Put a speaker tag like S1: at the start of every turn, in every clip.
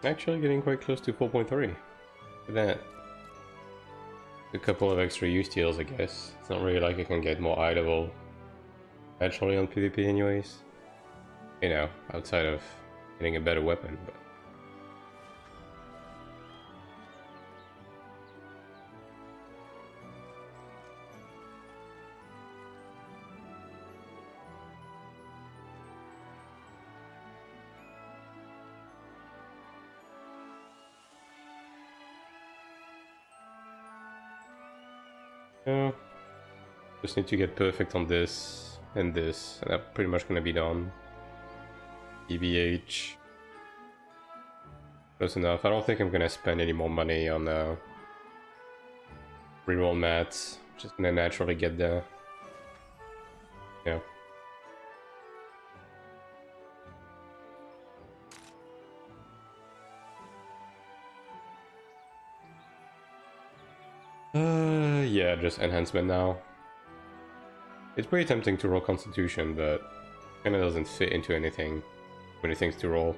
S1: Actually getting quite close to 4.3. Look at that. A couple of extra use steals, I guess. It's not really like I can get more eye level naturally on PvP anyways. You know, outside of getting a better weapon, but... Yeah. Just need to get perfect on this and this, and I'm pretty much gonna be done. EBH. Close enough. I don't think I'm gonna spend any more money on reroll mats. Just gonna naturally get there. Yeah. Yeah, just enhancement now. It's pretty tempting to roll Constitution, but kinda doesn't fit into anything. Many things to roll.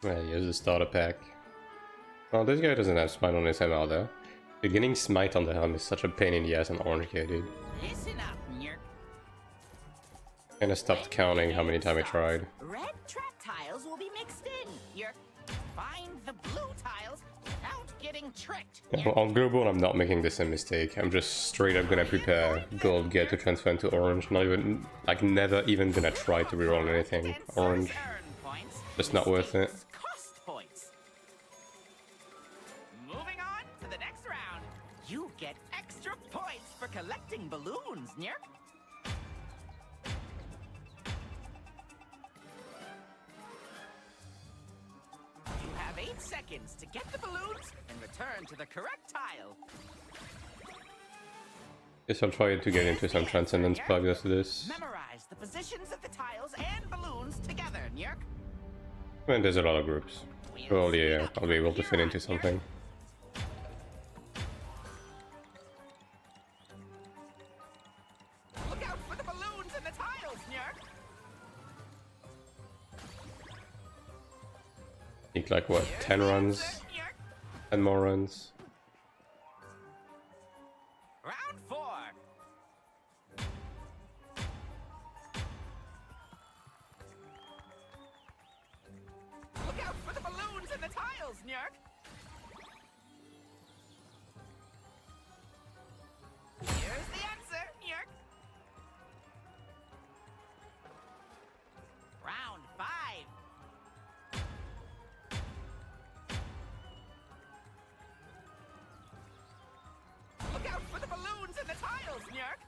S1: Well, here's the starter pack. Well, this guy doesn't have Smite on his helm either. Beginning Smite on the helm is such a pain in the ass on orange gear, dude.
S2: Listen up, Nerk.
S1: Kinda stopped counting how many times I tried.
S2: Red trap tiles will be mixed in. Yerk. Find the blue tiles without getting tricked.
S1: On global, I'm not making the same mistake. I'm just straight up gonna prepare gold gear to transfer into orange. Not even, like, never even gonna try to reroll anything orange. Just not worth it.
S2: Cost points. Moving on to the next round. You get extra points for collecting balloons, Nerk. You have 8 seconds to get the balloons and return to the correct tile.
S1: Guess I'll try to get into some Transcendence plugs after this.
S2: Memorize the positions of the tiles and balloons together, Nerk.
S1: And there's a lot of groups. Well, yeah, I'll be able to fit into something.
S2: Look out for the balloons and the tiles, Nerk.
S1: Need like what, 10 runs? 10 more runs.
S2: Round 4. Look out for the balloons and the tiles, Nerk. Here's the answer, Nerk. Round 5. Look out for the balloons and the tiles, Nerk.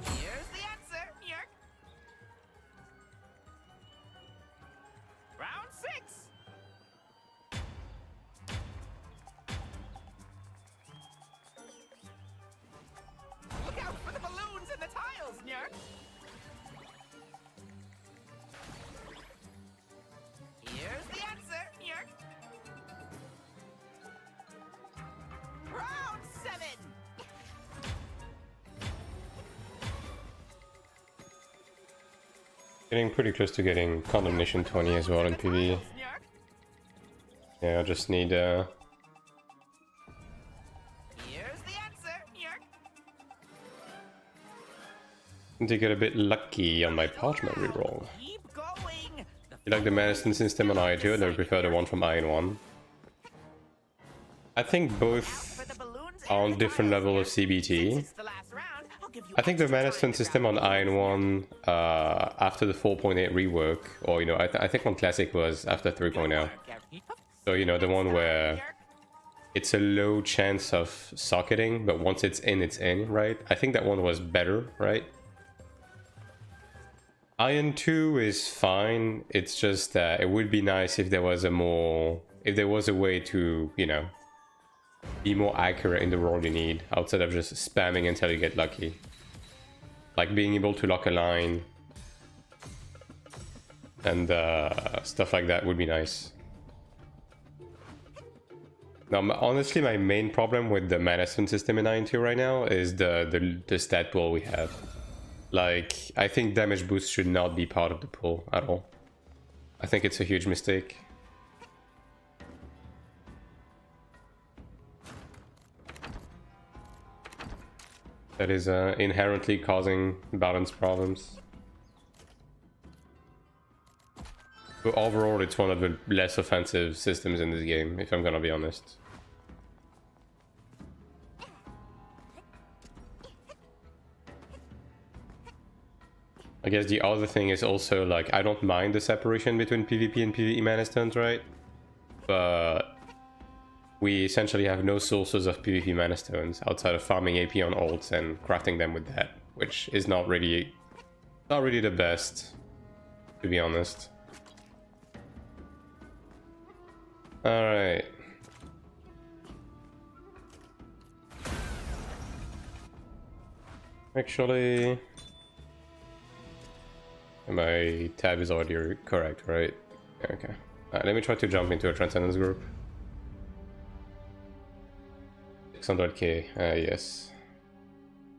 S2: Here's the answer, Nerk. Round 6. Look out for the balloons and the tiles, Nerk. Here's the answer, Nerk. Round 7.
S1: Getting pretty close to getting Condemnation 20 as well in PvE. Yeah, I just need
S2: Here's the answer, Nerk.
S1: to get a bit lucky on my parchment reroll.
S2: Keep going.
S1: You like the medicine system on AION, or prefer the one from AION? I think both
S2: For the balloons
S1: are
S2: and
S1: on
S2: the
S1: different
S2: tiles,
S1: level of
S2: Nerk. Since
S1: CBT.
S2: it's the last round, I'll give you
S1: I think the
S2: extra time
S1: medicine
S2: to
S1: system on
S2: grab the
S1: AION 1 after the 4.8 rework, or you know, I think on Classic was after 3.0. So you know, the one where it's a low chance of socketing, but once it's in, right? I think that one was better, right? AION 2 is fine. It's just that it would be nice if there was a way to, you know, be more accurate in the role you need outside of just spamming until you get lucky. Like being able to lock a line and stuff like that would be nice. Now, honestly, my main problem with the mana stone system in AION 2 right now is the stat pool we have. Like, I think damage boost should not be part of the pool at all. I think it's a huge mistake. That is inherently causing balance problems. But overall, it's one of the less offensive systems in this game, if I'm gonna be honest. I guess the other thing is also, like, I don't mind the separation between PvP and PvE mana stones, right? But we essentially have no sources of PvP mana stones outside of farming AP on ults and crafting them with that, which is not really the best, to be honest. Alright. Actually, my tab is already correct, right? Okay. Let me try to jump into a Transcendence group. 600k, yes.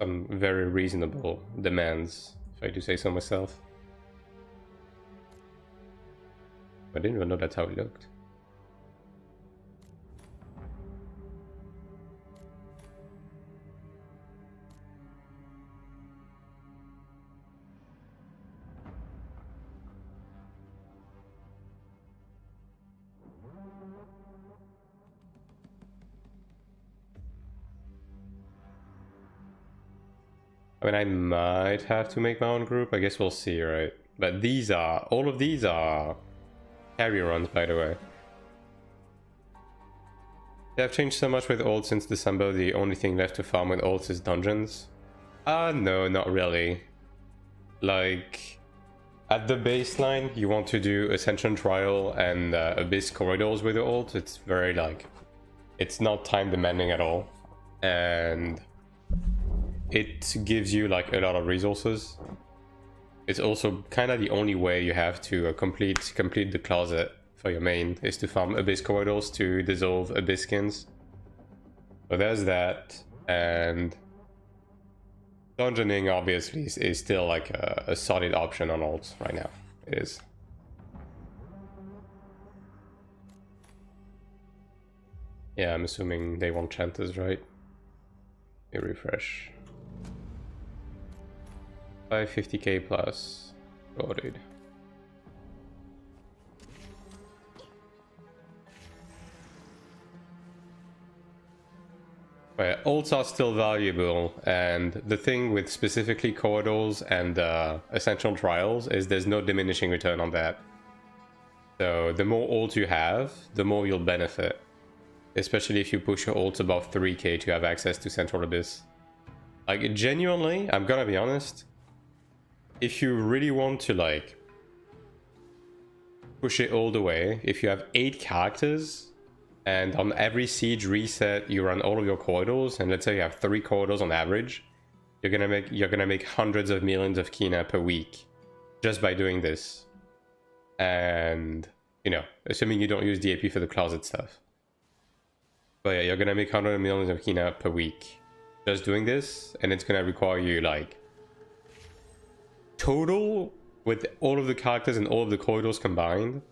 S1: Some very reasonable demands, if I do say so myself. I didn't even know that's how it looked. I mean, I might have to make my own group. I guess we'll see, right? But all of these are carry runs, by the way. They have changed so much with ults since December. The only thing left to farm with ults is dungeons. No, not really. Like, at the baseline, you want to do Ascension Trial and Abyss Corridors with the ult. It's very, like, it's not time demanding at all. And it gives you like a lot of resources. It's also kind of the only way you have to complete the closet for your main is to farm Abyss Corridors to dissolve Abyss skins. So there's that, and dungeoning obviously is still like a solid option on ults right now. It is. Yeah, I'm assuming they want Chanters, right? Let me refresh. 550k plus. Oh, dude. But ults are still valuable, and the thing with specifically corridors and essential trials is there's no diminishing return on that. So the more ults you have, the more you'll benefit. Especially if you push your ults above 3k to have access to Central Abyss. Like, genuinely, I'm gonna be honest, if you really want to, like, push it all the way, if you have 8 characters, and on every siege reset you run all of your corridors, and let's say you have 3 corridors on average, you're gonna make hundreds of millions of Kina per week just by doing this. And, you know, assuming you don't use the AP for the closet stuff. But yeah, you're gonna make hundreds of millions of Kina per week just doing this, and it's gonna require you, like, total with all of the characters and all of the corridors combined,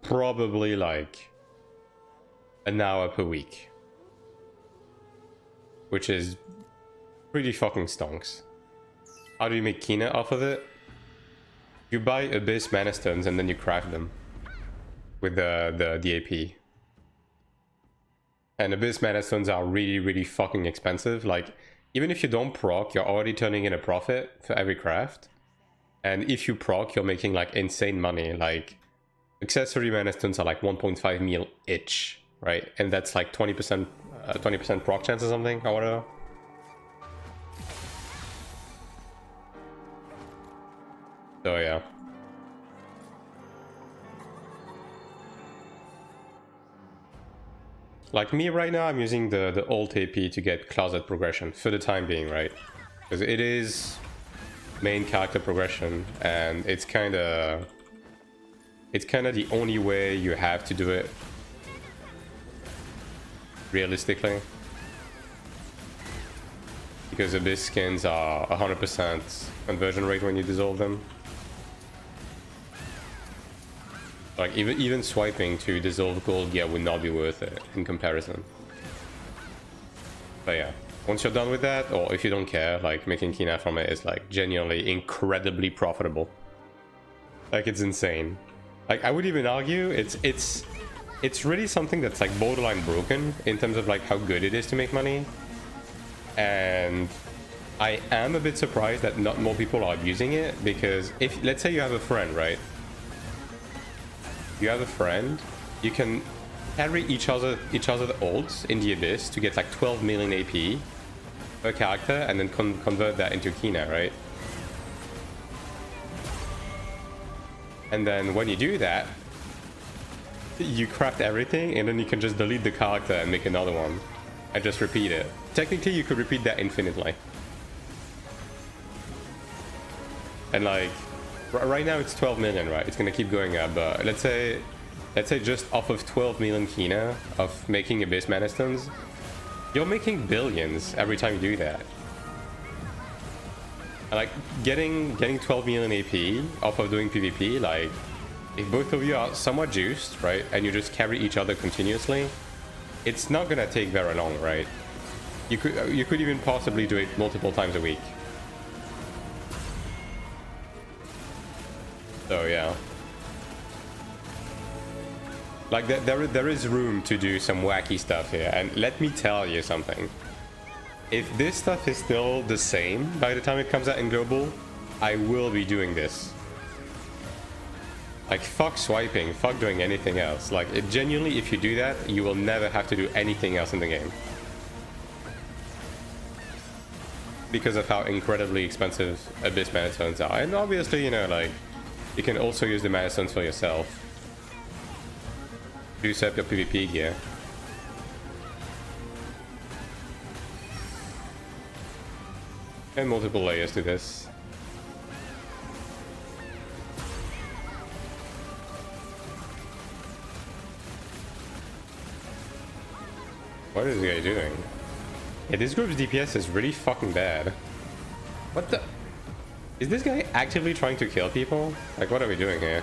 S1: probably like an hour per week, which is pretty fucking stonks. How do you make Kina off of it? You buy Abyss Mana Stones and then you craft them with the AP. And Abyss Mana Stones are really, really fucking expensive. Like, even if you don't proc, you're already turning in a profit for every craft. And if you proc, you're making like insane money. Like, accessory Mana Stones are like 1.5 mil each, right? And that's like 20% 20% proc chance or something, or whatever. So yeah. Like me right now, I'm using the alt AP to get closet progression for the time being, right? Because it is main character progression, and it's kind of the only way you have to do it realistically. Because Abyss skins are 100% conversion rate when you dissolve them. Like even swiping to dissolve gold gear would not be worth it in comparison. But yeah, once you're done with that, or if you don't care, like making Kina from it is like genuinely incredibly profitable. Like it's insane. Like I would even argue it's really something that's like borderline broken in terms of like how good it is to make money. And I am a bit surprised that not more people are abusing it, because if let's say you have a friend, right? You have a friend, you can carry each other the ults in the Abyss to get like 12 million AP per character, and then convert that into Kina, right? And then when you do that, you craft everything, and then you can just delete the character and make another one and just repeat it. Technically, you could repeat that infinitely. And like right now it's 12 million, right? It's gonna keep going up, but let's say just off of 12 million Kina of making Abyss Mana Stones, you're making billions every time you do that. And like getting 12 million AP off of doing PvP, like if both of you are somewhat juiced, right, and you just carry each other continuously, it's not gonna take very long, right? You could even possibly do it multiple times a week. So yeah, like there is room to do some wacky stuff here, and let me tell you something. If this stuff is still the same by the time it comes out in global, I will be doing this. Like fuck swiping, fuck doing anything else. Like it genuinely, if you do that, you will never have to do anything else in the game. Because of how incredibly expensive Abyss Mana Stones are. And obviously, you know, like you can also use the Mana Stones for yourself. Juice up your PvP gear. And multiple layers to this. What is this guy doing? Yeah, this group's DPS is really fucking bad. What the? Is this guy actively trying to kill people? Like, what are we doing here?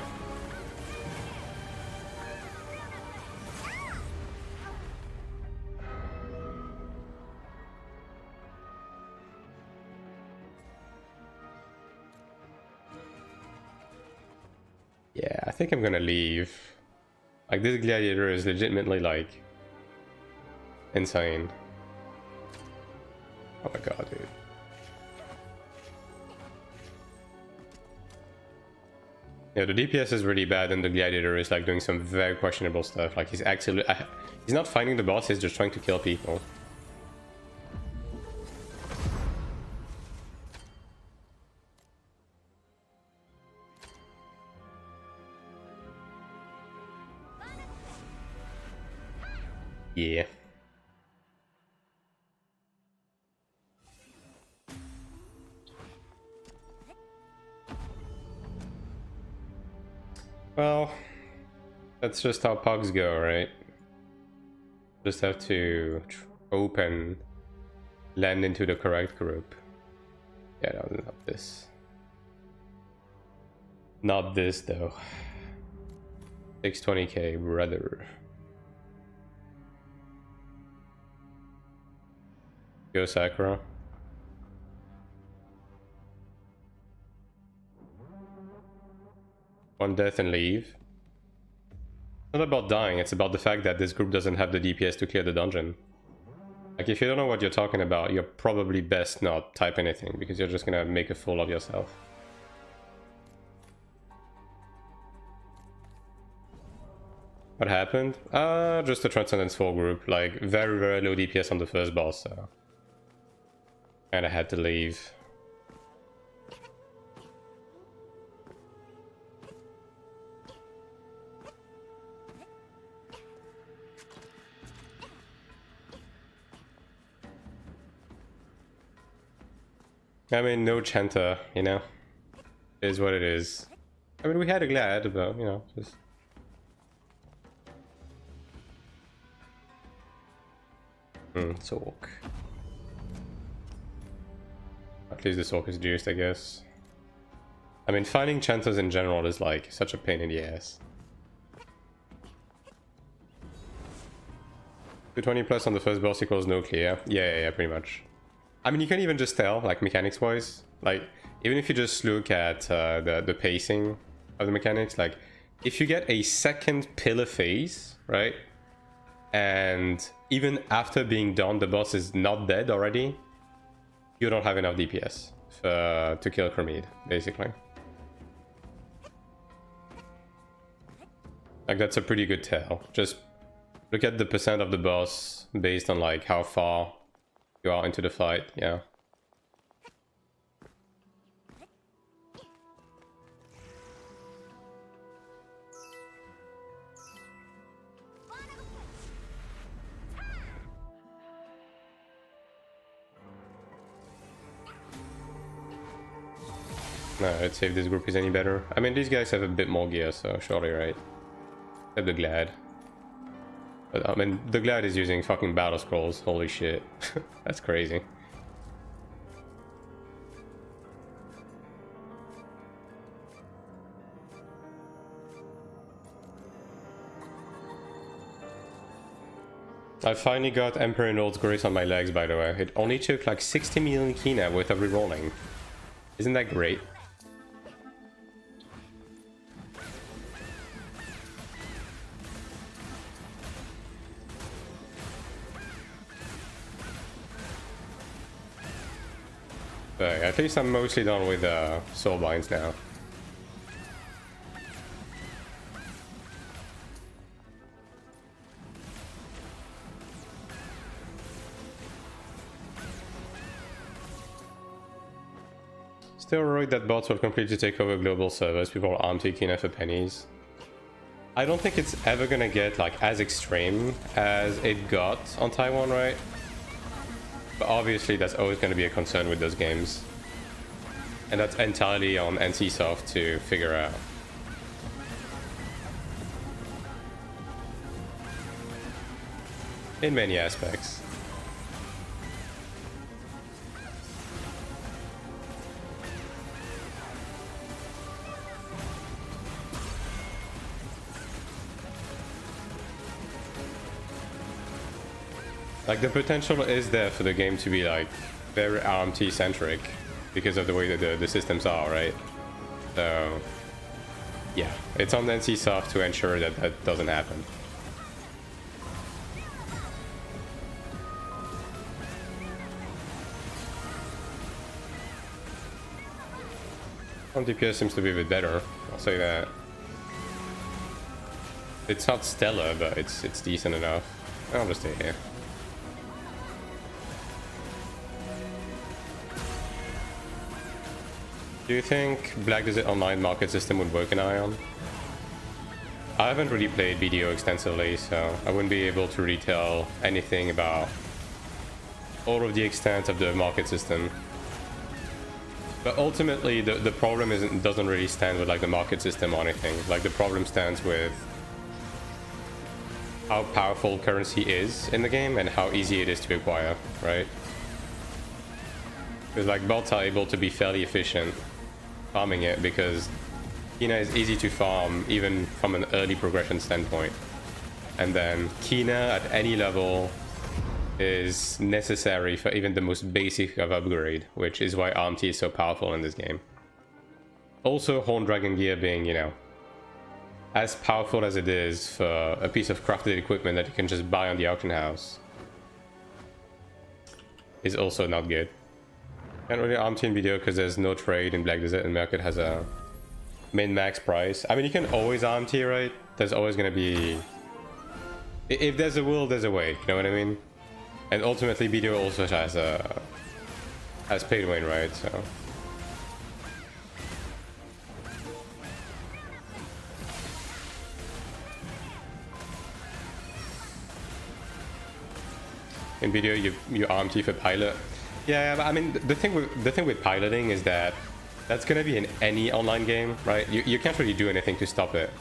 S1: Yeah, I think I'm gonna leave. Like, this gladiator is legitimately, like, insane. Oh my god, dude. Yeah, the DPS is really bad, and the gladiator is like doing some very questionable stuff. Like he's actually, he's not fighting the boss, he's just trying to kill people. Yeah. Well, that's just how pugs go, right? Just have to hope and land into the correct group. Yeah, no, not this. Not this, though. 620k, brother. Go Sakura. One death and leave. It's not about dying, it's about the fact that this group doesn't have the DPS to clear the dungeon. Like, if you don't know what you're talking about, you're probably best not type anything, because you're just gonna make a fool of yourself. What happened? Just a Transcendence 4 group, like very, very low DPS on the first boss, so kinda had to leave. I mean, no Chanta, you know? Is what it is. I mean, we had a Glad, but, you know, just... Orc. At least this Orc is juiced, I guess. I mean, finding Chantas in general is, like, such a pain in the ass. 220 plus on the first boss equals no clear. Yeah, pretty much. I mean, you can even just tell, like, mechanics-wise. Like, even if you just look at the pacing of the mechanics, like, if you get a second pillar phase, right? And even after being done, the boss is not dead already, you don't have enough DPS to kill Kermit, basically. Like, that's a pretty good tell. Just look at the percent of the boss based on, like, how far you are into the fight, yeah. No, let's see if this group is any better. I mean, these guys have a bit more gear, so surely, right? Except the Glad. But, I mean, the Glad is using fucking battle scrolls. Holy shit. That's crazy. I finally got Emperor and Old Grace on my legs, by the way. It only took like 60 million Kina worth of rerolling. Isn't that great? But at least I'm mostly done with soulbinds now. Still worried that bots will completely take over global servers. People are armed to Kina for pennies. I don't think it's ever gonna get like as extreme as it got on Taiwan, right? But obviously that's always gonna be a concern with those games. And that's entirely on NCSoft to figure out. In many aspects. Like, the potential is there for the game to be, like, very RMT-centric because of the way that the systems are, right? So, yeah, it's on NCSoft to ensure that that doesn't happen. On DPS seems to be a bit better, I'll say that. It's not stellar, but it's decent enough. I'll just stay here. Do you think Black Desert Online market system would work in AION? I haven't really played BDO extensively, so I wouldn't be able to really tell anything about all of the extent of the market system. But ultimately, the problem doesn't really stand with like the market system or anything. Like, the problem stands with how powerful currency is in the game and how easy it is to acquire, right? Because like bots are able to be fairly efficient farming it because Kina is easy to farm even from an early progression standpoint. And then Kina at any level is necessary for even the most basic of upgrade, which is why RMT is so powerful in this game. Also, Horn Dragon Gear being, you know, as powerful as it is for a piece of crafted equipment that you can just buy on the auction house is also not good. Can't really RMT in video because there's no trade in Black Desert and market has a min-max price. I mean, you can always RMT, right? There's always going to be If there's a will, there's a way. You know what I mean? And ultimately, BDO also has pay to win, right? So. In video, you RMT for pilot. Yeah, but I mean, the thing with piloting is that that's gonna be in any online game, right? You can't really do anything to stop it.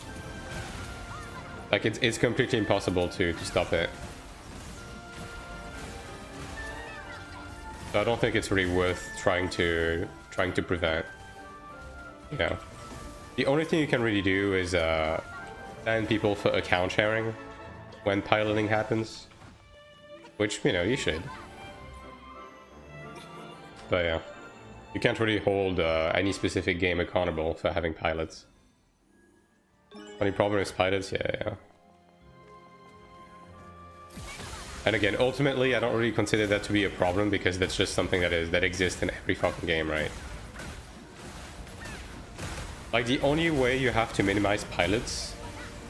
S1: Like it's completely impossible to stop it. So I don't think it's really worth trying to prevent. You know, the only thing you can really do is ban people for account sharing when piloting happens. Which, you know, you should. But yeah, you can't really hold any specific game accountable for having pilots. Only problem is pilots, yeah. And again, ultimately, I don't really consider that to be a problem because that's just something that exists in every fucking game, right? Like, the only way you have to minimize pilots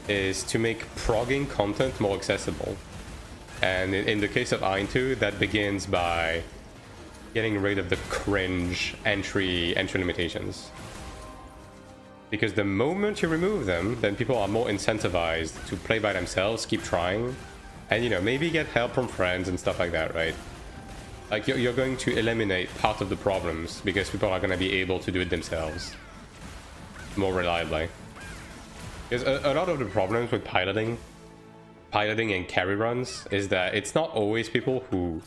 S1: is to make progging content more accessible. And in the case of AION 2, that begins by getting rid of the cringe entry limitations. Because the moment you remove them, then people are more incentivized to play by themselves, keep trying, and, you know, maybe get help from friends and stuff like that, right? Like, you're going to eliminate part of the problems because people are going to be able to do it themselves more reliably. Because a lot of the problems with piloting and carry runs is that it's not always people who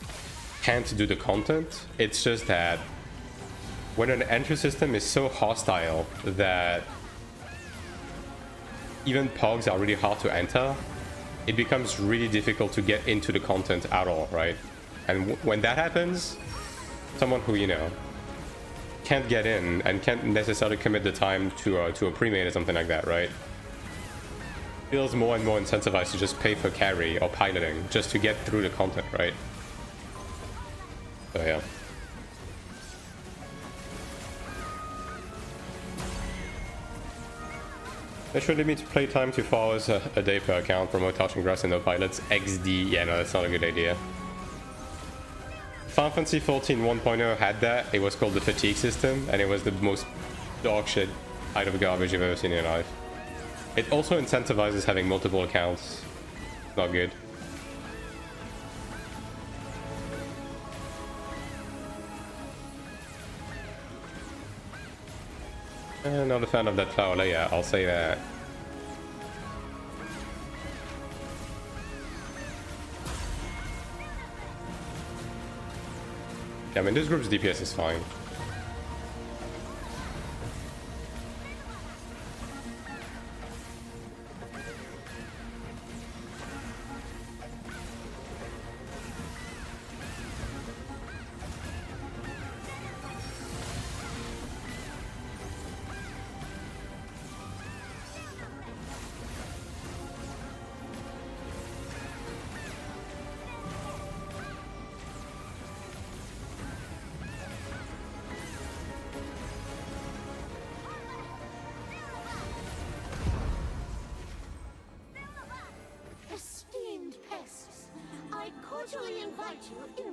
S1: can't do the content. It's just that when an entry system is so hostile that even pogs are really hard to enter, it becomes really difficult to get into the content at all, right? And when that happens, someone who, you know, can't get in and can't necessarily commit the time to a pre-made or something like that, right? Feels more and more incentivized to just pay for carry or piloting just to get through the content, right? So yeah. They should limit play time to 4 hours a day per account, promote touching grass and no pilots. XD, yeah, no, that's not a good idea. Final Fantasy 14 1.0 had that. It was called the fatigue system, and it was the most dog shit kind of garbage you've ever seen in your life. It also incentivizes having multiple accounts. Not good. Not a fan of that flower layout, I'll say that. Yeah, I mean, this group's DPS is fine.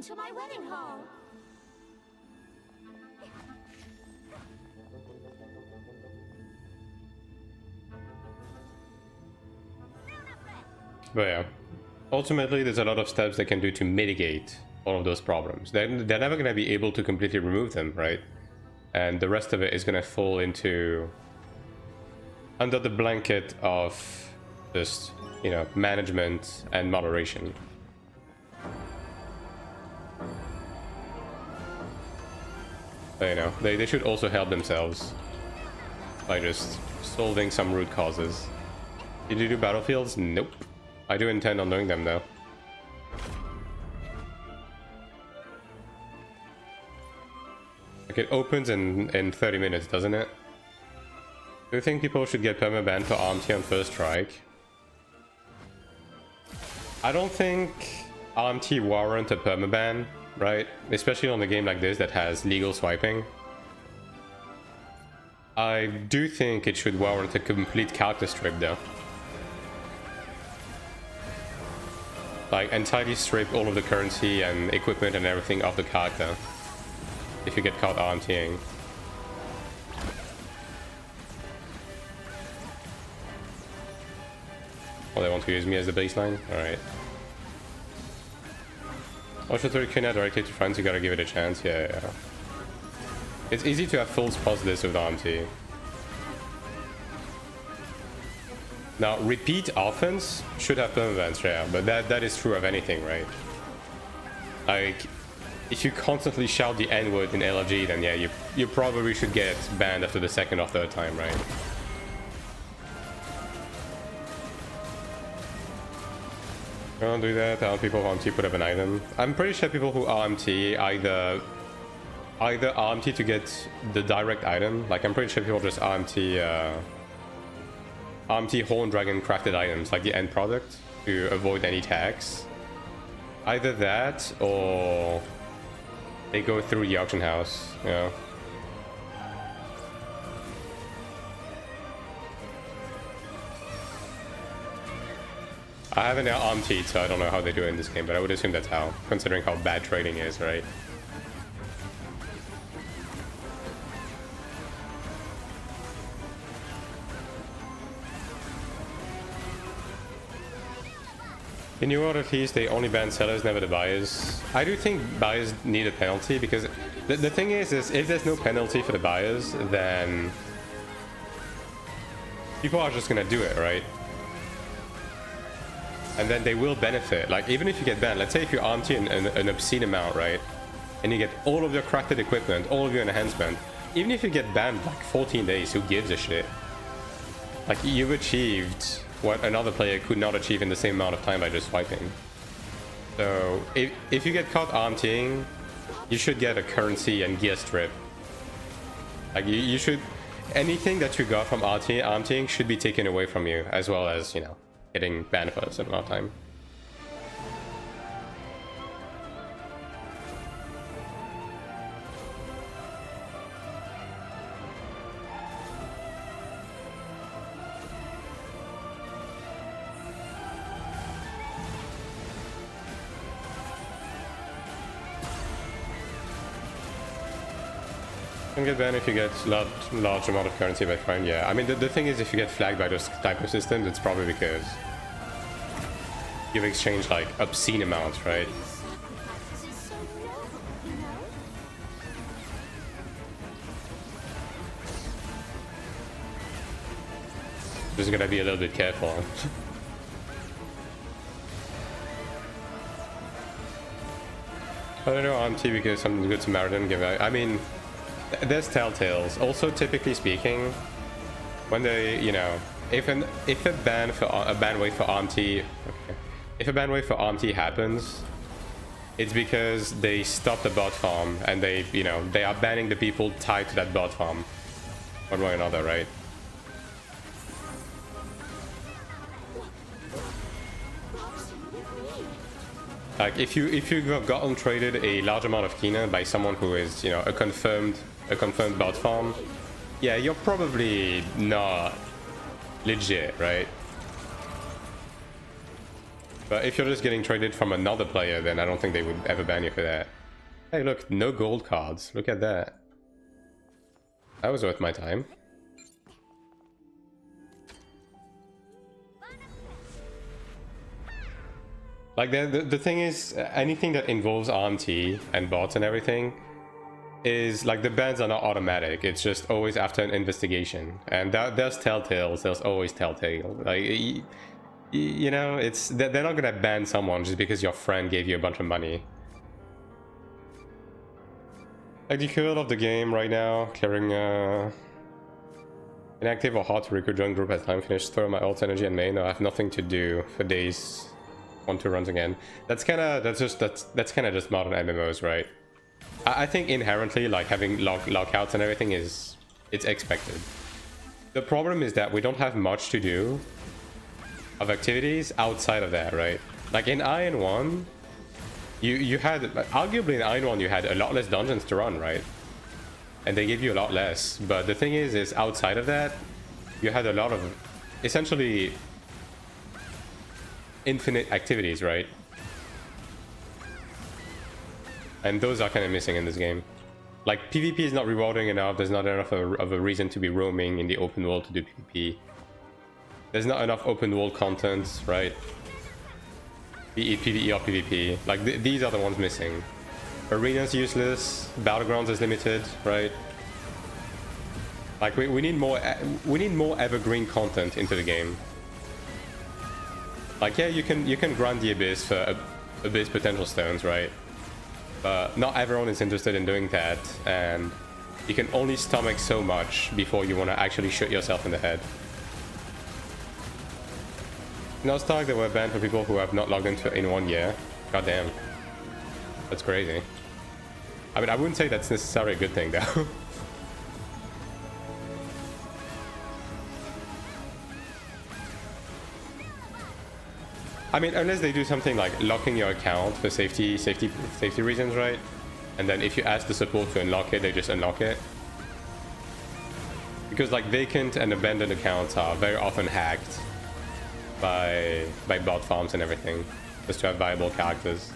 S2: To my wedding hall.
S1: But yeah, ultimately there's a lot of steps they can do to mitigate all of those problems. They're never going to be able to completely remove them, right? And the rest of it is going to fall into under the blanket of just, you know, management and moderation. But, you know, they should also help themselves by just solving some root causes. Did you do battlefields? Nope. I do intend on doing them though. Like, it opens in 30 minutes, doesn't it? Do you think people should get permaban for RMT on first strike? I don't think RMT warrant a permaban, right? Especially on a game like this that has legal swiping. I do think it should warrant a complete character strip though. Like, entirely strip all of the currency and equipment and everything off the character if you get caught RMTing. Oh, they want to use me as the baseline? Alright. Oh, should throw Kuna directly to friends, you gotta give it a chance. Yeah. It's easy to have full spots this with RMT. Now, repeat offense should have permanence, yeah, but that is true of anything, right? Like, if you constantly shout the N-word in LRG, then yeah, you probably should get banned after the second or third time, right? Don't do that. People who RMT put up an item. I'm pretty sure people who RMT either RMT to get the direct item. Like, I'm pretty sure people just RMT Horn Dragon crafted items, like the end product, to avoid any tax. Either that, or they go through the auction house, you know. I haven't RMT'd, so I don't know how they do it in this game, but I would assume that's how, considering how bad trading is, right? In New World, at least, they only ban sellers, never the buyers. I do think buyers need a penalty, because the thing is if there's no penalty for the buyers, then people are just gonna do it, right? And then they will benefit. Like, even if you get banned, let's say if you RMT an obscene amount, right? And you get all of your crafted equipment, all of your enhancement, even if you get banned like 14 days, who gives a shit? Like, you've achieved what another player could not achieve in the same amount of time by just swiping. So if you get caught RMTing, you should get a currency and gear strip. Like, you should, anything that you got from RMTing should be taken away from you, as well as, you know, getting banned for a certain amount of time. You can get banned if you get large amount of currency by friend, yeah. I mean, the thing is, if you get flagged by those type of systems, it's probably because you've exchanged, like, obscene amounts, right? Just gotta be a little bit careful. I don't know, RMT because something good Samaritan give out. I mean, there's telltales. Also, typically speaking, when they, you know, if a ban wave for RMT, okay, if a ban wave for RMT happens, it's because they stopped the bot farm and they, you know, they are banning the people tied to that bot farm, one way or another, right? Like, if you have gotten traded a large amount of Kina by someone who is, you know, a confirmed bot farm, yeah, you're probably not legit, right? But if you're just getting traded from another player, then I don't think they would ever ban you for that. Hey, look, no gold cards. Look at that. That was worth my time. Like, the thing is, anything that involves RMT and bots and everything is, like, the bans are not automatic. It's just always after an investigation. And there's telltales. There's always telltale. Like, you know, they're not gonna ban someone just because your friend gave you a bunch of money. Like, the curl of the game right now, clearing inactive or hard to recruit join group as time finished. Throw my alt energy and main. I have nothing to do for days. 1-2 runs again. That's kind of just modern MMOs, right? I think inherently, like, having lockouts and everything it's expected. The problem is that we don't have much to do of activities outside of that, right? Like, in AION 1, you had, arguably in AION 1 you had a lot less dungeons to run, right? And they give you a lot less. But the thing is outside of that, you had a lot of essentially infinite activities, right? And those are kind of missing in this game. Like, PvP is not rewarding enough, there's not enough of a reason to be roaming in the open world to do PvP. There's not enough open world content, right? Be it PvE or PvP. Like, these are the ones missing. Arena's useless, Battlegrounds is limited, right? Like, we need more Evergreen content into the game. Like, yeah, you can grind the Abyss for Abyss potential stones, right? But not everyone is interested in doing that, and you can only stomach so much before you want to actually shoot yourself in the head. Nostalgia, they were banned for people who have not logged into in 1 year. God damn. That's crazy. I mean, I wouldn't say that's necessarily a good thing, though. I mean, unless they do something like locking your account for safety reasons, right? And then if you ask the support to unlock it, they just unlock it. Because like vacant and abandoned accounts are very often hacked by bot farms and everything, just to have viable characters.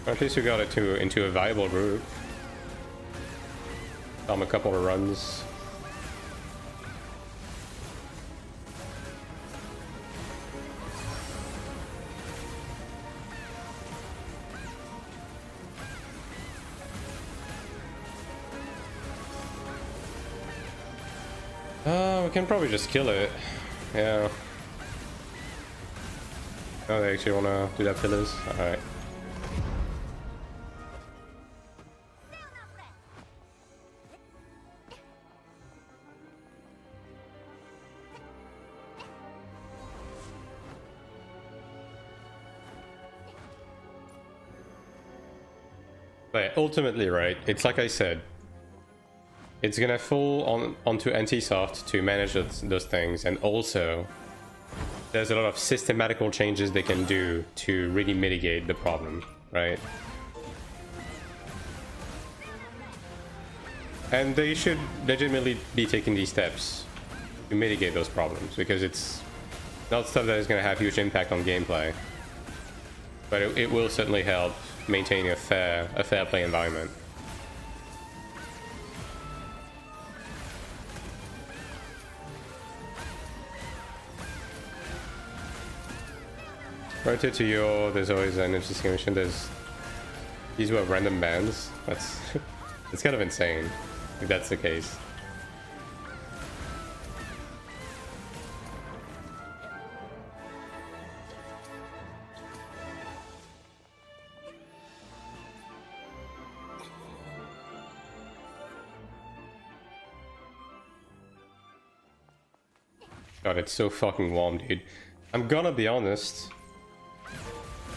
S1: At least we got it into a viable group. A couple of runs. We can probably just kill it. Yeah. Oh, they actually want to do that pillars? Alright. But ultimately, right, it's like I said, it's gonna fall onto NCSoft to manage those things, and also there's a lot of systematical changes they can do to really mitigate the problem, right? And they should legitimately be taking these steps to mitigate those problems, because it's not stuff that is gonna have huge impact on gameplay, but it will certainly help maintaining a fair play environment. Relative to your, there's always an interesting mission. These were random bans. That's it's kind of insane if that's the case. God, it's so fucking warm, dude. I'm gonna be honest.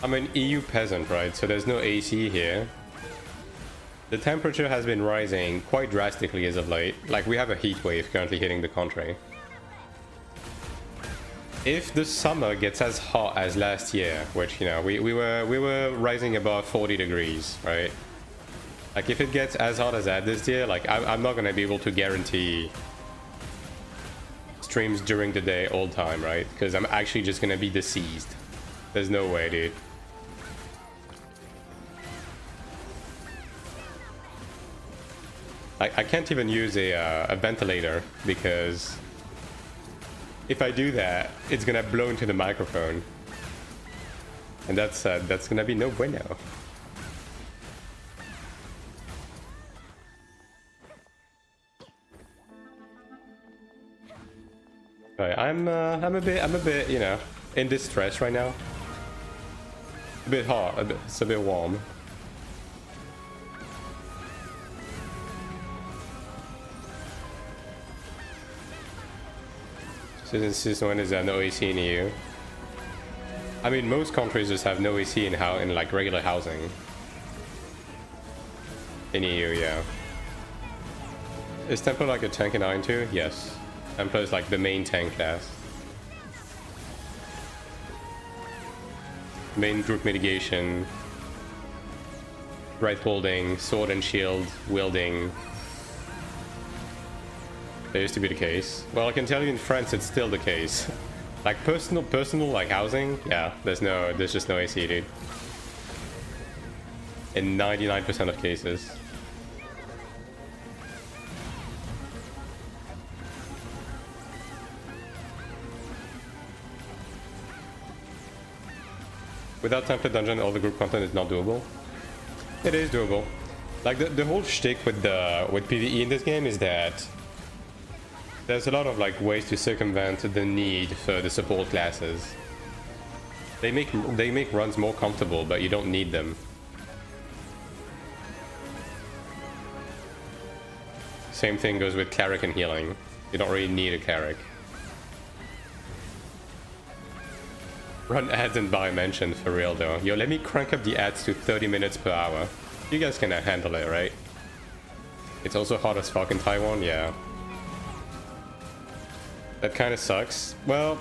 S1: I'm an EU peasant, right? So there's no AC here. The temperature has been rising quite drastically as of late. Like, we have a heat wave currently hitting the country. If the summer gets as hot as last year, which, you know, we were rising above 40 degrees, right? Like, if it gets as hot as that this year, like, I'm not gonna be able to guarantee streams during the day all the time, right? Because I'm actually just gonna be deceased. There's no way, dude. I can't even use a ventilator, because if I do that, it's gonna blow into the microphone, and that's gonna be no bueno. Right, I'm a bit, you know, in distress right now. A bit hot, it's a bit warm. Since when is there no AC in EU? I mean, most countries just have no AC in like regular housing. In EU, yeah. Is Tempo like a tank in Iron 2? Yes. Tempo is like the main tank class. Main group mitigation. right holding, sword and shield wielding. That used to be the case. Well, I can tell you in France it's still the case. Like personal like housing, yeah, there's just no AC, dude. In 99% of cases. Without template dungeon, all the group content is not doable. It is doable. Like the whole shtick with PvE in this game is that there's a lot of like ways to circumvent the need for the support classes. They make runs more comfortable, but you don't need them. Same thing goes with cleric and healing. You don't really need a cleric. Run ads and buy mentioned for real though. Yo, let me crank up the ads to 30 minutes per hour. You guys can handle it, right? It's also hot as fuck in Taiwan, yeah. That kind of sucks. Well,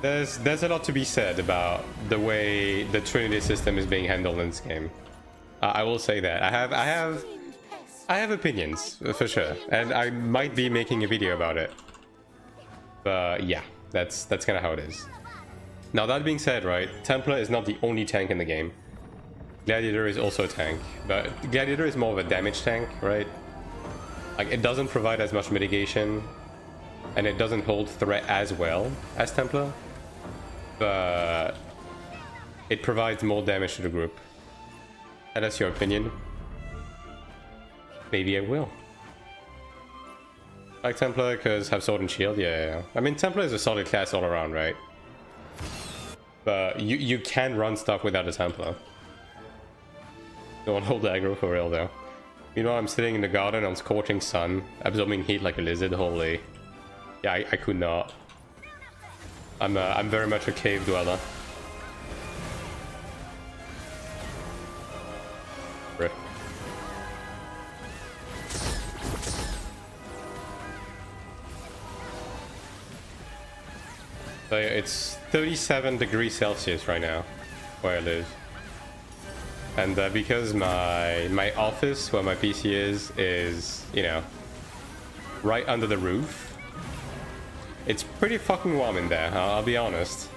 S1: there's a lot to be said about the way the Trinity system is being handled in this game. I will say that. I have opinions, for sure. And I might be making a video about it. But yeah, that's kind of how it is. Now that being said, right, Templar is not the only tank in the game. Gladiator is also a tank, but Gladiator is more of a damage tank, right? Like, it doesn't provide as much mitigation, and it doesn't hold threat as well as Templar, but it provides more damage to the group. And that's your opinion. Maybe I will. Like Templar because have sword and shield, yeah. I mean, Templar is a solid class all around, right? But you can run stuff without a Templar. Don't hold the aggro for real though. You know, I'm sitting in the garden on scorching sun, absorbing heat like a lizard. Holy, yeah, I could not. I'm very much a cave dweller. Rip. So it's 37 degrees Celsius right now, where I live. And because my office, where my PC is, you know, right under the roof, it's pretty fucking warm in there, I'll be honest.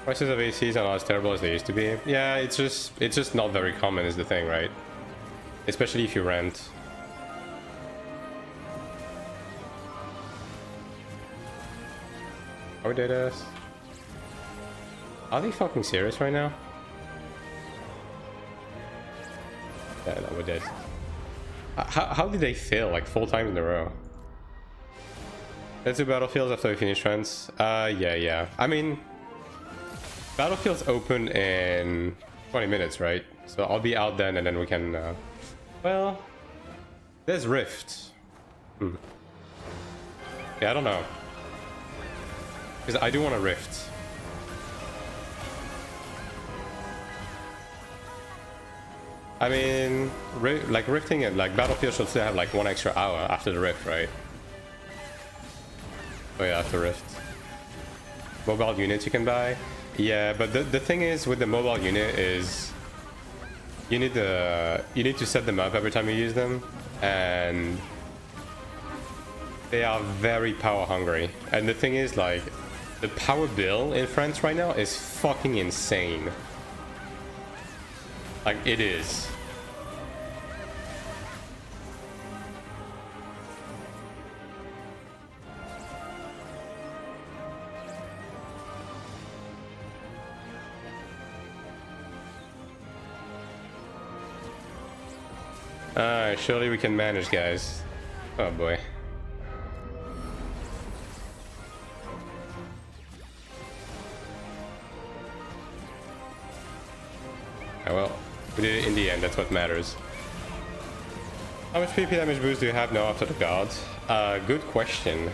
S1: Prices of ACs are not as terrible as they used to be. Yeah, it's just not very common is the thing, right? Especially if you rent. Are we dead ass? Are they fucking serious right now? Yeah, no, we're dead. How did they fail like 4 times in a row? Let's do battlefields after we finish trends. Yeah. I mean, battlefields open in 20 minutes, right? So I'll be out then, and then we can. Well, there's Rift. Yeah, I don't know. Because I do want a Rift. I mean, like rifting it, like Battlefield should still have like 1 extra hour after the Rift, right? Oh yeah, after Rift. Mobile units you can buy. Yeah, but the thing is with the mobile unit is you need to set them up every time you use them, and they are very power hungry. And the thing is, like, the power bill in France right now is fucking insane. Like, it is. Alright, surely we can manage, guys. Oh boy. Oh well, we did it in the end, that's what matters. How much PP damage boost do you have now after the gods? Good question.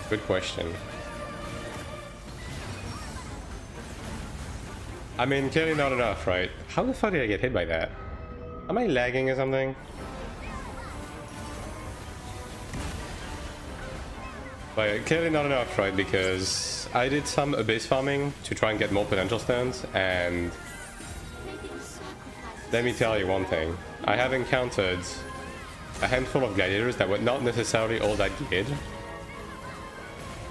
S1: Good question. I mean, clearly not enough, right? How the fuck did I get hit by that? Am I lagging or something? But clearly not enough, right? Because I did some abyss farming to try and get more potential stones, and let me tell you one thing. I have encountered a handful of gladiators that were not necessarily all that good,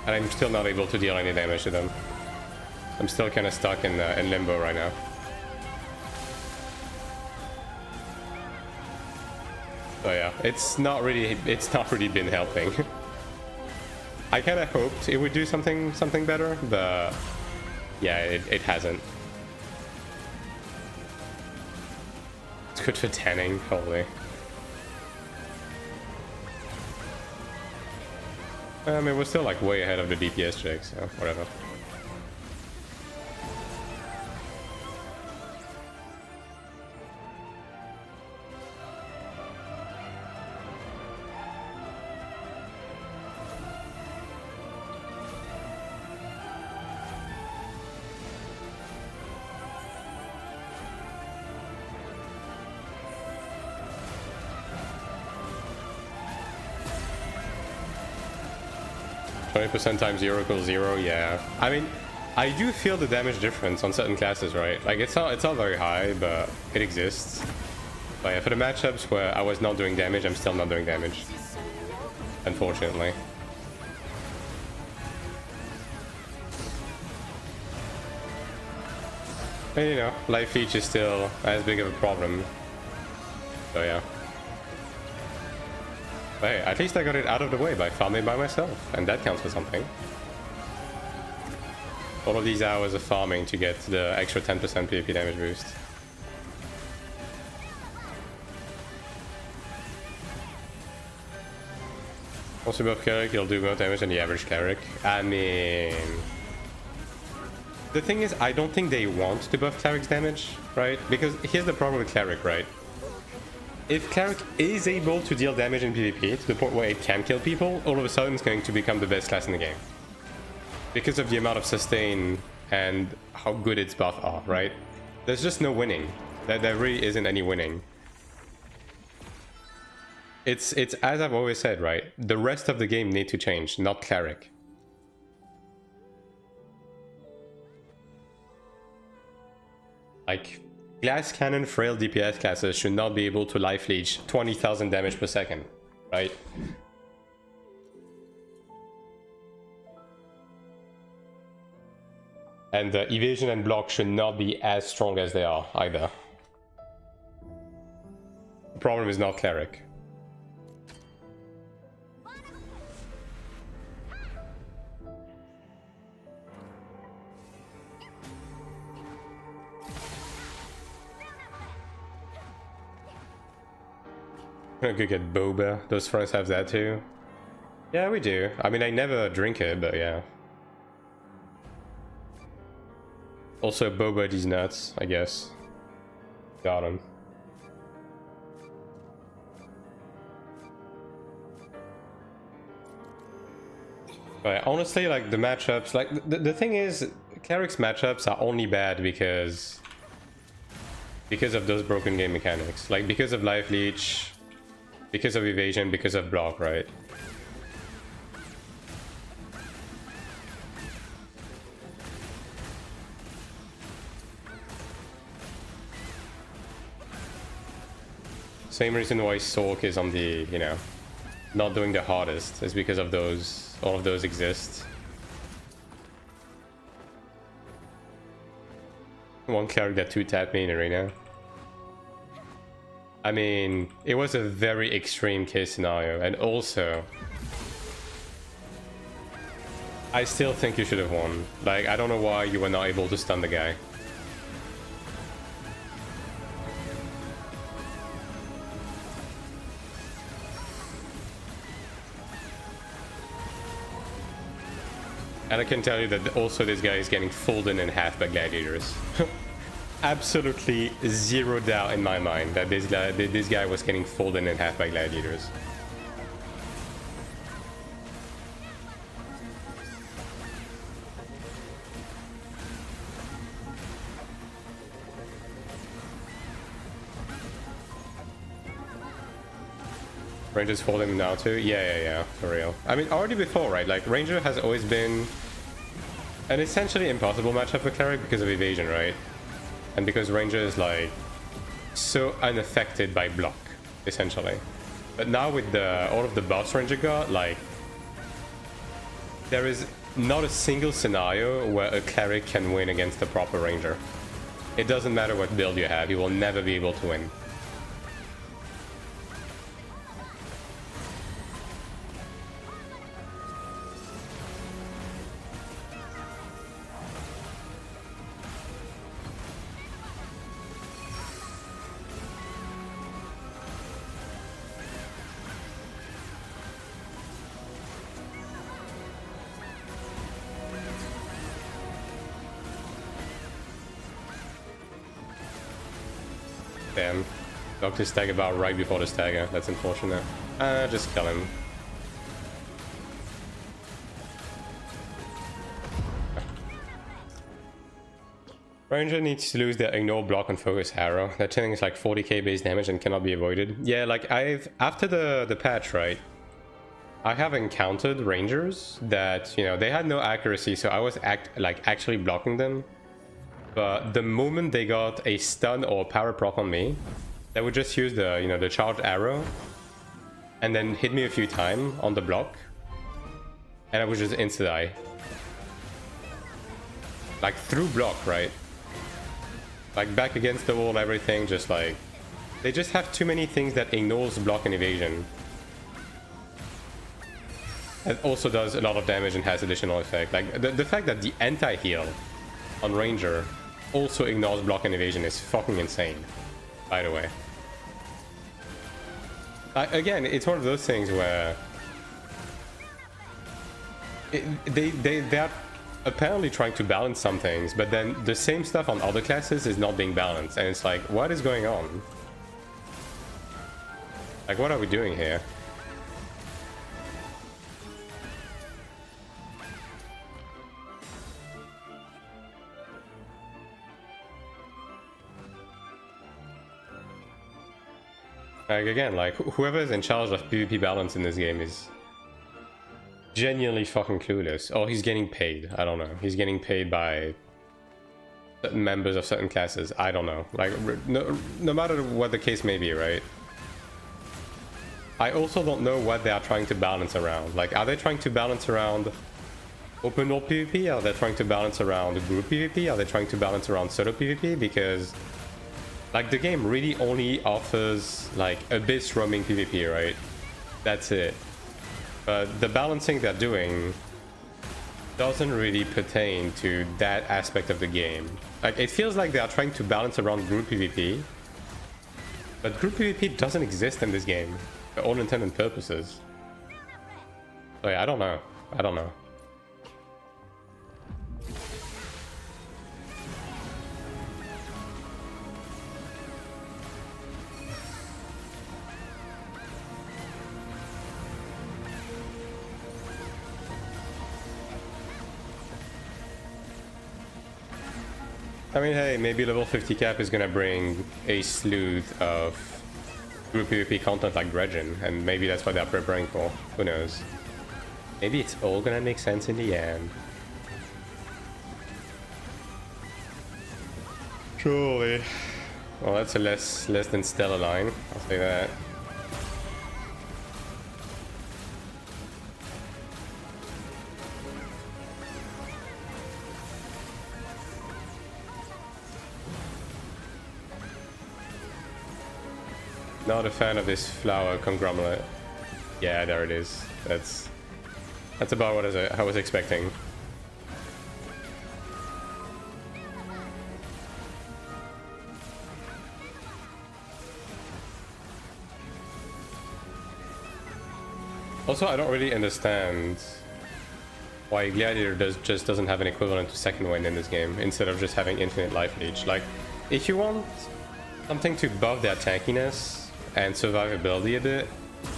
S1: and I'm still not able to deal any damage to them. I'm still kind of stuck in limbo right now. So yeah, it's not really been helping. I kind of hoped it would do something better, but yeah, it hasn't. It's good for tanning, holy. I mean, we're still like way ahead of the DPS check, so whatever. 20% times 0 equals 0, yeah. I mean, I do feel the damage difference on certain classes, right? Like, it's not very high, but it exists. But yeah, for the matchups where I was not doing damage, I'm still not doing damage. Unfortunately. And you know, life-leech is still as big of a problem. So yeah. But hey, at least I got it out of the way by farming by myself, and that counts for something. All of these hours of farming to get the extra 10% PvP damage boost. Also buff Cleric, you'll do more damage than the average Cleric. I mean... The thing is, I don't think they want to buff Cleric's damage, right? Because here's the problem with Cleric, right? If Cleric is able to deal damage in PvP to the point where it can kill people, all of a sudden it's going to become the best class in the game. Because of the amount of sustain and how good its buffs are, right? There's just no winning. There really isn't any winning. It's as I've always said, right? The rest of the game need to change, not Cleric. Like, glass cannon frail DPS classes should not be able to life leech 20,000 damage per second, right? And evasion and block should not be as strong as they are either. The problem is not Cleric. I'm gonna get boba. Those friends have that too. Yeah, we do. I mean, I never drink it, but yeah. Also, boba these nuts, I guess. Got him. But honestly, like the matchups, like the thing is, Cleric's matchups are only bad because of those broken game mechanics. Like because of life leech. Because of evasion, because of block, right? Same reason why Sork is on the, you know, not doing the hardest is because of those, all of those exist. One Cleric that 2-tapped me in arena. I mean, it was a very extreme case scenario, and also I still think you should have won. Like, I don't know why you were not able to stun the guy. And I can tell you that also this guy is getting folded in half by gladiators. Absolutely zero doubt in my mind that this guy was getting folded in half by gladiators. Ranger's for them now too? Yeah, for real. I mean, already before, right? Like, Ranger has always been an essentially impossible matchup for Cleric because of evasion, right? And because Ranger is, like, so unaffected by block, essentially. But now with all of the buffs Ranger got, like, there is not a single scenario where a Cleric can win against a proper Ranger. It doesn't matter what build you have, you will never be able to win. Damn. Knocked his stagger bar right before the stagger. That's unfortunate. Just kill him. Ranger needs to lose their ignore, block, and focus arrow. That thing is like 40k base damage and cannot be avoided. Yeah, like after the patch, right? I have encountered Rangers that, you know, they had no accuracy, so I was actually blocking them. But the moment they got a stun or power proc on me, they would just use the, you know, the charged arrow and then hit me a few times on the block, and I would just insta-die. Like through block, right? Like back against the wall and everything, just like... They just have too many things that ignores block and evasion. It also does a lot of damage and has additional effect. Like the fact that the anti-heal on Ranger also ignores block and evasion is fucking insane, by the way. Again, it's one of those things where they are apparently trying to balance some things, but then the same stuff on other classes is not being balanced, and it's like, what is going on? Like, what are we doing here? Like, again, like, whoever is in charge of PvP balance in this game is genuinely fucking clueless. Or he's getting paid. I don't know. He's getting paid by certain members of certain classes. I don't know. Like, no matter what the case may be, right? I also don't know what they are trying to balance around. Like, are they trying to balance around open world PvP? Are they trying to balance around group PvP? Are they trying to balance around solo PvP? Because... like, the game really only offers, like, abyss roaming PvP, right? That's it. But the balancing they're doing doesn't really pertain to that aspect of the game. Like, it feels like they are trying to balance around group PvP. But group PvP doesn't exist in this game, for all intents and purposes. So yeah, I don't know. I don't know. I mean, hey, maybe level 50 cap is gonna bring a slew of group PvP content like Dredgen, and maybe that's what they're preparing for. Who knows? Maybe it's all gonna make sense in the end. Surely. Well, that's a less than stellar line, I'll say that. Not a fan of this flower conglomerate. Yeah, there it is. That's about what I was expecting. Also, I don't really understand why Gladiator just doesn't have an equivalent to second wind in this game instead of just having infinite life-leech. Like, if you want something to buff their tankiness and survivability a bit,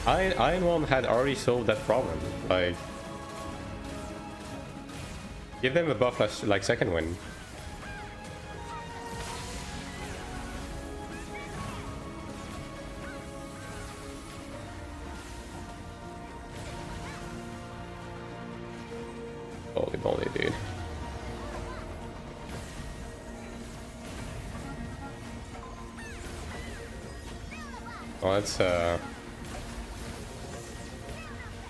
S1: AION had already solved that problem. Like, give them a buff like second wind. Holy moly, dude. Well,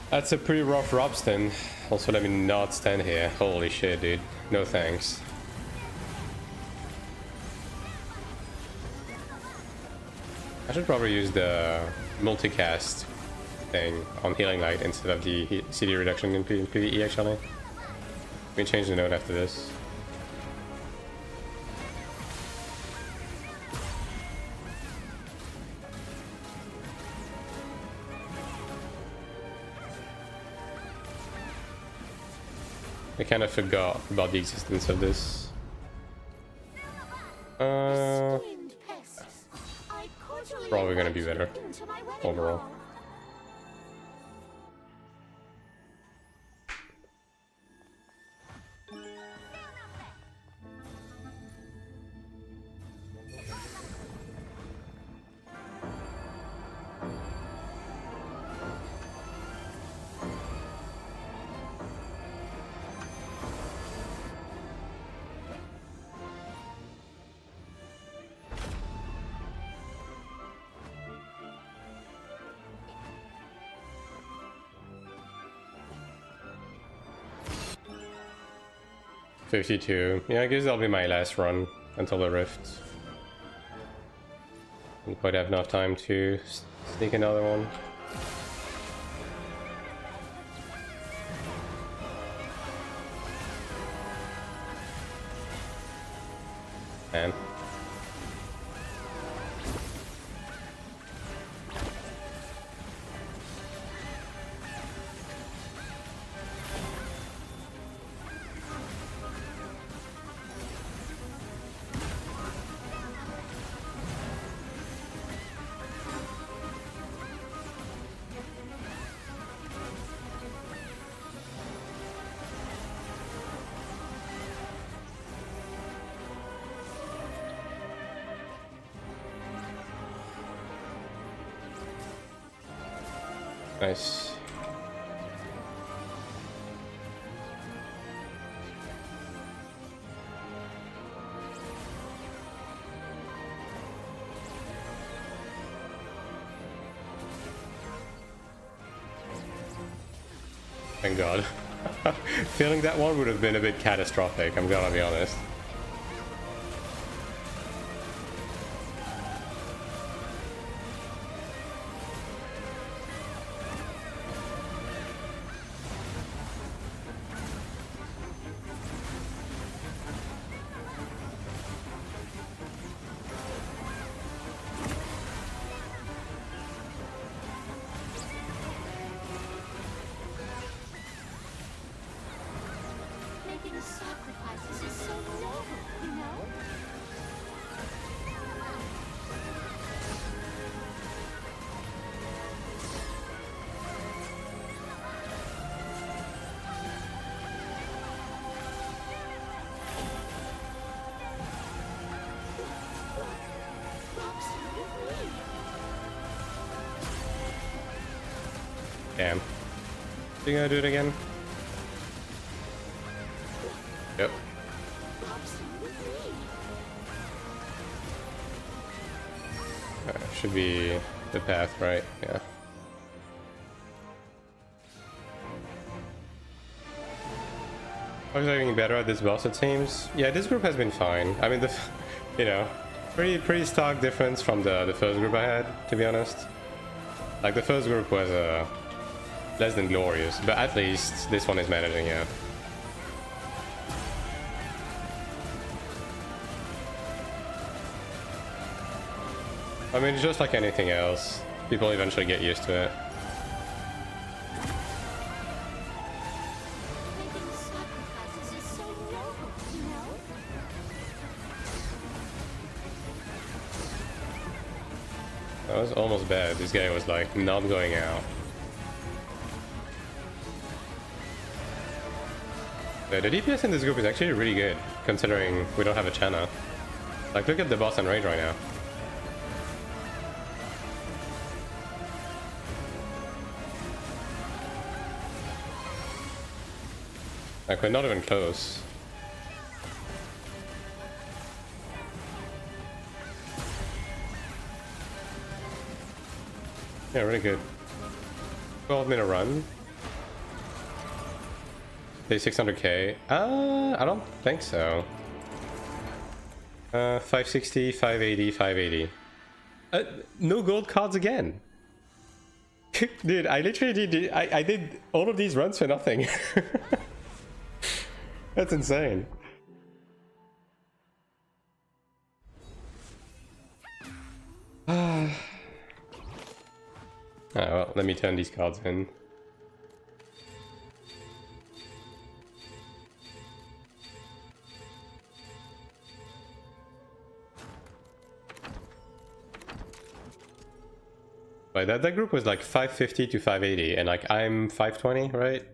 S1: that's a pretty rough Robston. Also, let me not stand here. Holy shit, dude. No thanks. I should probably use the multicast thing on Healing Light instead of the CD reduction in PvE, actually. We can change the node after this. I kind of forgot about the existence of this. Probably gonna be better overall. $52. Yeah, I guess that'll be my last run until the Rift. Won't quite have enough time to sneak another one. Man. Nice. Thank God. Feeling that one would have been a bit catastrophic, I'm gonna be honest. Damn. You gonna do it again? Yep. Should be the path, right? Yeah. I was getting better at this boss, it seems. Yeah, this group has been fine. I mean, you know, pretty stark difference from the first group I had, to be honest. Like, the first group was less than glorious, but at least this one is managing it. I mean, just like anything else, people eventually get used to it. That was almost bad. This guy was like not going out. The DPS in this group is actually really good, considering we don't have a Channa. Like, look at the boss and rage right now. Like, we're not even close. Yeah, really good. 12-minute run. Say 600k. I don't think so. 560, 580, 580. No gold cards again. Dude, I literally did. I did all of these runs for nothing. That's insane. Alright, well, let me turn these cards in. Right, that group was like 550 to 580, and like I'm 520, right?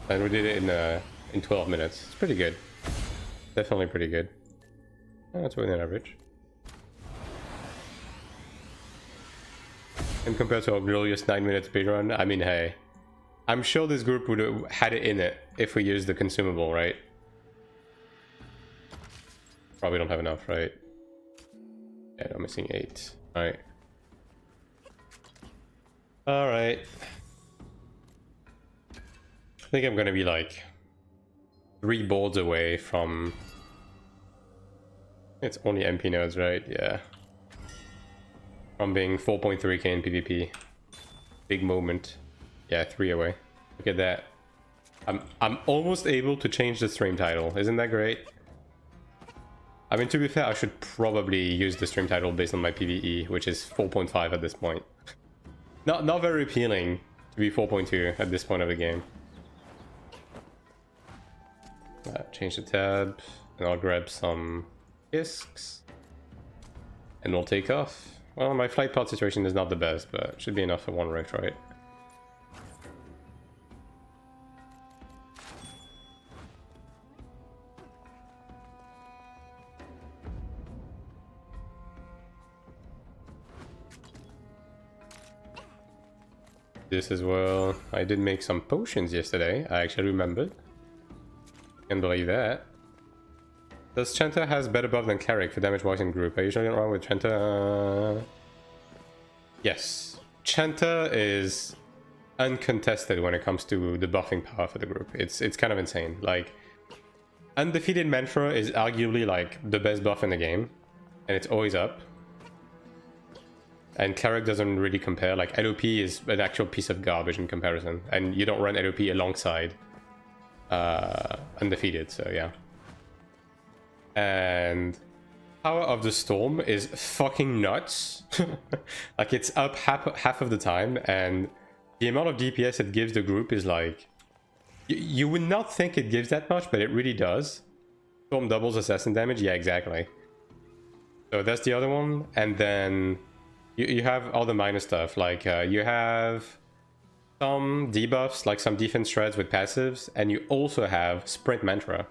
S1: And we did it in 12 minutes. It's pretty good. Definitely pretty good. That's within average. And compared to our glorious 9-minute speedrun, I mean, hey, I'm sure this group would have had it in it if we used the consumable, right? Probably don't have enough, right? Yeah, I'm missing 8. Alright. Alright. I think I'm gonna be like 3 boards away from... It's only MP nodes, right? Yeah. From being 4.3k in PvP. Big moment. Yeah, 3 away. Look at that. I'm almost able to change the stream title. Isn't that great? I mean, to be fair, I should probably use the stream title based on my PvE, which is 4.5 at this point. Not very appealing to be 4.2 at this point of the game. Change the tab, and I'll grab some discs, and we'll take off. Well, my flight pod situation is not the best, but it should be enough for 1 rift, right? This as well. I did make some potions yesterday. I actually remembered. Can't believe that. Does Chanta has better buff than Cleric for damage wise in group? I usually don't run with Chanta. Yes. Chanta is uncontested when it comes to the buffing power for the group. It's kind of insane. Like, Undefeated Mantra is arguably like the best buff in the game, and it's always up. And Cleric doesn't really compare. Like, LOP is an actual piece of garbage in comparison, and you don't run LOP alongside Undefeated, so yeah. And Power of the Storm is fucking nuts. Like, it's up half of the time, and the amount of DPS it gives the group is like... You would not think it gives that much, but it really does. Storm doubles assassin damage, yeah, exactly. So that's the other one, and then... You have all the minor stuff, like you have some debuffs, like some defense shreds with passives, and you also have Sprint Mantra.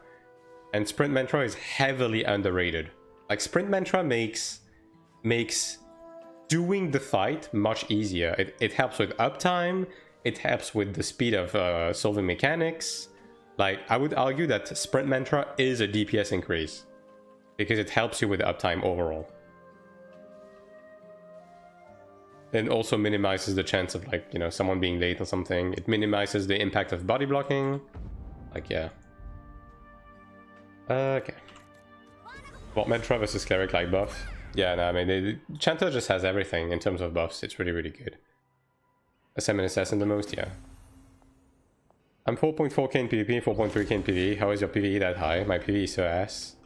S1: And Sprint Mantra is heavily underrated. Like, Sprint Mantra makes doing the fight much easier. It helps with uptime, it helps with the speed of solving mechanics. Like, I would argue that Sprint Mantra is a DPS increase, because it helps you with uptime overall. It also minimizes the chance of, like, you know, someone being late or something. It minimizes the impact of body blocking. Like, yeah. Okay. What Mantra versus Cleric like buff? Yeah, no, I mean, Chanta just has everything in terms of buffs. It's really, really good. Assassin Assassin the most, yeah. I'm 4.4k in PvP, 4.3k in PvE. How is your PvE that high? My PvE is so ass.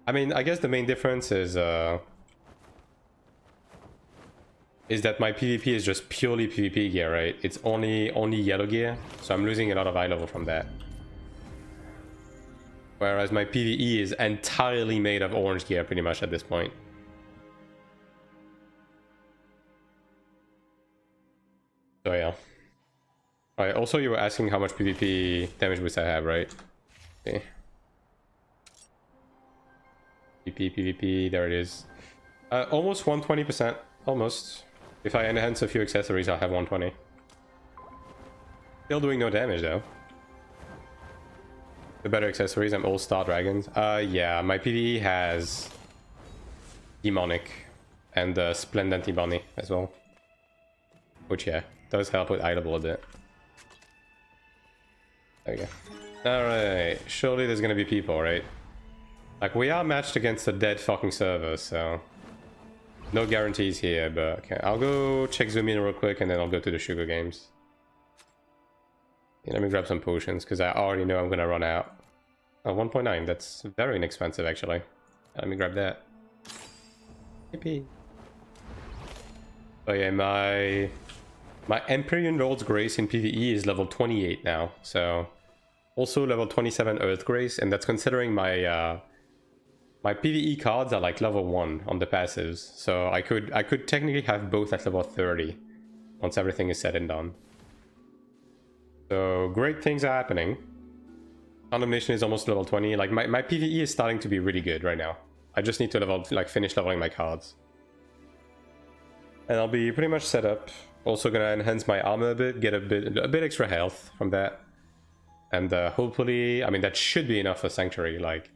S1: I mean, I guess the main difference is that my PvP is just purely PvP gear, right? It's only yellow gear, so I'm losing a lot of eye level from that. Whereas my PvE is entirely made of orange gear pretty much at this point. So yeah. Alright, also you were asking how much PvP damage boost I have, right? Okay. PvP, there it is. Almost 120%, almost. If I enhance a few accessories, I'll have 120. Still doing no damage though. The better accessories and all-star dragons. Yeah, my PvE has demonic and splendent ebony as well. Which, yeah, does help with idle a bit. There we go. Alright, surely there's gonna be people, right? Like, we are matched against a dead fucking server, so... No guarantees here, but okay. I'll go check zoom in real quick and then I'll go to the sugar games. Yeah, let me grab some potions, because I already know I'm gonna run out. Oh, 1.9, that's very inexpensive actually. Let me grab that. Yippee. Oh yeah, my Empyrean Lord's Grace in PvE is level 28 now, so... Also level 27 Earth Grace, and that's considering my my PvE cards are like level 1 on the passives, so I could technically have both at level 30 once everything is said and done. So great things are happening. Condemnation is almost level 20. Like my PvE is starting to be really good right now. I just need to finish leveling my cards. And I'll be pretty much set up. Also gonna enhance my armor a bit, get a bit extra health from that. And hopefully, I mean, that should be enough for Sanctuary. Like,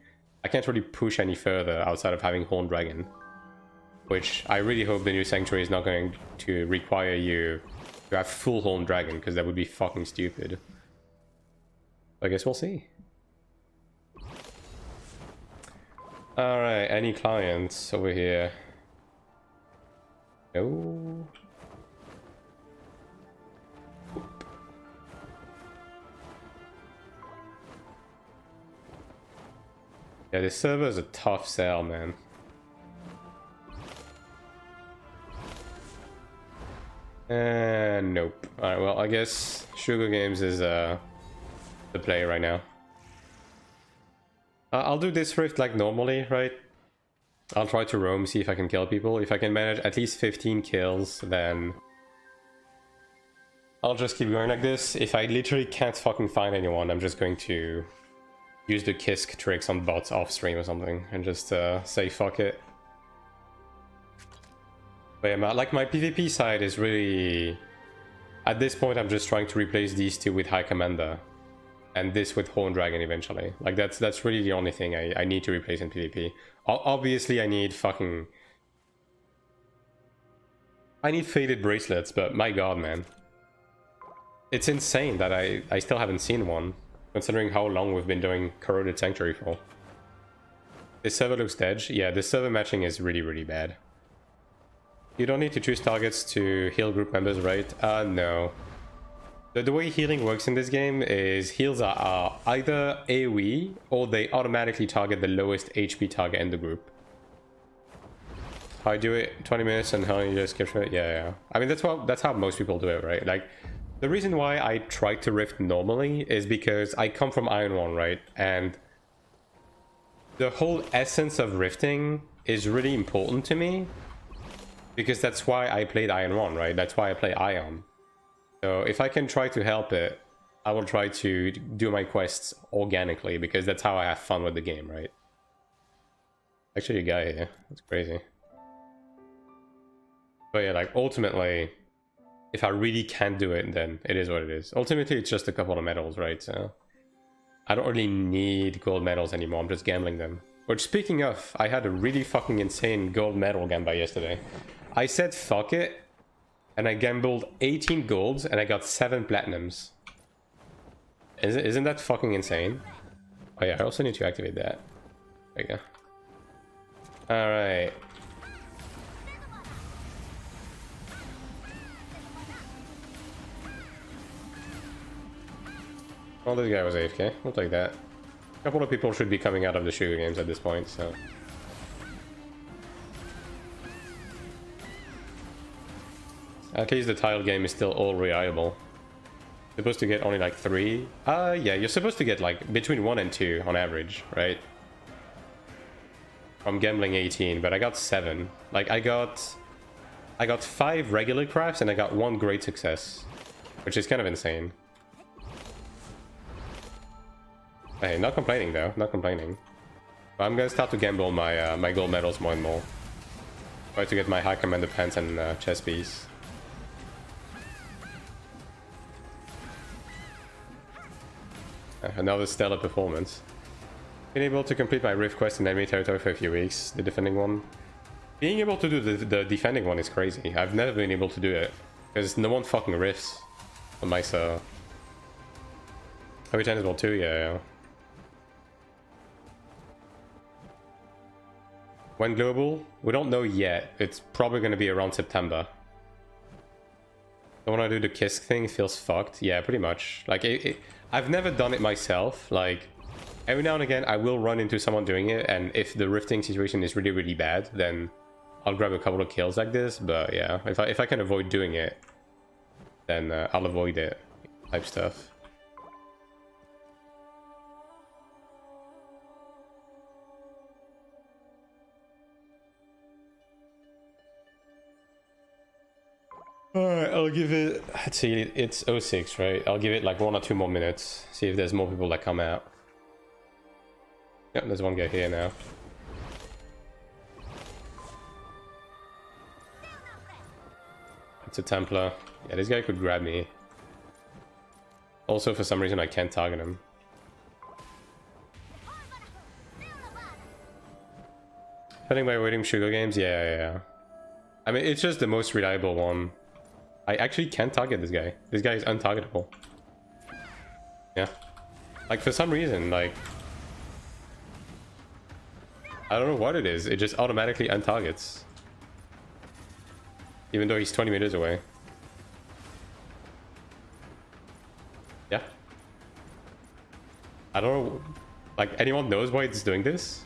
S1: I can't really push any further outside of having Horned Dragon. Which I really hope the new Sanctuary is not going to require you to have full Horned Dragon, because that would be fucking stupid. I guess we'll see. Alright, any clients over here? No. Yeah, this server is a tough sell, man. Nope. Alright, well, I guess Sugar Games is the play right now. I'll do this rift like normally, right? I'll try to roam, see if I can kill people. If I can manage at least 15 kills, then I'll just keep going like this. If I literally can't fucking find anyone, I'm just going to use the Kisk tricks on bots off stream or something and just say fuck it. But yeah, like my PvP side is really... At this point, I'm just trying to replace these two with High Commander. And this with Horned Dragon eventually. Like, that's really the only thing I need to replace in PvP. Obviously, I need fucking... I need Faded Bracelets, but my god, man. It's insane that I still haven't seen one, considering how long we've been doing Corroded Sanctuary for. This server looks dead. Yeah, this server matching is really, really bad. You don't need to choose targets to heal group members, right? No. The way healing works in this game is heals are either AoE or they automatically target the lowest HP target in the group. How I do it, 20 minutes and how you just skip it? Yeah. I mean, that's how most people do it, right? Like, the reason why I try to rift normally is because I come from AION 1, right? And the whole essence of rifting is really important to me. Because that's why I played AION 1, right? That's why I play AION. So if I can try to help it, I will try to do my quests organically, because that's how I have fun with the game, right? Actually, a guy here. That's crazy. But yeah, like, ultimately, if I really can't do it, then it is what it is. Ultimately, it's just a couple of medals, right? So I don't really need gold medals anymore. I'm just gambling them. Which, speaking of, I had a really fucking insane gold medal gamble yesterday. I said fuck it, and I gambled 18 golds, and I got 7 platinums. Isn't that fucking insane? Oh yeah, I also need to activate that. There you go. Alright. Oh, this guy was AFK. We'll take that. A couple of people should be coming out of the Sugar Games at this point, so... At least the tile game is still all reliable. Supposed to get only like 3. Yeah, you're supposed to get like between 1 and 2 on average, right? I'm gambling 18, but I got 7. Like I got 5 regular crafts and I got 1 great success, which is kind of insane. Hey, not complaining though, not complaining. But I'm gonna start to gamble my my gold medals more and more. Try to get my High Commander pants and chest piece. Another stellar performance. Been able to complete my Rift quest in enemy territory for a few weeks, the defending one. Being able to do the defending one is crazy. I've never been able to do it. Because no one fucking rifts on my server. Every time as well too, yeah. When global? We don't know yet. It's probably going to be around September. When I do the Kisk thing, it feels fucked. Yeah, pretty much. Like, I've never done it myself. Like, every now and again, I will run into someone doing it, and if the rifting situation is really, really bad, then I'll grab a couple of kills like this. But yeah, if I can avoid doing it, then I'll avoid it. Type stuff. Alright, I'll give it... Let's see, it's 06, right? I'll give it like 1 or 2 more minutes. See if there's more people that come out. Yep, there's one guy here now. It's a Templar. Yeah, this guy could grab me. Also, for some reason, I can't target him. Depending by waiting sugar games, yeah. I mean, it's just the most reliable one. I actually can't target this guy. This guy is untargetable. Yeah. Like, for some reason, like... I don't know what it is. It just automatically untargets. Even though he's 20 meters away. Yeah. I don't know... Like, anyone knows why it's doing this?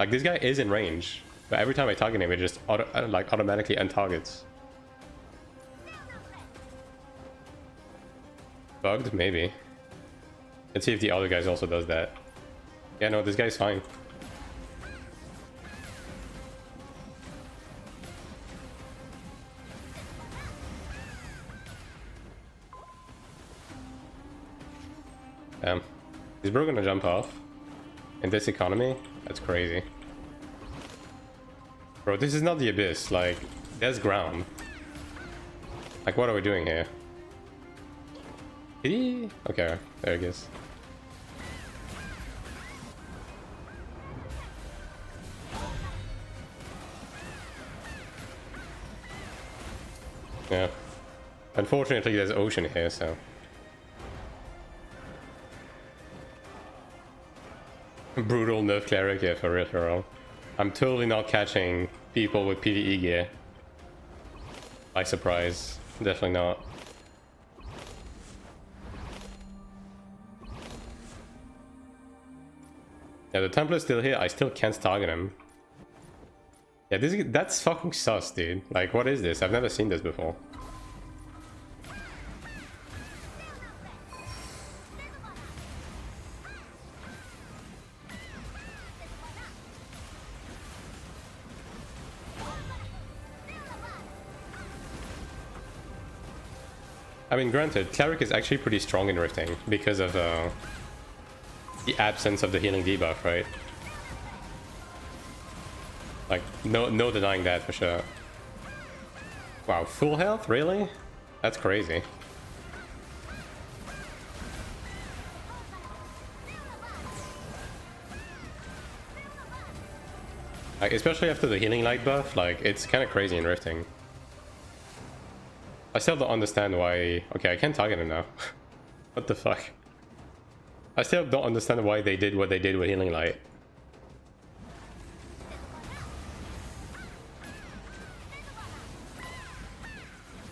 S1: Like, this guy is in range. But every time I target him, it just automatically untargets. Bugged? Maybe. Let's see if the other guys also does that. Yeah, no, this guy's fine. Damn. Is bro gonna jump off? In this economy? That's crazy. Bro, this is not the abyss. Like, there's ground. Like, what are we doing here? Okay, there it is. Yeah. Unfortunately, there's ocean here, so... Brutal nerf cleric, yeah, for real. I'm totally not catching people with PvE gear. By surprise. Definitely not. Yeah, the Templar's still here. I still can't target him. Yeah, that's fucking sus, dude. Like, what is this? I've never seen this before. I mean, granted, Cleric is actually pretty strong in Rifting because of the absence of the healing debuff, right? Like, no denying that for sure. Wow, full health? Really? That's crazy. Like, especially after the healing light buff, like, it's kind of crazy in Rifting. I still don't understand why... Okay, I can't target him now. What the fuck? I still don't understand why they did what they did with healing light.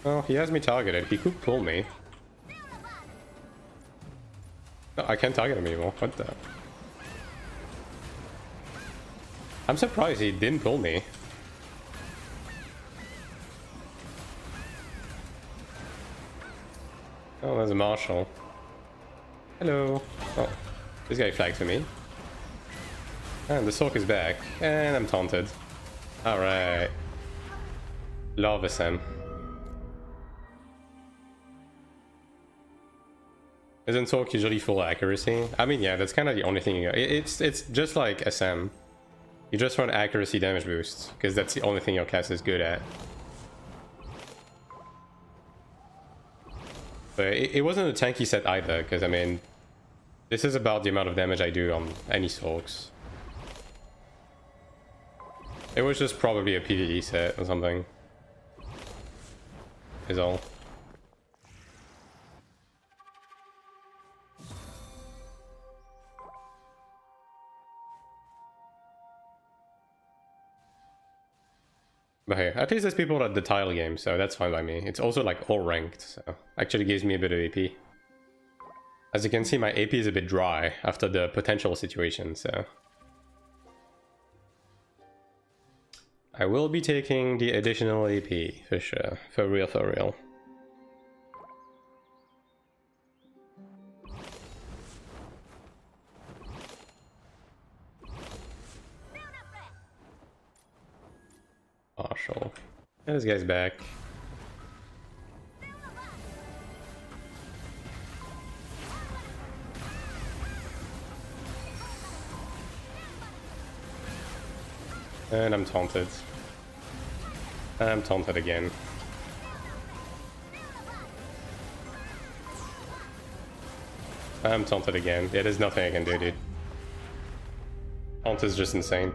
S1: Oh, he has me targeted. He could pull me. No, I can't target him anymore. What the... I'm surprised he didn't pull me. Oh, there's a marshal. Hello. Oh, this guy flagged for me. And the Sork is back. And I'm taunted. Alright. Love SM. Isn't Sork usually full accuracy? I mean, yeah, that's kind of the only thing you got. It's just like SM. You just run accuracy damage boost, because that's the only thing your class is good at. But it wasn't a tanky set either, because I mean, This is about the amount of damage I do on any sulks. It was just probably a PvE set or something. Is all. But hey, at least there's people at the tile game, so that's fine by me. It's also like all ranked, so actually gives me a bit of AP. As you can see, my AP is a bit dry after the potential situation, so... I will be taking the additional AP, for sure. For real, for real. Partial. And this guy's back. And I'm taunted. I'm taunted again. I'm taunted again. Yeah, there's nothing I can do, dude. Taunt is just insane.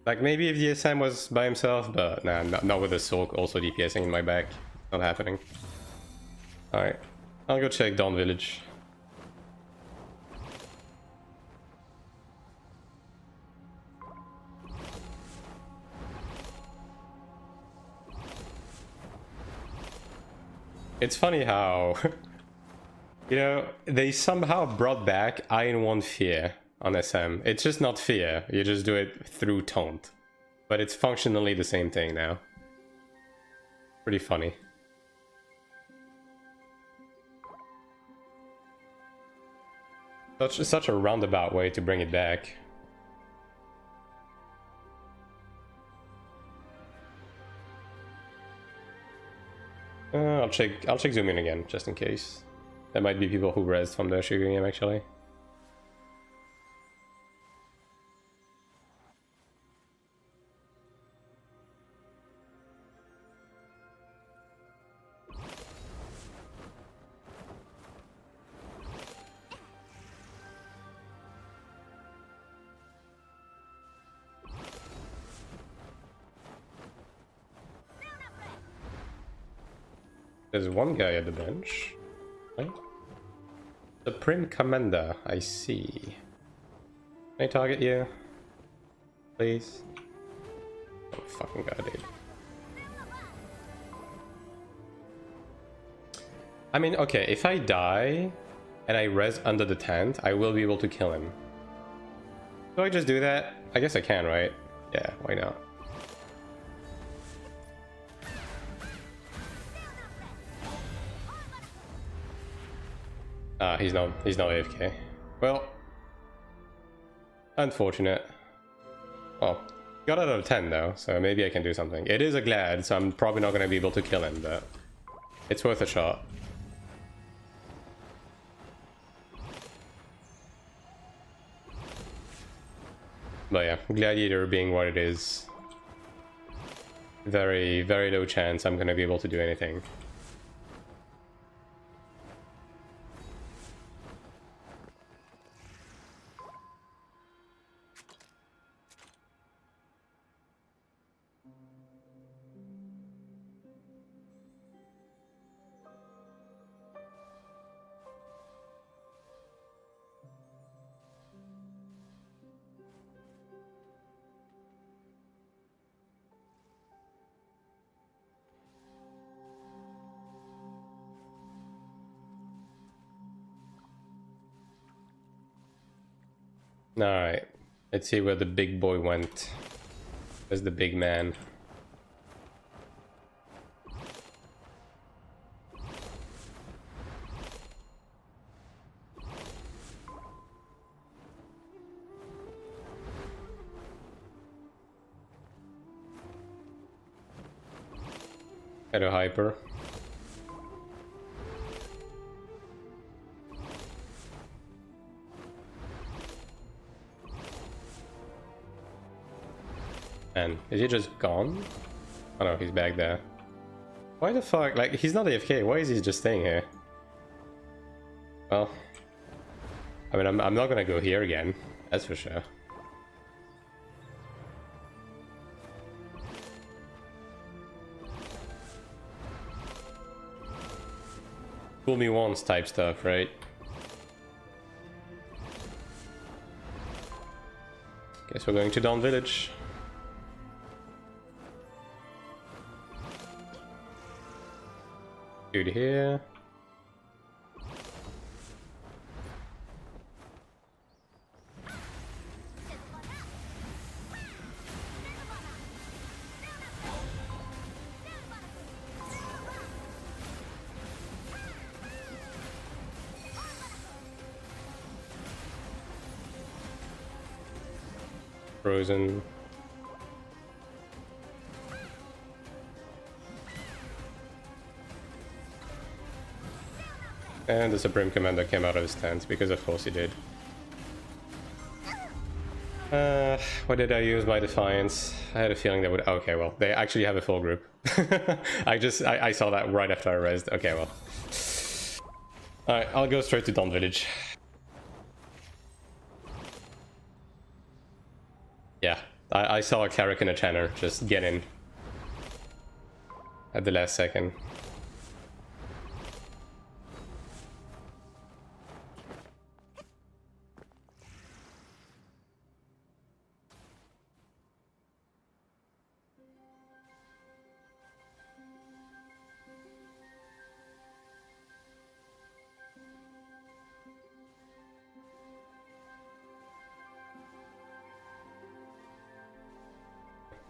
S1: Like, maybe if the SM was by himself, but nah, not with a Sulk also DPSing in my back. Not happening. Alright. I'll go check Dawn Village. It's funny how, you know, they somehow brought back AION 1 Fear on SM. It's just not Fear, you just do it through Taunt. But it's functionally the same thing now. Pretty funny. Such a roundabout way to bring it back. I'll check zoom in again, just in case. There might be people who rezzed from the sugar game, actually. There's one guy at the bench. Right? Supreme Commander, I see. Can I target you? Please? Oh, fucking god, dude. I mean, okay, if I die and I res under the tent, I will be able to kill him. Do I just do that? I guess I can, right? Yeah, why not? Ah, he's not AFK. Well, unfortunate. Well, got out of 10 though, so maybe I can do something. It is a Glad, so I'm probably not going to be able to kill him, but it's worth a shot. But yeah, Gladiator being what it is, very, very low chance I'm going to be able to do anything. Alright, let's see where the big boy went. Where's the big man? Hello, Hyper. And is he just gone? Oh no, he's back there. Why the fuck? Like, he's not AFK. Why is he just staying here? Well, I mean, I'm not gonna go here again, that's for sure. Fool me once type stuff, right? Guess we're going to Dawn Village. Dude here. Frozen. And the Supreme Commander came out of his tent, because of course he did. What did I use by Defiance? I had a feeling they would... Okay, well, they actually have a full group. I saw that right after I rezzed. Okay, well. Alright, I'll go straight to Dawn Village. Yeah, I saw a Cleric and a Channer just get in at the last second.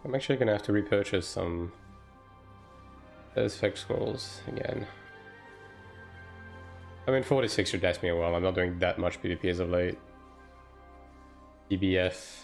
S1: I'm actually gonna have to repurchase some effect scrolls again. I mean, 46 should last me a while. I'm not doing that much PvP as of late. DBF.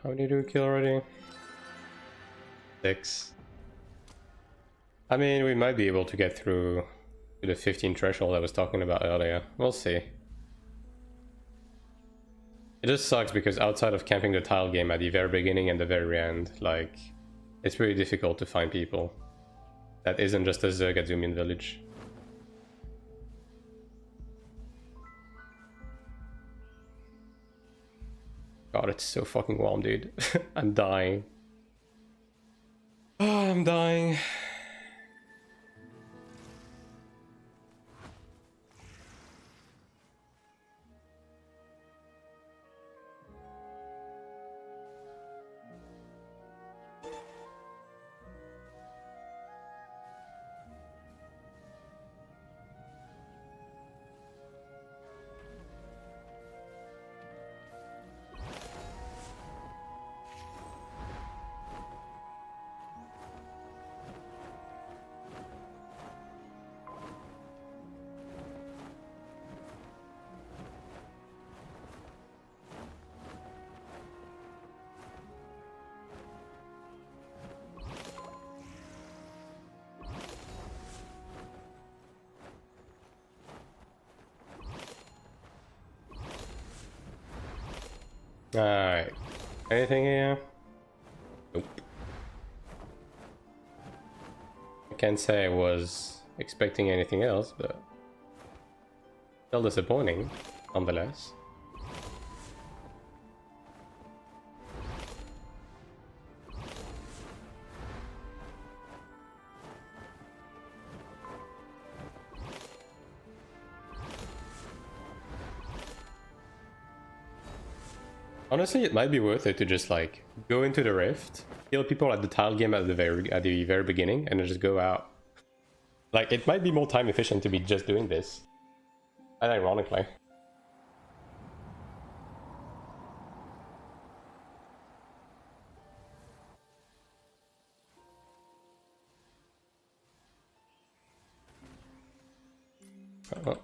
S1: How many do we kill already? 6. I mean, we might be able to get through to the 15 threshold I was talking about earlier. We'll see. It just sucks because outside of camping the tile game at the very beginning and the very end, like, it's really difficult to find people. That isn't just a Zerg at Zoomian Village. God, it's so fucking warm, dude. I'm dying. Oh, I'm dying. Alright. Anything here? Nope. I can't say I was expecting anything else, but still disappointing, nonetheless. Honestly, it might be worth it to just like go into the rift, kill people at the tile game at the very beginning, and then just go out. Like, it might be more time efficient to be just doing this. And ironically. Oh.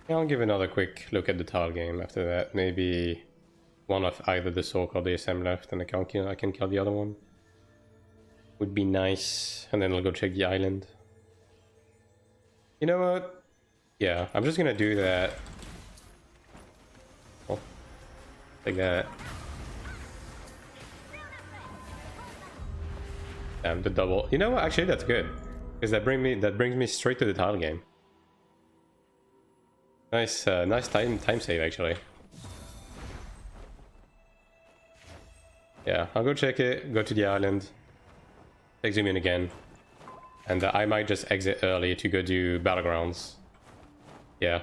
S1: Yeah, I'll give another quick look at the tile game after that. Maybe one of either the Sork or the SM left, and I can kill the other one. Would be nice. And then I'll go check the island. You know what? Yeah, I'm just gonna do that. Oh, like that. Damn, the double. You know what? Actually, that's good, because that brings me straight to the tile game. Nice, nice time save actually. Yeah, I'll go check it. Go to the island. Take zoom in again, and I might just exit early to go do battlegrounds. Yeah.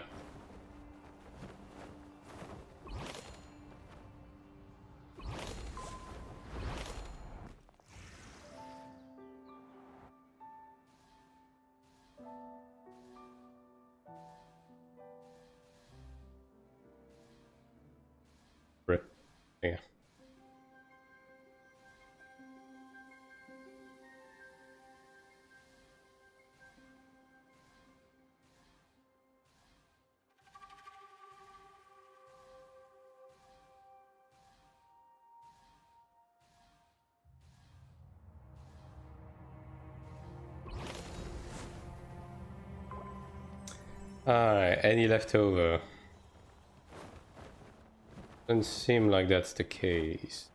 S1: Rip. Yeah. Alright, any leftover? Doesn't seem like that's the case.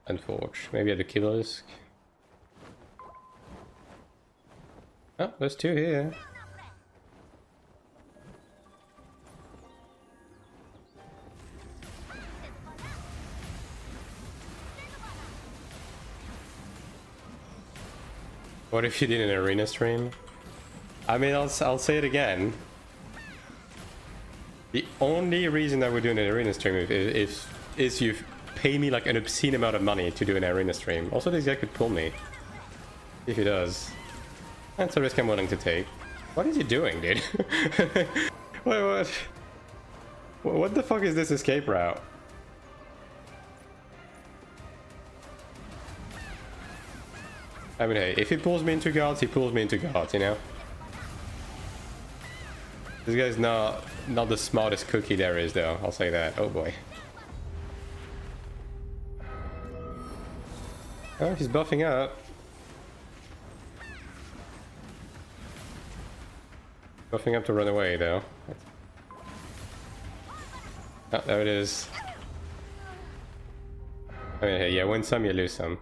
S1: Unforge. Maybe at the killers. Oh, there's two here. What if you did an arena stream? I mean, I'll say it again. The only reason I would do an arena stream is you pay me like an obscene amount of money to do an arena stream. Also, this guy could pull me. If he does. That's a risk I'm willing to take. What is he doing, dude? Wait, what the fuck is this escape route? I mean, hey, if he pulls me into guards, he pulls me into guards, you know? This guy's not the smartest cookie there is, though. I'll say that. Oh boy. Oh, he's buffing up. Buffing up to run away, though. Oh, there it is. I mean, hey, yeah, win some, you lose some.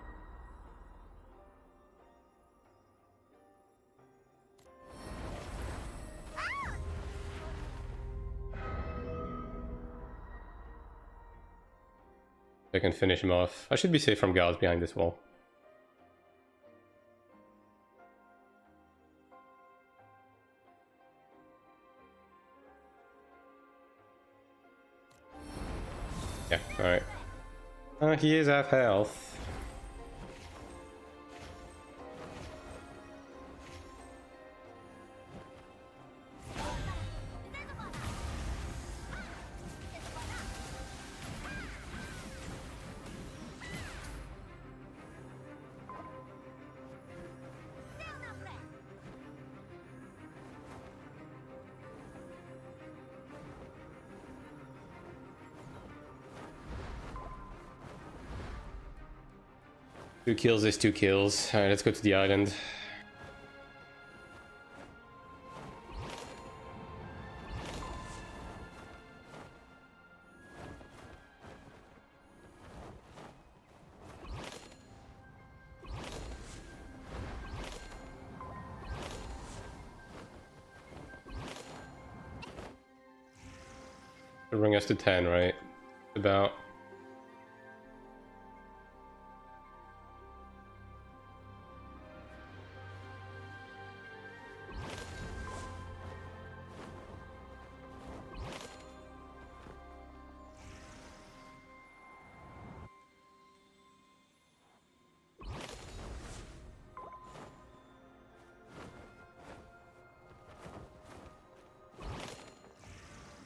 S1: I can finish him off. I should be safe from guards behind this wall. Yeah, alright. He is half health. Two kills is 2 kills. Alright, let's go to the island. It'll bring us to 10, right? About.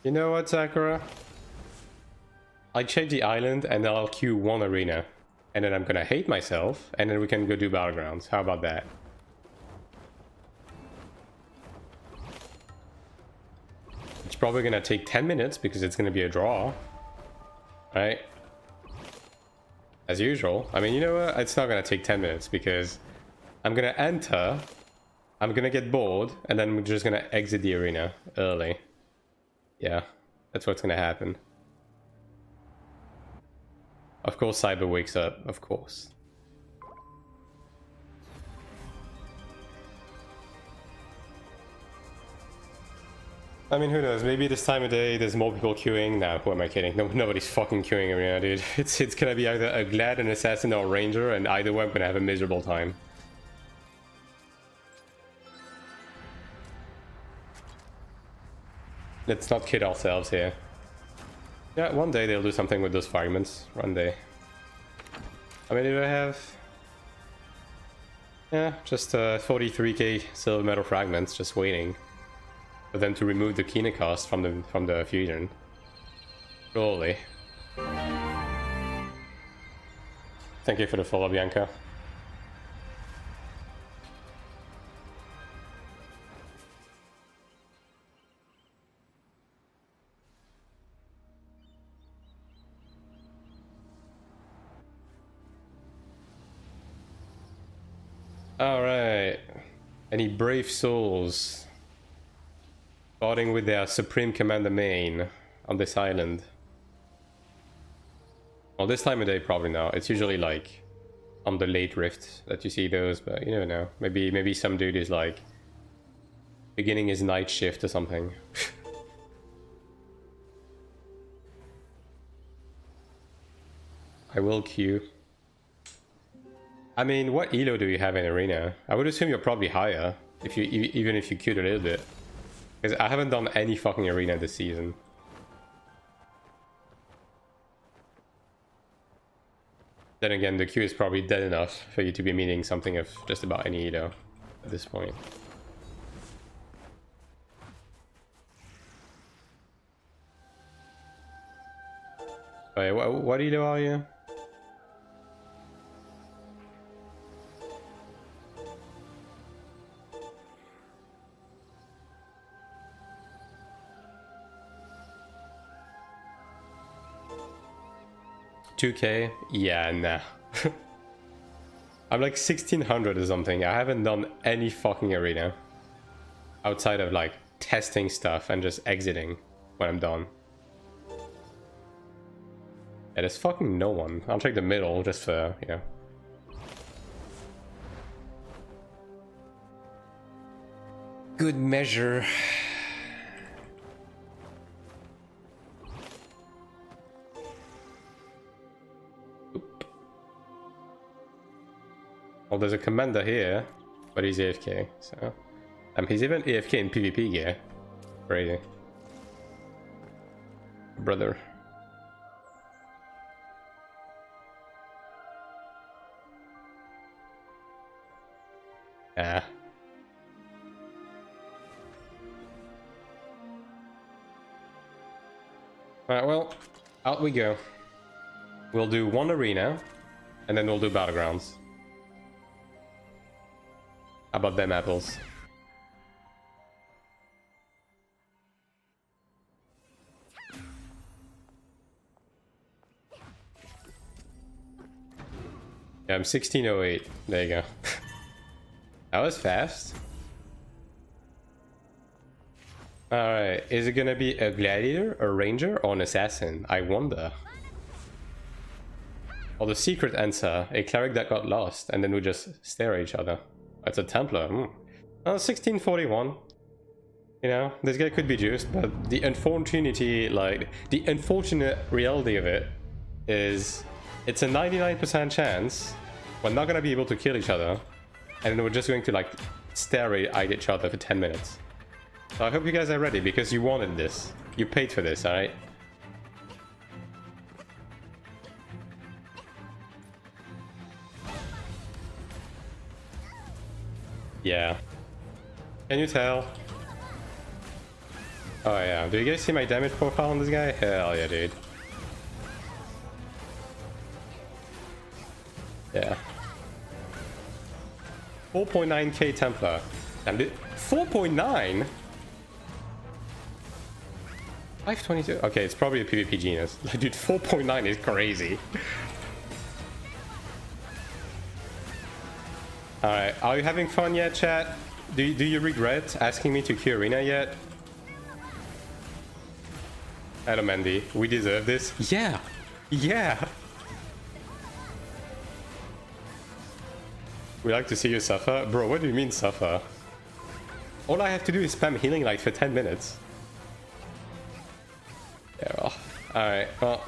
S1: You know what, Sakura? I check the island and then I'll queue 1 arena. And then I'm gonna hate myself, and then we can go do battlegrounds. How about that? It's probably gonna take 10 minutes because it's gonna be a draw. Right? As usual. I mean, you know what? It's not gonna take 10 minutes because I'm gonna enter, I'm gonna get bored, and then we're just gonna exit the arena early. Yeah, that's what's gonna happen. Of course Cyber wakes up, of course. I mean, who knows? Maybe this time of day there's more people queuing. Nah, who am I kidding? No, nobody's fucking queuing arena, dude. It's gonna be either a Glad, an Assassin, or a Ranger, and either way I'm gonna have a miserable time. Let's not kid ourselves here. Yeah, one day they'll do something with those fragments. One day. How many do I have? Yeah, just 43k silver metal fragments, just waiting for them to remove the Kina cost from the fusion. Surely. Thank you for the follow, Bianca. Alright. Any brave souls starting with their Supreme Commander main on this island? Well, this time of day probably not. It's usually like on the late rift that you see those, but you never know. Maybe some dude is like beginning his night shift or something. I will queue. I mean, what elo do you have in arena? I would assume you're probably higher, if you even if you queued a little bit. Because I haven't done any fucking arena this season. Then again, the queue is probably dead enough for you to be meaning something of just about any elo at this point. Wait, what elo are you? $2K? Yeah, nah. I'm like 1600 or something. I haven't done any fucking arena. Outside of like testing stuff and just exiting when I'm done. Yeah, there's fucking no one. I'll check the middle just for, you know. Good measure. Well, there's a commander here, but he's AFK, so... he's even AFK in PvP gear. Crazy. Brother. Ah. Alright, well, out we go. We'll do one arena, and then we'll do battlegrounds. How about them apples? Yeah, I'm 1608. There you go. That was fast. Alright, is it gonna be a gladiator, a ranger, or an assassin? I wonder. Or the secret answer, a cleric that got lost, and then we just stare at each other. That's a Templar. 1641. You know, this guy could be juiced, but the unfortunate reality of it is it's a 99% chance we're not gonna be able to kill each other, and then we're just going to like stare at each other for 10 minutes. So I hope you guys are ready, because you wanted this. You paid for this, alright? Yeah. Can you tell? Oh yeah, do you guys see my damage profile on this guy? Hell yeah, dude. Yeah. 4.9k Templar. And 4.9? 522? Okay, it's probably a PvP genius. Like, dude, 4.9 is crazy. Alright, are you having fun yet, chat? Do you regret asking me to queue arena yet? Adam Andy, we deserve this. Yeah! Yeah! We like to see you suffer? Bro, what do you mean suffer? All I have to do is spam Healing Light for 10 minutes. Yeah, well, alright, well...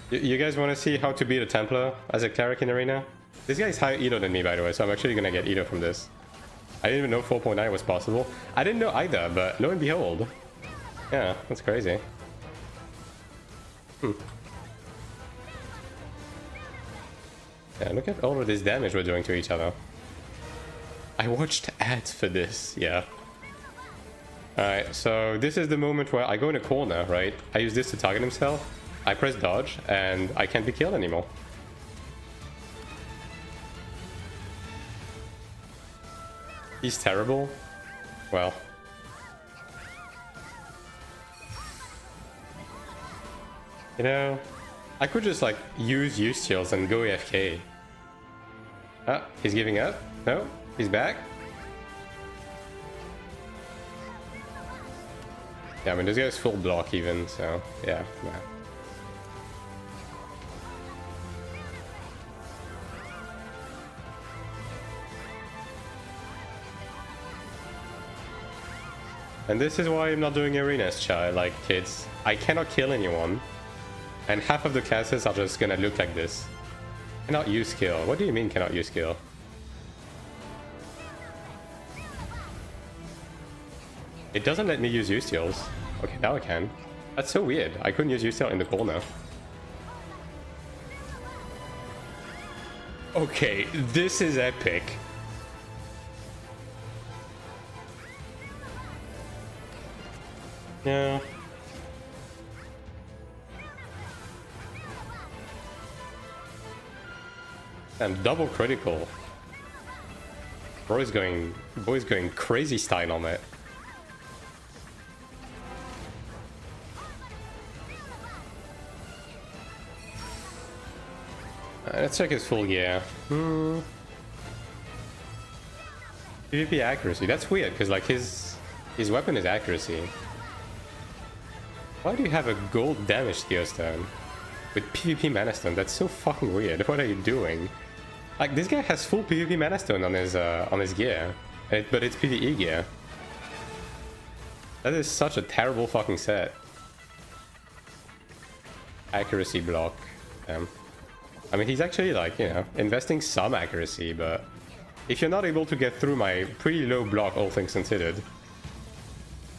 S1: You guys want to see how to beat a Templar as a cleric in arena? This guy is higher Edo than me, by the way, so I'm actually gonna get Edo from this. I didn't even know 4.9 was possible. I didn't know either, but lo and behold. Yeah, that's crazy. Yeah, look at all of this damage we're doing to each other. I watched ads for this, yeah. Alright, so this is the moment where I go in a corner, right? I use this to target himself. I press dodge, and I can't be killed anymore. He's terrible. Well. You know, I could just like use steals and go AFK. Ah, he's giving up. No, he's back. Yeah, I mean, this guy's full block even, so yeah. Nah. And this is why I'm not doing arenas, child, like kids. I cannot kill anyone. And half of the classes are just gonna look like this. Cannot use skill. What do you mean cannot use skill? It doesn't let me use steals. Okay, now I can. That's so weird. I couldn't use steal in the corner. Okay, this is epic. Yeah. And double critical. Boy's going crazy style on it. Let's check his full gear. PvP accuracy. That's weird because like his weapon is accuracy. Why do you have a gold damage Geostone with PvP Mana Stone? That's so fucking weird. What are you doing? Like, this guy has full PvP Mana Stone on his gear, but it's PvE gear. That is such a terrible fucking set. Accuracy block. Damn. I mean, he's actually like, you know, investing some accuracy, but if you're not able to get through my pretty low block, all things considered,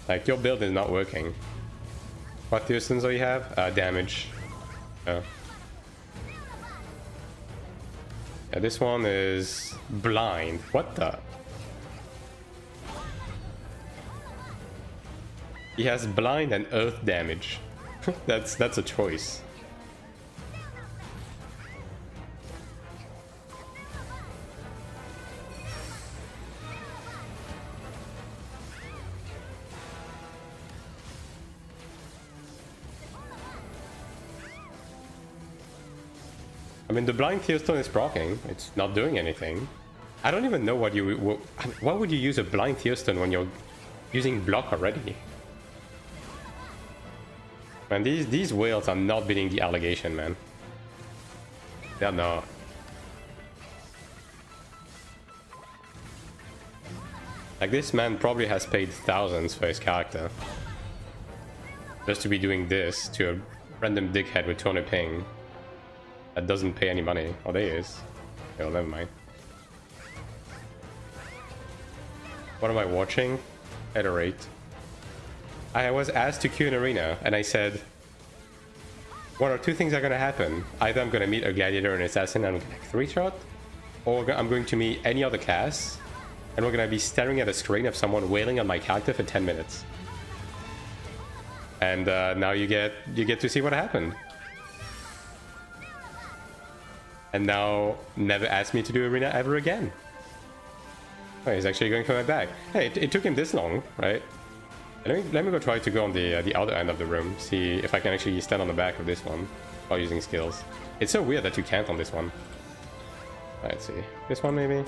S1: like, your build is not working. What Tear Stones do you have? Damage. Oh. Yeah, this one is blind. What the? He has blind and earth damage. that's a choice. I mean, the blind Tear Stone is proccing. It's not doing anything. I don't even know what you... Why would you use a blind Tear Stone when you're using block already? Man, these whales are not beating the allegation, man. They're not. Like, this man probably has paid thousands for his character. Just to be doing this to a random dickhead with 200 ping. That doesn't pay any money. Oh, there he is. Okay, well, never mind. What am I watching? At a rate. I was asked to queue an arena, and I said, one or two things are gonna happen. Either I'm gonna meet a gladiator and assassin and I'm gonna 3-shot, or I'm going to meet any other class, and we're gonna be staring at a screen of someone wailing on my character for 10 minutes. And now you get to see what happened. And now, never ask me to do arena ever again. Oh, he's actually going for my back. Hey, it took him this long, right? Let me go try to go on the other end of the room, see if I can actually stand on the back of this one while using skills. It's so weird that you can't on this one. Let's see. This one, maybe?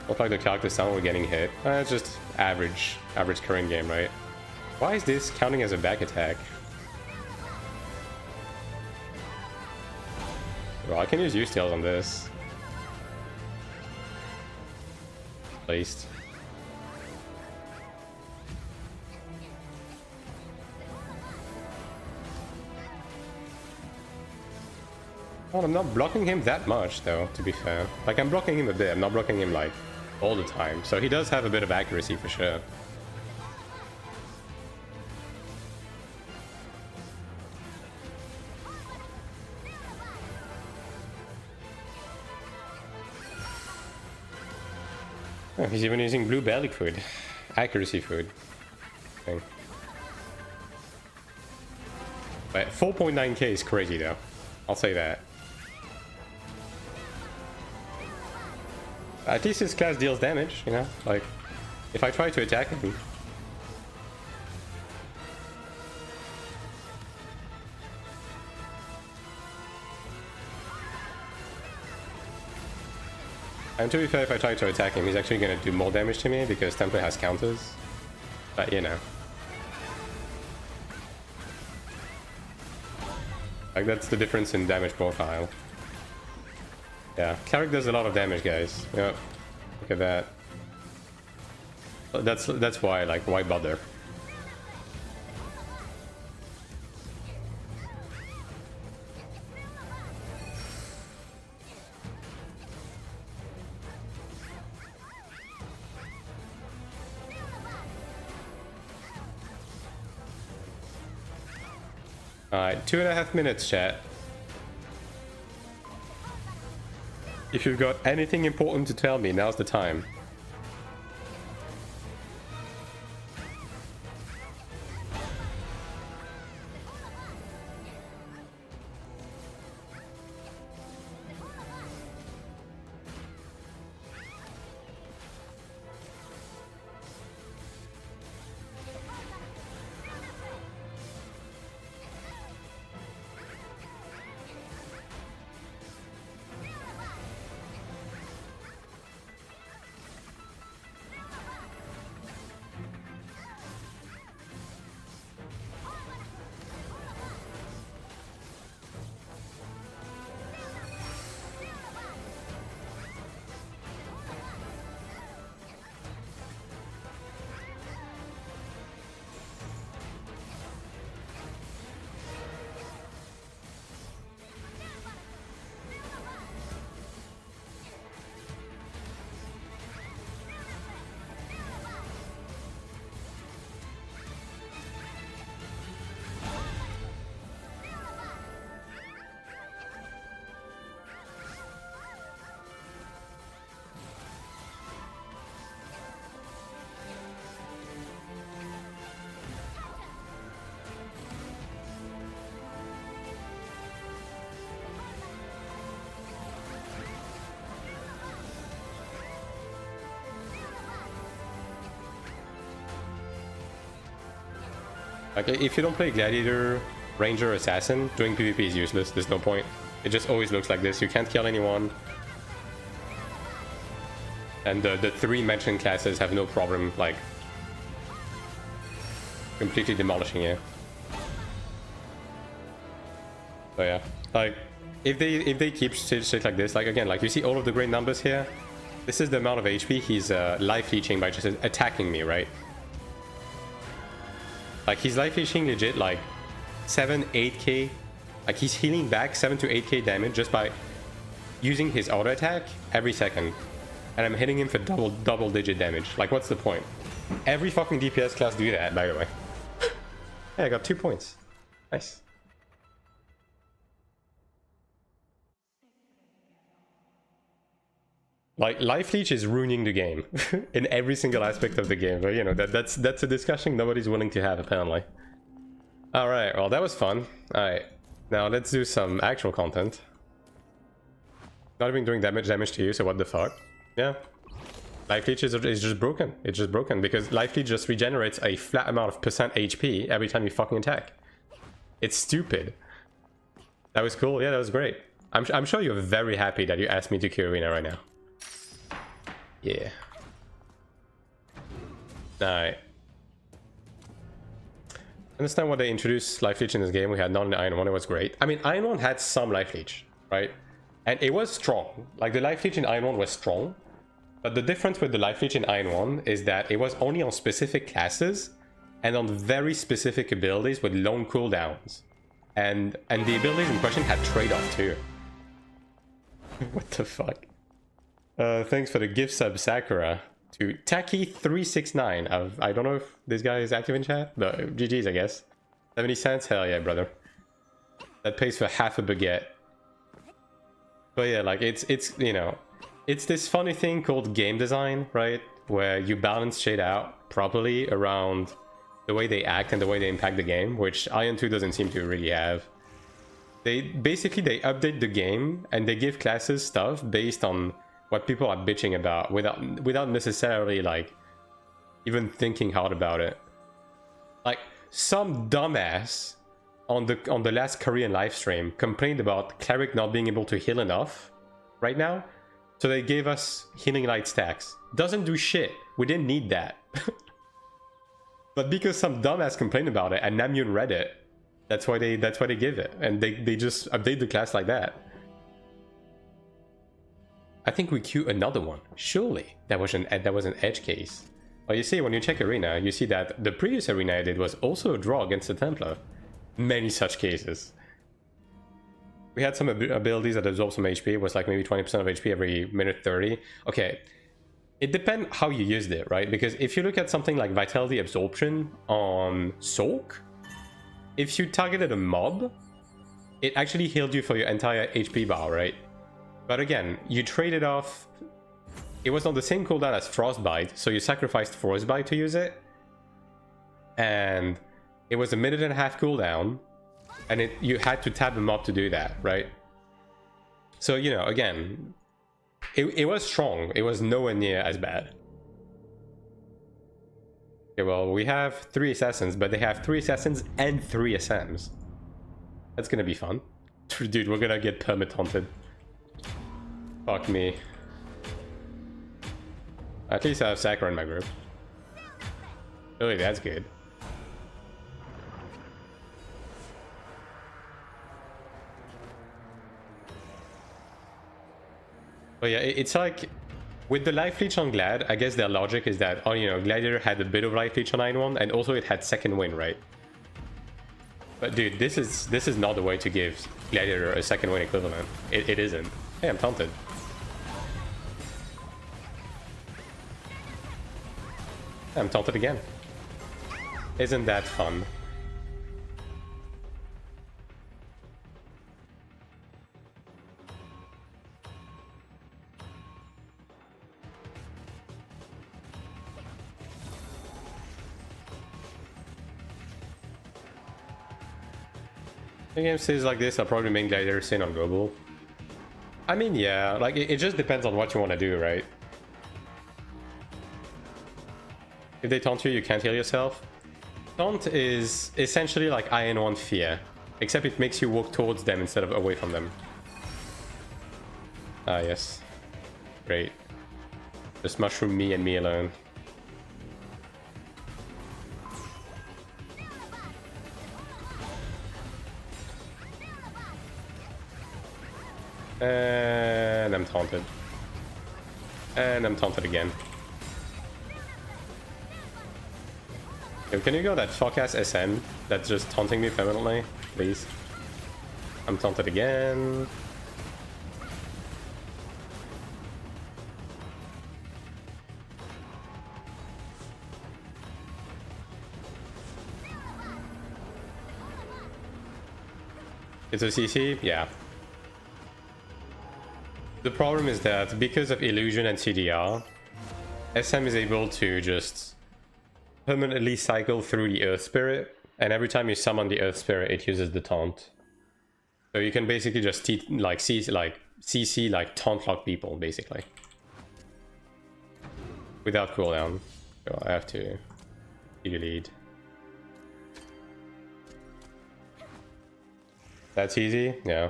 S1: Looks like the character sound we're getting hit. It's just average current game, right? Why is this counting as a back attack? Well, I can use U-Steals on this. At least. Well, I'm not blocking him that much, though, to be fair. Like, I'm blocking him a bit. I'm not blocking him, like, all the time. So he does have a bit of accuracy, for sure. Oh, he's even using blue belly food. Accuracy food. Okay. But 4.9k is crazy though. I'll say that. At least his class deals damage, you know? Like, if I try to attack him... And to be fair, if I try to attack him, he's actually going to do more damage to me because Templar has counters. But, you know. Like, that's the difference in damage profile. Yeah, Cleric does a lot of damage, guys. Yep. Look at that. That's why, like, why bother? Alright, 2.5 minutes, chat. If you've got anything important to tell me, now's the time. Like, if you don't play Gladiator, Ranger, Assassin, doing PvP is useless. There's no point. It just always looks like this. You can't kill anyone. And the three mentioned classes have no problem, like, completely demolishing you. So yeah, like, if they keep shit like this, like, again, like, you see all of the great numbers here? This is the amount of HP he's life-leeching by just attacking me, right? Like, he's life-leeching legit, like, 7-8k. Like, he's healing back 7 to 8k damage just by using his auto attack every second. And I'm hitting him for double digit damage. Like, what's the point? Every fucking DPS class do that, by the way. Hey, I got 2 points. Nice. Like, life-leech is ruining the game in every single aspect of the game. But, you know, that's a discussion nobody's willing to have, apparently. Alright, well, that was fun. Alright, now let's do some actual content. Not even doing damage to you, so what the fuck? Yeah. Life-leech is just broken. It's just broken because life-leech just regenerates a flat amount of percent HP every time you fucking attack. It's stupid. That was cool. Yeah, that was great. I'm sure you're very happy that you asked me to queue arena right now. Yeah. Alright. Understand why they introduced life-leech in this game. We had none in Iron 1. It was great. I mean, Iron 1 had some life-leech, right? And it was strong. Like, the life-leech in Iron 1 was strong. But the difference with the life-leech in Iron 1 is that it was only on specific classes and on very specific abilities with long cooldowns. And the abilities in question had trade-off too. What the fuck? Thanks for the gift sub, Sakura. To Taki369. I don't know if this guy is active in chat, but GG's, I guess. 70 cents? Hell yeah, brother. That pays for half a baguette. But yeah, like, it's you know, it's this funny thing called game design, right? Where you balance shit out properly around the way they act and the way they impact the game, which AION 2 doesn't seem to really have. They update the game and they give classes stuff based on what people are bitching about without necessarily, like, even thinking hard about it. Like, some dumbass on the last Korean livestream complained about Cleric not being able to heal enough right now, so they gave us healing light stacks. Doesn't do shit. We didn't need that. But because some dumbass complained about it and Namjoon read it, that's why they give it, and they just update the class like that. I think we queue another one. Surely that was an edge case. Well, you see, when you check arena, you see that the previous arena I did was also a draw against the Templar. Many such cases. We had some abilities that absorb some HP. It was like maybe 20% of HP every minute 30. Okay, it depends how you used it, right? Because if you look at something like Vitality Absorption on Soak, if you targeted a mob, it actually healed you for your entire HP bar, right? But again, you traded off... It was on the same cooldown as Frostbite, so you sacrificed Frostbite to use it. And it was a 1.5-minute cooldown, and you had to tab them up to do that, right? So, you know, again, it was strong. It was nowhere near as bad. Okay, well, we have 3 assassins, but they have 3 assassins and 3 SMs. That's gonna be fun. Dude, we're gonna get perma-taunted. Fuck me. At least I have Sakura in my group. Really, that's good. But yeah, it's like with the life-leech on Glad, I guess their logic is that, oh, you know, Gladiator had a bit of life-leech on 9-1, and also it had second win, right? But dude, this is not the way to give Gladiator a second win equivalent. It isn't. Hey, I'm taunted. I'm taunted again. Isn't that fun? The game stays like this, I'll probably main Gladiator Sin on global. I mean, yeah, like, it just depends on what you want to do, right? If they taunt you, you can't heal yourself. Taunt is essentially like AION fear, except it makes you walk towards them instead of away from them. Ah, yes. Great. Just mushroom me and me alone. And I'm taunted. And I'm taunted again. Yo, can you go that fuck-ass SM that's just taunting me permanently? Please. I'm taunted again. It's a CC? Yeah. The problem is that because of illusion and CDR, SM is able to just permanently cycle through the Earth Spirit, and every time you summon the Earth Spirit, it uses the taunt. So you can basically just CC like taunt lock people, basically. Without cooldown. So I have to take a lead. That's easy? Yeah.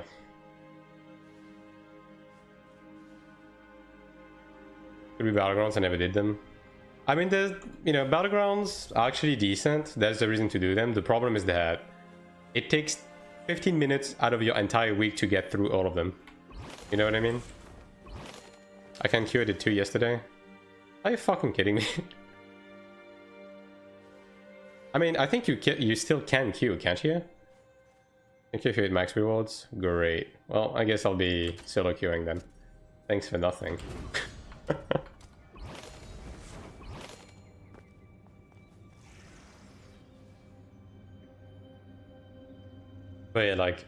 S1: Could be Battlegrounds, I never did them. I mean, there's, you know, Battlegrounds are actually decent. That's the reason to do them. The problem is that it takes 15 minutes out of your entire week to get through all of them. You know what I mean? I can queue it 2 yesterday. Are you fucking kidding me? I mean, I think you still can queue, can't you? Thank you for max rewards. Great. Well, I guess I'll be solo queuing then. Thanks for nothing. But yeah, like,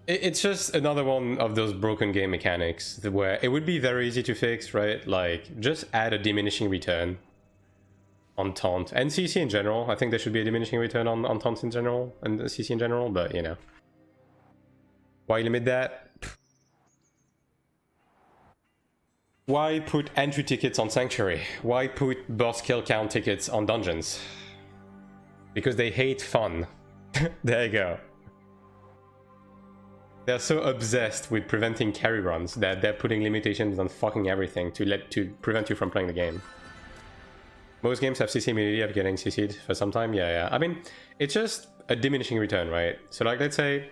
S1: it's just another one of those broken game mechanics where it would be very easy to fix, right? Like, just add a diminishing return on taunt and CC in general. I think there should be a diminishing return on taunt in general and CC in general, but you know, why limit that? Why put entry tickets on Sanctuary? Why put boss kill count tickets on dungeons? Because they hate fun. There you go. They're so obsessed with preventing carry runs that they're putting limitations on fucking everything to prevent you from playing the game. Most games have CC immunity of getting CC'd for some time. Yeah. I mean, it's just a diminishing return, right? So like, let's say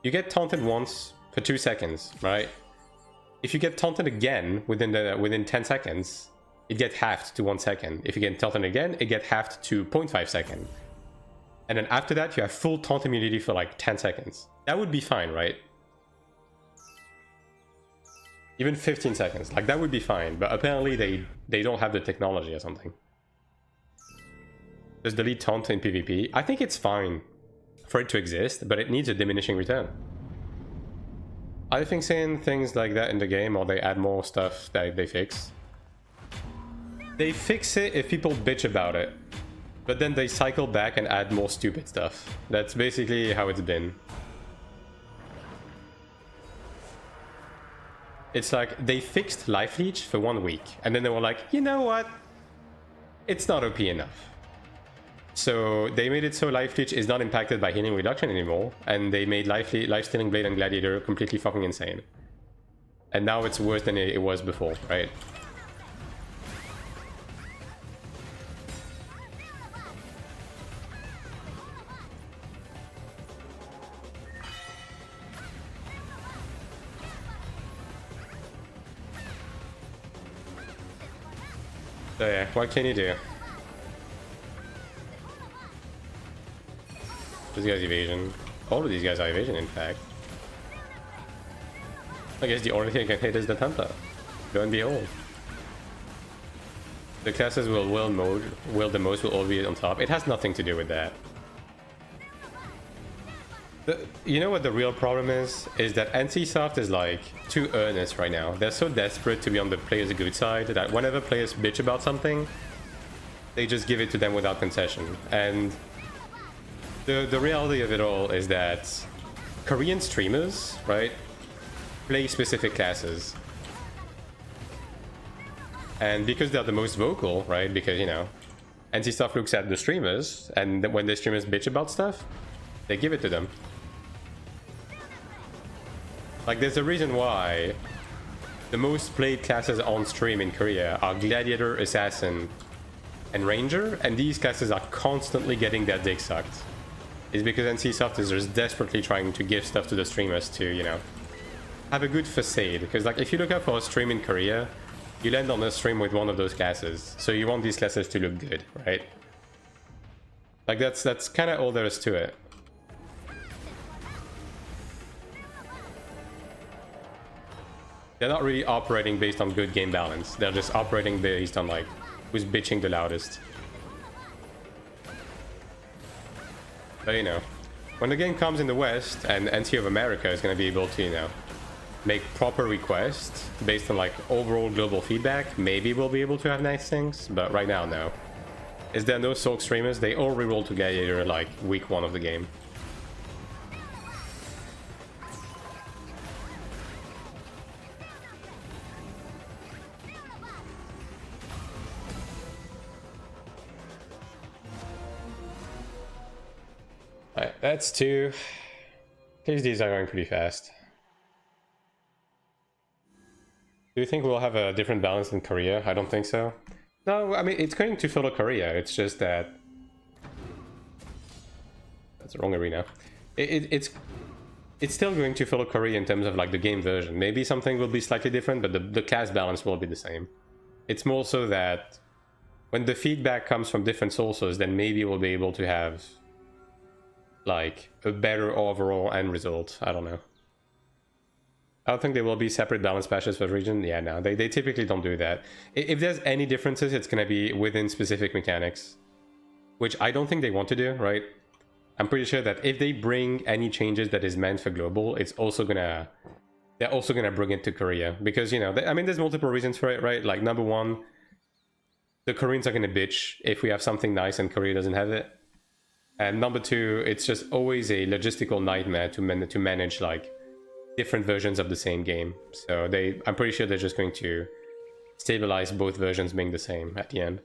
S1: you get taunted once for 2 seconds, right? If you get taunted again within 10 seconds, it gets halved to 1 second. If you get taunted again, it gets halved to 0.5 seconds. And then after that, you have full taunt immunity for like 10 seconds. That would be fine, right? Even 15 seconds, like that would be fine. But apparently they don't have the technology or something. Just delete taunt in PvP. I think it's fine for it to exist, but it needs a diminishing return. I think seeing things like that in the game, or they add more stuff that they fix. They fix it if people bitch about it. But then they cycle back and add more stupid stuff. That's basically how it's been. It's like they fixed life-leech for 1 week, and then they were like, you know what? It's not OP enough. So they made it so life-leech is not impacted by healing reduction anymore, and they made life-stealing blade and gladiator completely fucking insane. And now it's worse than it was before, right? So yeah, what can you do? This guy's evasion. All of these guys are evasion, in fact. I guess the only thing I can hit is the Templar. Lo and behold. The classes will the most will all be on top. It has nothing to do with that. You know what the real problem is? Is that NCSoft is like too earnest right now. They're so desperate to be on the player's good side that whenever players bitch about something, they just give it to them without concession. And the reality of it all is that Korean streamers, right, play specific classes. And because they're the most vocal, right, because, you know, NC Soft looks at the streamers, and when the streamers bitch about stuff, they give it to them. Like, there's a reason why the most played classes on stream in Korea are Gladiator, Assassin, and Ranger, and these classes are constantly getting their dick sucked. It's because NCSoft is just desperately trying to give stuff to the streamers to, you know, have a good facade. Because, like, if you look up for a stream in Korea, you land on a stream with one of those classes. So you want these classes to look good, right? Like, that's kind of all there is to it. They're not really operating based on good game balance. They're just operating based on, like, who's bitching the loudest. But, you know, when the game comes in the West, and NT of America is going to be able to, you know, make proper requests based on, like, overall global feedback, maybe we'll be able to have nice things, but right now, no. Is there no Soak streamers? They all reroll to Gladiator, like, week 1 of the game. Alright, that's 2. These are going pretty fast. Do you think we'll have a different balance in Korea? I don't think so. No, I mean, it's going to follow Korea. It's just that... That's the wrong arena. It's still going to follow Korea in terms of, like, the game version. Maybe something will be slightly different, but the class balance will be the same. It's more so that when the feedback comes from different sources, then maybe we'll be able to have, like, a better overall end result. I don't know. I don't think there will be separate balance patches for region. Yeah, no, they typically don't do that. If there's any differences, it's going to be within specific mechanics, which I don't think they want to do, right? I'm pretty sure that if they bring any changes that is meant for global, it's also gonna... They're also gonna bring it to Korea. Because, you know, I mean, there's multiple reasons for it, right? Like, number one, the Koreans are gonna bitch if we have something nice and Korea doesn't have it. And number two, it's just always a logistical nightmare to manage, like, different versions of the same game. So I'm pretty sure they're just going to stabilize both versions being the same at the end.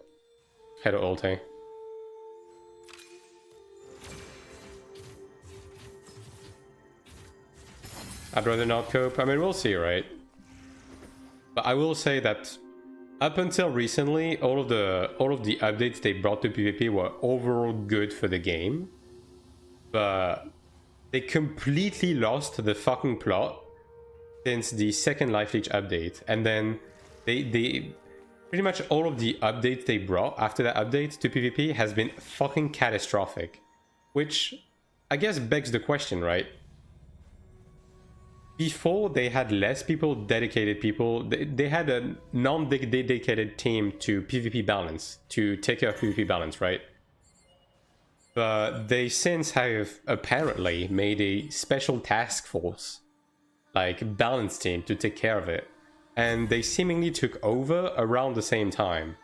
S1: Hello, Olte. I'd rather not cope. I mean, we'll see, right? But I will say that up until recently, all of the updates they brought to PvP were overall good for the game. But they completely lost the fucking plot since the second life-leech update. And then they pretty much all of the updates they brought after that update to PvP has been fucking catastrophic. Which I guess begs the question, right? Before, they had less dedicated people. They had a non-dedicated team to PvP balance, to take care of PvP balance, right? But they since have apparently made a special task force, like balance team, to take care of it. And they seemingly took over around the same time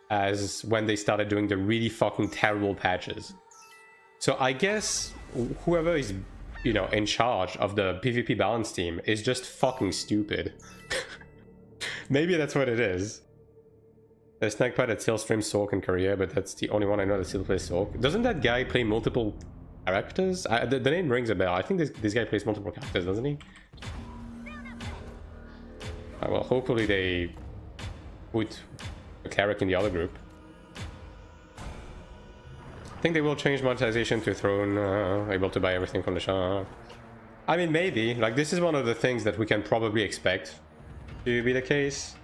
S1: as when they started doing the really fucking terrible patches. So I guess whoever is, you know, in charge of the PvP balance team is just fucking stupid. Maybe that's what it is. There's Snackpad that still streams Sork in Korea, but that's the only one I know that still plays Sork. Doesn't that guy play multiple characters? The name rings a bell. I think this guy plays multiple characters, doesn't he? Well, hopefully they put a Cleric in the other group. I think they will change monetization to Throne, able to buy everything from the shop. I mean, maybe. Like, this is one of the things that we can probably expect to be the case.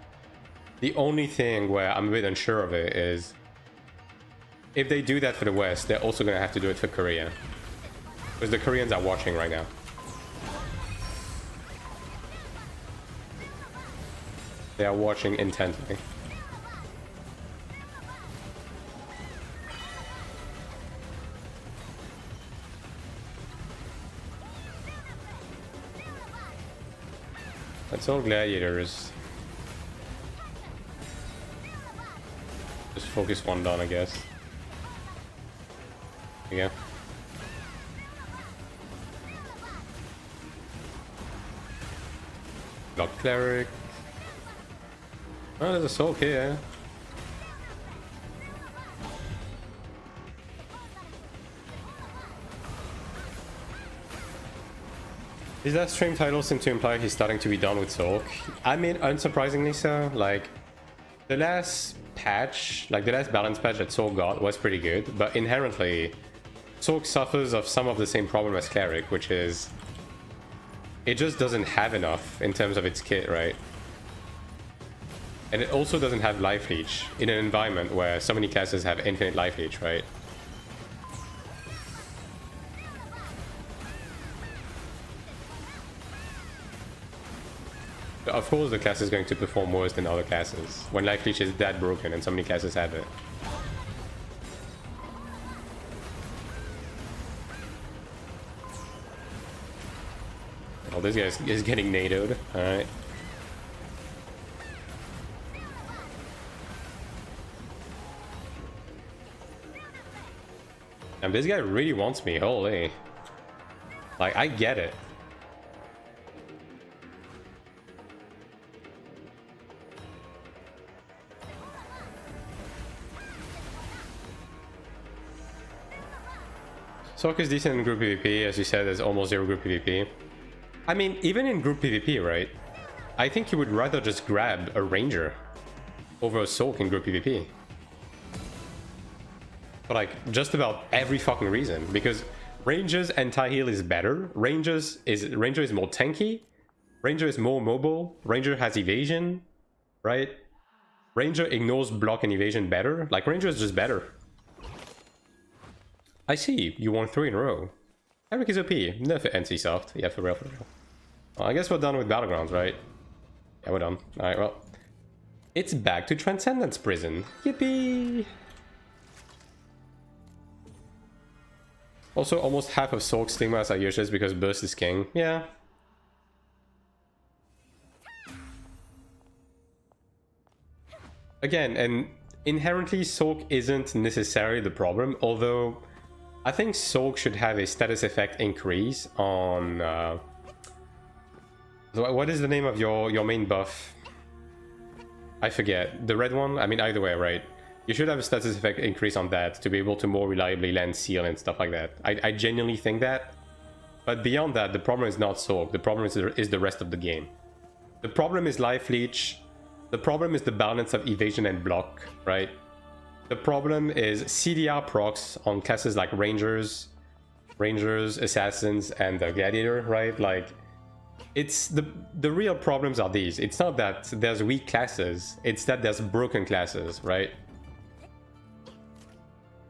S1: The only thing where I'm a bit unsure of it is if they do that for the West, they're also going to have to do it for Korea. Because the Koreans are watching right now. They are watching intently. That's all gladiators. Just focus one down, I guess. There you go. Got Cleric. Oh, there's a soul here. His last stream title seemed to imply he's starting to be done with Sork. I mean, unsurprisingly so. Like, the last patch, like the last balance patch that Sork got was pretty good, but inherently, Sork suffers of some of the same problem as Cleric, which is it just doesn't have enough in terms of its kit, right? And it also doesn't have life-leech in an environment where so many classes have infinite life-leech, right? Of course the class is going to perform worse than other classes when life-leech is that broken and so many classes have it. Oh, this guy is getting NATO'd, alright. And this guy really wants me, holy. Like, I get it. Sork is decent in group PvP, as you said, there's almost zero group PvP. I mean, even in group PvP, right? I think you would rather just grab a ranger over a Sork in group PvP. For like, just about every fucking reason. Because Ranger's anti-heal is better, Ranger is more tanky, Ranger is more mobile, Ranger has evasion, right? Ranger ignores block and evasion better. Like, Ranger is just better. I see, you won 3 in a row. Cleric is OP, nerf it NC soft. Yeah, for real, for real. Well, I guess we're done with Battlegrounds, right? Yeah, we're done. Alright, well. It's back to Transcendence Prison. Yippee! Also, almost half of Sork's stigmas are useless because Burst is king. Yeah. Again, and inherently Sork isn't necessarily the problem, although I think Sork should have a status effect increase on... what is the name of your main buff? I forget. The red one? I mean, either way, right? You should have a status effect increase on that to be able to more reliably land seal and stuff like that. I genuinely think that. But beyond that, the problem is not Sork. The problem is the rest of the game. The problem is life-leech. The problem is the balance of evasion and block, right? The problem is CDR procs on classes like Rangers, Assassins, and Gladiator, right? Like, it's the real problems are these. It's not that there's weak classes, it's that there's broken classes, right?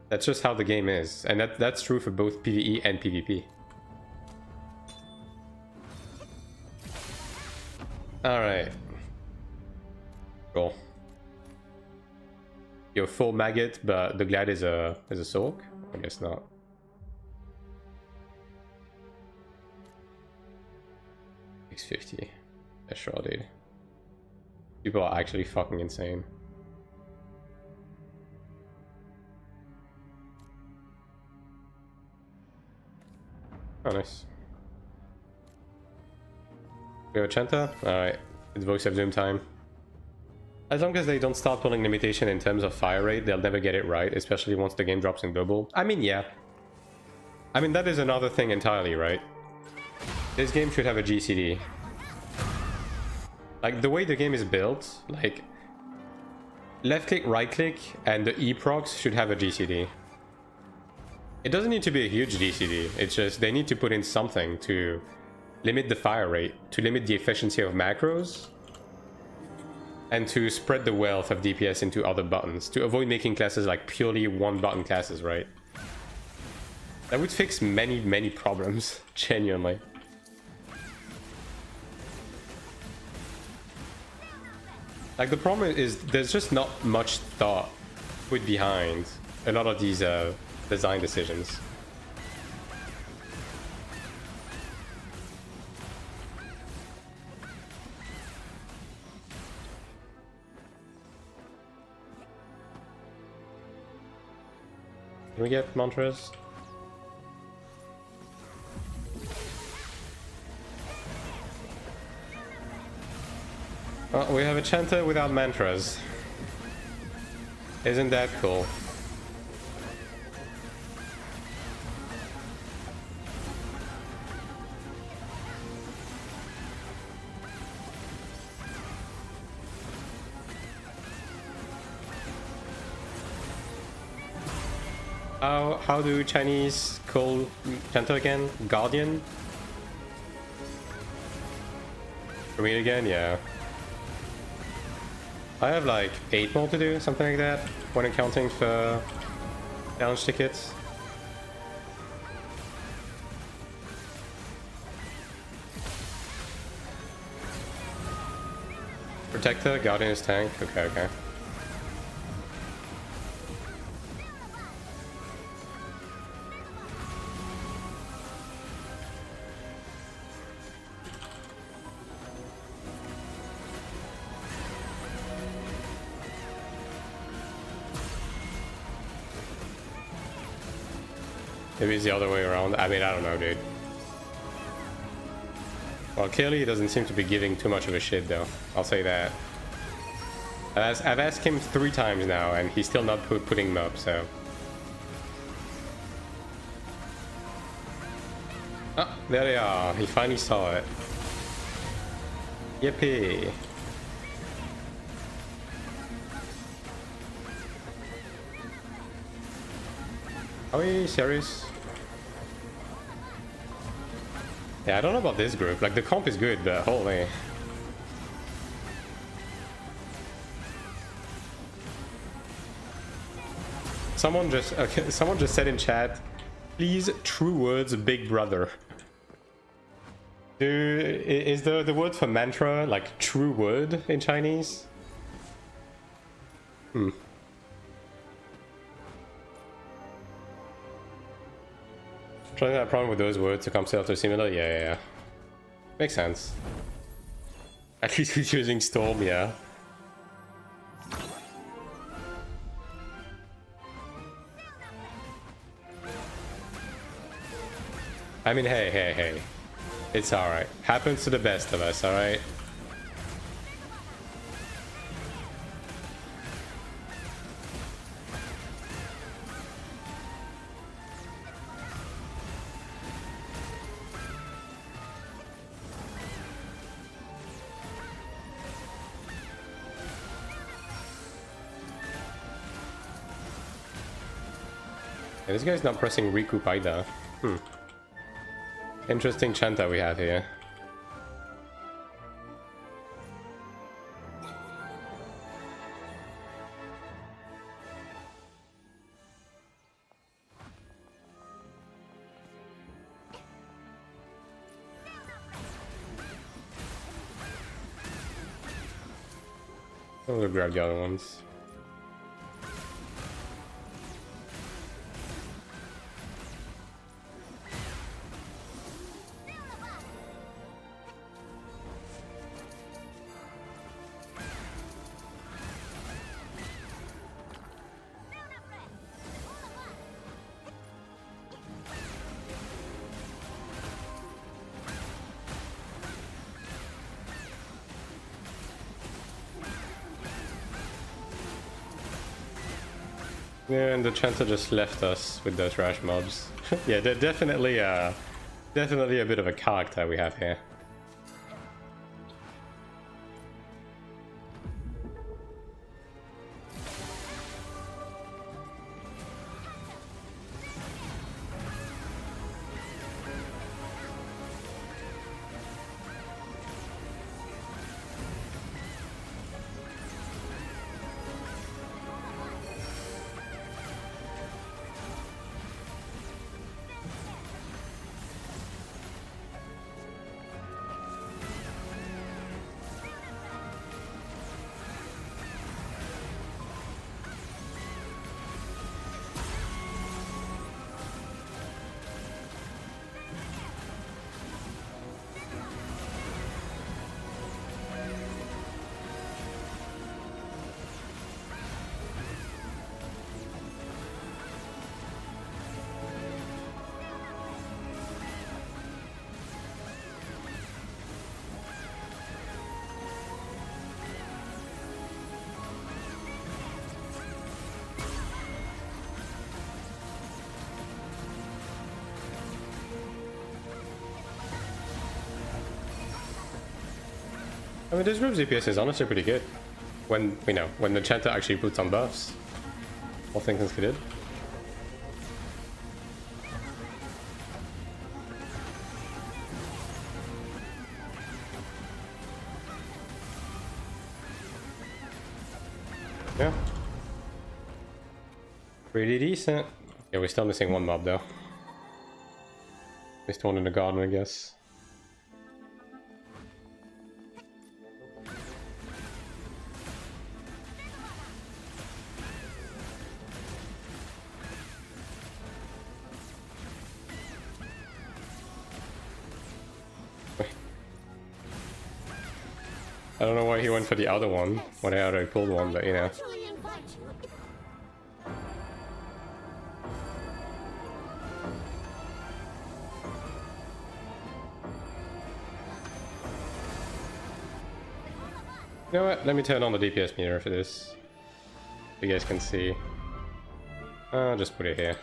S1: That's just how the game is, and that's true for both PvE and PvP. Alright. Cool. You're full maggot, but the Glad is a Sork? I guess not. $650. Yeah, sure, dude. People are actually fucking insane. Oh, nice. We have a Chanta? Alright. It's Voice of Doom time. As long as they don't start pulling limitation in terms of fire rate, they'll never get it right, especially once the game drops in global. I mean, yeah. I mean, that is another thing entirely, right? This game should have a GCD. Like, the way the game is built, like, left click, right click, and the E procs should have a GCD. It doesn't need to be a huge GCD, it's just they need to put in something to limit the fire rate, to limit the efficiency of macros, and to spread the wealth of DPS into other buttons, to avoid making classes like purely one-button classes, right? That would fix many, many problems, genuinely. Like, the problem is there's just not much thought put behind a lot of these design decisions. Can we get mantras? Oh, we have a chanter without mantras. Isn't that cool? How do Chinese call Chanto again? Guardian? Read again? Yeah. I have like 8 more to do, something like that, when accounting for challenge tickets. Protector, Guardian is tank. Okay, okay. Maybe it's the other way around. I mean, I don't know, dude. Well, clearly he doesn't seem to be giving too much of a shit, though. I'll say that. I've asked him 3 times now, and he's still not putting them up, so... Oh, there they are. He finally saw it. Yippee. Are you serious? Yeah, I don't know about this group. Like, the comp is good, but holy. Someone just said in chat, please, true words, big brother. Is the word for mantra like true word in Chinese? Trying that problem with those words to come after similar? Yeah. Makes sense. At least he's using Storm, yeah. I mean, hey. It's alright. Happens to the best of us, alright? Yeah, this guy's not pressing recoup either. Interesting Chanta we have here. I'm gonna grab the other ones. Yeah, and the Chancer just left us with those rash mobs. Yeah, they're definitely a bit of a character we have here. I mean, this group's DPS is honestly pretty good. When, you know, when the Chanter actually puts on buffs. All things considered. Yeah. Pretty decent. Yeah, we're still missing one mob though. Missed one in the garden, I guess. I don't know why he went for the other one when I already pulled one, but you know. You know what? Let me turn on the DPS meter for this. You guys can see. I'll just put it here.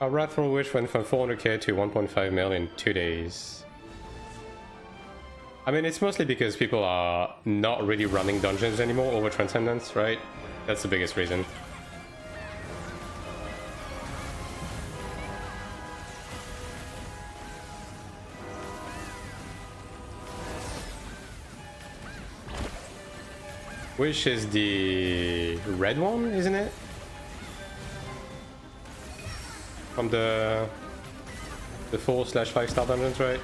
S1: Our Wrathful Witch went from 400k to 1.5 mil in 2 days. I mean, it's mostly because people are not really running dungeons anymore over Transcendence, right? That's the biggest reason. Which is the red one, isn't it? From the 4/5 star dungeons, right?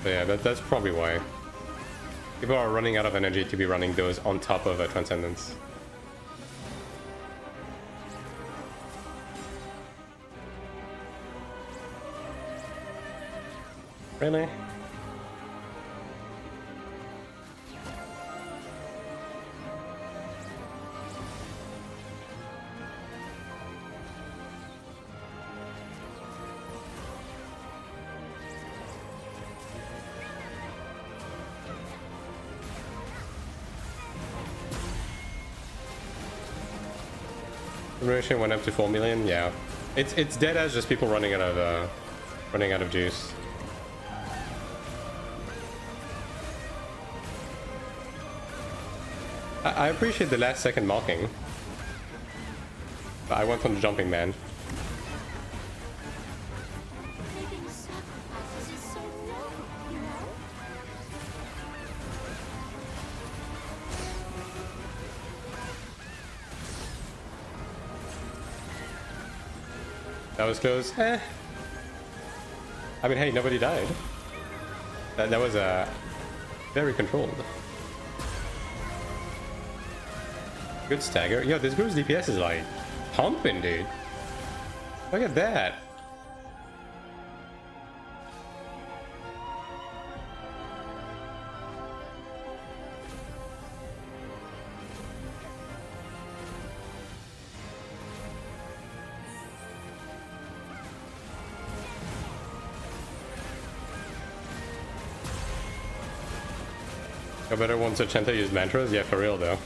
S1: So yeah, that's probably why. People are running out of energy to be running those on top of a Transcendence. Really? Diminishing went up to 4 million. Yeah, it's dead as just people running out of juice. I appreciate the last second marking, but I went on the jumping man. That was close. Eh. I mean, hey, nobody died. That was very controlled. Good stagger. Yo, this group's DPS is like pumping, dude. Look at that. I better once Ochenta use mantras? Yeah, for real though.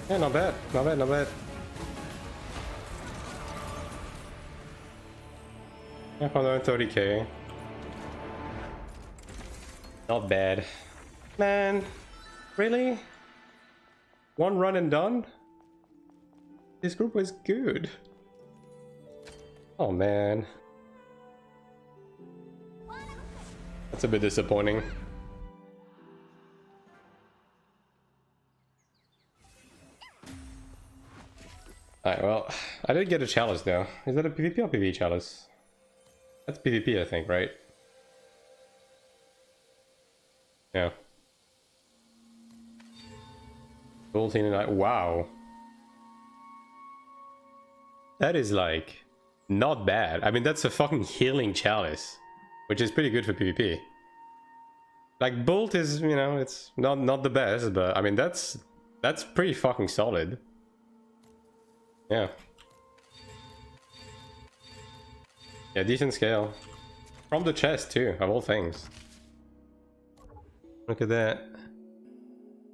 S1: Yeah, not bad, not bad, not bad. Yeah, 130k. Not bad. Man, really? One run and done? This group was good. Oh man. That's a bit disappointing. Alright, well, I did get a chalice though. Is that a PvP or PvE chalice? That's PvP, I think, right? Yeah. Gold and I. Wow. That is like not bad. I mean, that's a fucking healing chalice which is pretty good for PvP. Like Bolt is, you know, it's not the best, but I mean that's pretty fucking solid. Yeah. Yeah, decent scale. From the chest too, of all things. Look at that.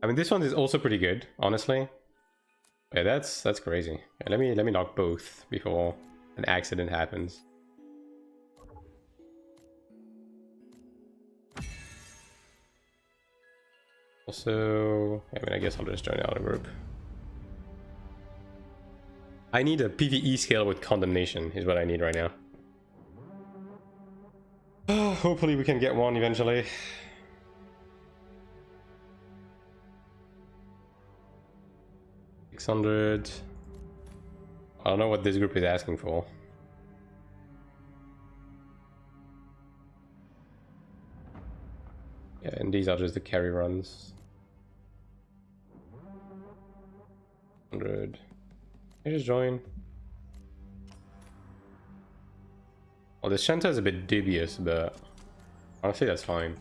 S1: I mean, this one is also pretty good, honestly. Yeah, that's crazy. Yeah, let me knock both before an accident happens. Also, I mean, I guess I'll just join the other group. I need a PvE scale with condemnation, is what I need right now. Hopefully we can get one eventually. $600. I don't know what this group is asking for. Yeah, and these are just the carry runs. 100. I just join. Well, the Shanta is a bit dubious, but honestly that's fine.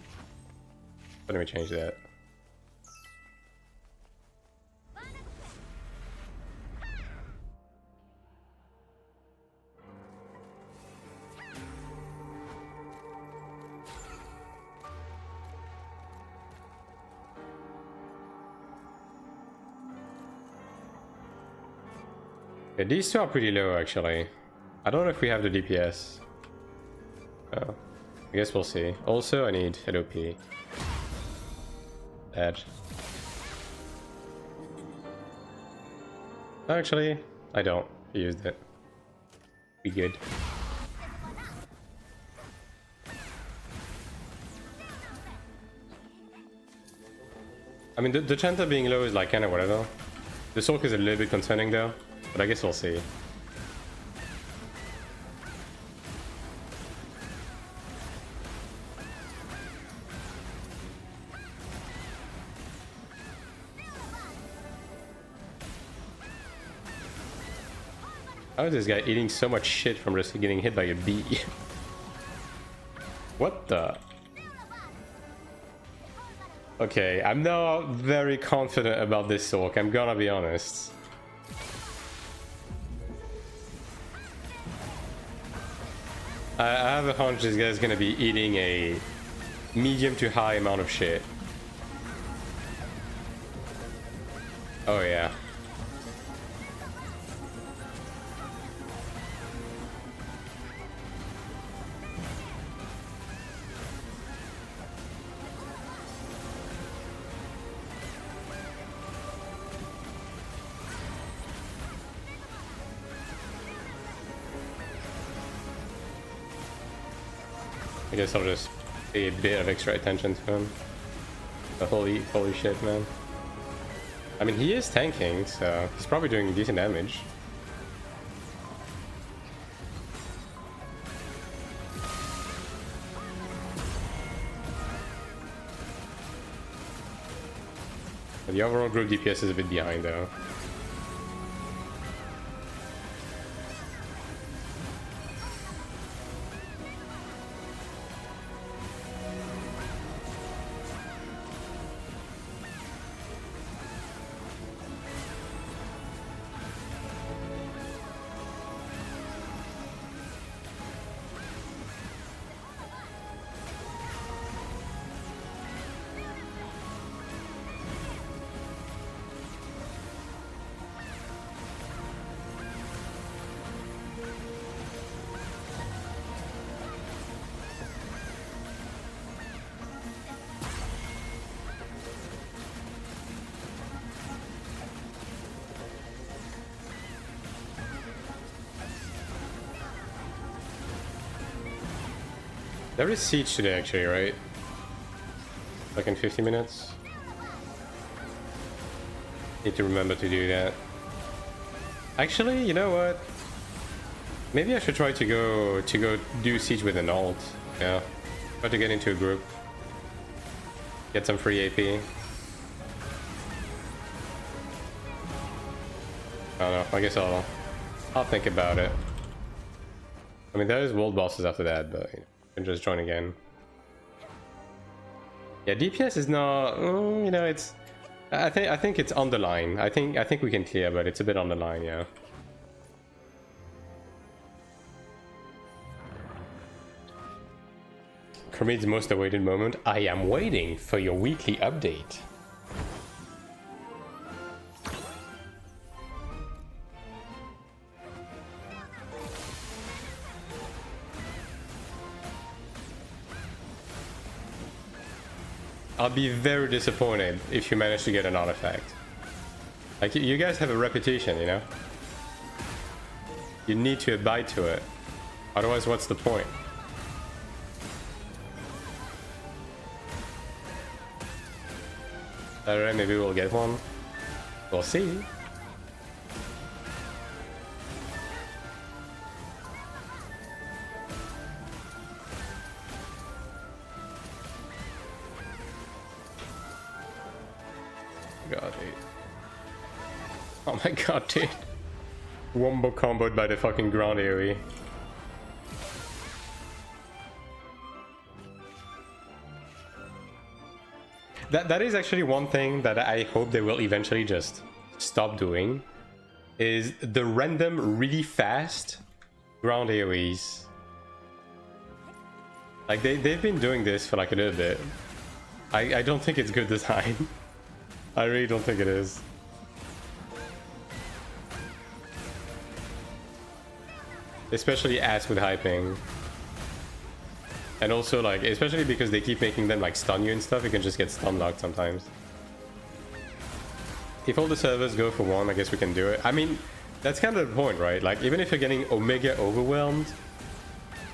S1: Let me change that. Yeah, these two are pretty low actually. I don't know if we have the DPS. Oh, I guess we'll see. Also, I need LOP. Bad. Actually, I don't. I used it. Be good. I mean, the Chanta being low is like kind of whatever. The Sork is a little bit concerning though, but I guess we'll see. How is this guy eating so much shit from just getting hit by a bee? What the? Okay, I'm not very confident about this Sork, I'm gonna be honest. I have a hunch this guy's gonna be eating a medium to high amount of shit. Oh yeah. I guess I'll just pay a bit of extra attention to him. But holy shit, man. I mean, he is tanking, so he's probably doing decent damage. But the overall group DPS is a bit behind, though. There is siege today actually, right? Like in 50 minutes. Need to remember to do that. Actually, you know what? Maybe I should try to go do siege with an alt. Yeah. Try to get into a group. Get some free AP. I don't know. I guess I'll think about it. I mean, there is world bosses after that, but you know. can just join again. Yeah, DPS is not, you know, it's, I think it's on the line. I think we can clear, but it's a bit on the line, yeah. Kermit's most awaited moment. I am waiting for your weekly update. I'll be very disappointed if you manage to get an artifact. Like, you guys have a reputation, you know? You need to abide to it. Otherwise, what's the point? Alright, maybe we'll get one. We'll see. God, dude. Oh my god, dude. Wombo comboed by the fucking ground AoE. That is actually one thing that I hope they will eventually just stop doing, is the random really fast ground AoEs. Like they've been doing this for like a little bit. I don't think it's good design. I really don't think it is. Especially as with hyping. And also, like, especially because they keep making them like stun you and stuff, you can just get stun locked sometimes. If all the servers go for one, I guess we can do it. I mean, that's kind of the point, right? Like, even if you're getting Omega overwhelmed,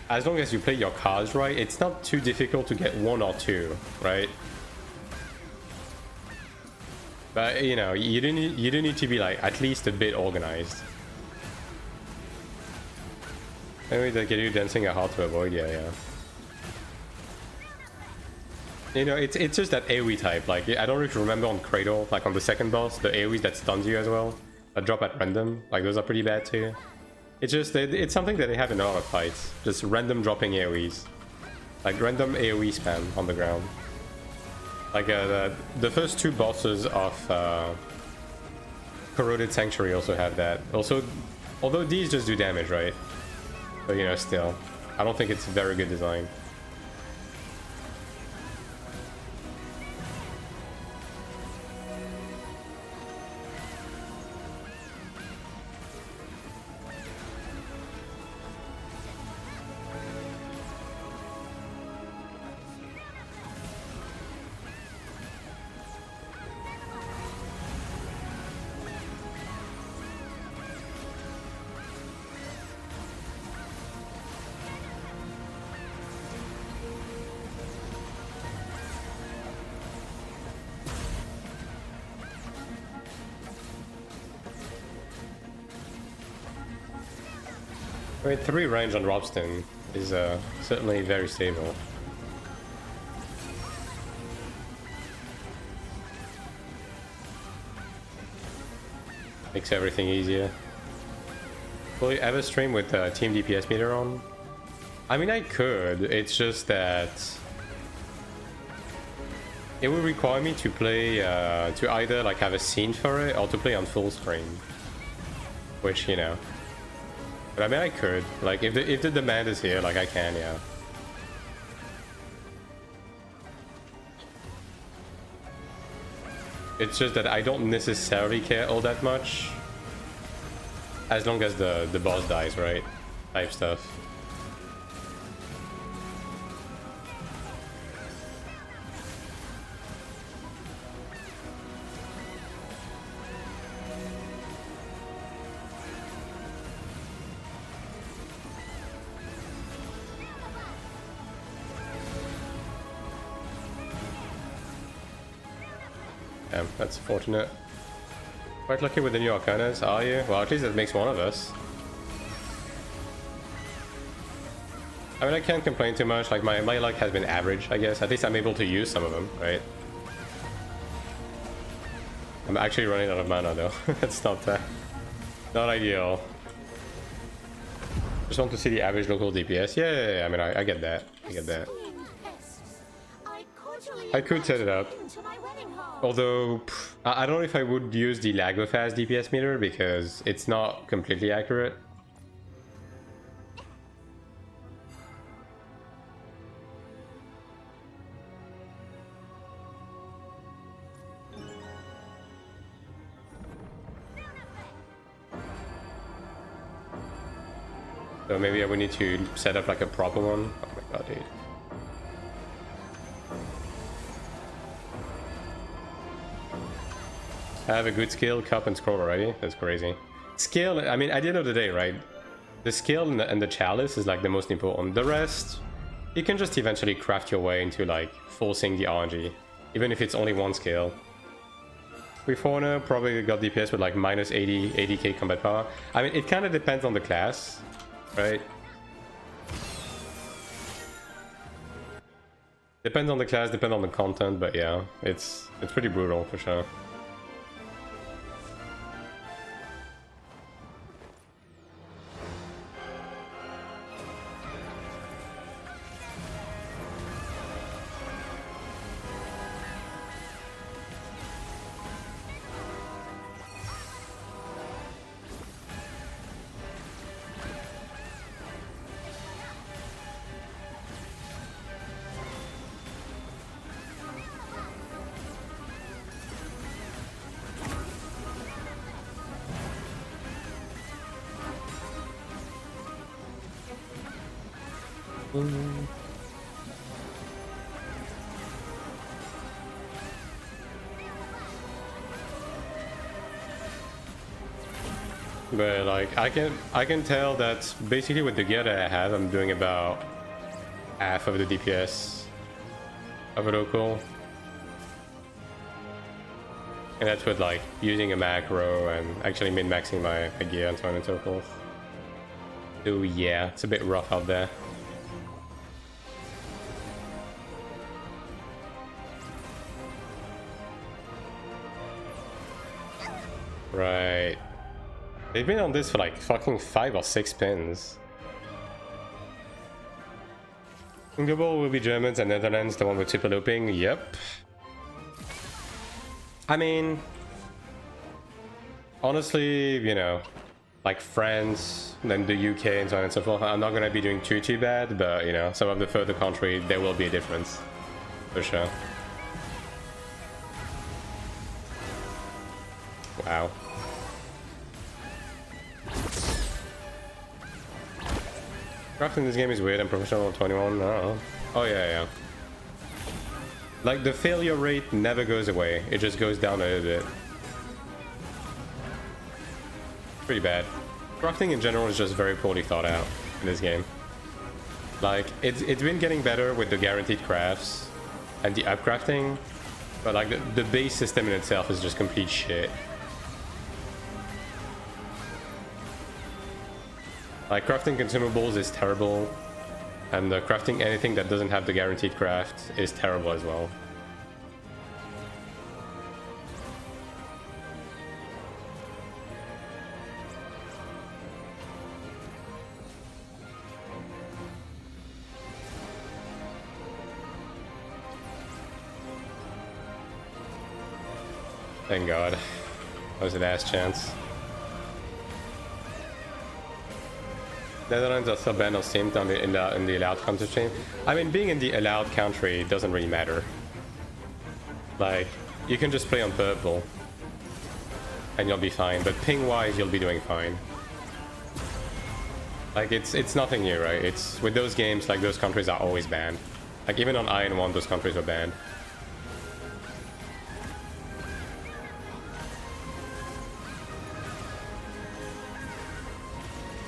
S1: as long as you play your cards right, it's not too difficult to get one or two, right? But, you know, you do need to be, like, at least a bit organized. Maybe they get you dancing are hard to avoid, yeah. You know, it's just that AoE type. Like, I don't know if you remember on Cradle, like on the second boss, the AoEs that stuns you as well, that drop at random. Like, those are pretty bad too. It's just, it's something that they have in a lot of fights. Just random dropping AoEs. Like, random AoE spam on the ground. Like, the first two bosses of Corroded Sanctuary also have that. Also, although these just do damage, right? But, you know, still. I don't think it's very good design. I mean, 3 range on Robston is certainly very stable. Makes everything easier. Will you ever stream with Team DPS meter on? I mean, I could. It's just that it would require me to play, to either like have a scene for it or to play on full screen. Which, you know. But I mean, I could. Like, if the demand is here, like, I can, yeah. It's just that I don't necessarily care all that much. As long as the boss dies, right? Type stuff. Damn, that's fortunate. Quite lucky with the new Arcanas, are you? Well, at least it makes one of us. I mean, I can't complain too much. Like, my luck has been average, I guess. At least I'm able to use some of them, right? I'm actually running out of mana, though. That's not ideal. Just want to see the average local DPS. Yeah, I mean, I get that. I get that. I could set it up. Although, I don't know if I would use the Lagofast DPS meter because it's not completely accurate. So maybe I would need to set up like a proper one. Oh my god, dude. I have a good skill, cup and scroll already. That's crazy. Skill, I mean, at the end of the day, right? The skill and the chalice is like the most important. The rest, you can just eventually craft your way into like forcing the RNG, even if it's only one skill. Reformer probably got DPS with like minus 80k combat power. I mean, it kind of depends on the class, right? Depends on the class, depends on the content, but yeah, it's pretty brutal for sure. But like I can tell that basically with the gear that I have, I'm doing about half of the DPS of a local, and that's with like using a macro and actually min-maxing my gear and so on and so forth. So yeah, it's a bit rough out there. Right. They've been on this for like fucking 5 or 6 pins. Global will be Germans and Netherlands, the one with triple looping. Yep. I mean, honestly, you know, like France, then the UK and so on and so forth. I'm not gonna be doing too bad, but you know, some of the further countries, there will be a difference. For sure. Wow. Crafting this game is weird. I'm professional at 21. No. Oh yeah. Like the failure rate never goes away. It just goes down a little bit. Pretty bad. Crafting in general is just very poorly thought out in this game. Like it's been getting better with the guaranteed crafts and the upcrafting, but like the base system in itself is just complete shit. Like crafting consumables is terrible, and crafting anything that doesn't have the guaranteed craft is terrible as well. Thank God. That was a last chance. Netherlands are still banned on Steam in the allowed country stream. I mean, being in the allowed country doesn't really matter. Like, you can just play on purple and you'll be fine, but ping-wise you'll be doing fine. Like, it's nothing new, right? It's with those games, like, those countries are always banned. Like, even on AION 1, those countries are banned.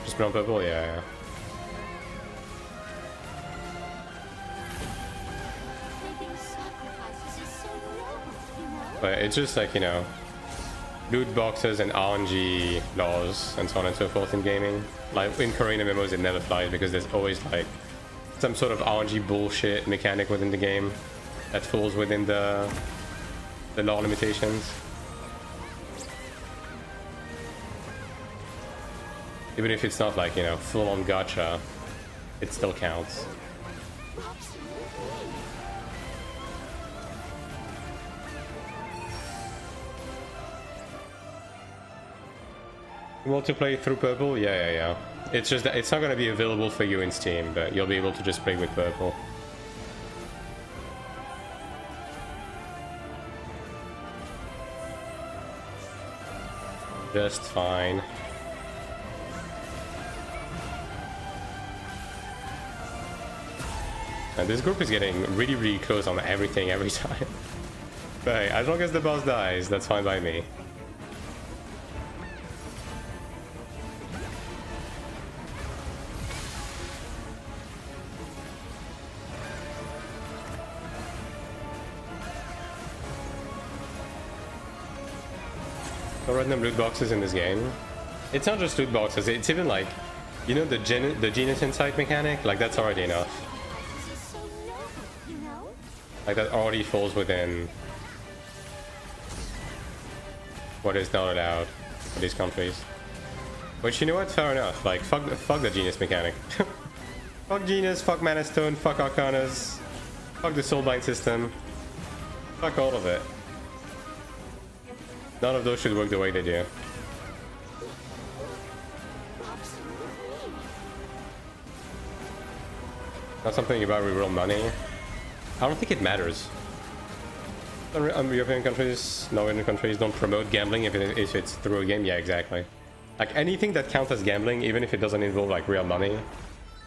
S1: Just play on purple? Yeah. But it's just like, you know, loot boxes and RNG laws and so on and so forth in gaming. Like in Korean MMOs it never flies because there's always like some sort of RNG bullshit mechanic within the game that falls within the law limitations. Even if it's not like, you know, full-on gacha, it still counts. Multiplayer through purple? Yeah. It's just that it's not gonna be available for you in Steam, but you'll be able to just play with purple. Just fine. And this group is getting really close on everything every time. But hey, as long as the boss dies, that's fine by me. No random loot boxes in this game. It's not just loot boxes, it's even like, you know, the Genius Insight mechanic? Like, that's already enough. Like, that already falls within what is not allowed for these countries. Which, you know what? Fair enough. Like, fuck the Genius mechanic. Fuck Genius, fuck Mana Stone, fuck Arcanas, fuck the Soulbind system. Fuck all of it. None of those should work the way they do. Not something about reroll money. I don't think it matters. European countries, Northern countries don't promote gambling if it's through a game. Yeah, exactly. Like anything that counts as gambling, even if it doesn't involve like real money,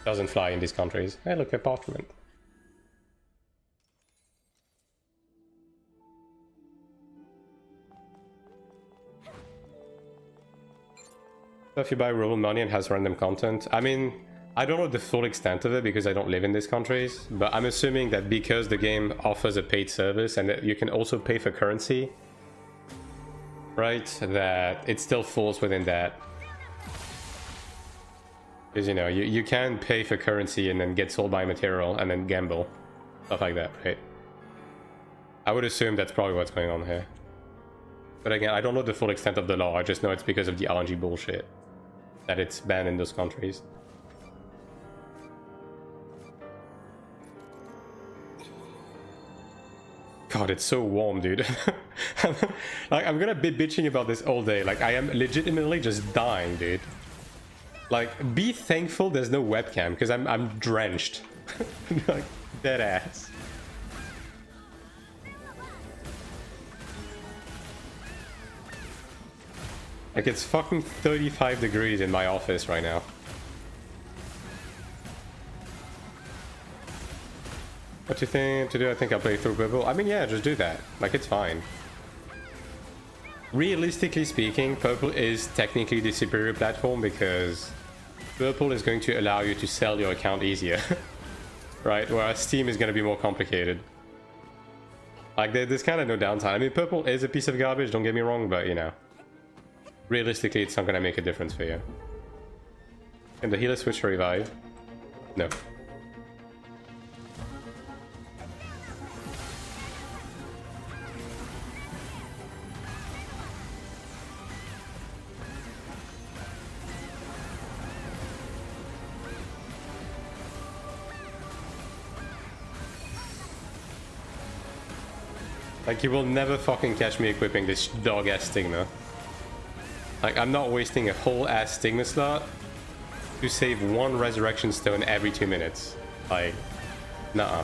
S1: doesn't fly in these countries. Hey, look, a parchment. So if you buy real money and has random content, I mean, I don't know the full extent of it because I don't live in these countries, but I'm assuming that because the game offers a paid service and that you can also pay for currency, right, that it still falls within that. Because, you know, you can pay for currency and then get sold by material and then gamble. Stuff like that, right? I would assume that's probably what's going on here. But again, I don't know the full extent of the law, I just know it's because of the RNG bullshit that it's banned in those countries. God, it's so warm, dude. Like, I'm gonna be bitching about this all day. Like, I am legitimately just dying, dude. Like, be thankful there's no webcam, because I'm drenched. Like, dead ass. Like, it's fucking 35 degrees in my office right now. What do you think to do? I think I'll play through purple. I mean, yeah, just do that. Like, it's fine. Realistically speaking, purple is technically the superior platform because purple is going to allow you to sell your account easier. Right? Whereas Steam is going to be more complicated. Like, there's kind of no downside. I mean, purple is a piece of garbage, don't get me wrong, but, you know. Realistically, it's not going to make a difference for you. Can the healer switch to revive? No. Like, you will never fucking catch me equipping this dog-ass Stigma. Like, I'm not wasting a whole-ass Stigma slot to save one Resurrection Stone every 2 minutes. Like, nuh-uh.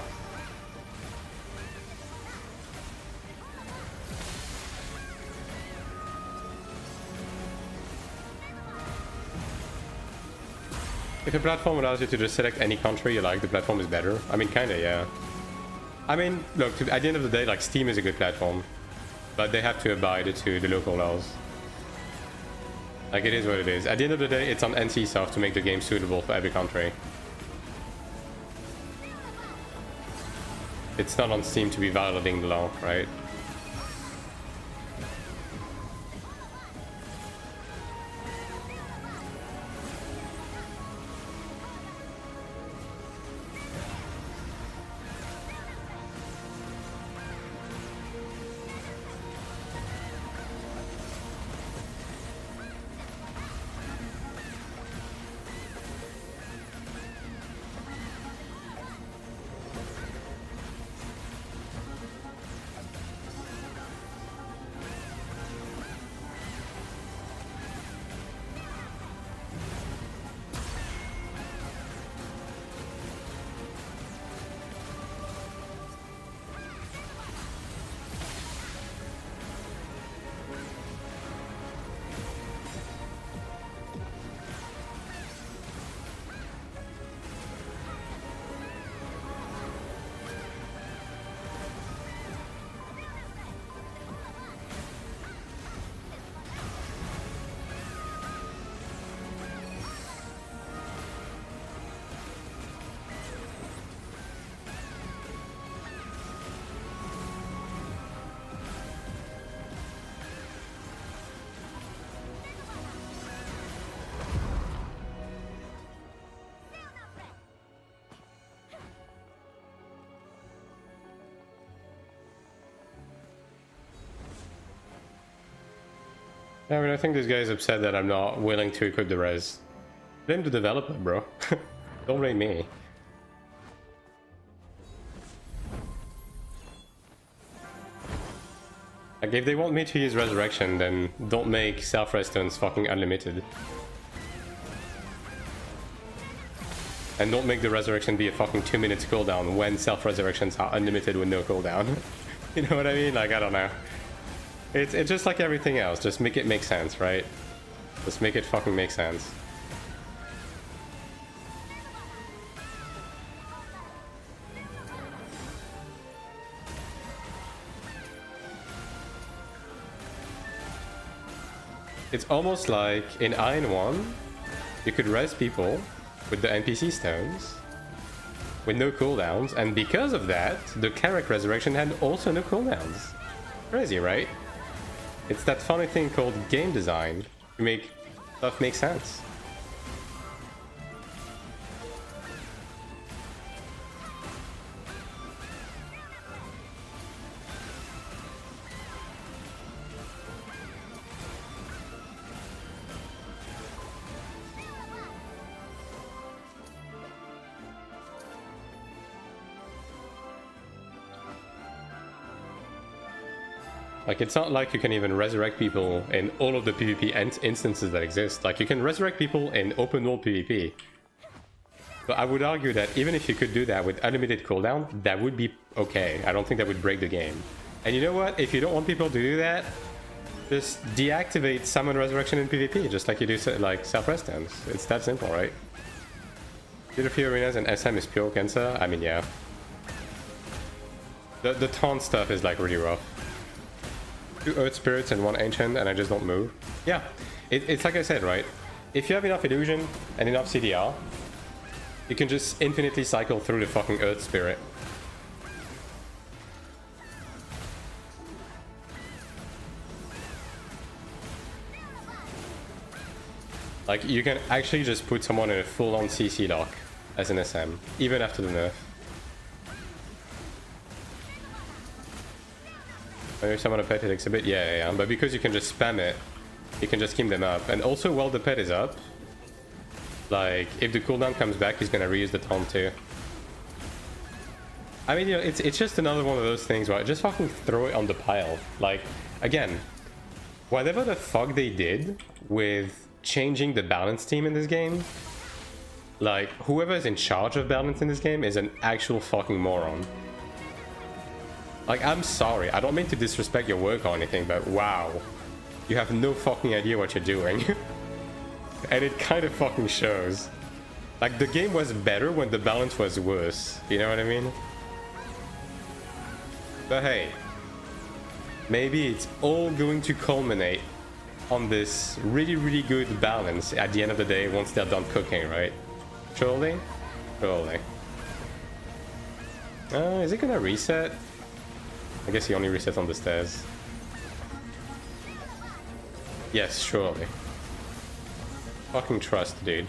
S1: If a platform allows you to just select any country you like, the platform is better. I mean, kinda, yeah. I mean, look, at the end of the day, like, Steam is a good platform, but they have to abide to the local laws. Like, it is what it is. At the end of the day, it's on NCSoft to make the game suitable for every country. It's not on Steam to be violating the law, right? I mean, I think this guy is upset that I'm not willing to equip the res. Blame the developer, bro. Don't blame me. Like, if they want me to use Resurrection, then don't make self-res turns fucking unlimited. And don't make the Resurrection be a fucking 2 minutes cooldown when self-resurrections are unlimited with no cooldown. You know what I mean? Like, I don't know. It's just like everything else. Just make it make sense, right? Just make it fucking make sense. It's almost like in AION 1, you could res people with the NPC stones with no cooldowns, and because of that, the Cleric resurrection had also no cooldowns. Crazy, right? It's that funny thing called game design to make stuff make sense. Like, it's not like you can even resurrect people in all of the PvP instances that exist. Like, you can resurrect people in open world PvP. But I would argue that even if you could do that with unlimited cooldown, that would be okay. I don't think that would break the game. And you know what? If you don't want people to do that, just deactivate summon resurrection in PvP, just like you do like self-rest turns. It's that simple, right? Did a few arenas and SM is pure cancer? I mean, yeah. The taunt stuff is like really rough. 2 Earth Spirits and 1 Ancient and I just don't move. Yeah, it's like I said, right? If you have enough Illusion and enough CDR, you can just infinitely cycle through the fucking Earth Spirit. Like, you can actually just put someone in a full-on CC lock as an SM, even after the nerf. Maybe someone a pet it exhibit? Yeah. But because you can just spam it, you can just keep them up. And also, while the pet is up, like, if the cooldown comes back, he's gonna reuse the taunt too. I mean, you know, it's just another one of those things, right? Just fucking throw it on the pile. Like, again, whatever the fuck they did with changing the balance team in this game, like, whoever is in charge of balance in this game is an actual fucking moron. Like, I'm sorry, I don't mean to disrespect your work or anything, but wow. You have no fucking idea what you're doing. And it kind of fucking shows. Like, the game was better when the balance was worse. You know what I mean? But hey, maybe it's all going to culminate on this really, really good balance at the end of the day once they're done cooking, right? Surely? Surely. Is it gonna reset? I guess he only resets on the stairs. Yes, surely. Fucking trust, dude.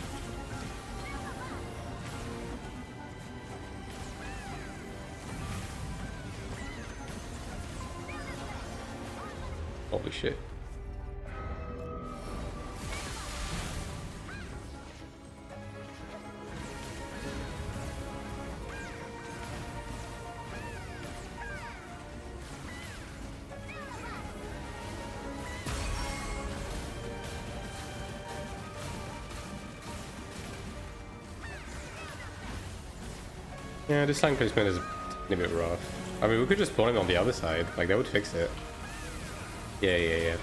S1: Holy shit. Yeah, this line placement is a bit rough. I mean, we could just spawn him on the other side. Like, that would fix it. Yeah.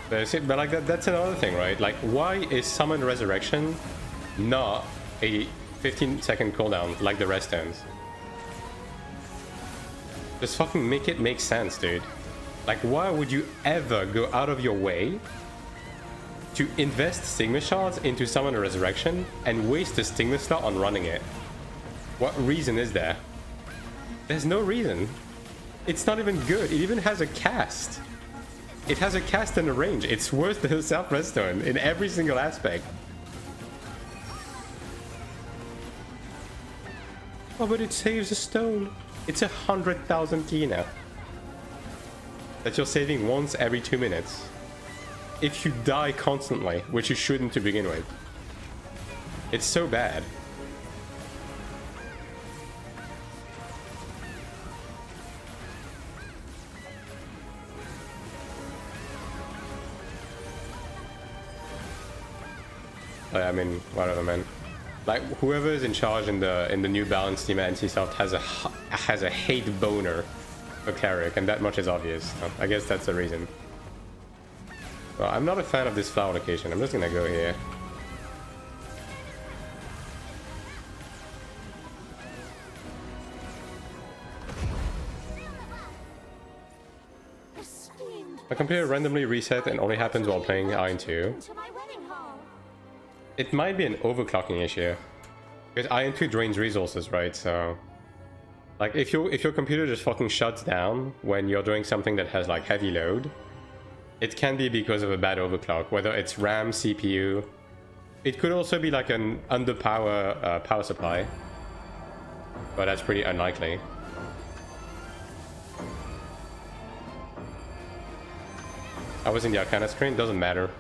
S1: But like, that's another thing, right? Like, why is Summon Resurrection not a 15-second cooldown like the rest turns? Just fucking make it make sense, dude. Like, why would you ever go out of your way to invest Stigma Shards into Summon Resurrection and waste a Stigma slot on running it? What reason is there? There's no reason. It's not even good. It even has a cast. It has a cast and a range. It's worse than a self-redstone in every single aspect. Oh, but it saves a stone. It's 100,000 kina that you're saving once every 2 minutes. If you die constantly, which you shouldn't to begin with. It's so bad. I mean, whatever, man. Like, whoever is in charge in the new balance team at NCSoft has a hate boner for Cleric, and that much is obvious. So I guess that's the reason. Well, I'm not a fan of this flower location. I'm just gonna go here. My computer randomly reset and only happens while playing AION 2. It might be an overclocking issue. Because AION 2 drains resources, right? So, like, if your computer just fucking shuts down when you're doing something that has like heavy load, it can be because of a bad overclock, whether it's RAM, CPU. It could also be like an underpower power supply, but that's pretty unlikely. I was in the Arcana screen, doesn't matter.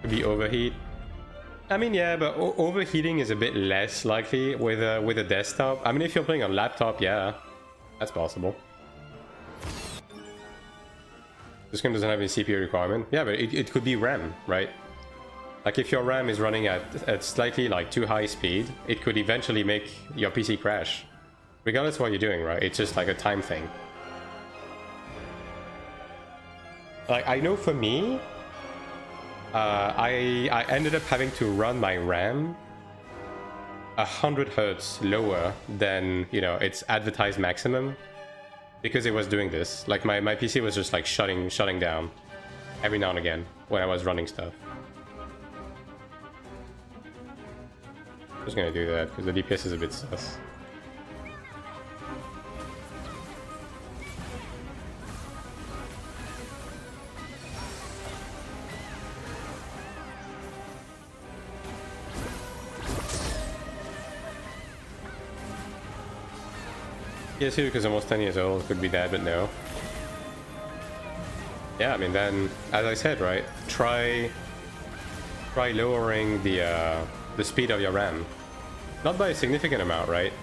S1: Could be overheat. I mean, yeah, but overheating is a bit less likely with a desktop. I mean, if you're playing on laptop, yeah, that's possible. This game doesn't have any CPU requirement. Yeah, but it could be RAM, right? Like if your RAM is running at slightly like too high speed, it could eventually make your PC crash. Regardless of what you're doing, right? It's just like a time thing. Like, I know for me, I ended up having to run my RAM 100 Hertz lower than, you know, its advertised maximum because it was doing this. Like my PC was just like shutting down every now and again when I was running stuff. I'm just gonna do that because the DPS is a bit sus. Yes, because almost 10 years old could be that, but no. Yeah, I mean, then, as I said, right, try lowering the speed of your RAM. Not by a significant amount, right?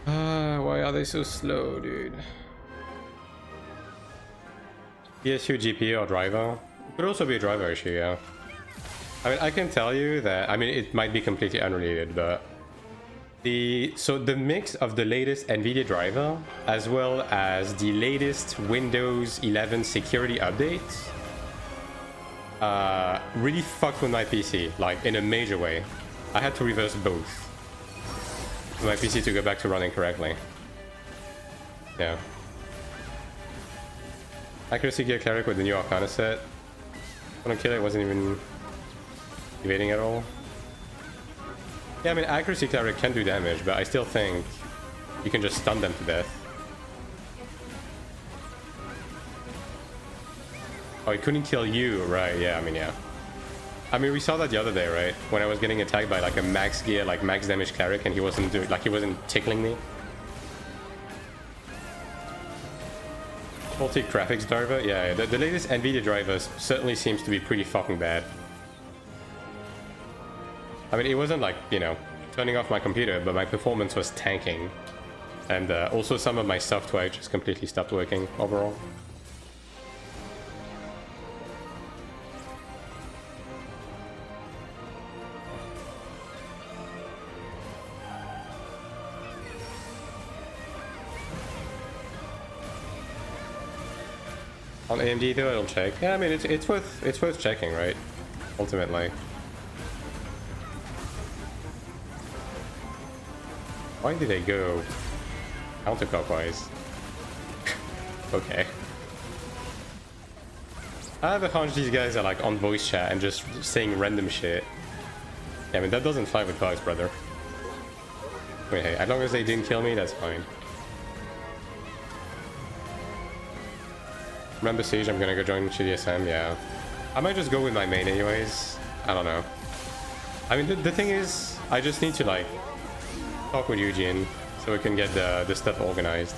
S1: Why are they so slow, dude? PSU, GPU, or driver? It could also be a driver issue, yeah. I mean, I can tell you that, I mean, it might be completely unrelated, but the mix of the latest NVIDIA driver, as well as the latest Windows 11 security updates, really fucked with my PC, like, in a major way. I had to reverse both for my PC to go back to running correctly. Yeah. Accuracy gear Cleric with the new Arcana set. When I kill it, wasn't even evading at all. Yeah, I mean, accuracy Cleric can do damage, but I still think you can just stun them to death. Oh, it couldn't kill you, right? Yeah, I mean, yeah. I mean, we saw that the other day, right? When I was getting attacked by like a max gear, like max damage Cleric, and he wasn't doing, like, he wasn't tickling me. Faulty graphics driver? Yeah, the latest NVIDIA drivers certainly seems to be pretty fucking bad. I mean, it wasn't like, you know, turning off my computer, but my performance was tanking. And also some of my software just completely stopped working overall. On AMD though, I'll check. Yeah, I mean it's worth checking, right? Ultimately. Why did they go counterclockwise? Okay. I have a hunch these guys are like on voice chat and just saying random shit. Yeah, I mean that doesn't fly with bugs, brother. Wait, hey, as long as they didn't kill me, that's fine. Remember Siege, I'm gonna go join GDSM, yeah. I might just go with my main anyways. I don't know. I mean, the thing is, I just need to like talk with Eugene so we can get the stuff organized.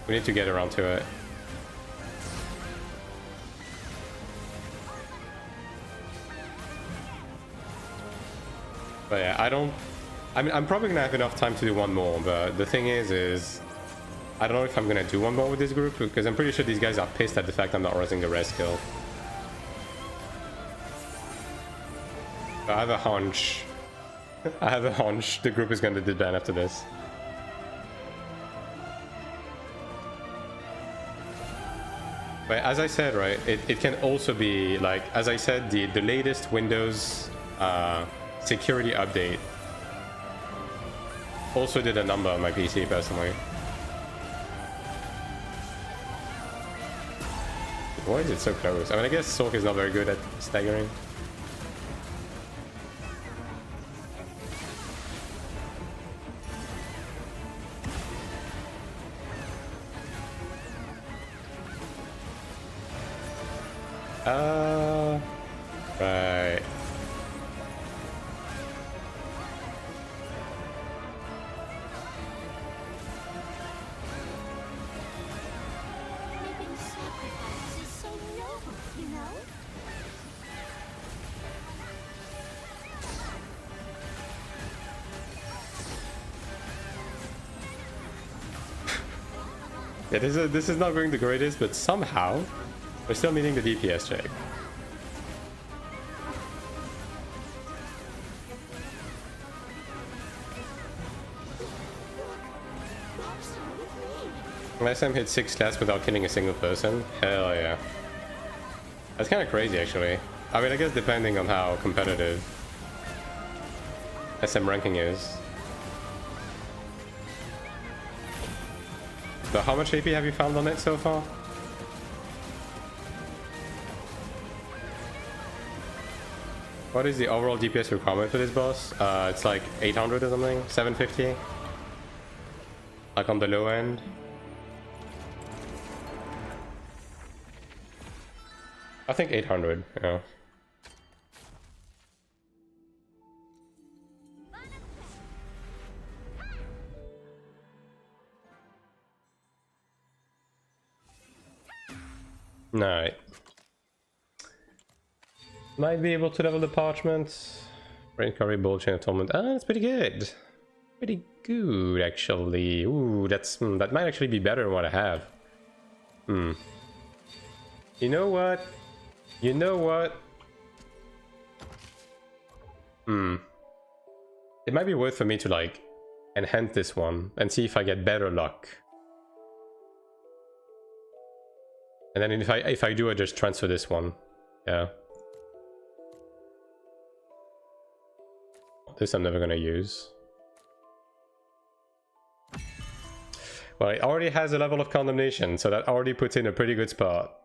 S1: We need to get around to it. But yeah, I mean, I'm probably gonna have enough time to do one more, but the thing is I don't know if I'm gonna do one more with this group, because I'm pretty sure these guys are pissed at the fact I'm not raising the res skill. But I have a hunch. I have a hunch the group is gonna disband after this. But as I said, right, it can also be, like, as I said, the latest Windows security update also did a number on my PC, personally. Why is it so close? I mean, I guess Sork is not very good at staggering. Right.
S3: Making sacrifices is so noble, you know?
S1: Yeah, this is not going the greatest, but somehow we're still meeting the DPS check. Last time hit 6 class without killing a single person? Hell yeah. That's kind of crazy, actually. I mean, I guess depending on how competitive SM ranking is. So how much AP have you found on it so far? What is the overall DPS requirement for this boss? It's like 800 or something? 750? Like on the low end? I think 800, yeah. Alright. Might be able to level the parchment. Brain curry, ball chain of torment. Ah, that's pretty good. Pretty good, actually. Ooh, that might actually be better than what I have. You know what? You know what? It might be worth for me to like enhance this one and see if I get better luck. And then if I do, I just transfer this one. Yeah. This I'm never gonna use. Well, it already has a level of condemnation, so that already puts in a pretty good spot.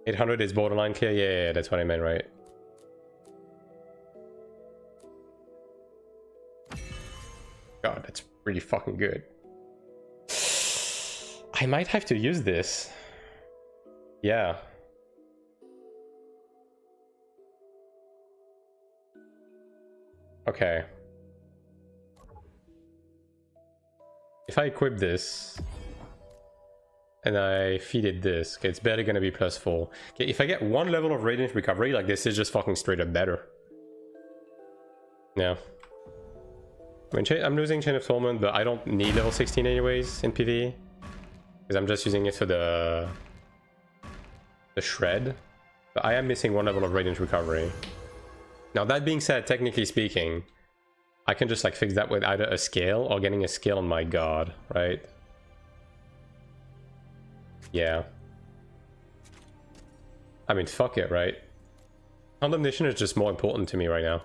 S1: 800 is borderline clear? Yeah, that's what I meant, right? God, that's pretty fucking good. I might have to use this. Yeah. Okay. If I equip this and I feed it this, okay, it's barely gonna be +4. Okay, if I get one level of radiant recovery, like this is just fucking straight up better. Yeah. I mean, I'm losing Chain of Torment, but I don't need level 16 anyways in PvE. Because I'm just using it for the shred. But I am missing one level of Radiant Recovery. Now that being said, technically speaking, I can just like fix that with either a scale or getting a scale on my god, right? Yeah. I mean, fuck it, right? Condemnation is just more important to me right now.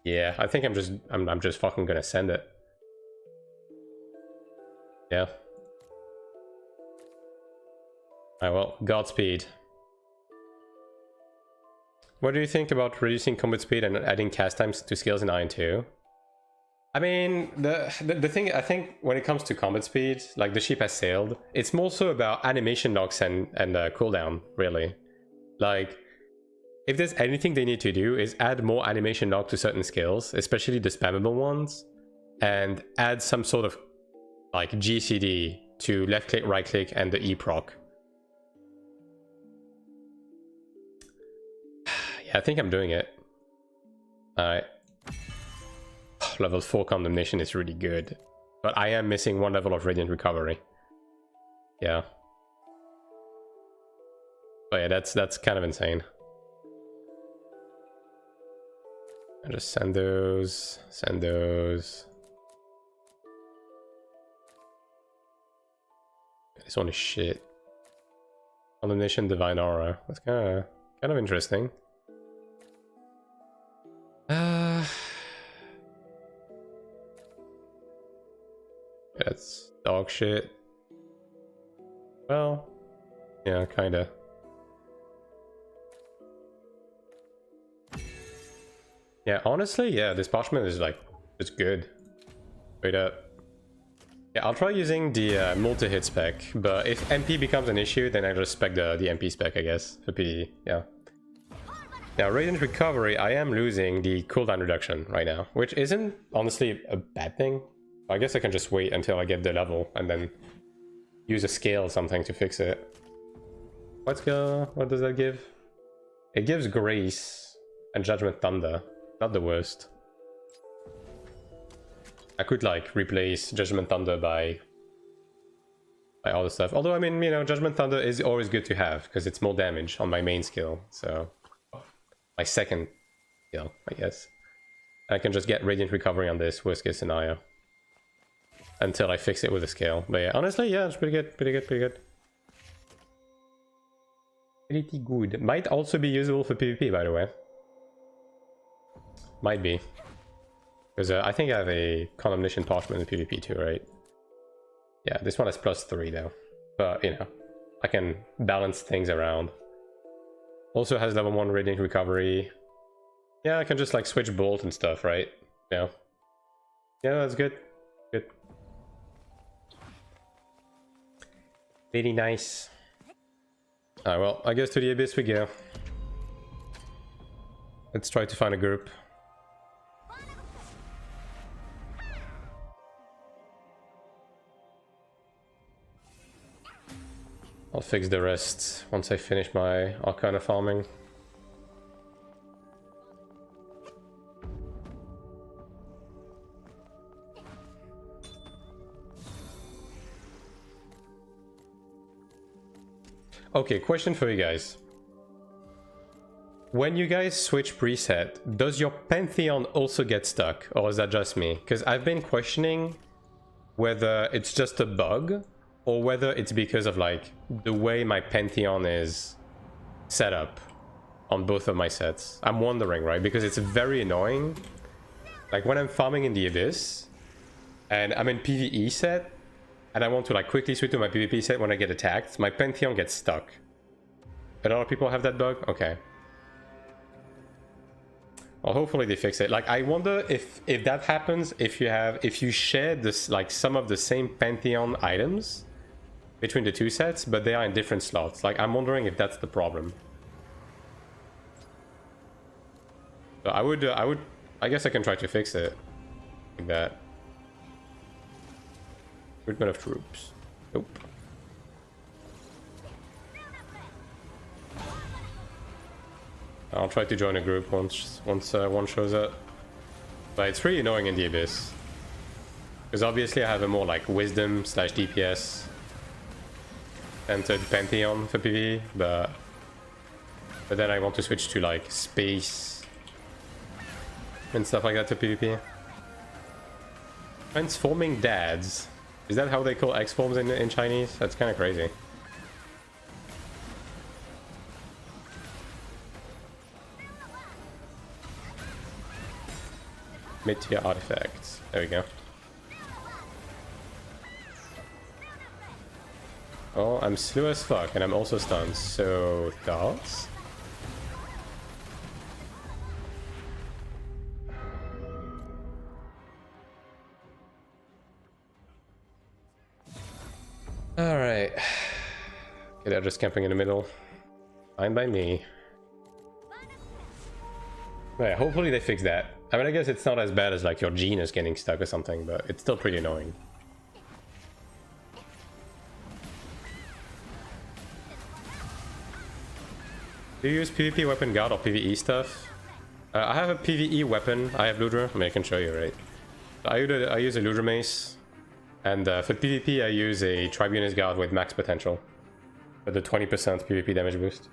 S1: Yeah, I think I'm just fucking gonna send it. Yeah. Alright, well, Godspeed. What do you think about reducing combat speed and adding cast times to skills in Iron 2? I mean, the thing, I think when it comes to combat speed, like the ship has sailed, it's more so about animation locks and cooldown, really. Like, if there's anything they need to do is add more animation lock to certain skills, especially the spammable ones, and add some sort of like GCD to left click, right click, and the E proc. Yeah, I think I'm doing it. Alright. Level 4 Condemnation is really good. But I am missing one level of Radiant Recovery. Yeah. Oh yeah, that's kind of insane. I just send those, send those. This one is shit. Condemnation, Divine Aura. That's kind of interesting. That's dog shit. Well, yeah, kinda. Yeah, honestly, yeah, this parchment is like, it's good. Straight up. Yeah, I'll try using the multi-hit spec, but if MP becomes an issue, then I just spec the MP spec, I guess, for PvE, yeah. Now, Radiant Recovery, I am losing the cooldown reduction right now, which isn't honestly a bad thing. I guess I can just wait until I get the level and then use a scale or something to fix it. What does that give? It gives Grace and Judgment Thunder. Not the worst. I could like replace Judgment Thunder by other stuff. Although, I mean, you know, Judgment Thunder is always good to have because it's more damage on my main skill. So my second skill, I guess. I can just get Radiant Recovery on this, worst case scenario. Until I fix it with a scale. But yeah, honestly, yeah, it's pretty good, pretty good, pretty good. Pretty good. Might also be usable for PvP, by the way. Might be. Because I think I have a Condemnation Parchment in PvP too, right? Yeah, this one has +3 though. But, you know, I can balance things around. Also has level 1 Radiant Recovery. Yeah, I can just like switch Bolt and stuff, right? Yeah. Yeah, that's good. Good. Really nice. Alright, well, I guess to the Abyss we go. Let's try to find a group. I'll fix the rest once I finish my Arcana farming. Okay, question for you guys. When you guys switch preset, does your Pantheon also get stuck? Or is that just me? Because I've been questioning whether it's just a bug or whether it's because of like the way my Pantheon is set up on both of my sets. I'm wondering, right? Because it's very annoying. Like when I'm farming in the Abyss and I'm in PvE set, and I want to like quickly switch to my PvP set when I get attacked, my Pantheon gets stuck. A lot of people have that bug? Okay. Well, hopefully they fix it. Like, I wonder if that happens, if you share this, like, some of the same Pantheon items between the two sets, but they are in different slots. Like, I'm wondering if that's the problem. So I guess I can try to fix it. Like that. Recruitment of troops. Nope. I'll try to join a group once one shows up. But it's pretty annoying in the Abyss. Because obviously I have a more like wisdom / DPS centered pantheon for PvE, but then I want to switch to like space and stuff like that to PvP. Transforming dads. Is that how they call X forms in Chinese? That's kind of crazy. Mid-tier artifacts. There we go. Oh, I'm slow as fuck and I'm also stunned, so thoughts? Alright. Okay, they're just camping in the middle. Fine by me. Alright, hopefully they fix that. I mean, I guess it's not as bad as like your genus getting stuck or something, but it's still pretty annoying. Do you use PvP weapon guard or PvE stuff? I have a PvE weapon. I have Ludra. I mean, I can show you, right? I use a Ludra mace. And for PvP, I use a Tribunus guard with max potential. For the 20% PvP damage boost.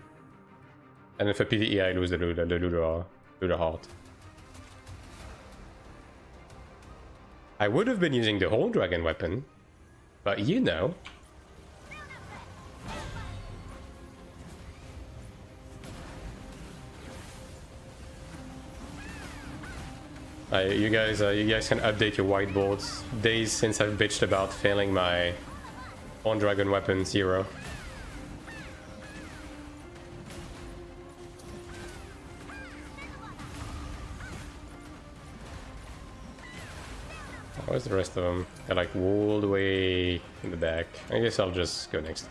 S1: And then for PvE, I lose the Ludra heart. I would have been using the whole dragon weapon. But you know. You guys can update your whiteboards. Days since I've bitched about failing my on dragon weapon 0. Where's the rest of them? They're like all the way in the back. I guess I'll just go next.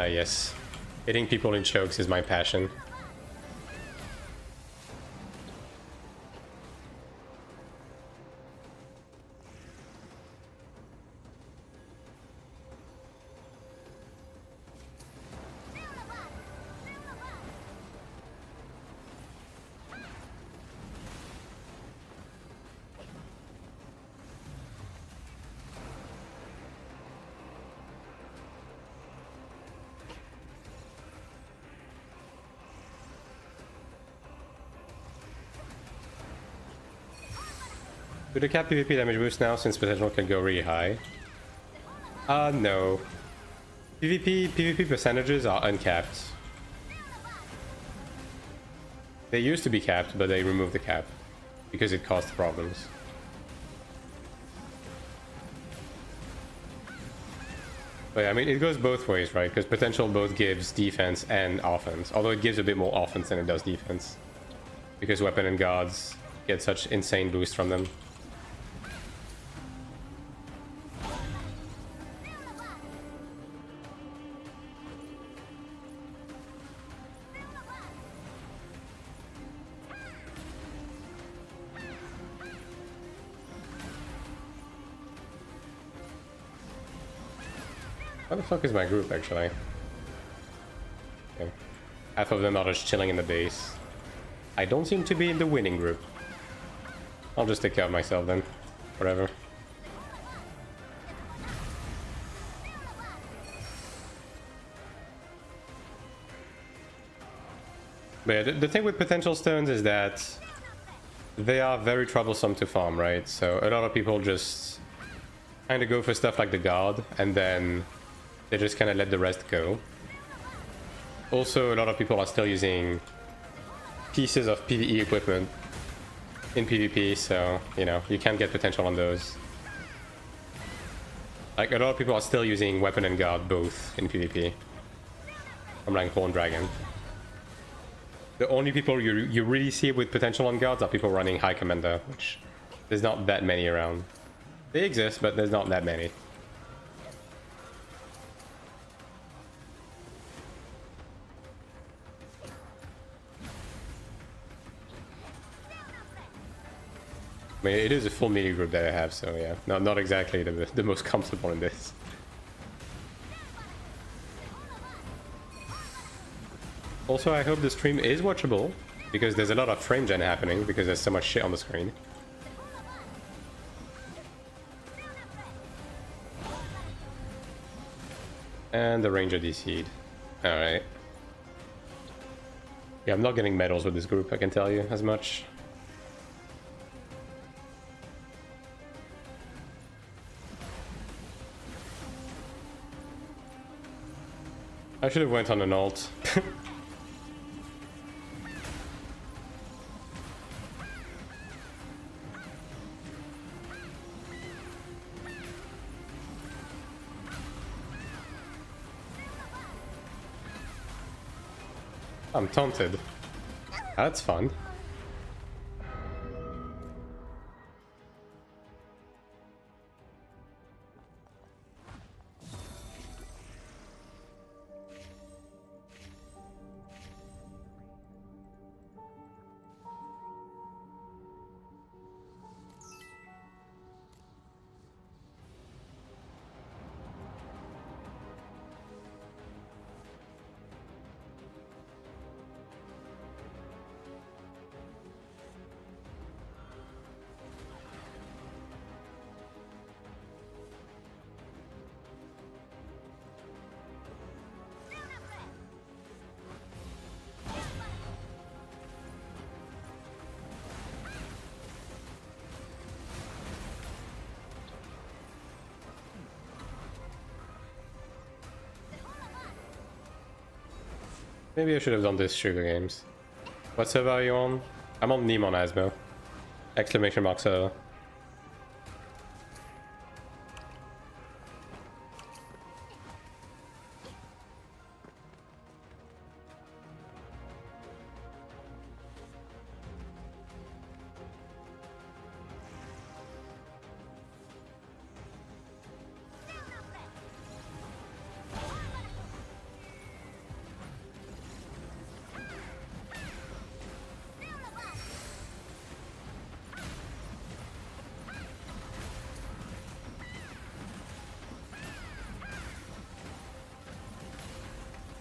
S1: Yes. Hitting people in chokes is my passion. Do they cap PvP damage boost now since potential can go really high? No. PvP percentages are uncapped. They used to be capped, but they removed the cap because it caused problems. But yeah, I mean, it goes both ways, right? Because potential both gives defense and offense. Although it gives a bit more offense than it does defense. Because weapon and guards get such insane boost from them. How the fuck is my group, actually? Okay. Half of them are just chilling in the base. I don't seem to be in the winning group. I'll just take care of myself then. Whatever. But yeah, the thing with potential stones is that they are very troublesome to farm, right? So a lot of people just kind of go for stuff like the guard, and then they just kind of let the rest go. Also, a lot of people are still using pieces of PvE equipment in PvP, so, you know, you can't get potential on those. Like, a lot of people are still using weapon and guard both in PvP. I'm like Horn Dragon. The only people you really see with potential on guards are people running High Commander, which there's not that many around. They exist, but there's not that many. I mean, it is a full melee group that I have, so yeah, not exactly the most comfortable in this. Also, I hope the stream is watchable, because there's a lot of frame gen happening, because there's so much shit on the screen. And the ranger DC'd. Alright. Yeah, I'm not getting medals with this group, I can tell you as much. I should have went on an alt. I'm taunted. That's fun. Maybe I should have done this Sugar Games. What server are you on? I'm on Neem on Asmo. Exclamation mark server.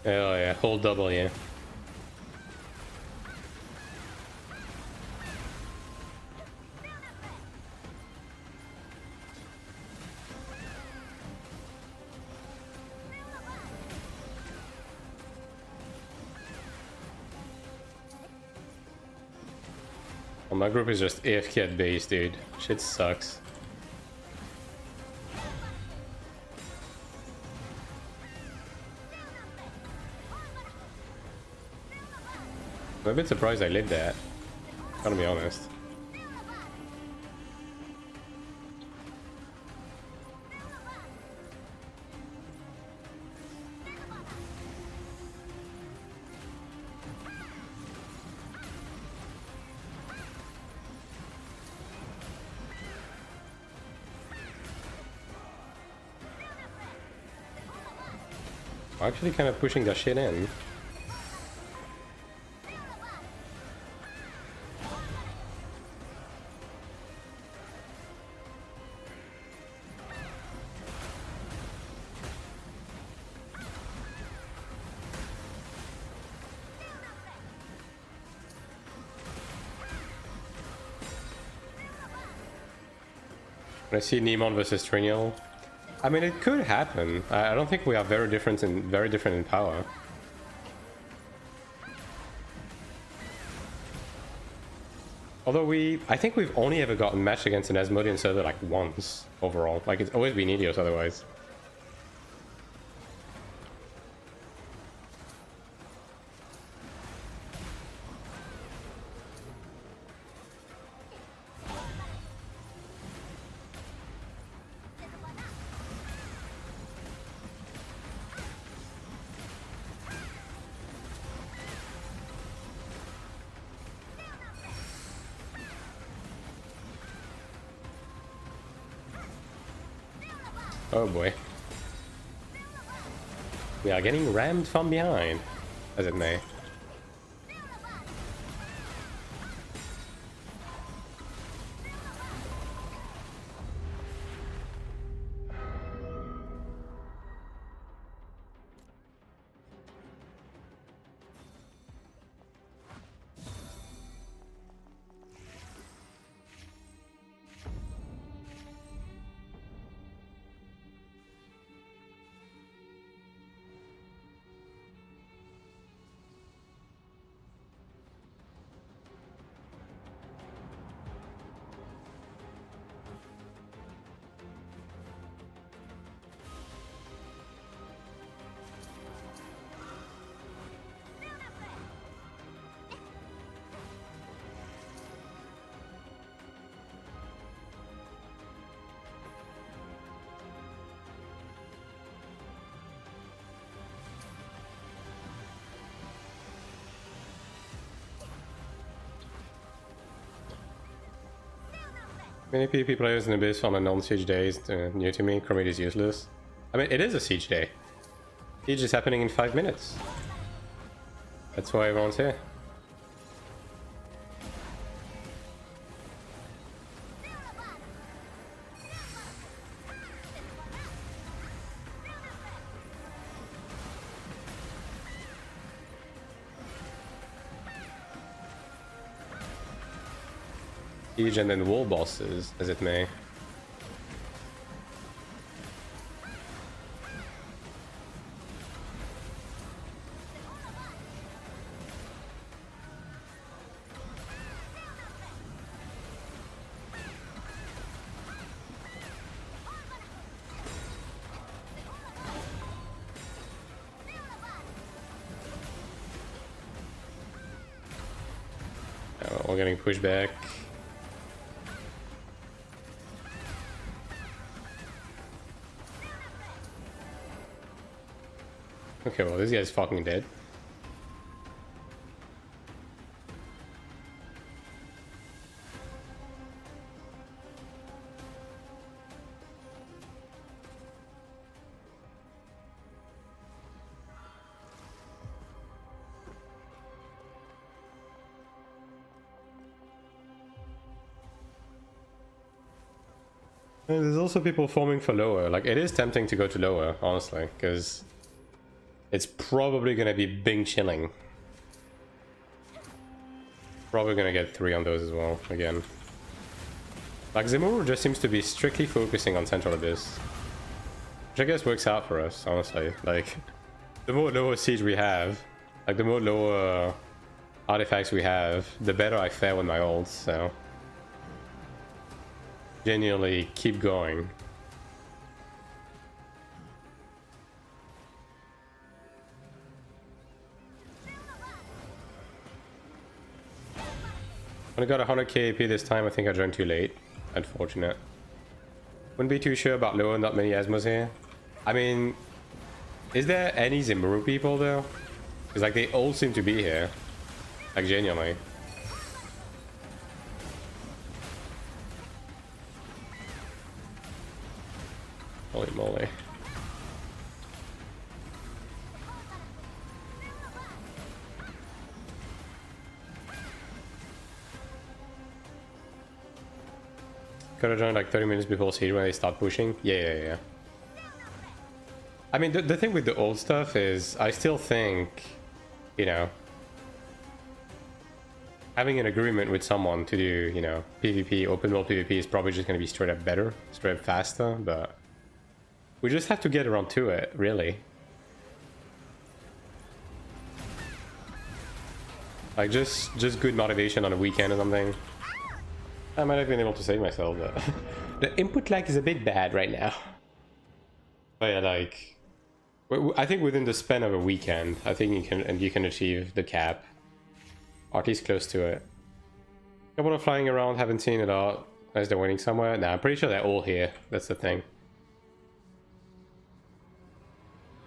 S1: Oh yeah, hold W. Well, my group is just AFK at base, dude. Shit sucks. I'm a bit surprised I lived that. Gotta be honest. I'm actually kind of pushing that shit in. I see Neemon versus Triniel. I mean, it could happen. I don't think we are very different in power. Although I think we've only ever gotten matched against an Asmodean server like once overall. Like it's always been Ilios otherwise. Oh boy. We are getting rammed from behind, as it may. Many PvP players in Abyss on a non-siege day is new to me. Chromate is useless. I mean, it is a siege day. Siege is happening in 5 minutes. That's why everyone's here. Siege and then wall bosses, as it may. Oh, we're getting pushed back. Okay, well, this guy's fucking dead. And there's also people forming for lower. Like, it is tempting to go to lower, honestly, because it's probably gonna be bing chilling. Probably gonna get 3 on those as well, again. Like, Zemmour just seems to be strictly focusing on Central Abyss. Which I guess works out for us, honestly. Like, the more lower siege we have, like, the more lower artifacts we have, the better I fare with my ults, so... genuinely keep going. When I got 100k AP this time, I think I joined too late. Unfortunate. Wouldn't be too sure about lower, not many Asmos here. I mean, is there any Zemmour people though? Because like they all seem to be here. Like genuinely. Holy moly. Could have joined like 30 minutes before siege when they start pushing. Yeah. I mean, the thing with the old stuff is I still think, you know, having an agreement with someone to do, you know, PvP, open world PvP is probably just going to be straight up better, straight up faster, but we just have to get around to it, really. Like, just good motivation on a weekend or something. I might have been able to save myself, but the input lag is a bit bad right now. But yeah, like, I think within the span of a weekend, I think you can achieve the cap, or at least close to it. A couple of flying around, haven't seen it all. Unless they're waiting somewhere. Nah, I'm pretty sure they're all here. That's the thing.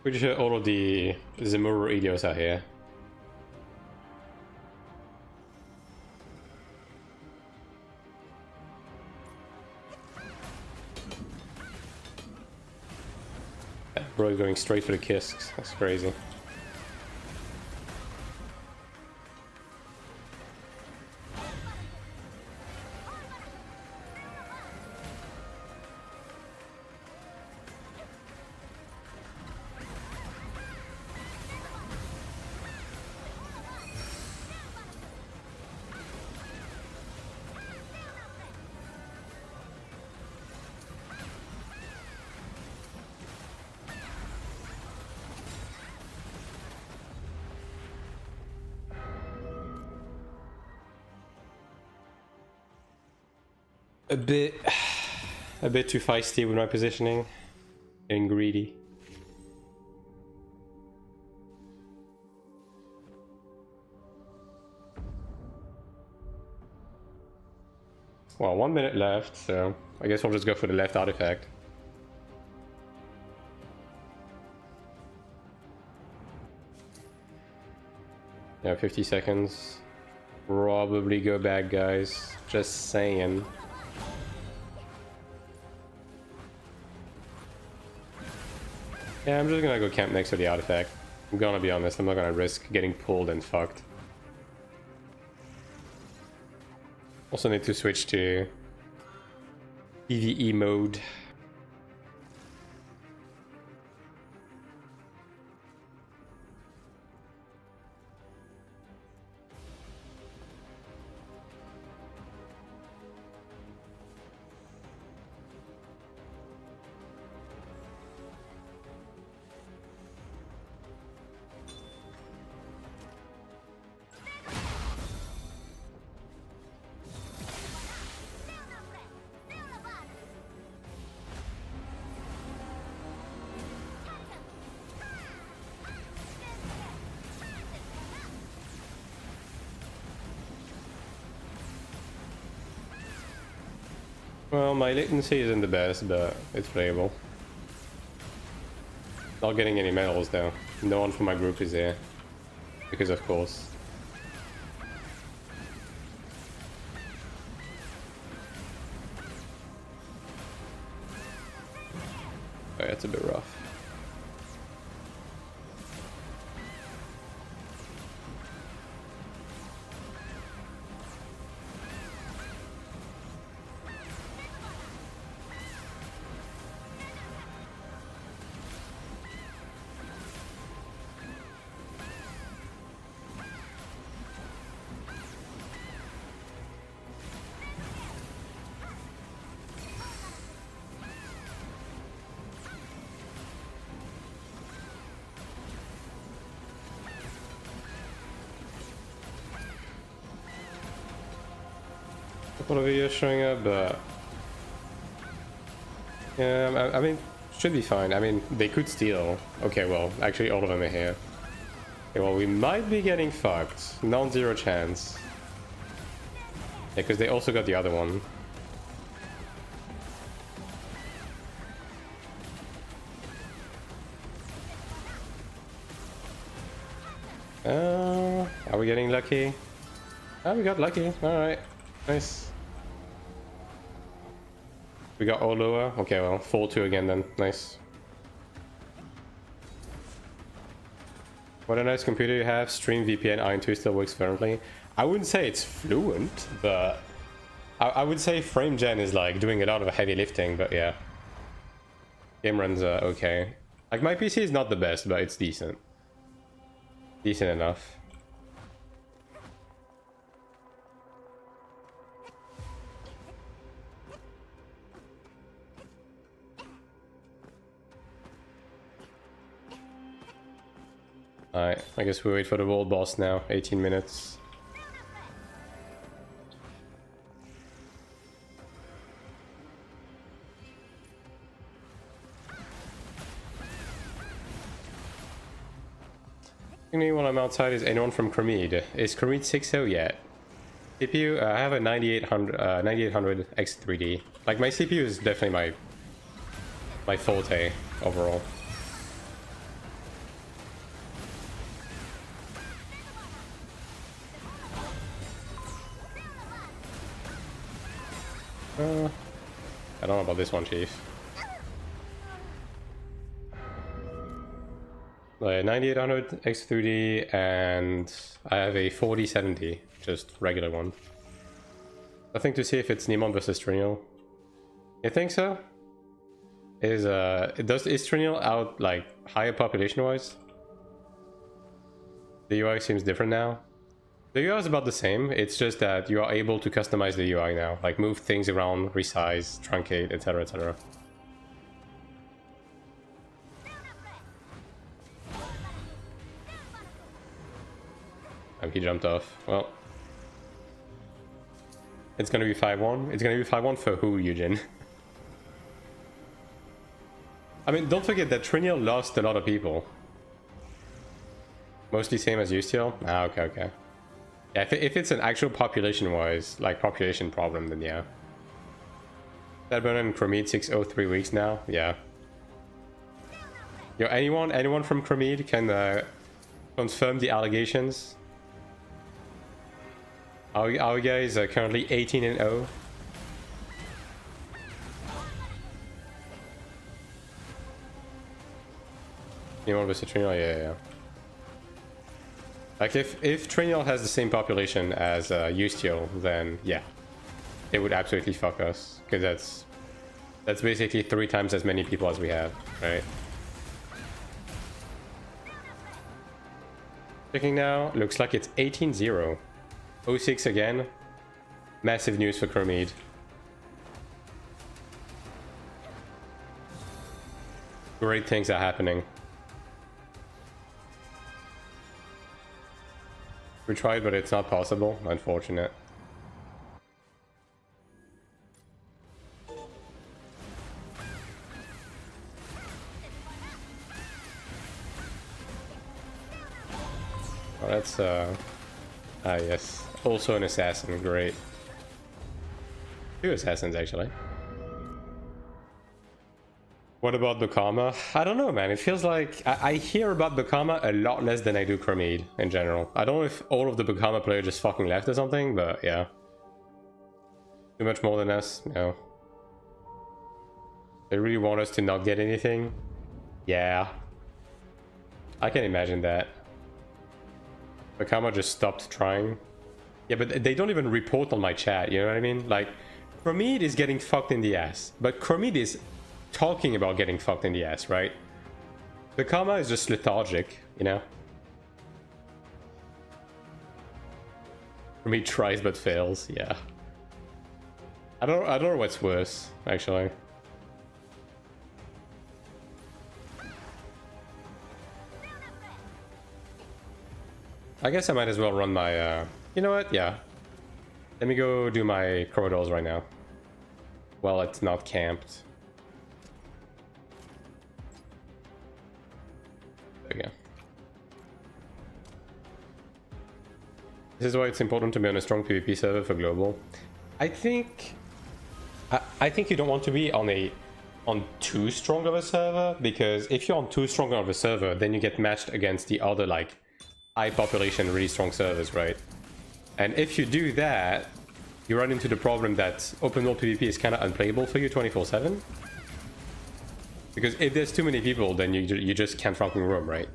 S1: Pretty sure all of the Zemmour Elios are here. Bro is going straight for the kisks. That's crazy. A bit too feisty with my positioning. Getting greedy. Well, 1 minute left, so I guess we'll just go for the left artifact. Yeah, 50 seconds. Probably go back, guys. Just saying. Yeah, I'm just gonna go camp next to the artifact. I'm gonna be honest, I'm not gonna risk getting pulled and fucked. Also need to switch to PvE mode. Well, my latency isn't the best, but it's playable. Not getting any medals though. No one from my group is there. Because of course. Oh, yeah, it's a bit rough. Couple of videos showing up, but yeah, I mean, should be fine. I mean, they could steal. Okay, well, actually, all of them are here. Okay, well, we might be getting fucked. Non-zero chance. Yeah, because they also got the other one. Are we getting lucky? Oh, we got lucky. All right, nice. We got all lower. Okay, well, 4-2 again then. Nice. What a nice computer you have. Stream VPN AION 2 still works currently. I wouldn't say it's fluent, but I would say frame gen is like doing a lot of heavy lifting, but yeah. Game runs are okay. Like my PC is not the best, but it's decent. Decent enough. Alright, I guess we wait for the world boss now. 18 minutes. When I'm outside, is anyone from Cremid? Is Cremid 6.0 yet? CPU, I have a 9800 X3D. Like my CPU is definitely my forte overall. I don't know about this one, Chief. Like 9800 X3D, and I have a 4070, just regular one. I think to see if it's Nemon versus Trinial. You think so? Is Trinial out like higher population wise? The UI seems different now. The UI is about the same, it's just that you are able to customize the UI now, like move things around, resize, truncate, etc, etc. Oh, he jumped off. Well, it's gonna be 5-1. It's gonna be 5-1 for who, Eugen? I mean, don't forget that Trinial lost a lot of people. Mostly same as you still? Ah, okay, okay. Yeah, if it's an actual population-wise, like population problem, then yeah. Deadburn and Cremid 603 weeks now? Yeah. Yo, anyone from Cremid can confirm the allegations? Our guys are currently 18-0. You want to visit Trinial? Yeah. Like if Trinial has the same population as Usteel, then yeah, it would absolutely fuck us, because that's basically 3 times as many people as we have, right? Checking now, looks like it's 18-0. 06 again. Massive news for Kermit. Great things are happening. We tried, but it's not possible. Unfortunate. Oh, that's yes. Also an assassin, great. 2 assassins actually. What about Bukama? I don't know, man. It feels like I hear about Bukama a lot less than I do Kermit in general. I don't know if all of the Bukama players just fucking left or something, but yeah. Too much more than us? No. They really want us to not get anything? Yeah. I can imagine that. Bukama just stopped trying. Yeah, but they don't even report on my chat, you know what I mean? Like, Kermit is getting fucked in the ass, but Kermit is talking about getting fucked in the ass, right? Bukama is just lethargic, you know? Kermit tries but fails, yeah. I don't know what's worse, actually. I guess I might as well run my, you know what? Yeah. Let me go do my corridors right now. Well, it's not camped. There we go. This is why it's important to be on a strong PvP server for global. I think you don't want to be on too strong of a server, because if you're on too strong of a server, then you get matched against the other like high population, really strong servers, right? And if you do that, you run into the problem that open world PvP is kind of unplayable for you 24/7. Because if there's too many people, then you just can't fucking roam, right?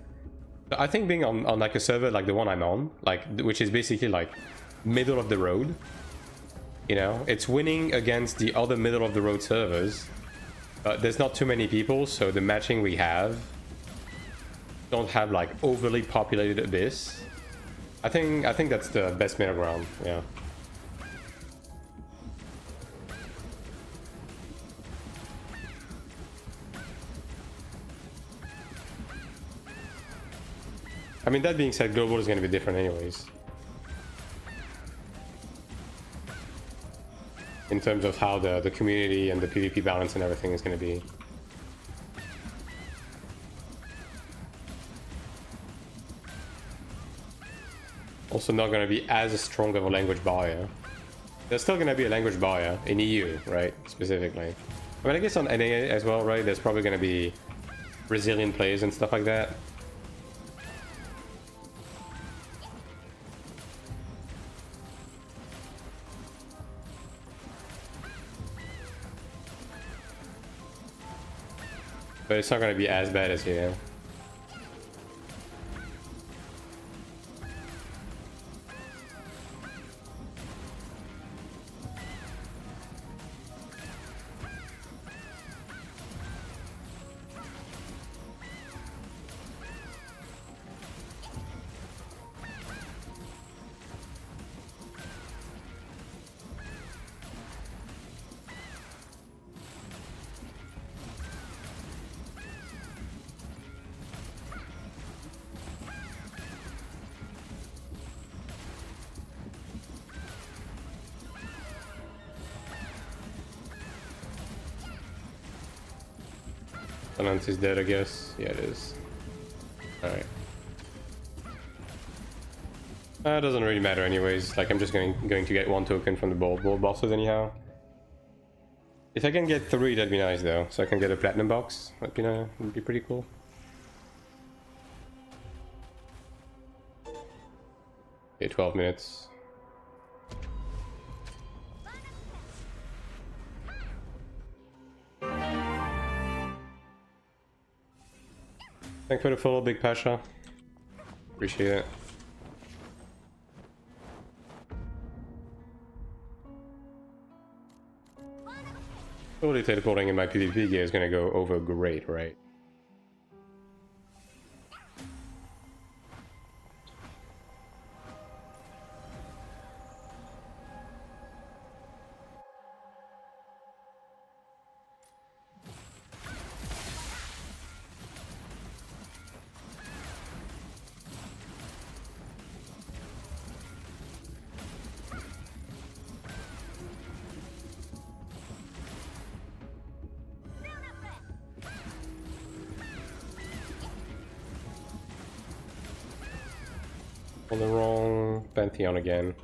S1: So I think being on like a server like the one I'm on, like which is basically like middle of the road, you know, it's winning against the other middle of the road servers. There's not too many people, so the matching we have don't have like overly populated abyss. I think that's the best middle ground, yeah. I mean, that being said, global is going to be different anyways. In terms of how the community and the PvP balance and everything is going to be. Also not going to be as strong of a language barrier. There's still going to be a language barrier in EU, right? Specifically. I mean, I guess on NA as well, right? There's probably going to be Brazilian players and stuff like that. But it's not going to be as bad as here. Transcendence is dead, I guess. Yeah, it is. Alright. It doesn't really matter anyways. Like, I'm just going to get 1 token from the board bosses anyhow. If I can get 3, that'd be nice though. So I can get a platinum box. That'd be pretty cool. Okay, 12 minutes. Thanks for the follow, Big Pasha. Appreciate it. Totally teleporting in my PvP gear is gonna go over great, right? On the wrong Pantheon again.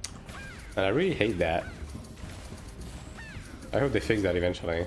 S1: And I really hate that. I hope they fix that eventually.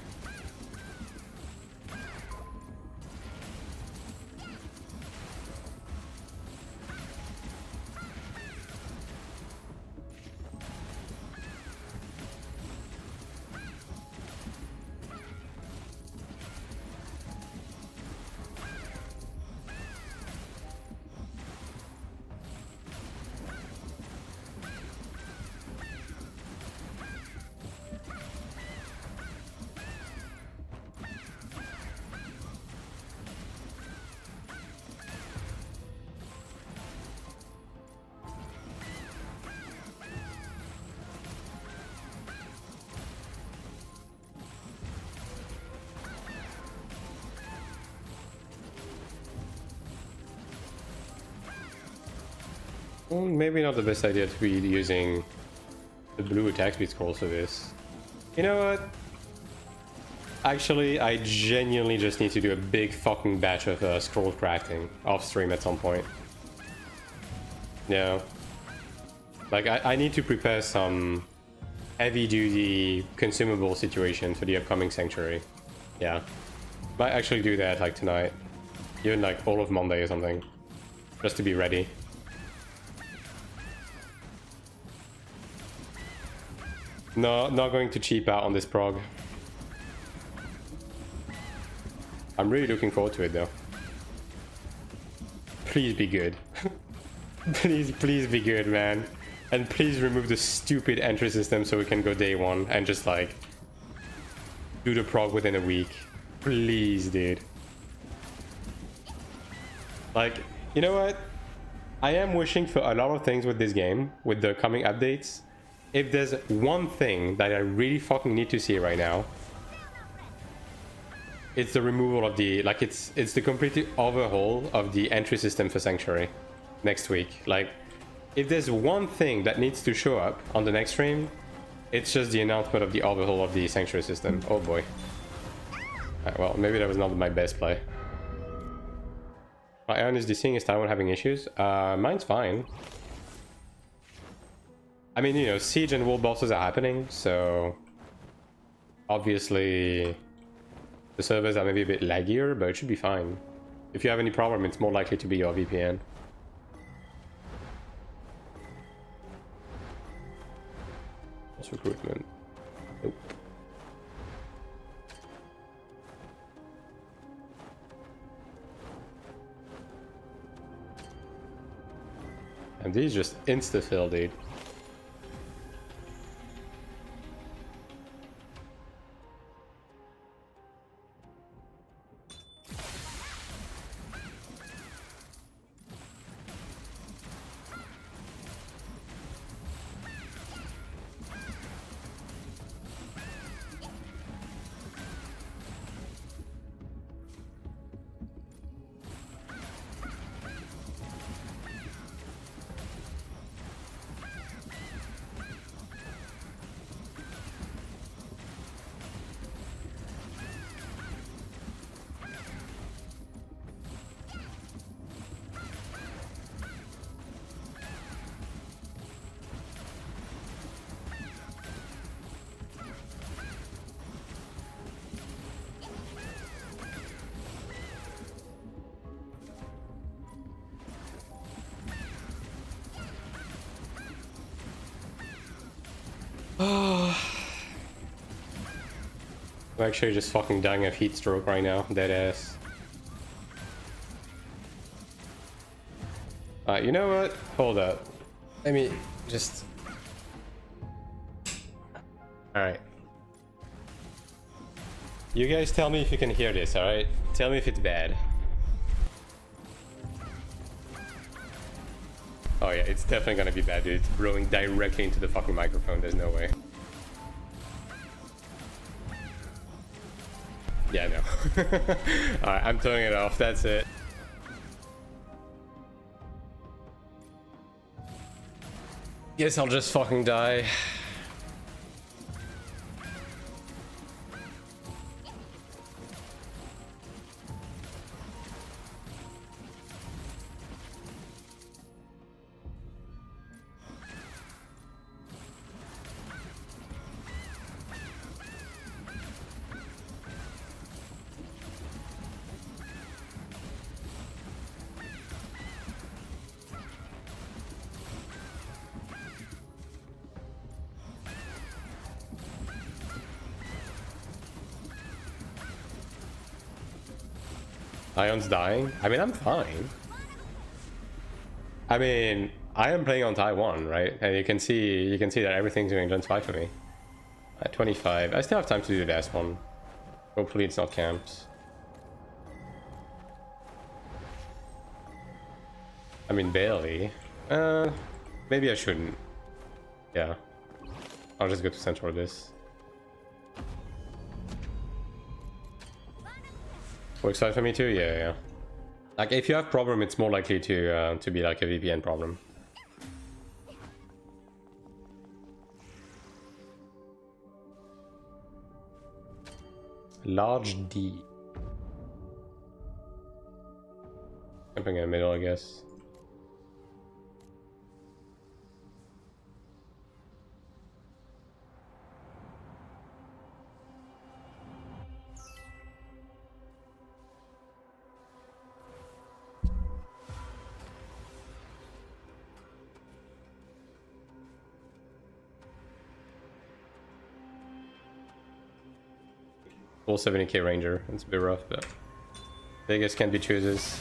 S1: Well, maybe not the best idea to be using the blue attack speed scrolls for this. You know what? Actually, I genuinely just need to do a big fucking batch of scroll crafting off stream at some point. Yeah. Like, I need to prepare some heavy-duty consumable situation for the upcoming Sanctuary. Yeah. Might actually do that, like, tonight. Even, like, all of Monday or something. Just to be ready. No, not going to cheap out on this prog. I'm really looking forward to it though. Please be good. Please be good, man. And please remove the stupid entry system so we can go day one and just like do the prog within a week. Please, dude. Like, you know what? I am wishing for a lot of things with this game, with the coming updates. If there's one thing that I really fucking need to see right now, it's the removal of the, like, it's the complete overhaul of the entry system for Sanctuary next week. Like, if there's one thing that needs to show up on the next stream, it's just the announcement of the overhaul of the Sanctuary system. Oh boy. Right, well, maybe that was not my best play. My AION is DCing. Is Taiwan having issues? Mine's fine. I mean, you know, siege and world bosses are happening, so obviously the servers are maybe a bit laggier, but it should be fine. If you have any problem, it's more likely to be your VPN. What's recruitment? Nope. And these just insta-fill, dude. I'm actually just fucking dying of heat stroke right now, dead ass. You know what? Hold up. Let me just... Alright. You guys tell me if you can hear this, alright? Tell me if it's bad. Oh yeah, it's definitely gonna be bad, dude. It's blowing directly into the fucking microphone. There's no way. Yeah, no. Alright, I'm turning it off. That's it. Guess I'll just fucking die. AION's dying? I mean, I'm fine. I mean, I am playing on Taiwan, right? And you can see that everything's doing just fine for me. At 25. I still have time to do the last one. Hopefully it's not camps. I mean, barely. Maybe I shouldn't. Yeah. I'll just go to central this. Works out for me too? Yeah, yeah. Like, if you have problem, it's more likely to be like a VPN problem. Large D. Jumping in the middle, I guess. Full 70k ranger. It's a bit rough, but Vegas can be chooses.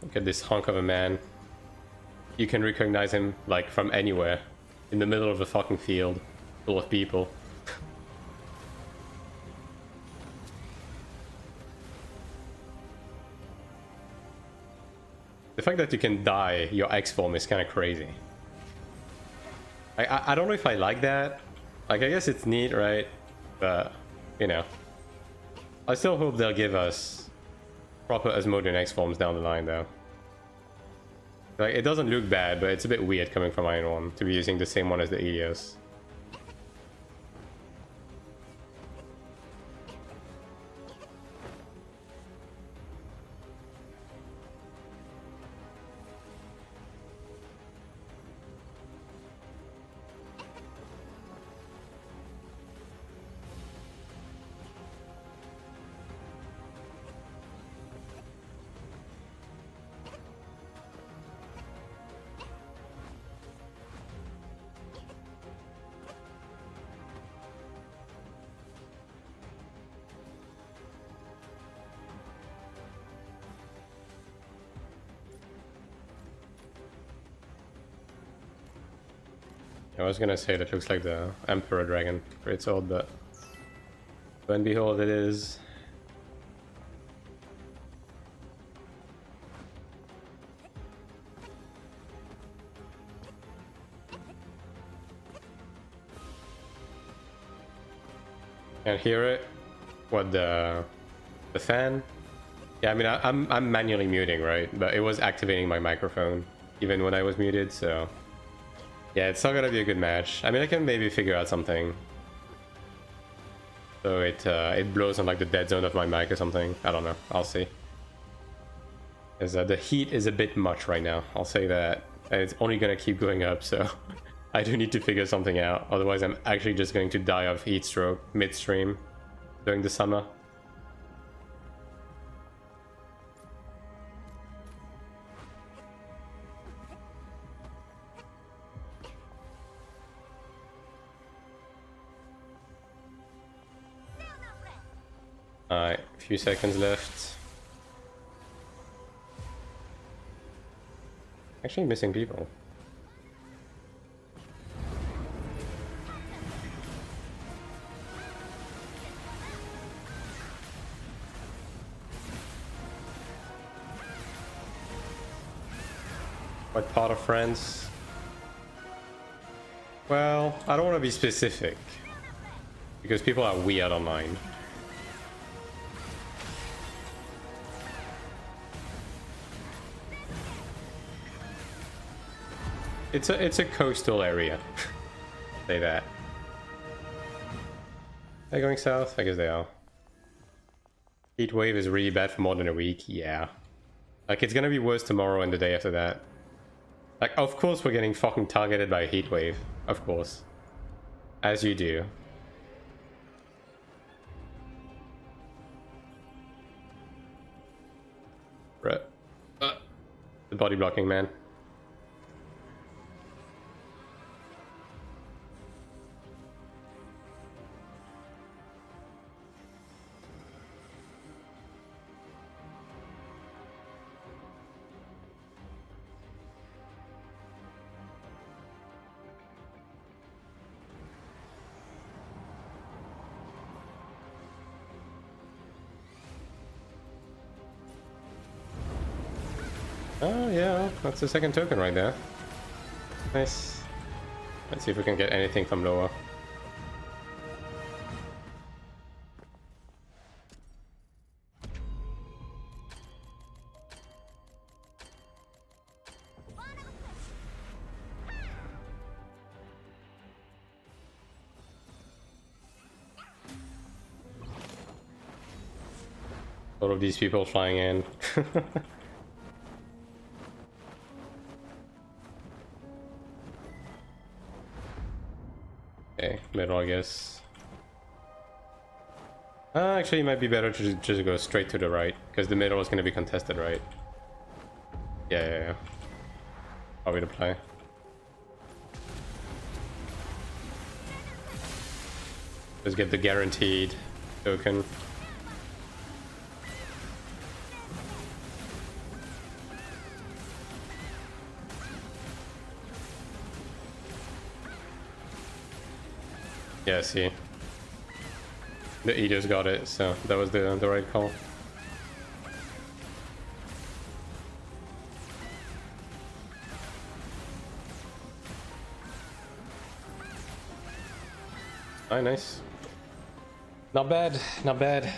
S1: Look at this hunk of a man. You can recognize him, like, from anywhere. In the middle of a fucking field full of people. The fact that you can dye your X form is kind of crazy. I don't know if I like that. Like, I guess it's neat, right? But, you know. I still hope they'll give us proper Asmodean X forms down the line, though. Like, it doesn't look bad, but it's a bit weird coming from Iron 1 to be using the same one as the Elios. I was gonna say that looks like the Emperor Dragon, great sword, but lo and behold, it is. Can't hear it. What, the fan? Yeah, I mean, I'm manually muting, right? But it was activating my microphone even when I was muted, so. Yeah, it's not gonna be a good match. I mean, I can maybe figure out something. So it blows on like the dead zone of my mic or something. I don't know. I'll see. Because the heat is a bit much right now. I'll say that. And it's only gonna keep going up, so I do need to figure something out. Otherwise, I'm actually just going to die of heat stroke midstream during the summer. Alright, a few seconds left. Actually missing people. What part of France? Well, I don't want to be specific. Because people are weird online. It's a coastal area. Say that. They're going south? I guess they are. Heat wave is really bad for more than a week. Yeah. Like, it's gonna be worse tomorrow and the day after that. Like, of course we're getting fucking targeted by a heat wave. Of course. As you do. Right. The body blocking, man. Oh yeah, that's the second token right there. Nice. Let's see if we can get anything from lower. All of these people flying in. Okay, middle, I guess. Actually, it might be better to just go straight to the right, because the middle is going to be contested, right? Yeah. Probably the play. Just get the guaranteed token. Yeah, see. The Eaters got it, so that was the right call. Oh, nice. Not bad, not bad.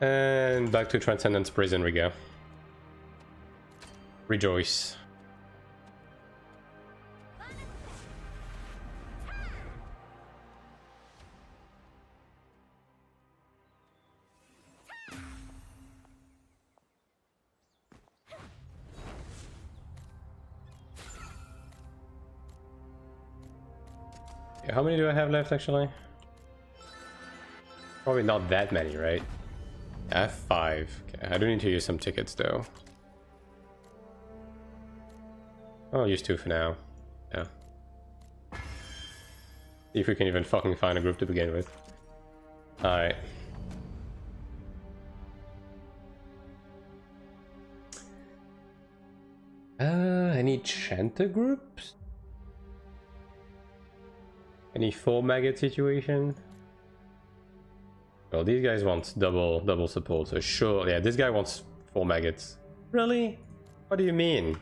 S1: And back to Transcendence prison we go. Rejoice. Yeah, how many do I have left actually? Probably not that many, right? I have 5. Okay, I do need to use some tickets though. I'll use 2 for now. Yeah. See if we can even fucking find a group to begin with. Alright. Any chanter groups? Any 4 maggot situation? Well, these guys want double support, so sure. Yeah, this guy wants 4 maggots. Really? What do you mean?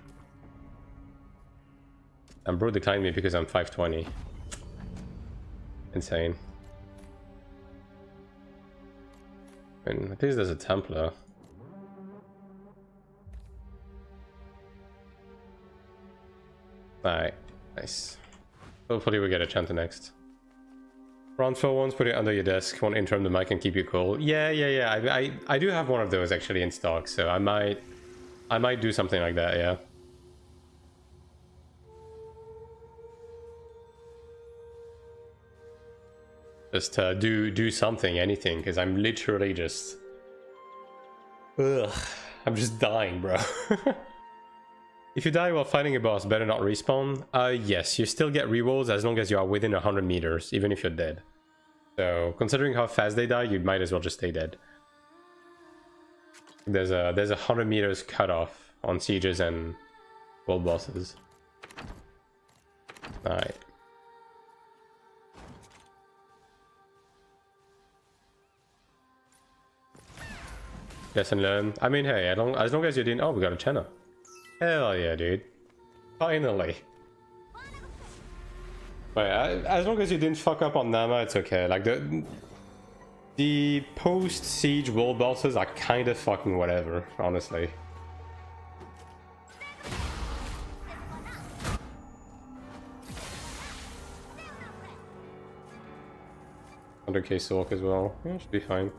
S1: And bro declined me because I'm 520. Insane. And at least there's a Templar. Alright, nice. Hopefully we get a Chanter next. Round 4 ones, put it under your desk, one interim the mic and keep you cool. Yeah. I do have one of those actually in stock, so I might do something like that, yeah. Just do something, anything, because I'm literally just... Ugh, I'm just dying, bro. If you die while fighting a boss, better not respawn. Yes, you still get rerolls as long as you are within 100 meters, even if you're dead. So, considering how fast they die, you might as well just stay dead. There's a 100 meters cutoff on sieges and world bosses. Alright. Lesson learned. I mean, hey, as long as you didn't... Oh, we got a channel. Hell yeah, dude. Finally. But as long as you didn't fuck up on Nama, it's okay. Like, the post-siege world bosses are kind of fucking whatever, honestly. 100k Sork as well. Yeah, should be fine.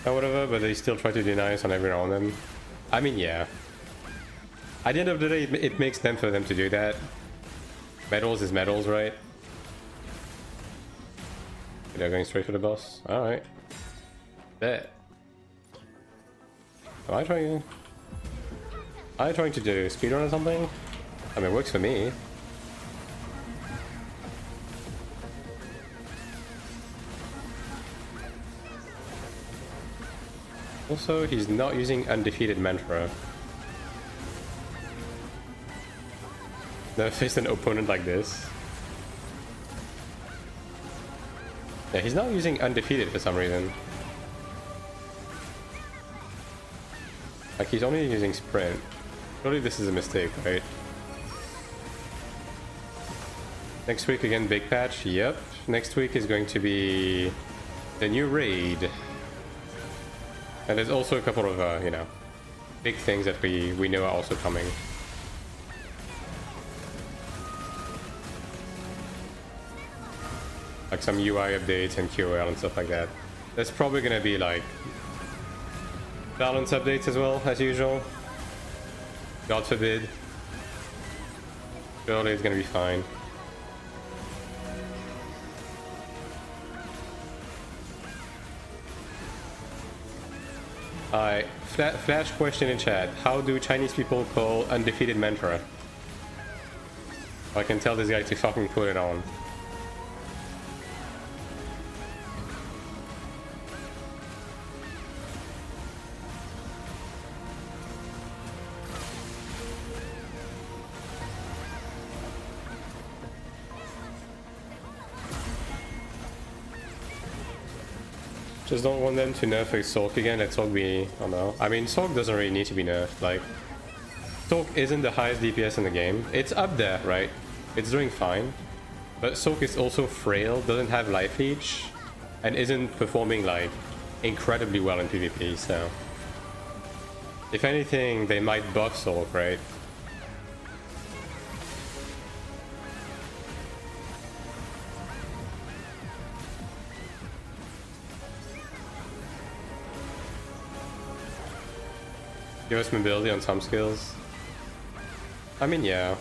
S1: Or whatever, but they still try to deny us on every now and then. I mean, yeah. At the end of the day, it makes sense for them to do that. Medals is medals, right? They're going straight for the boss. Alright. Bet. Am I trying to do speedrun or something? I mean, it works for me. Also, he's not using undefeated mantra. Never faced an opponent like this. Yeah, he's not using undefeated for some reason. Like, he's only using sprint. Surely this is a mistake, right? Next week again, big patch. Yep. Next week is going to be the new raid. And there's also a couple of, you know, big things that we know are also coming. Like some UI updates and QoL and stuff like that. There's probably gonna be like balance updates as well, as usual. God forbid. Surely it's gonna be fine. Alright, flash question in chat. How do Chinese people call undefeated mantra? I can tell this guy to fucking put it on. Just don't want them to nerf a Sork again. Let Sork be... I don't know. I mean, Sork doesn't really need to be nerfed. Like, Sork isn't the highest DPS in the game. It's up there, right? It's doing fine. But Sork is also frail, doesn't have life-leech, and isn't performing, like, incredibly well in PvP, so... If anything, they might buff Sork, right? Give us mobility on some skills. I mean, yeah.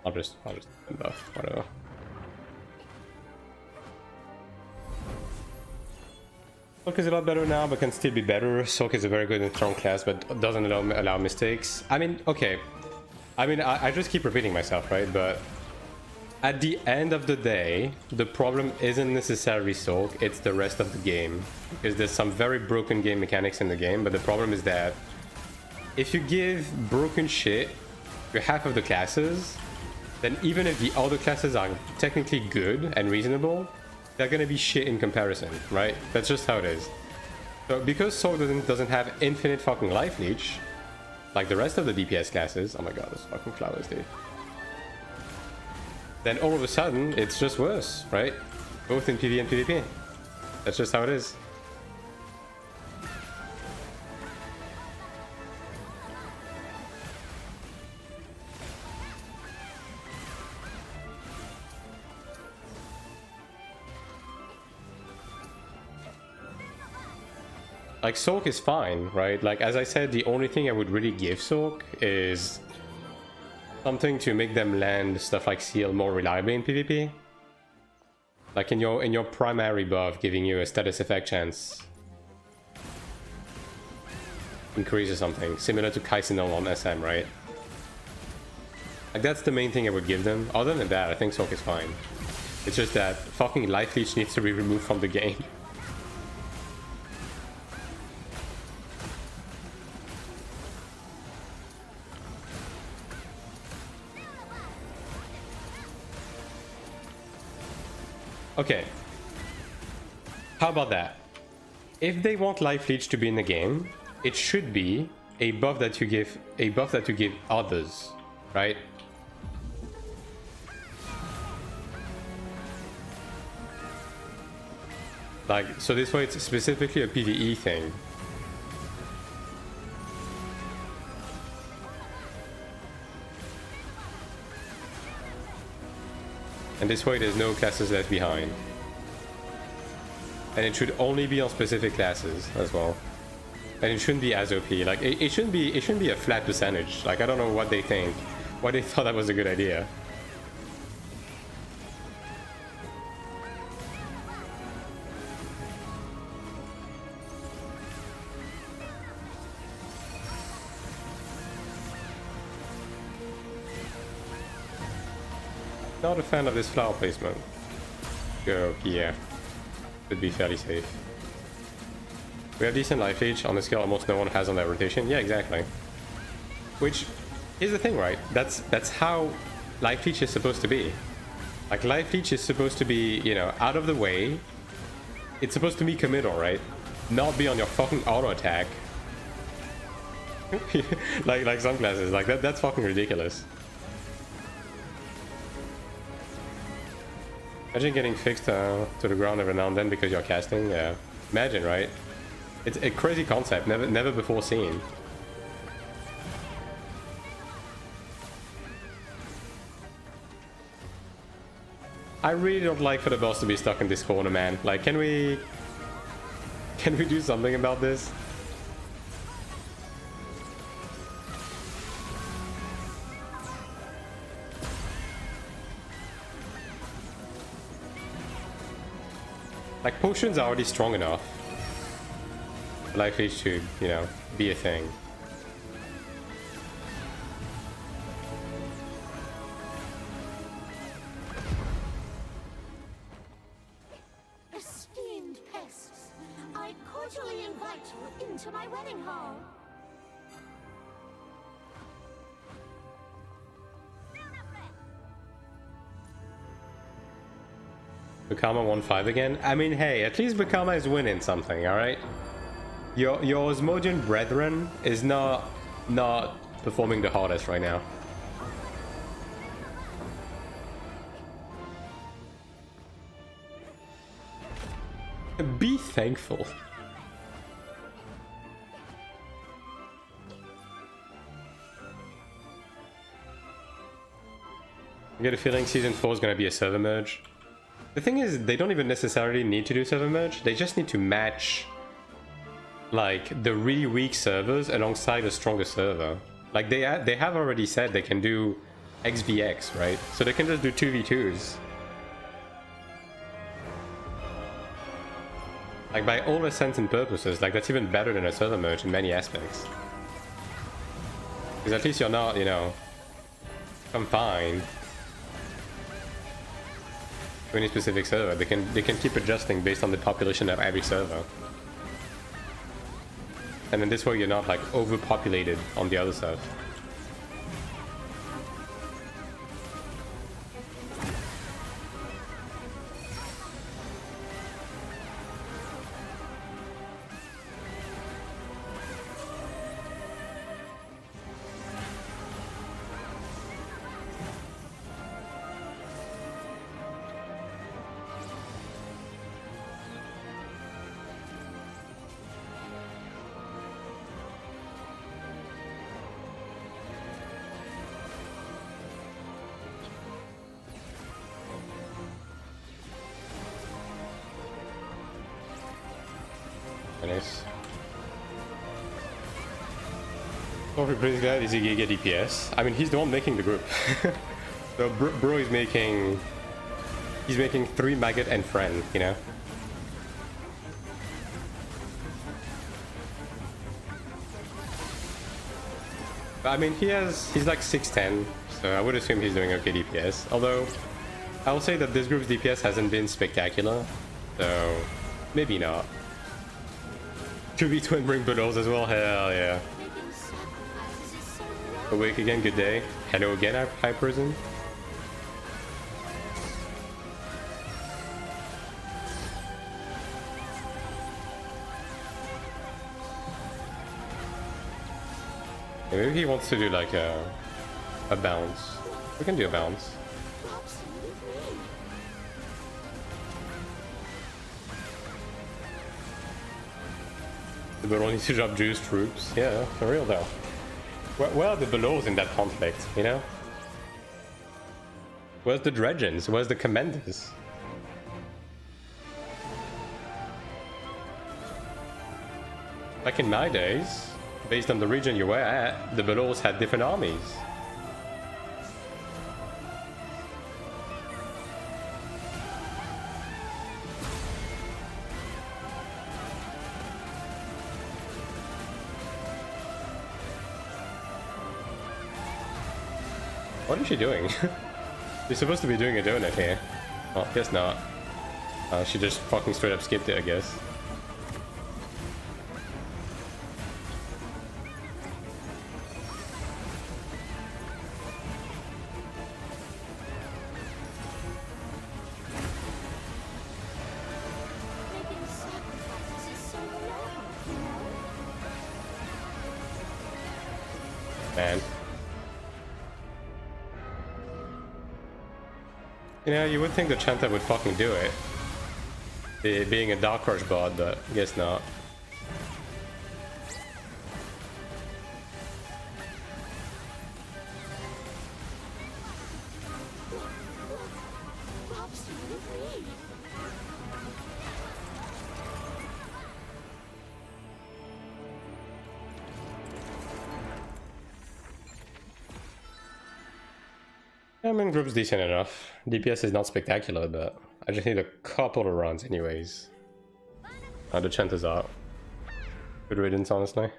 S1: I'll just buff, whatever. Sork is a lot better now, but can still be better. Sork is a very good and strong class, but doesn't allow mistakes. I mean, okay. I mean, I just keep repeating myself, right? But at the end of the day, the problem isn't necessarily Soak, it's the rest of the game. Because there's some very broken game mechanics in the game, but the problem is that if you give broken shit to half of the classes, then even if the other classes are technically good and reasonable, they're gonna be shit in comparison, right? That's just how it is. So because Soak doesn't have infinite fucking life leech, like the rest of the DPS classes, oh my god, those fucking flowers, dude. Then all of a sudden, it's just worse, right? Both in PvE and PvP. That's just how it is. Like, Soak is fine, right? Like, as I said, the only thing I would really give Soak is something to make them land stuff like Seal more reliably in PvP. Like in your primary buff, giving you a status effect chance increase or something, similar to Kaisenol on SM, right? Like, that's the main thing I would give them. Other than that, I think Soak is fine. It's just that fucking life leech needs to be removed from the game. Okay, how about that? If they want life leech to be in the game, it should be a buff that you give others, right? Like, so this way it's specifically a PvE thing. And this way there's no classes left behind. And it should only be on specific classes as well. And it shouldn't be as OP. Like, it shouldn't be a flat percentage. Like, I don't know what they think. Why they thought that was a good idea. Not a fan of this flower placement. Go here. Should be fairly safe. We have decent life leech on the skill almost no one has on their rotation. Yeah, exactly. Which is the thing, right? That's how life leech is supposed to be. Like, life leech is supposed to be, you know, out of the way. It's supposed to be committal, right? Not be on your fucking auto attack. like some classes. Like, that's fucking ridiculous. Imagine getting fixed to the ground every now and then because you're casting. Yeah, imagine, right? It's a crazy concept, never before seen. I really don't like for the boss to be stuck in this corner, man. Like, can we do something about this? Like, potions are already strong enough. Life leech should, you know, be a thing.
S3: Esteemed pests, I cordially invite you into my wedding hall.
S1: Bakama 1-5 again? I mean, hey, at least Bakama is winning something, alright? Your Osmodian brethren is not performing the hardest right now. Be thankful. I get a feeling Season 4 is going to be a server merge. The thing is, they don't even necessarily need to do server merge. They just need to match, like, the really weak servers alongside a stronger server. Like, they have already said they can do XVX, right? So they can just do 2v2s. Like, by all intents and purposes, like, that's even better than a server merge in many aspects. Because at least you're not, you know, confined to any specific server. They can keep adjusting based on the population of every server. And then this way you're not like overpopulated on the other stuff. Nice. What we're pretty glad is he Giga DPS. I mean, he's the one making the group. So bro is making... He's making 3 maggot and friend, you know? But I mean, he's like 6'10", so I would assume he's doing okay DPS. Although, I will say that this group's DPS hasn't been spectacular, so maybe not. 2v twin bring Belows as well, hell yeah. Awake again, good day. Hello again, High Prison. Maybe he wants to do like a bounce. We can do a bounce. The Below needs to drop juice troops. Yeah, for real though. Where are the Belows in that conflict, you know? Where's the Dredgens? Where's the Commanders? Back in my days, based on the region you were at, the Belows had different armies. What is she doing? You're supposed to be doing a donut here. Oh, guess not. She just fucking straight up skipped it, I guess. Man. You know, you would think the Chanta would fucking do it. Being a Dark Horse bot, but I guess not. I mean, group's decent enough. DPS is not spectacular, but I just need a couple of runs anyways. The Chanta's out. Good riddance, honestly.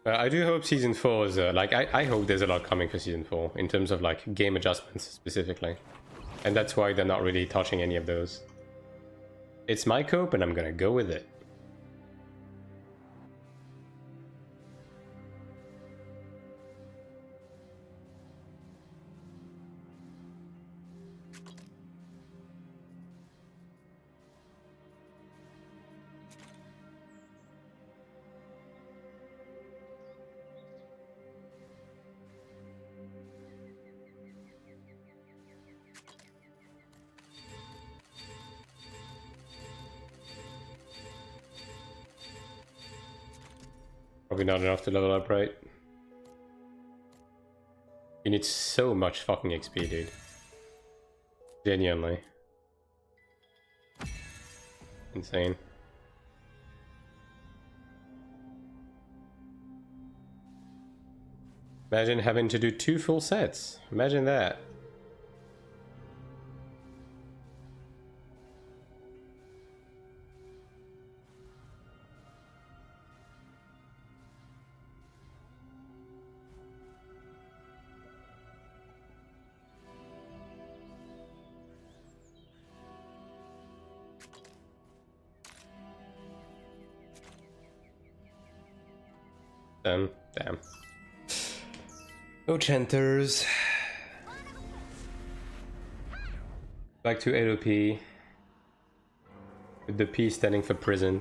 S1: I do hope Season 4 is, I hope there's a lot coming for Season 4, in terms of, like, game adjustments, specifically. And that's why they're not really touching any of those. It's my cope, and I'm gonna go with it. Probably not enough to level up, right? You need so much fucking XP, dude. Genuinely. Insane. Imagine having to do 2 full sets. Imagine that. Damn. No chanters. Back to 8OP. With the P standing for prison.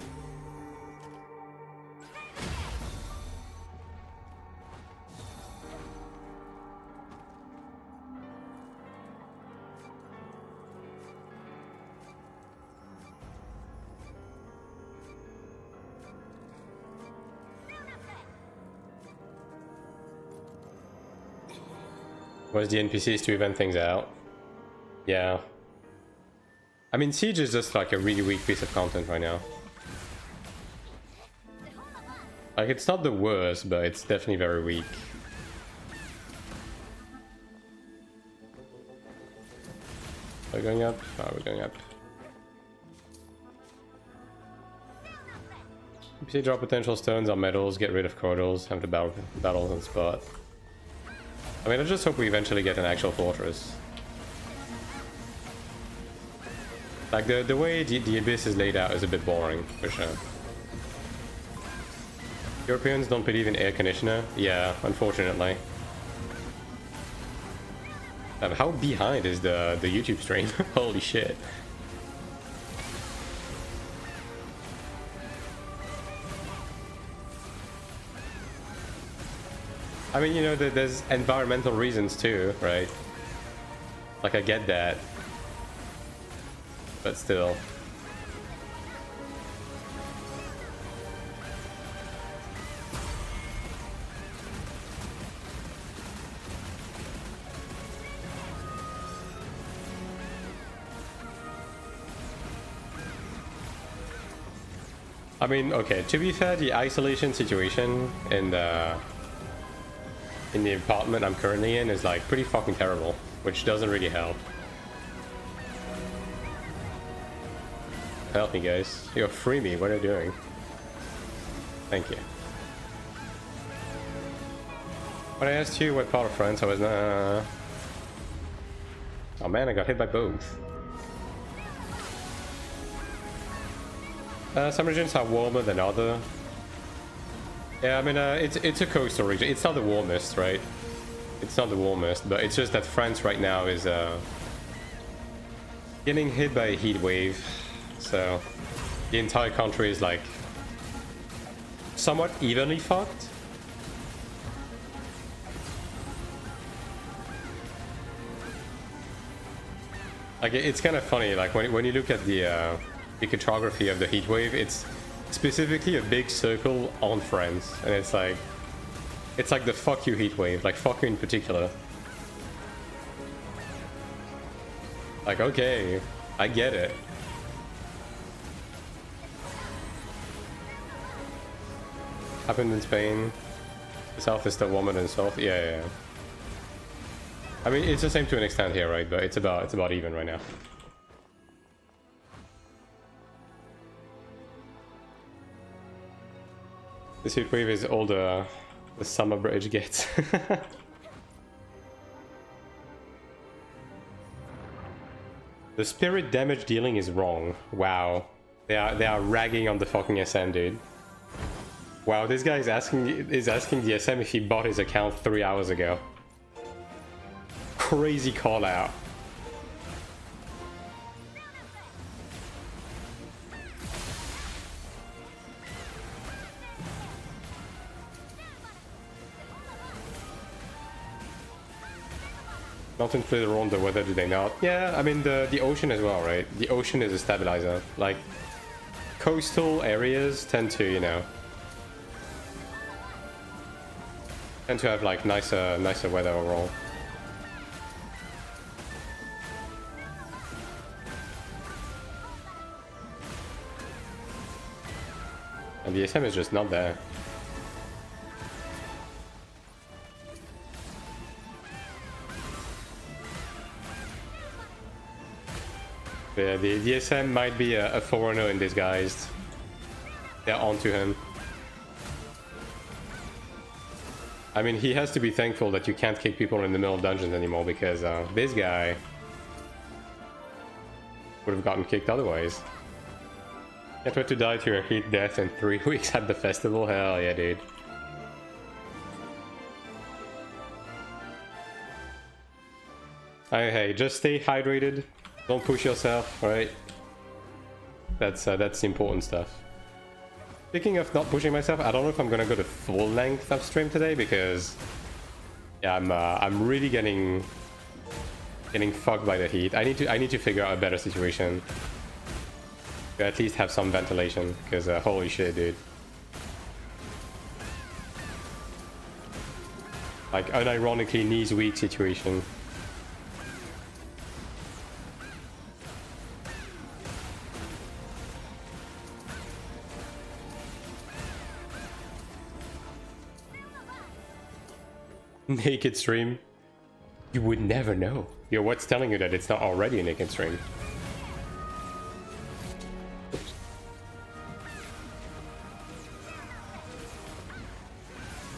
S1: Where's the NPCs to even things out? Yeah. I mean, Siege is just like a really weak piece of content right now. Like, it's not the worst, but it's definitely very weak. Are we going up? Oh, we're going up. NPC drop potential stones or metals, get rid of corridors, have the battles on spot. I mean, I just hope we eventually get an actual fortress. Like, the way the Abyss is laid out is a bit boring, for sure. Europeans don't believe in air conditioner? Yeah, unfortunately. How behind is the YouTube stream? Holy shit. I mean, you know, there's environmental reasons too, right? Like, I get that. But still. I mean, okay, to be fair, the isolation situation in the apartment I'm currently in is like pretty fucking terrible, which doesn't really help. Help me, guys. Yo, free me. What are you doing? Thank you. When I asked you what part of France I was not... Oh man, I got hit by both. Some regions are warmer than other. Yeah, I mean, it's a coastal region. It's not the warmest, right? It's not the warmest, but it's just that France right now is getting hit by a heat wave. So the entire country is like somewhat evenly fucked. Like, it's kind of funny, like when you look at the cartography of the heat wave, it's specifically a big circle on France, and it's like the fuck you heat wave, like fuck you in particular. Like, okay, I get it. Happened in Spain. The south is still warmer than south. Yeah. I mean, it's the same to an extent here, right? But it's about even right now. This heat wave is all the summer bridge gets. The spirit damage dealing is wrong. Wow, they are ragging on the fucking SM, dude. Wow, this guy is asking the SM if he bought his account 3 hours ago. Crazy call out. Mountains play around the weather, do they not? Yeah, I mean the ocean as well, right? The ocean is a stabilizer. Like, coastal areas tend to, you know, tend to have like nicer weather overall. And the SM is just not there. Yeah, the SM might be a foreigner in disguise. They're onto him. I mean, he has to be thankful that you can't kick people in the middle of dungeons anymore, because this guy would have gotten kicked otherwise. Can't wait to die to a heat death in 3 weeks at the festival. Hell yeah, dude. Hey, just stay hydrated. Don't push yourself, alright? That's the important stuff. Speaking of not pushing myself, I don't know if I'm gonna go the full length of stream today because yeah, I'm really getting fucked by the heat. I need to figure out a better situation. To at least have some ventilation because holy shit, dude. Like unironically knees weak situation. Naked stream? You would never know. Yo, what's telling you that it's not already a naked stream? Oops.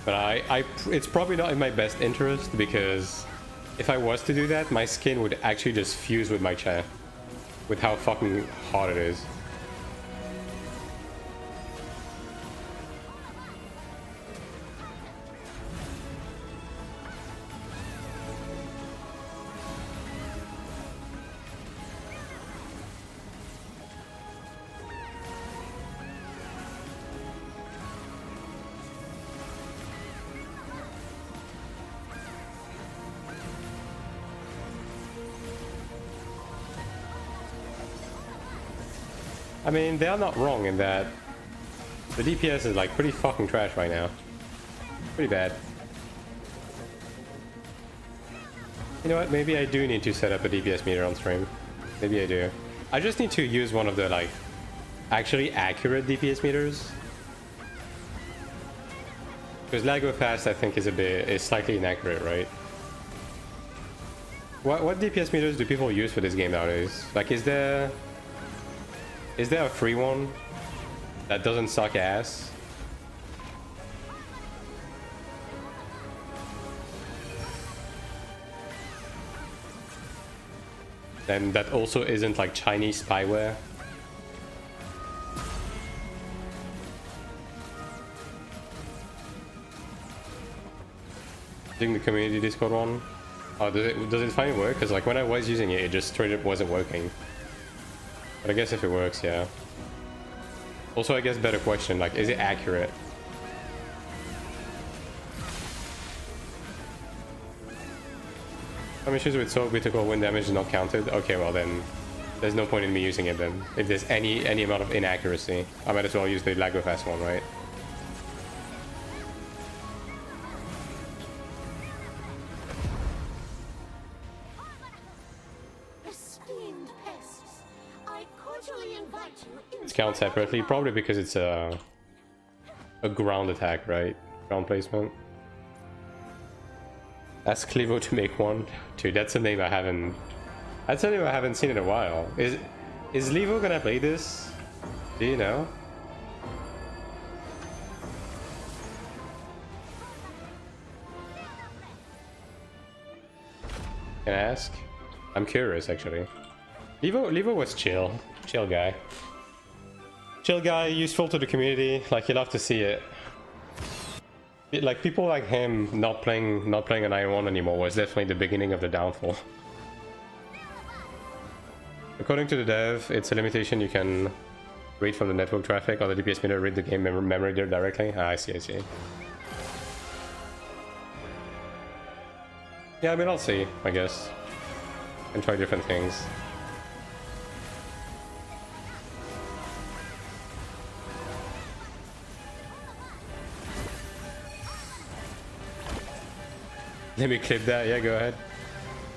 S1: But it's probably not in my best interest because if I was to do that, my skin would actually just fuse with my chair. With how fucking hot it is. I mean, they are not wrong in that the DPS is like pretty fucking trash right now. Pretty bad. You know what? Maybe I do need to set up a DPS meter on stream. Maybe I do. I just need to use one of the like actually accurate DPS meters. Because Lago Fast I think is slightly inaccurate, right? What DPS meters do people use for this game nowadays? Like is there a free one that doesn't suck ass? And that also isn't like Chinese spyware? Using the community Discord one? Oh, does it finally work? Because like when I was using it, it just straight up wasn't working. But I guess if it works, yeah. Also, I guess better question, like, is it accurate? Some issues with so critical wind damage is not counted. Okay, well then, there's no point in me using it then. If there's any amount of inaccuracy, I might as well use the Lago Fast one, right? It's counted separately, probably because it's a ground attack, right? Ground placement. Ask Clevo to make one. Dude, that's a name I haven't seen in a while. Is Levo gonna play this? Do you know? Can I ask? I'm curious actually. Levo was chill guy. Chill guy, useful to the community. Like you love to see it. Like people like him not playing an AION anymore was definitely the beginning of the downfall. According to the dev, it's a limitation you can read from the network traffic or the DPS meter, read the game memory there directly. Ah, I see. Yeah, I mean, I'll see, I guess. And try different things. Let me clip that, yeah, go ahead.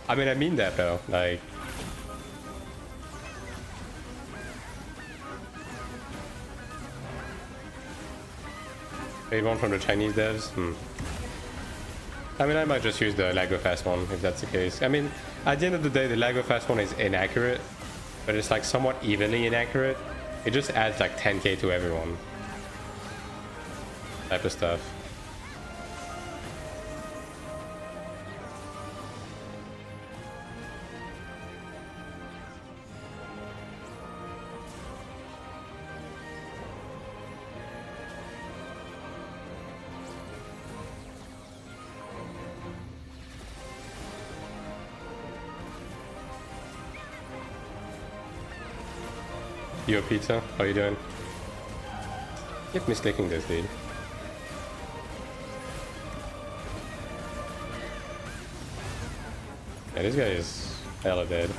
S1: I mean, I mean that though, like... Paid one from the Chinese devs? I mean, I might just use the Lago Fast one, if that's the case. I mean, at the end of the day, the Lago Fast one is inaccurate, but it's like somewhat evenly inaccurate. It just adds like 10k to everyone. Type of stuff. Yo, pizza, how you doing? Keep misclicking this, dude. Yeah, this guy is hella dead.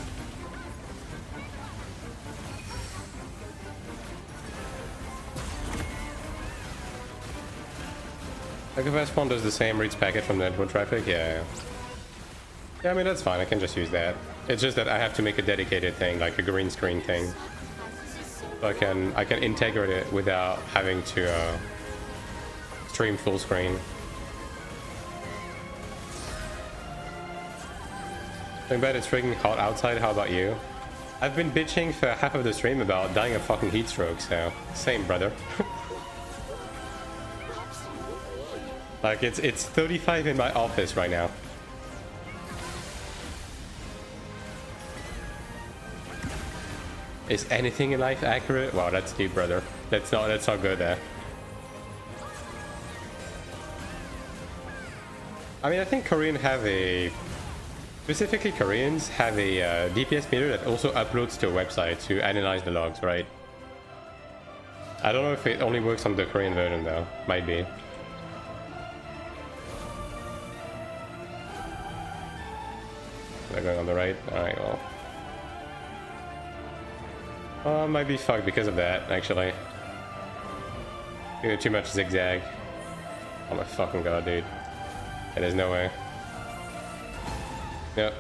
S1: Like if S1 does the same, reads packet from network traffic, yeah. Yeah, I mean that's fine, I can just use that. It's just that I have to make a dedicated thing, like a green screen thing. So I can integrate it without having to stream full screen. I bet it's freaking hot outside, how about you? I've been bitching for half of the stream about dying of fucking heat stroke, so same brother. Like it's 35 in my office right now. Is anything in life accurate? Wow, that's deep, brother. That's not good there. I mean, I think specifically Koreans have a DPS meter that also uploads to a website to analyze the logs, right? I don't know if it only works on the Korean version though. Might be. They're going on the right. Alright, well. Might be fucked because of that, actually. Too much zigzag. Oh my fucking god, dude. Yeah, there's no way. Yep.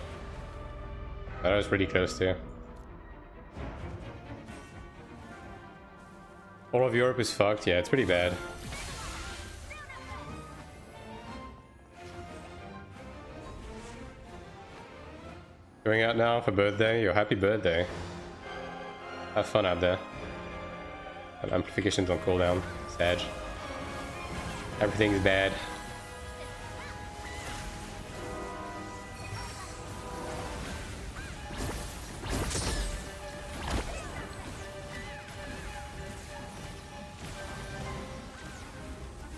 S1: That was pretty close too. All of Europe is fucked. Yeah, it's pretty bad. Going out now for birthday. Your happy birthday. Have fun out there. And amplification's on cooldown. Sag. Everything's bad.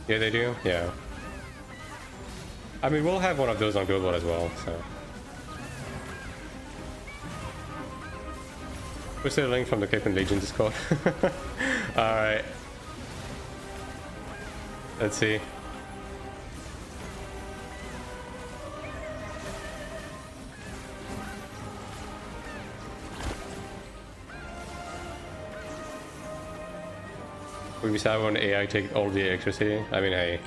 S1: Yeah, they do? Yeah. I mean, we'll have one of those on global as well, so. What's the link from the Cape and Legion Discord? Alright. Let's see. We decided when AI take all the electricity. I mean, hey.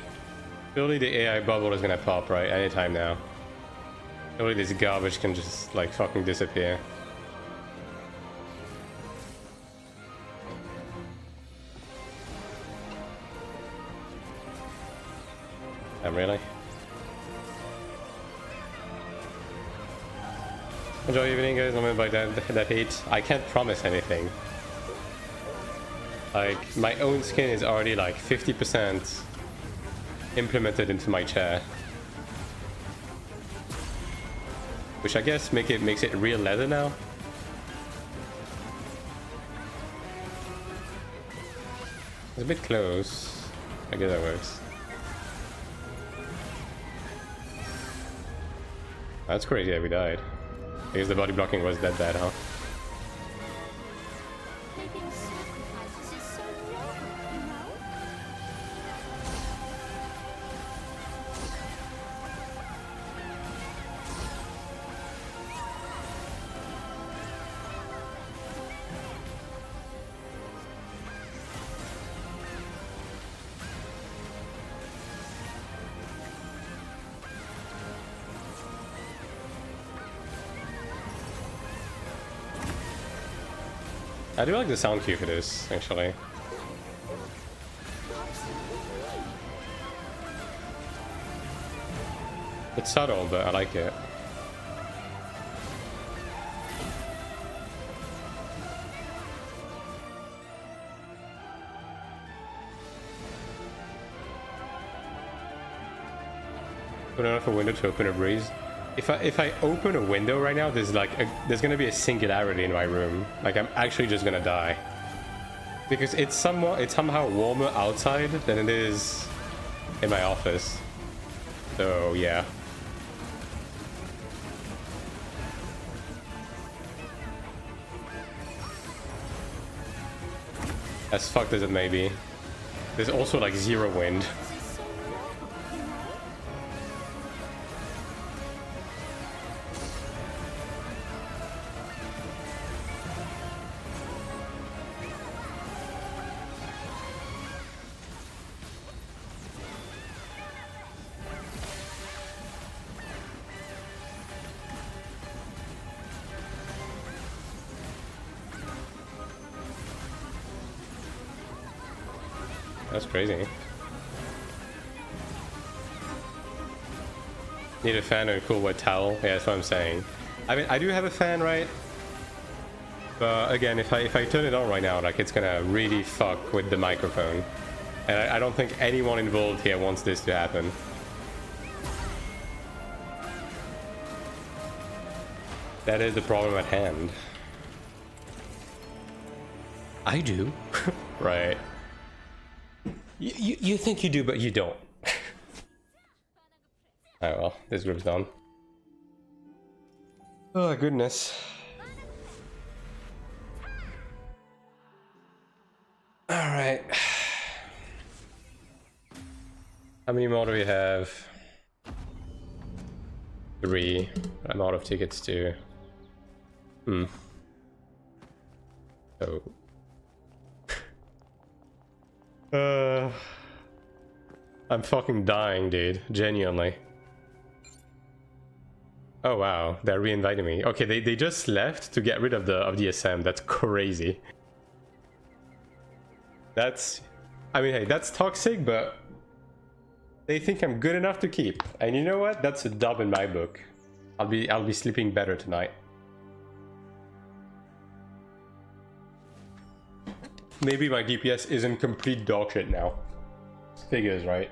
S1: Surely the AI bubble is gonna pop, right? Anytime now. Surely this garbage can just, like, fucking disappear. Really? Enjoy evening, guys. I'm by that heat. I can't promise anything. Like, my own skin is already like 50% implemented into my chair, which I guess makes it real leather now. It's a bit close. I guess that works. That's crazy that we died. I guess the body blocking was that bad, huh?
S3: Making sacrifices is so noble, you know?
S1: I do like the sound cue for this, actually. It's subtle, but I like it. Put enough a window to open a breeze. If I open a window right now, there's gonna be a singularity in my room. Like I'm actually just gonna die. Because it's somehow warmer outside than it is in my office. So yeah. As fucked as it may be. There's also like zero wind. That's crazy. Need a fan and a cool wet towel. Yeah, that's what I'm saying. I mean, I do have a fan, right? But again, if I turn it on right now, like, it's gonna really fuck with the microphone. And I don't think anyone involved here wants this to happen. That is the problem at hand. I do. Right. You think you do, but you don't. Oh well, this group's done. Oh goodness. Alright. How many more do we have? 3. I'm out of tickets too. So... I'm fucking dying, dude. Genuinely. Oh wow, they're re-inviting me. Okay, they just left to get rid of the SM. That's crazy. That's... I mean, hey, that's toxic, but... they think I'm good enough to keep. And you know what? That's a dub in my book. I'll be sleeping better tonight. Maybe my DPS isn't complete dog shit now. Figures, right?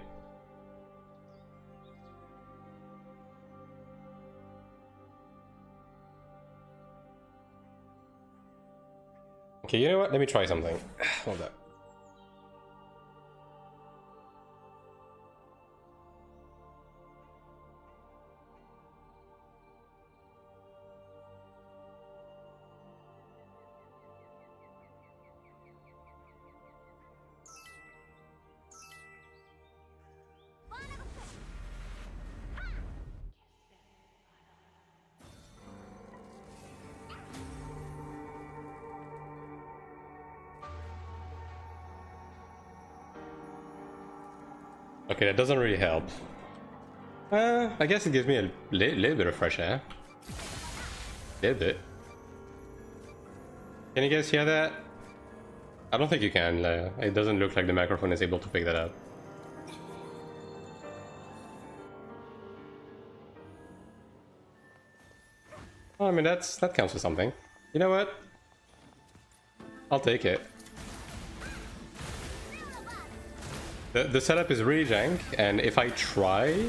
S1: Okay, you know what? Let me try something. Hold up. Okay, that doesn't really help. I guess it gives me a little bit of fresh air. Little bit. Can you guys hear that? I don't think you can. It doesn't look like the microphone is able to pick that up. Well, I mean, that counts for something. You know what? I'll take it. The setup is really jank, and if I try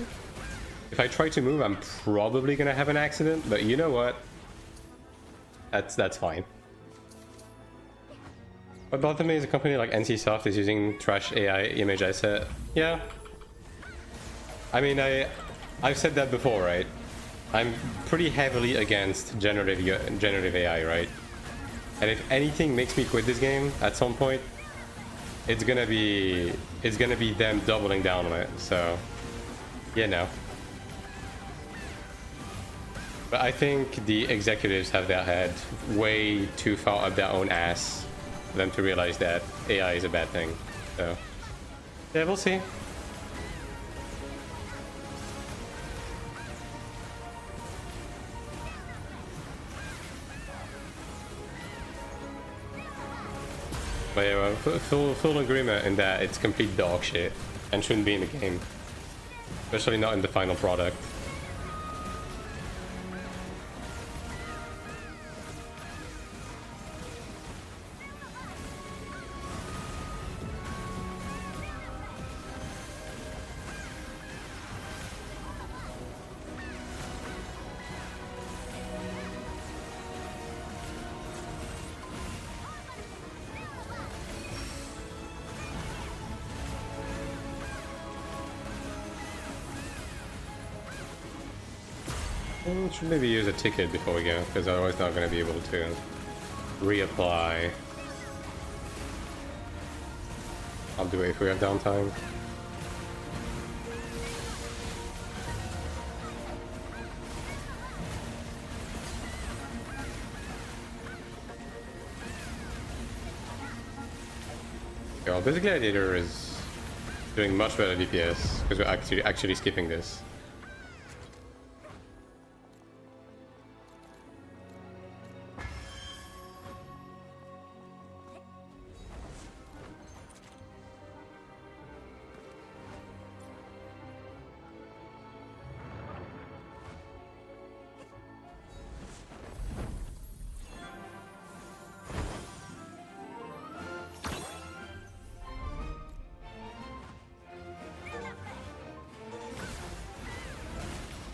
S1: to move, I'm probably gonna have an accident, but you know what? That's fine. What bothered me is a company like NCSoft is using trash AI image asset. Yeah. I mean, I've said that before, right? I'm pretty heavily against generative AI, right? And if anything makes me quit this game at some point, it's gonna be them doubling down on it. So, yeah, no. But I think the executives have their head way too far up their own ass for them to realize that AI is a bad thing. So, yeah, we'll see. But yeah, full agreement in that it's complete dog shit and shouldn't be in the game. Especially not in the final product. Should maybe use a ticket before we go, because otherwise not going to be able to reapply. do it if we have downtime. Okay, well, basically Gladiator is doing much better DPS because we're actually skipping this.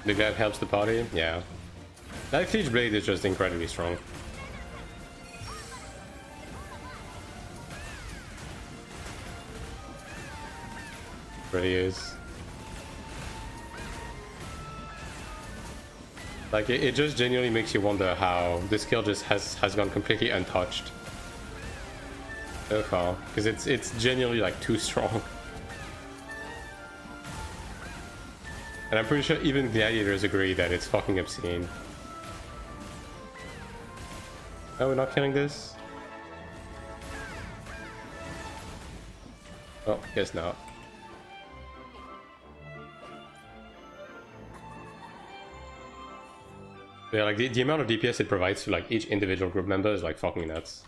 S1: The glad helps the party? Yeah. Life-leech blade is just incredibly strong. Really is. Like, it just genuinely makes you wonder how this skill just has gone completely untouched so far. Because it's genuinely, like, too strong. And I'm pretty sure even gladiators agree that it's fucking obscene. Oh, we're not killing this? Oh, guess not. Yeah, like the amount of DPS it provides to like each individual group member is like fucking nuts.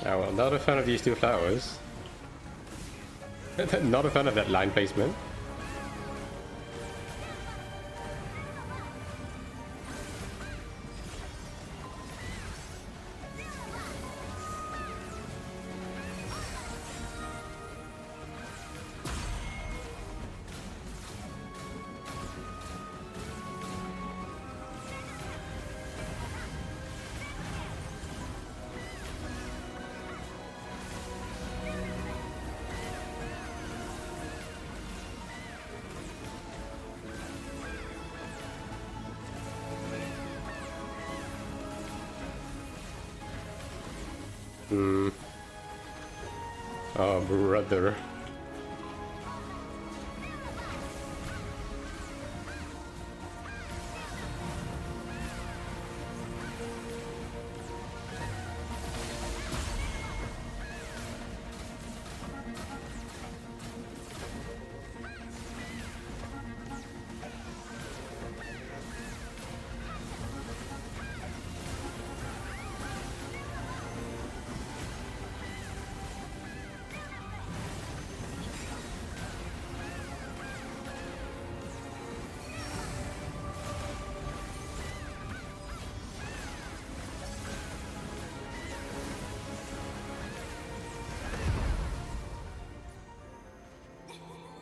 S1: Oh well, not a fan of these two flowers. Not a fan of that line placement. Oh, brother.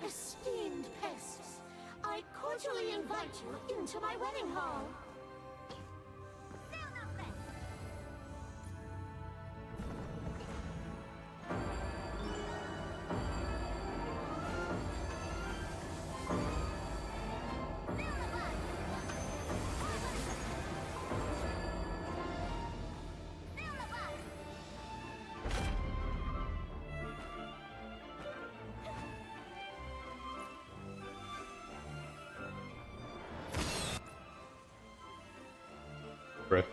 S3: Esteemed pests, I cordially invite you into my wedding hall.
S1: Bruh.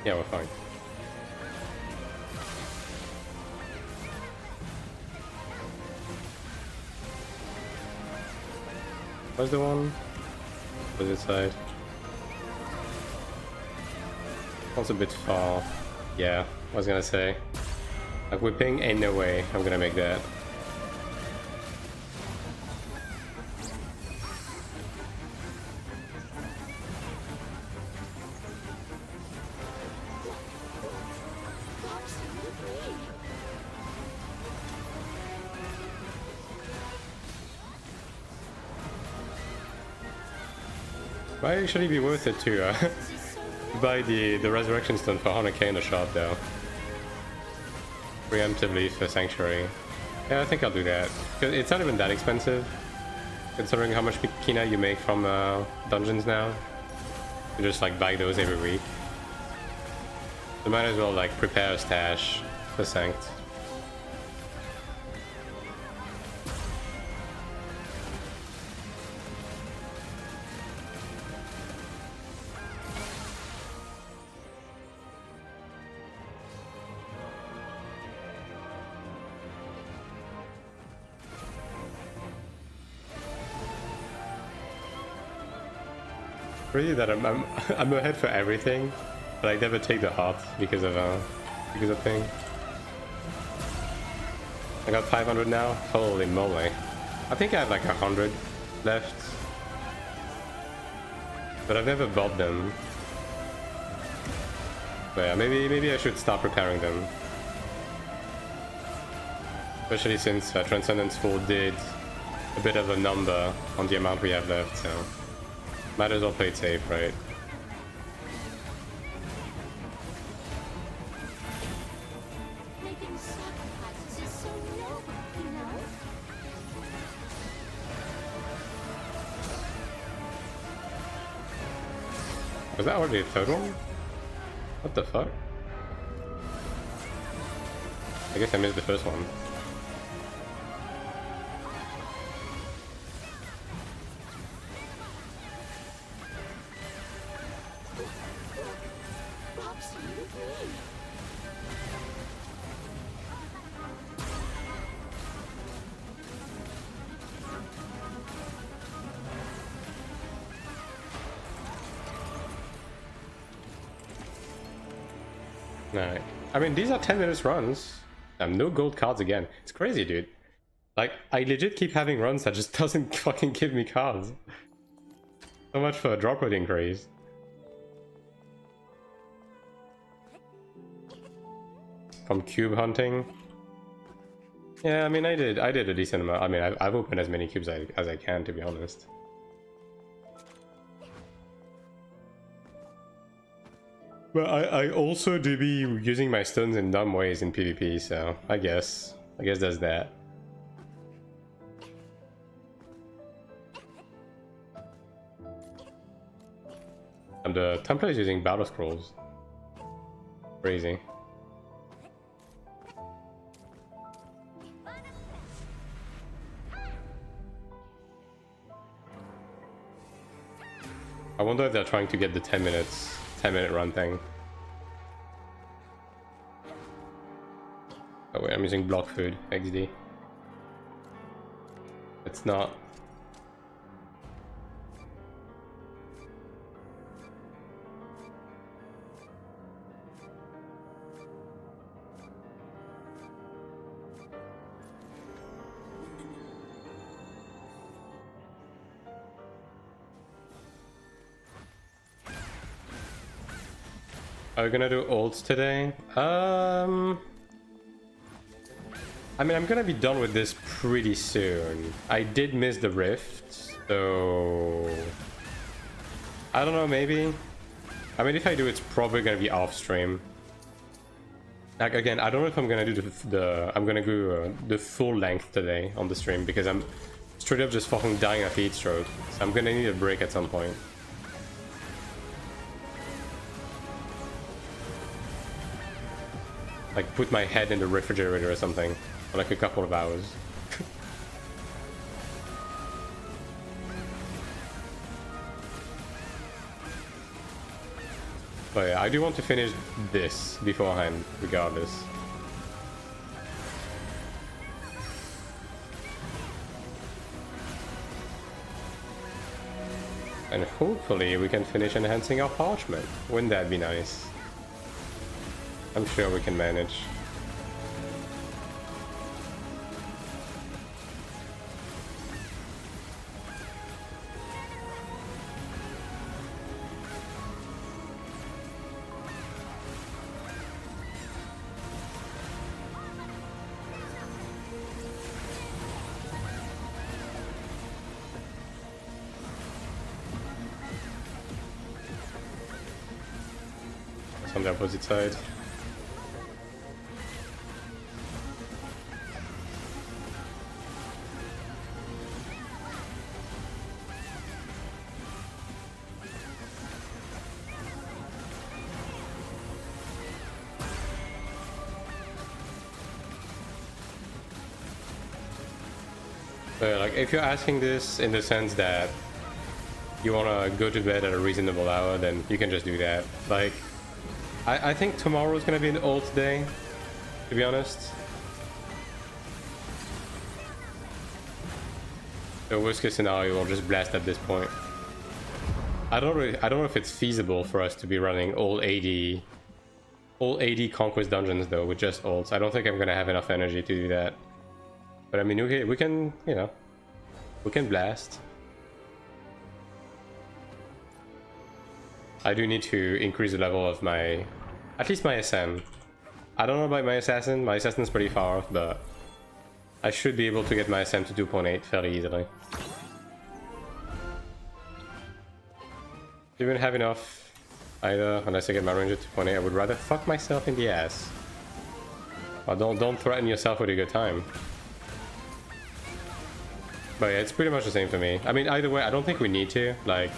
S1: Yeah, we're fine. Where's the one? Opposite side. That's a bit far. Yeah, I was gonna say. Like, whipping ain't no way I'm gonna make that. Might actually be worth it to buy the resurrection stone for 100k in the shop though. Preemptively for Sanctuary. Yeah, I think I'll do that. It's not even that expensive, considering how much Kina you make from dungeons now. You just like buy those every week. You might as well like prepare a stash for Sanct. Really, that I'm ahead for everything, but I never take the heart because of thing. I got 500 now. Holy moly! I think I have like 100 left, but I've never bought them. But yeah, maybe I should start preparing them, especially since Transcendence 4 did a bit of a number on the amount we have left. So. Might as well play it safe, right?
S3: Making sacrifices is so noble, you know?
S1: Was that already a third one? What the fuck? I guess I missed the first one. Alright. I mean, these are 10 minutes runs. No gold cards again. It's crazy, dude. Like, I legit keep having runs that just doesn't fucking give me cards. So much for a drop rate increase. From cube hunting. Yeah, I mean, I did a decent amount. I mean, I've opened as many cubes as I can, to be honest. But I also do be using my stones in dumb ways in PvP, so I guess there's that. And the Templar is using battle scrolls. Crazy. I wonder if they're trying to get the 10 minute run thing. Oh wait, I'm using block food, XD. It's not. Are we gonna do ults today? I mean, I'm gonna be done with this pretty soon. I did miss the rift, so I don't know, maybe. I mean, if I do, it's probably gonna be off stream. Like again, I don't know if I'm gonna do I'm gonna do the full length today on the stream because I'm straight up just fucking dying of heat stroke. So I'm gonna need a break at some point. Like put my head in the refrigerator or something for like a couple of hours. But yeah, I do want to finish this beforehand, regardless. And hopefully we can finish enhancing our parchment. Wouldn't that be nice? I'm sure we can manage. It's on the opposite side. Like, if you're asking this in the sense that you want to go to bed at a reasonable hour, then you can just do that. Like, I think tomorrow's going to be an ult day, to be honest. The worst case scenario, we'll just blast at this point. I don't know if it's feasible for us to be running all 80 conquest dungeons though with just ults. I don't think I'm going to have enough energy to do that. But I mean, we can, you know, we can blast. I do need to increase the level of my, at least my SM. I don't know about my assassin. My assassin's pretty far off, but I should be able to get my SM to 2.8 fairly easily. Even have enough either, unless I get my range at 2.8. I would rather fuck myself in the ass. Well, don't threaten yourself with a good time. But yeah, it's pretty much the same for me. I mean, either way, I don't think we need to. Like,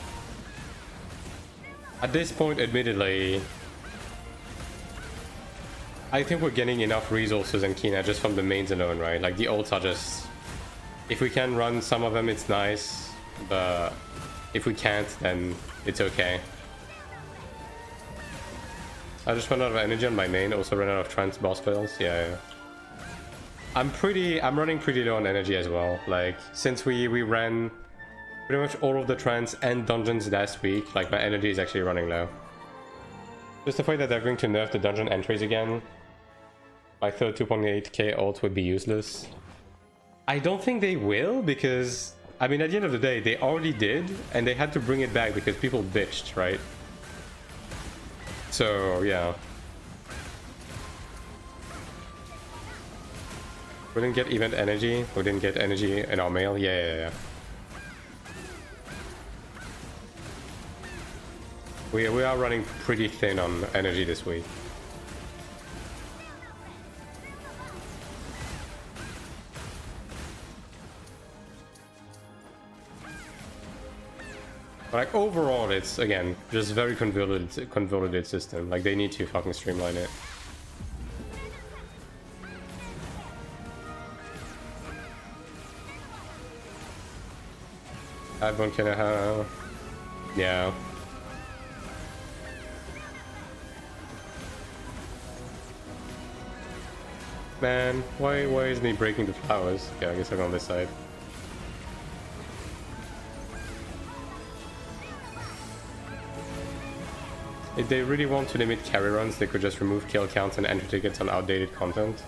S1: at this point, admittedly, I think we're getting enough resources in Kina just from the mains alone, right? Like, the ults are just... If we can run some of them, it's nice. But if we can't, then it's okay. I just ran out of energy on my main, also ran out of trans boss spells. Yeah. I'm running pretty low on energy as well. Like, since we ran pretty much all of the trans and dungeons last week, like, my energy is actually running low. Just the fact that they're going to nerf the dungeon entries again, I thought 2.8k ult would be useless. I don't think they will, because, I mean, at the end of the day, they already did, and they had to bring it back because people bitched, right? So, yeah. We didn't get event energy. We didn't get energy in our mail. Yeah. We are running pretty thin on energy this week. But like overall, it's again just very convoluted system. Like they need to fucking streamline it. Everyone can have, yeah. Man, why isn't he breaking the flowers? Okay, I guess I'll go on this side. If they really want to limit carry runs, they could just remove kill counts and entry tickets on outdated content.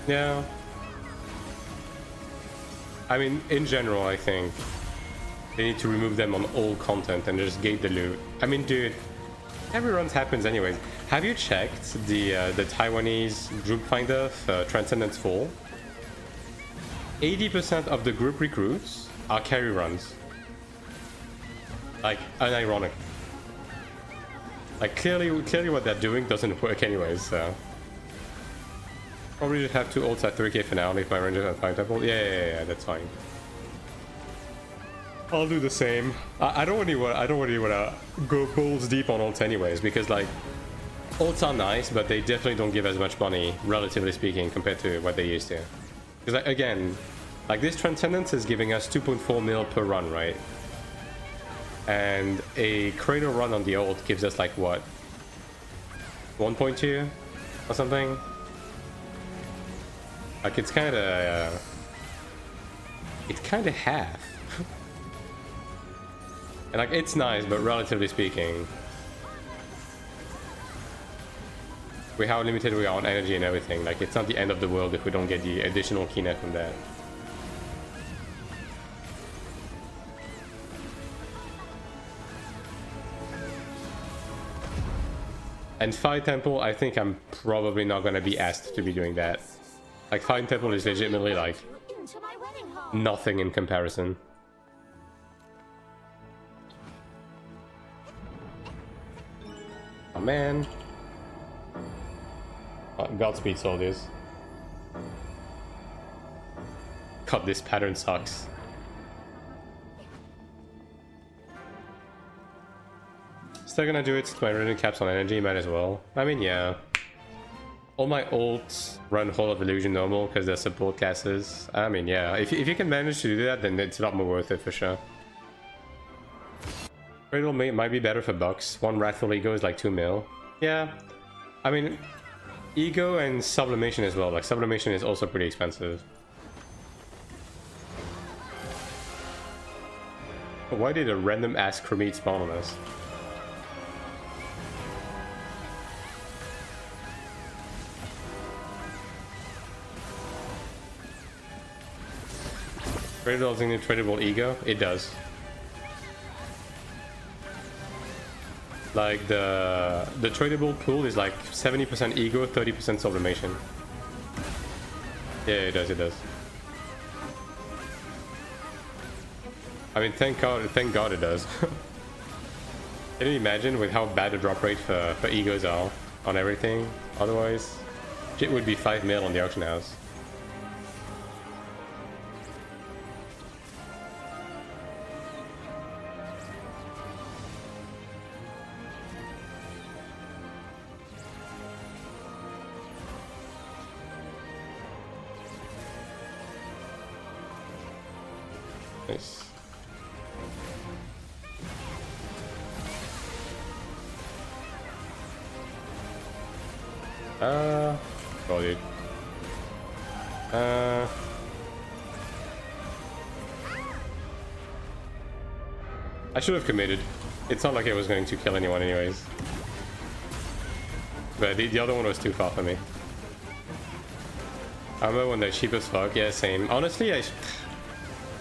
S1: Yeah. I mean, in general, I think they need to remove them on all content and just gate the loot. I mean, dude, every runs happens anyways. Have you checked the Taiwanese group finder for Transcendence 4? 80% of the group recruits are carry runs. Like, unironic. Like, clearly what they're doing doesn't work anyways, so... Probably just have 2 ults at 3k for now, leave my rangers at 5 temple. Yeah, that's fine. I'll do the same. I don't really want to go balls deep on ults anyways, because like ults are nice, but they definitely don't give as much money, relatively speaking, compared to what they used to. Because like, again, like this Transcendence is giving us 2.4 mil per run, right? And a cradle run on the ult gives us like what, 1.2 or something. Like it's kind of half. And like it's nice, but relatively speaking, with how limited we are on energy and everything, like it's not the end of the world if we don't get the additional keynet from that. And 5 temple, I think I'm probably not gonna be asked to be doing that. Like 5 temple is legitimately like nothing in comparison. Oh man. Godspeed, soldiers. God, this pattern sucks. Still gonna do it. My running caps on energy, might as well. I mean, yeah. All my ults run Hall of Illusion normal because they're support casters. I mean, yeah. If you can manage to do that, then it's a lot more worth it for sure. Cradle might be better for bucks. 1 Wrathful Ego is like 2 mil. Yeah. I mean, Ego and Sublimation as well. Like, Sublimation is also pretty expensive. Why did a random ass Cremate spawn on us? Cradle doesn't need tradable Ego? It does. Like the tradable pool is like 70% ego, 30% sublimation. Yeah, it does, it does. I mean, thank God it does. Can you imagine with how bad the drop rate for egos are on everything? Otherwise, shit would be 5 mil on the auction house. Nice. Oh dude. I should have committed. It's not like I was going to kill anyone anyways. But the other one was too far for me. I remember when they're cheap as fuck. Yeah, same. Honestly,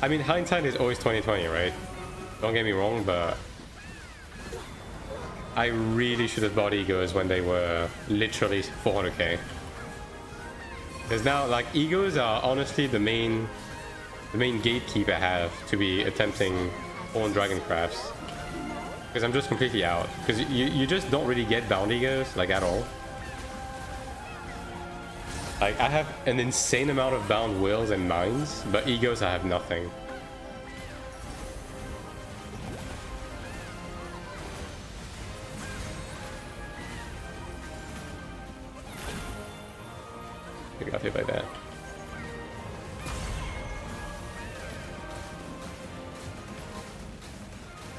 S1: I mean, hindsight is always 20/20, right? Don't get me wrong, but I really should have bought egos when they were literally 400k. Because now, like, egos are honestly the main gatekeep I have to be attempting on dragon crafts. Because I'm just completely out. Because you just don't really get bound egos, like, at all. Like, I have an insane amount of bound wills and minds, but egos I have nothing. I got hit by that.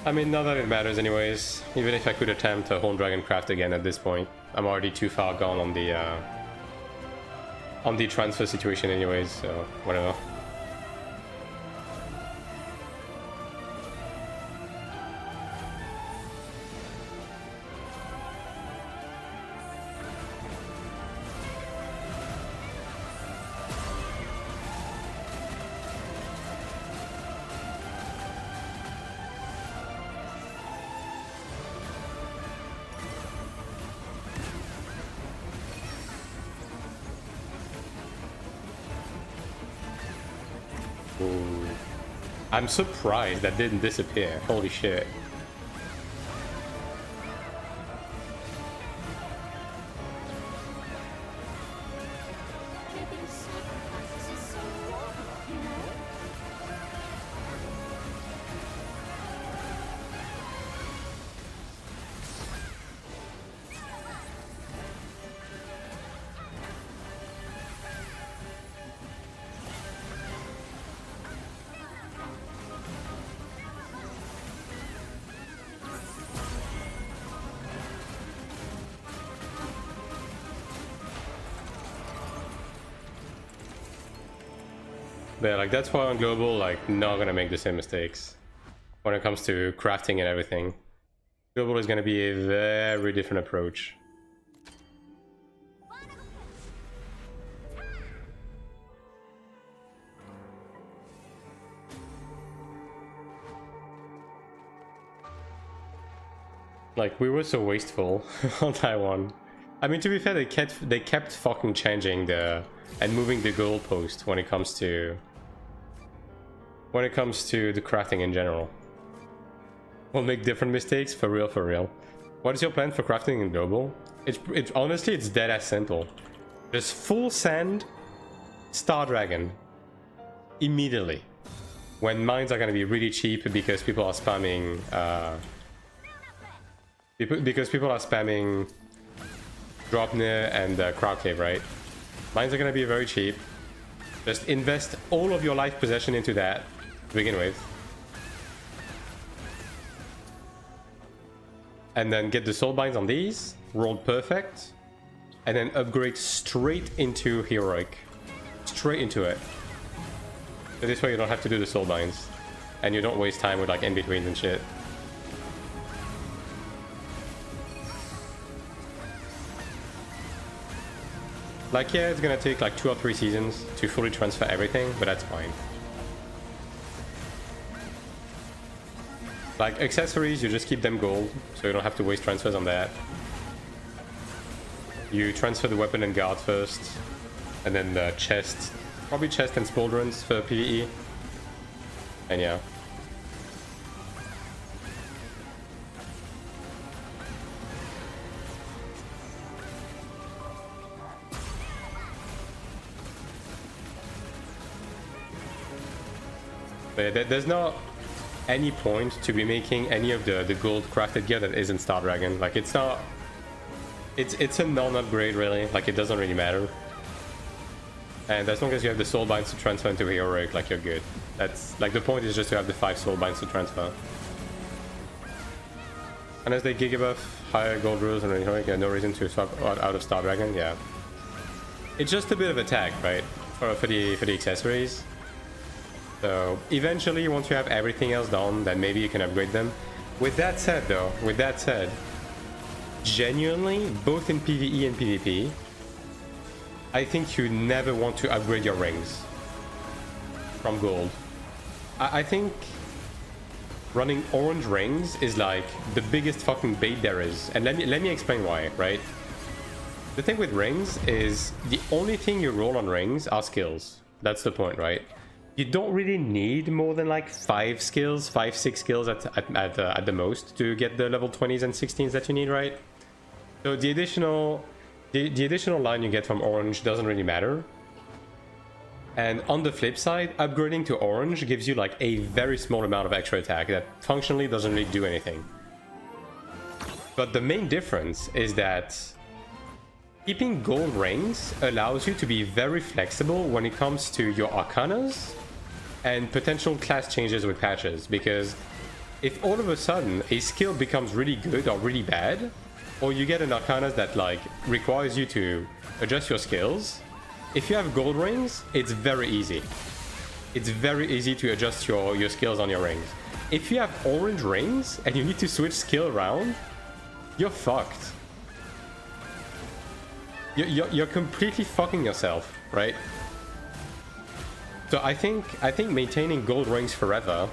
S1: I mean, not that it matters anyways. Even if I could attempt a Horn Dragon craft again at this point, I'm already too far gone on the transfer situation anyways, so whatever. Ooh. I'm surprised that didn't disappear. Holy shit.
S3: Making sacrifices is so wrong, you know?
S1: But yeah, like that's why on global, like not gonna make the same mistakes when it comes to crafting and everything. Global is gonna be a very different approach. Like we were so wasteful on Taiwan. I mean, to be fair, they kept fucking changing the and moving the goalpost when it comes to the crafting in general. We'll make different mistakes for real, for real. What is your plan for crafting in global? It's honestly it's dead as simple. Just full send, Star Dragon immediately when mines are gonna be really cheap because people are spamming. Because people are spamming Dropner and Crowd Cave, right? Mines are gonna be very cheap. Just invest all of your life possession into that to begin with. And then get the soul binds on these, roll perfect, and then upgrade straight into heroic. Straight into it. So this way you don't have to do the soul binds. And you don't waste time with like in-betweens and shit. Like, yeah, it's gonna take like 2 or 3 seasons to fully transfer everything, but that's fine. Like, accessories, you just keep them gold, so you don't have to waste transfers on that. You transfer the weapon and guard first, and then the chest. Probably chest and pauldrons for PvE. And yeah. But there's not any point to be making any of the gold crafted gear that isn't Star Dragon. Like it's not. It's a non-upgrade really. Like it doesn't really matter. And as long as you have the soul binds to transfer into heroic, like you're good. That's like the point is just to have the 5 soul binds to transfer. Unless they gigabuff higher gold rules and heroic, no reason to swap out of Star Dragon. Yeah. It's just a bit of attack, right? For the accessories. So eventually, once you have everything else done, then maybe you can upgrade them. With that said, though, genuinely, both in PvE and PvP, I think you never want to upgrade your rings from gold. I think running orange rings is like the biggest fucking bait there is, and let me explain why. Right? The thing with rings is the only thing you roll on rings are skills. That's the point, right? You don't really need more than like 5 skills, 5-6 skills at the most to get the level 20s and 16s that you need, right? So the additional line you get from orange doesn't really matter. And on the flip side, upgrading to orange gives you like a very small amount of extra attack that functionally doesn't really do anything. But the main difference is that keeping gold rings allows you to be very flexible when it comes to your arcanas and potential class changes with patches, because if all of a sudden a skill becomes really good or really bad, or you get an arcana that like requires you to adjust your skills, if you have gold rings, it's very easy. It's very easy to adjust your skills on your rings. If you have orange rings and you need to switch skill around, you're fucked. You're completely fucking yourself, right? So I think maintaining gold rings forever,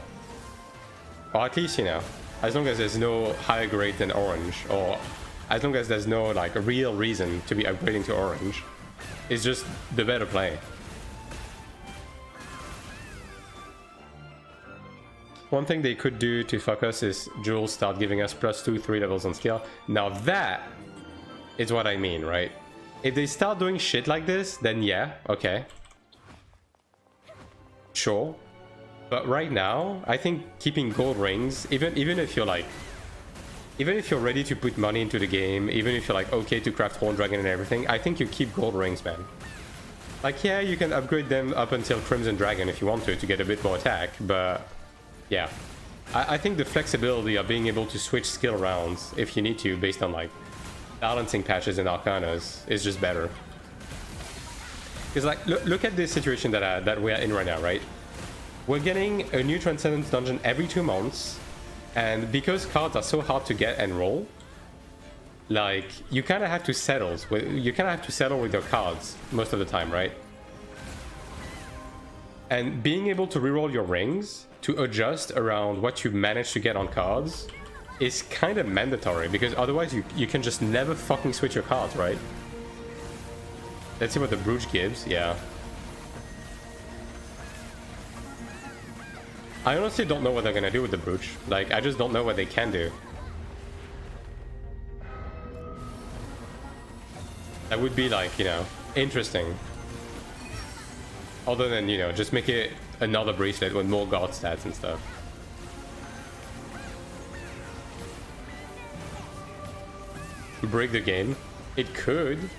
S1: or at least, you know, as long as there's no higher grade than orange, or as long as there's no like a real reason to be upgrading to orange, is just the better play. One thing they could do to fuck us is Jules start giving us +2, 3 levels on skill. Now that is what I mean, right? If they start doing shit like this, then yeah, okay. Sure. But right now, I think keeping gold rings, even if you're like, even if you're ready to put money into the game, even if you're like okay to craft Horn Dragon and everything, I think you keep gold rings, man. Like, yeah, you can upgrade them up until Crimson Dragon if you want to get a bit more attack, but yeah. I think the flexibility of being able to switch skill rounds if you need to based on like balancing patches and arcanas is just better. Because like, look at this situation that we're in right now, right? We're getting a new Transcendence dungeon every 2 months, and because cards are so hard to get and roll, like you kind of have to settle with your cards most of the time, right? And being able to reroll your rings to adjust around what you manage to get on cards is kind of mandatory, because otherwise you can just never fucking switch your cards, right? Let's see what the Brooch gives. Yeah. I honestly don't know what they're gonna do with the Brooch. Like, I just don't know what they can do. That would be like, you know, interesting. Other than, you know, just make it another bracelet with more guard stats and stuff. Break the game. It could.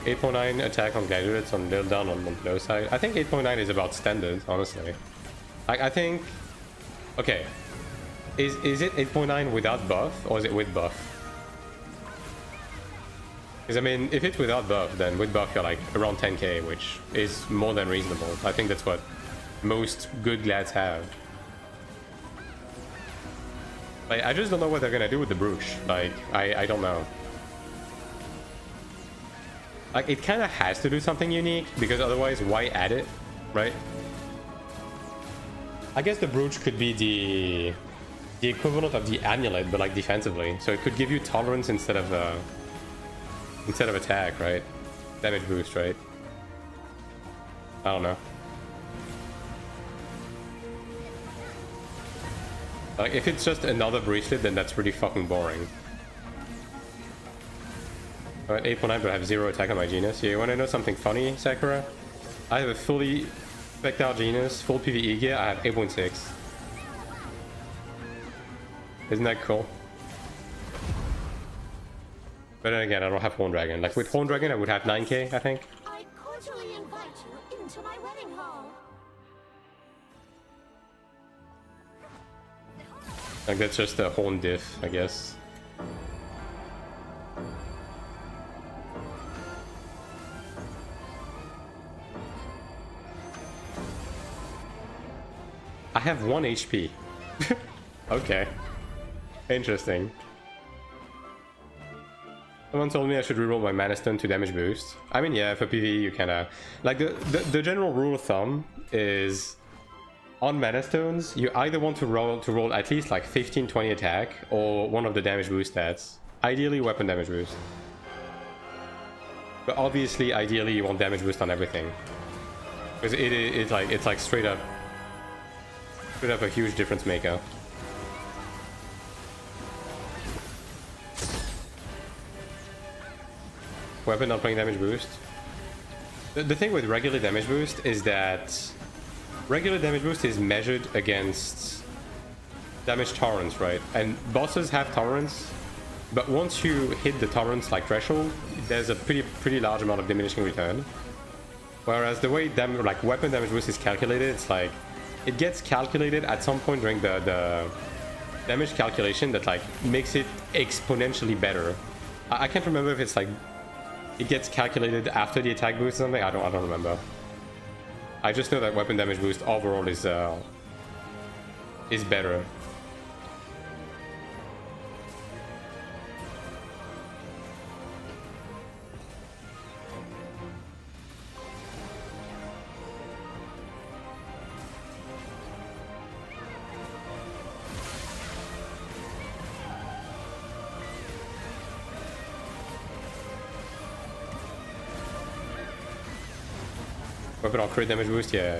S1: .9 attack on gladiator, it's on a little down on the low side. I think 8.9 is about standard, honestly. Like, I think... Okay. Is it 8.9 without buff, or is it with buff? Because, I mean, if it's without buff, then with buff you're like around 10k, which is more than reasonable. I think that's what most good glads have. Like, I just don't know what they're gonna do with the Brooch. Like, I don't know. Like, it kind of has to do something unique, because otherwise, why add it, right? I guess the Brooch could be the equivalent of the amulet, but like defensively. So it could give you tolerance instead of attack, right? Damage boost, right? I don't know. Like, if it's just another bracelet, then that's really fucking boring. Alright, 8.9, but I have 0 attack on my Genus. Yeah, you want to know something funny, Sakura? I have a fully Spectral Genus, full PvE gear, I have 8.6. Isn't that cool? But then again, I don't have Horn Dragon. Like, with Horn Dragon, I would have 9k, I think.
S3: I cordially invite you into my wedding hall.
S1: Like, that's just a Horn diff, I guess. I have 1 HP. Okay. Interesting. Someone told me I should reroll my Mana Stone to damage boost. I mean, yeah, for PvE you kinda... Like, the general rule of thumb is... On Mana Stones, you either want to roll at least like 15-20 attack, or one of the damage boost stats. Ideally, weapon damage boost. But obviously, ideally, you want damage boost on everything. Because it's like straight up a huge difference maker. Weapon not playing damage boost. The thing with regular damage boost is that regular damage boost is measured against damage tolerance, right? And bosses have tolerance, but once you hit the tolerance like threshold, there's a pretty large amount of diminishing return. Whereas the way like weapon damage boost is calculated, it's like it gets calculated at some point during the damage calculation that like makes it exponentially better. I can't remember if it's like it gets calculated after the attack boost or something. I don't remember. I just know that weapon damage boost overall is better. Weapon or crit damage boost? Yeah.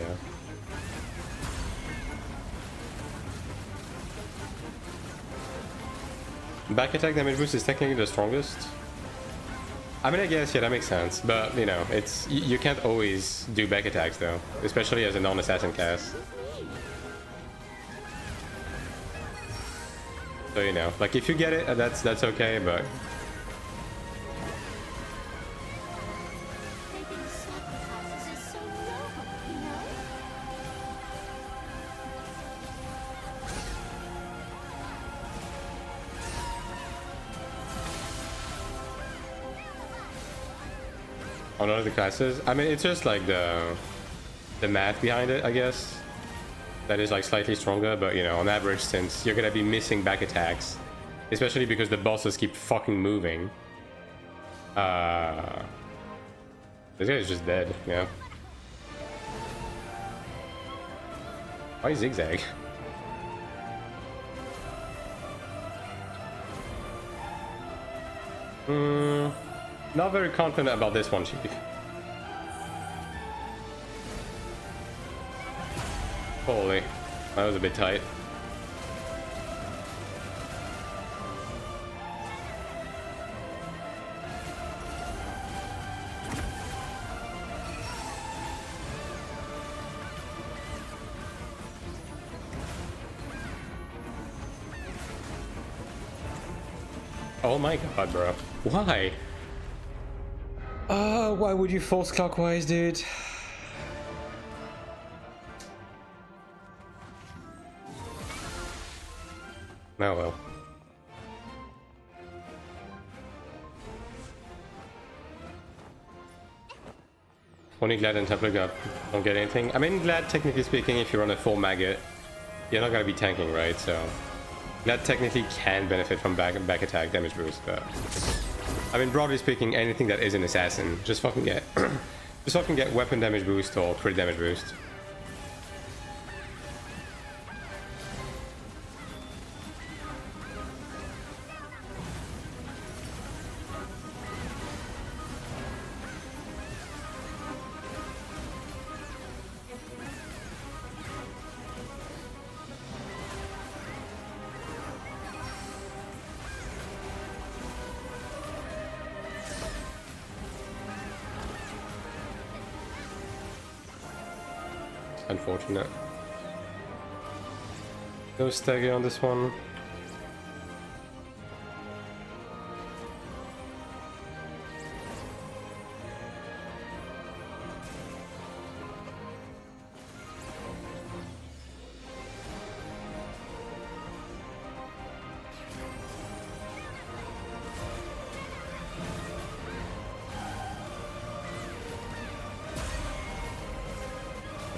S1: Back attack damage boost is technically the strongest. I mean, I guess, yeah, that makes sense. But, you know, it's you can't always do back attacks, though. Especially as a non-assassin cast. So, you know, like, if you get it, that's okay, but... On all of the classes, I mean, it's just like the math behind it, I guess, that is like slightly stronger. But you know, on average, since you're gonna be missing back attacks, especially because the bosses keep fucking moving, this guy is just dead. Yeah. Why zigzag? Not very confident about this one, Chief. Holy, that was a bit tight. Oh my god, bro. Why? Why would you force clockwise, dude? Oh well. Only Glad and Templar don't get anything. I mean, Glad, technically speaking, if you run a full maggot, you're not gonna be tanking, right? So Glad technically can benefit from back attack damage boost, but I mean, broadly speaking, anything that is an assassin, just fucking get weapon damage boost or crit damage boost. Unfortunate. No stagger on this one.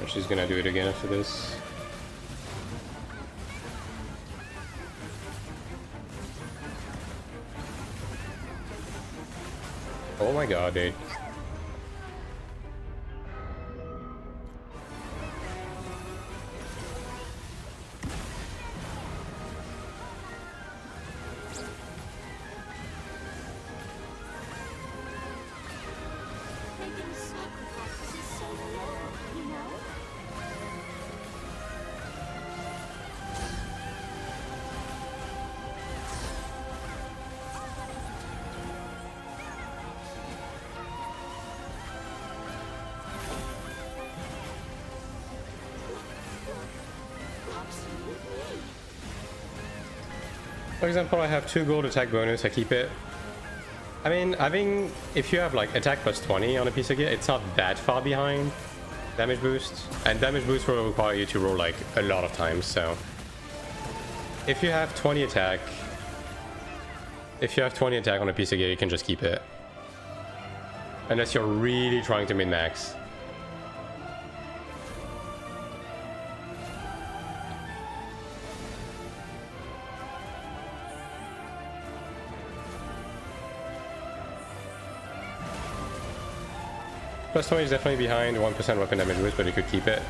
S1: She's gonna do it again after this. Oh my god, dude. For example, I have 2 gold attack bonus, I keep it. I mean, if you have like attack plus 20 on a piece of gear, it's not that far behind damage boost. And damage boost will require you to roll like a lot of times, so... If you have 20 attack on a piece of gear, you can just keep it. Unless you're really trying to min-max. Plus 20 is definitely behind, 1% weapon damage boost, but you could keep it.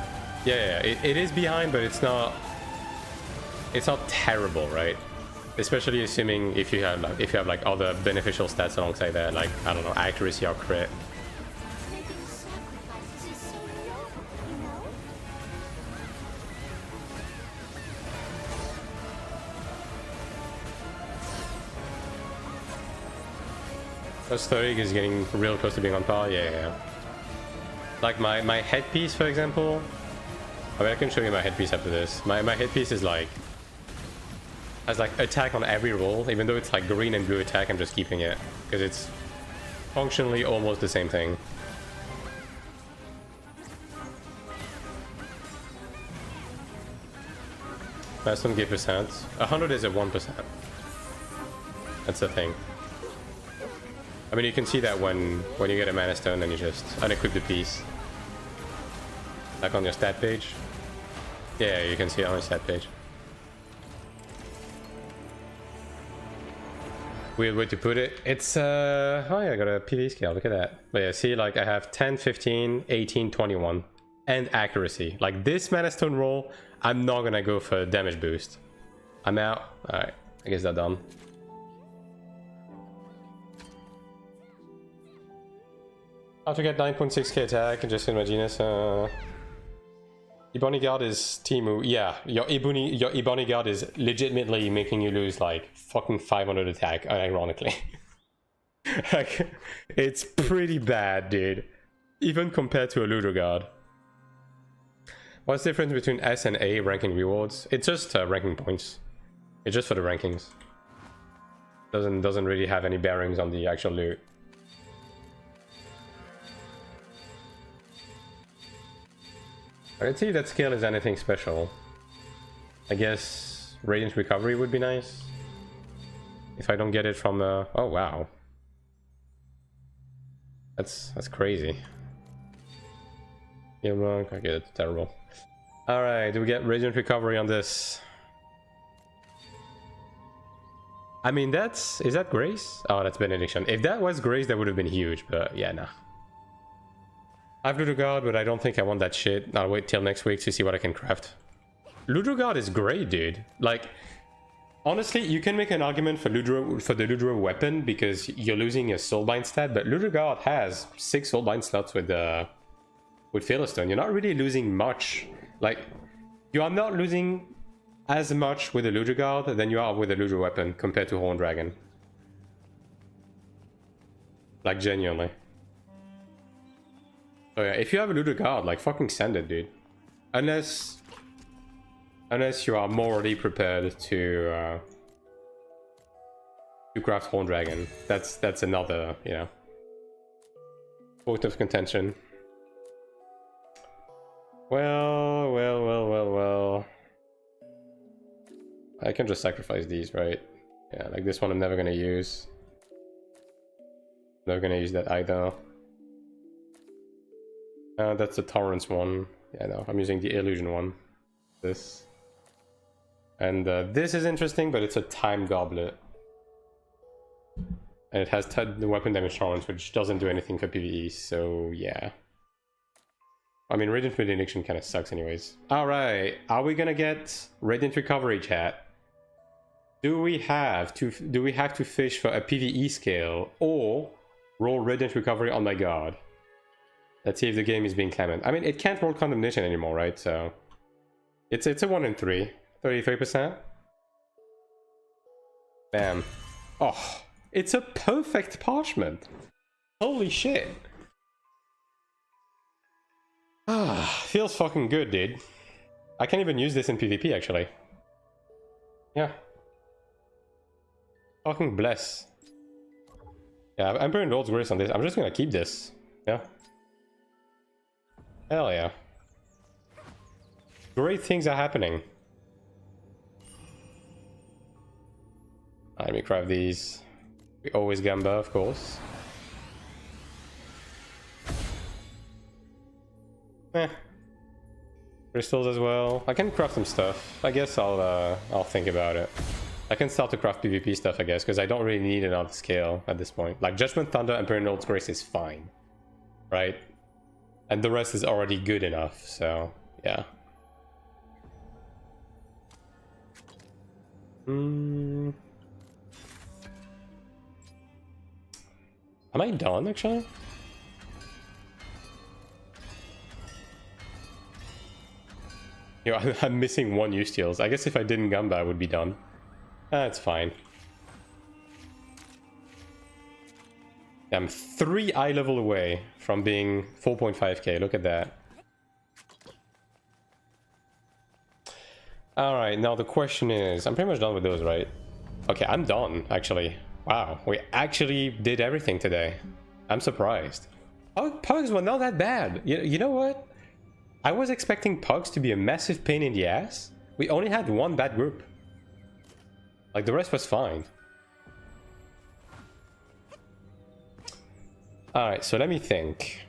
S1: Yeah, it is behind, but it's not terrible, right? Especially assuming if you have like other beneficial stats alongside that, like I don't know, accuracy or crit.
S3: Making sacrifices is so noble, you know?
S1: Plus 30 is getting real close to being on par. Yeah. Like my headpiece, for example. I mean, I can show you my headpiece after this. My headpiece is like has like attack on every roll, even though it's like green and blue attack. I'm just keeping it because it's functionally almost the same thing. Milestone give percent. 100 is a 1%. That's the thing. I mean, you can see that when you get a mana stone and you just unequip the piece. Like on your stat page. Yeah, you can see it on your stat page. Weird way to put it. It's oh yeah, I got a PV scale, look at that. But yeah, see, like I have 10, 15, 18, 21. And accuracy. Like this mana stone roll, I'm not gonna go for damage boost. I'm out. Alright, I guess that's done. How to get 9.6k attack and just in my genus. Ebony Guard is Timu. Yeah, your Ebony Guard is legitimately making you lose like fucking 500 attack, ironically. Like, it's pretty bad, dude. Even compared to a Ludo Guard. What's the difference between S and A ranking rewards? It's just ranking points. It's just for the rankings. Doesn't really have any bearings on the actual loot. Let's see if that skill is anything special. I guess Radiant Recovery would be nice. If I don't get it from oh wow. That's crazy. Yeah, wrong. Okay, that's terrible. Alright, do we get Radiant Recovery on this? I mean, is that Grace? Oh, that's Benediction. If that was Grace, that would have been huge, but yeah, nah. I have Ludo Guard, but I don't think I want that shit. I'll wait till next week to see what I can craft. Ludo Guard is great, dude. Like, honestly, you can make an argument for the Ludro weapon because you're losing a Soulbind stat, but Ludo Guard has 6 Soulbind slots with Philistone. You're not really losing much. Like, you are not losing as much with a Ludo Guard than you are with a Ludo weapon compared to Horn Dragon. Like, genuinely. Oh yeah, if you have a Ludo Guard, like fucking send it, dude. Unless you are morally prepared to craft Horn Dragon. That's another, you know, point of contention. Well. I can just sacrifice these, right? Yeah, like this one I'm never gonna use. Never gonna use that either. That's the Torrance one. Yeah, no, I'm using the Illusion one. This. And this is interesting, but it's a Time Goblet. And it has the weapon damage Torrance, which doesn't do anything for PvE, so yeah. I mean, Radiant Benediction kind of sucks anyways. Alright, are we gonna get Radiant Recovery, chat? Do we have to fish for a PvE scale, or roll Radiant Recovery on my guard? Let's see if the game is being clement. I mean, it can't roll Condemnation anymore, right? So it's a 1 in 3, 33%. Bam. Oh, it's a perfect parchment. Holy shit. Ah, feels fucking good, dude. I can't even use this in PvP, actually. Yeah. Fucking bless. Yeah, I'm putting Lord's Grace on this. I'm just gonna keep this. Yeah. Hell yeah. Great things are happening. Let me craft these. We always gamba, of course. Crystals as well. I can craft some stuff. I guess I'll think about it. I can start to craft PvP stuff, I guess, because I don't really need another scale at this point. Like Judgment Thunder and Imperial Lord's Grace is fine, right? And the rest is already good enough, so yeah. Am I done actually? You know, I'm missing one Eusteals. I guess if I didn't Gamba, I would be done. That's fine. I'm 3 eye level away from being 4.5k. Look at that. Alright, now the question is... I'm pretty much done with those, right? Okay, I'm done, actually. Wow, we actually did everything today. I'm surprised. Pugs were not that bad. You know what? I was expecting Pugs to be a massive pain in the ass. We only had one bad group. Like, the rest was fine. Alright, so let me think.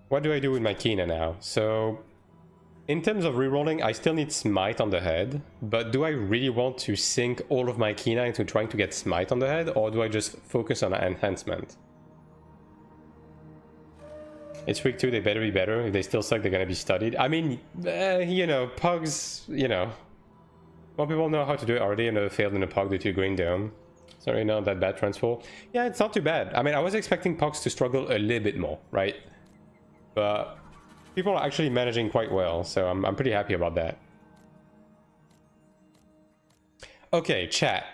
S1: What do I do with my Kina now? So, in terms of rerolling, I still need Smite on the head. But do I really want to sink all of my Kina into trying to get Smite on the head? Or do I just focus on enhancement? It's week 2, they better be better. If they still suck, they're gonna be studied. I mean, you know, Pugs, you know. More people know how to do it already and never failed in a Pug due to Green Dome. It's already not that bad transfer. Yeah, it's not too bad. I mean, I was expecting Pugs to struggle a little bit more, right? But people are actually managing quite well, so I'm pretty happy about that. Okay, chat.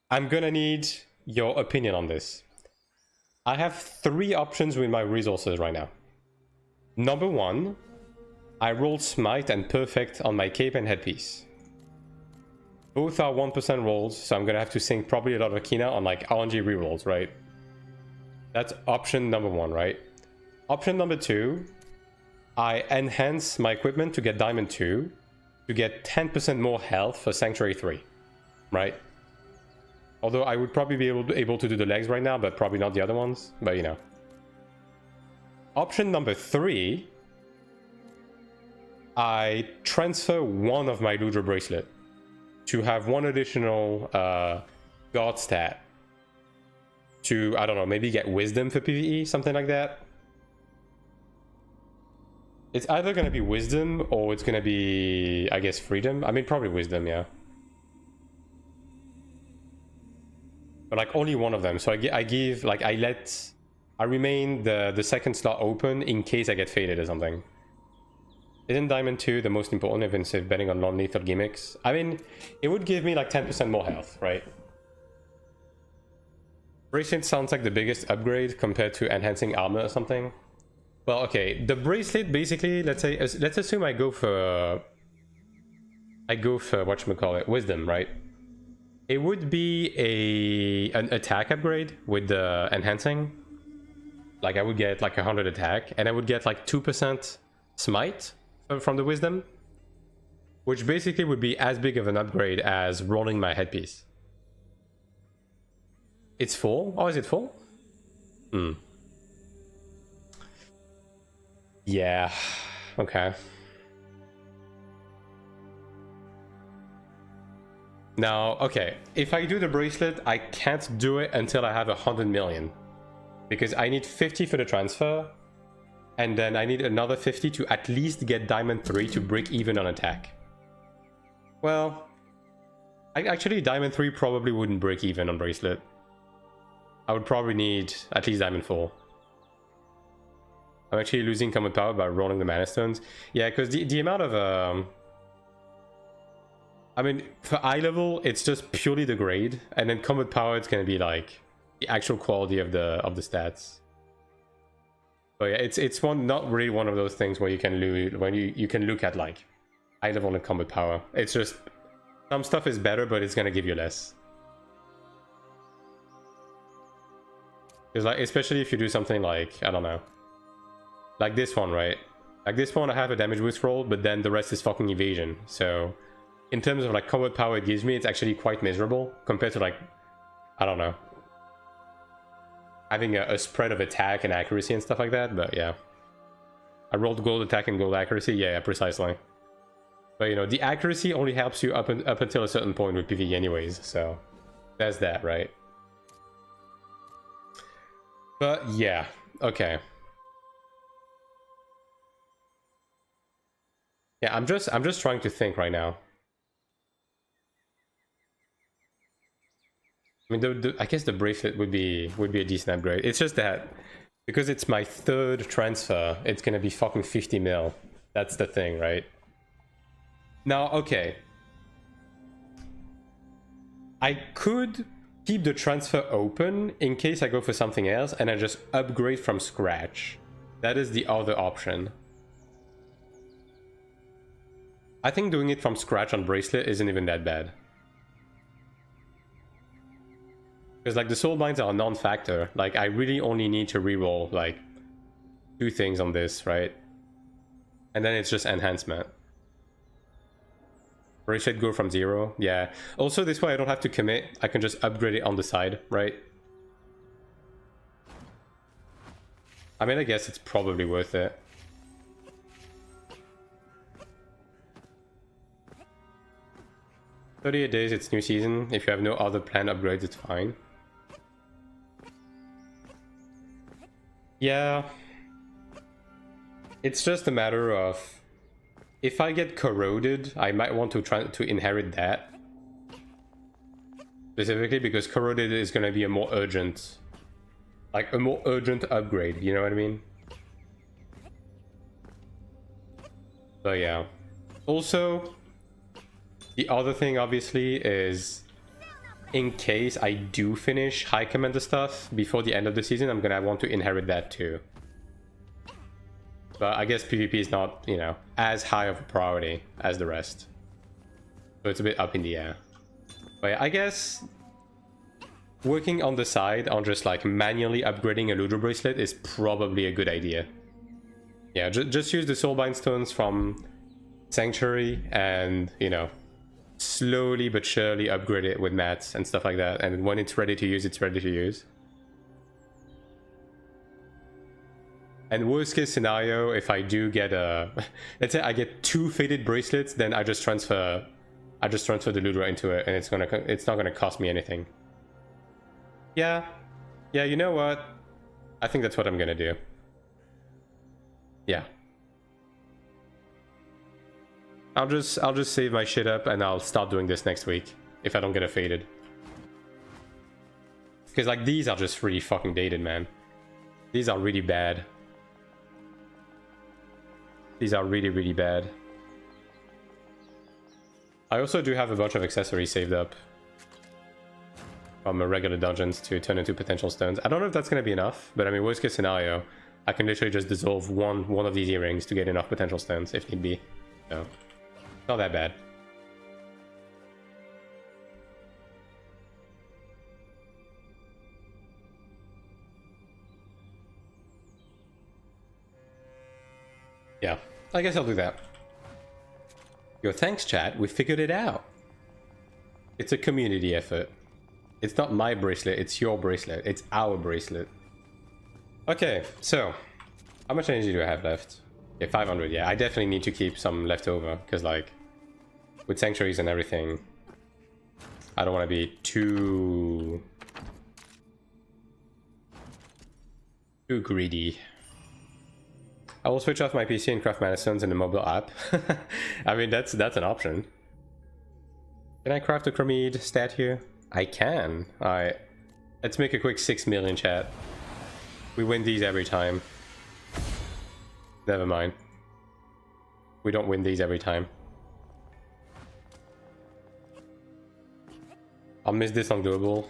S1: I'm gonna need your opinion on this. I have 3 options with my resources right now. Number 1, I rolled Smite and Perfect on my cape and headpiece. Both are 1% rolls, so I'm gonna have to sink probably a lot of Kina on like RNG rerolls, right? That's option number 1, right? Option number 2, I enhance my equipment to get Diamond 2 to get 10% more health for Sanctuary 3, right? Although I would probably be able to do the legs right now, but probably not the other ones, but you know. Option number 3, I transfer one of my Ludra bracelet to have one additional guard stat to, I don't know, maybe get wisdom for PvE, something like that. It's either going to be wisdom or it's going to be, I guess, freedom. I mean, probably wisdom, yeah. But like only one of them. So I remain the second slot open in case I get faded or something. Isn't Diamond 2 the most important if instead of betting on non-lethal gimmicks? I mean, it would give me like 10% more health, right? Bracelet sounds like the biggest upgrade compared to enhancing armor or something. Well, okay, the bracelet basically, let's assume I go for whatchamacallit, wisdom, right? It would be an attack upgrade with the enhancing. Like I would get like 100 attack and I would get like 2% smite from the wisdom, which basically would be as big of an upgrade as rolling my headpiece. It's full? Oh, is it full? Yeah, okay. Now, okay, if I do the bracelet, I can't do it until I have 100 million. Because I need 50 for the transfer, and then I need another 50 to at least get Diamond 3 to break even on attack. Well, actually Diamond 3 probably wouldn't break even on bracelet. I would probably need at least Diamond 4. I'm actually losing combat power by rolling the mana stones. Yeah, because the amount of... I mean, for eye level, it's just purely the grade, and then combat power, it's going to be like the actual quality of the stats. But yeah, it's not really one of those things where you can you can look at like eye level and combat power. It's just Some stuff is better, but it's gonna give you less. It's like, especially if you do something like, I don't know, like this one, right? Like this one, I have a damage boost roll, but then the rest is fucking evasion. So, in terms of like combat power it gives me, it's actually quite miserable compared to like, I don't know, having a spread of attack and accuracy and stuff like that. But yeah, I rolled gold attack and gold accuracy. Yeah, precisely. But you know, the accuracy only helps you up until a certain point with PvE anyways. So, there's that, right? But yeah, okay. Yeah, I'm just trying to think right now. I mean, I guess the bracelet would be a decent upgrade. It's just that because it's my third transfer, it's gonna be fucking 50 mil. That's the thing, right? Now, okay. I could keep the transfer open in case I go for something else and I just upgrade from scratch. That is the other option. I think doing it from scratch on bracelet isn't even that bad. Because like the soul binds are a non-factor. Like I really only need to reroll like 2 things on this, right? And then it's just enhancement. Bracelet go from 0, yeah. Also this way I don't have to commit, I can just upgrade it on the side, right? I mean, I guess it's probably worth it. "38 days, it's new season. If you have no other planned upgrades, it's fine." Yeah. It's just a matter of... if I get corroded, I might want to try to inherit that. Specifically because corroded is going to be a more urgent... like a more urgent upgrade, you know what I mean? So yeah. Also, the other thing obviously is, in case I do finish High Commander stuff before the end of the season, I'm gonna want to inherit that too. But I guess PvP is not, you know, as high of a priority as the rest. So it's a bit up in the air. But yeah, I guess working on the side on just like manually upgrading a Ludra bracelet is probably a good idea. Yeah, just use the Soulbind stones from Sanctuary and, you know, slowly but surely upgrade it with mats and stuff like that. And when it's ready to use, it's ready to use. And worst case scenario, if I do get a... let's say I get 2 faded bracelets, then I just transfer the Ludra into it, and it's not gonna cost me anything. Yeah, you know what? I think that's what I'm gonna do. Yeah. I'll just save my shit up and I'll start doing this next week if I don't get a faded. Because like these are just really fucking dated, man. These are really bad. These are really, really bad. I also do have a bunch of accessories saved up from regular dungeons to turn into potential stones. I don't know if that's going to be enough, but I mean, worst case scenario, I can literally just dissolve one of these earrings to get enough potential stones if need be. So, not that bad. Yeah, I guess I'll do that. Yo, thanks chat, we figured it out. It's a community effort. It's not my bracelet, it's your bracelet. It's our bracelet. Okay, so how much energy do I have left? Okay, 500, yeah. I definitely need to keep some left over, because like, with sanctuaries and everything, I don't want to be too greedy. I will switch off my PC and craft mana stones in the mobile app. I mean, that's an option. Can I craft a Chromede stat here? I can. Alright. Let's make a quick 6 million chat. We win these every time. Never mind. We don't win these every time. I'll miss this on global.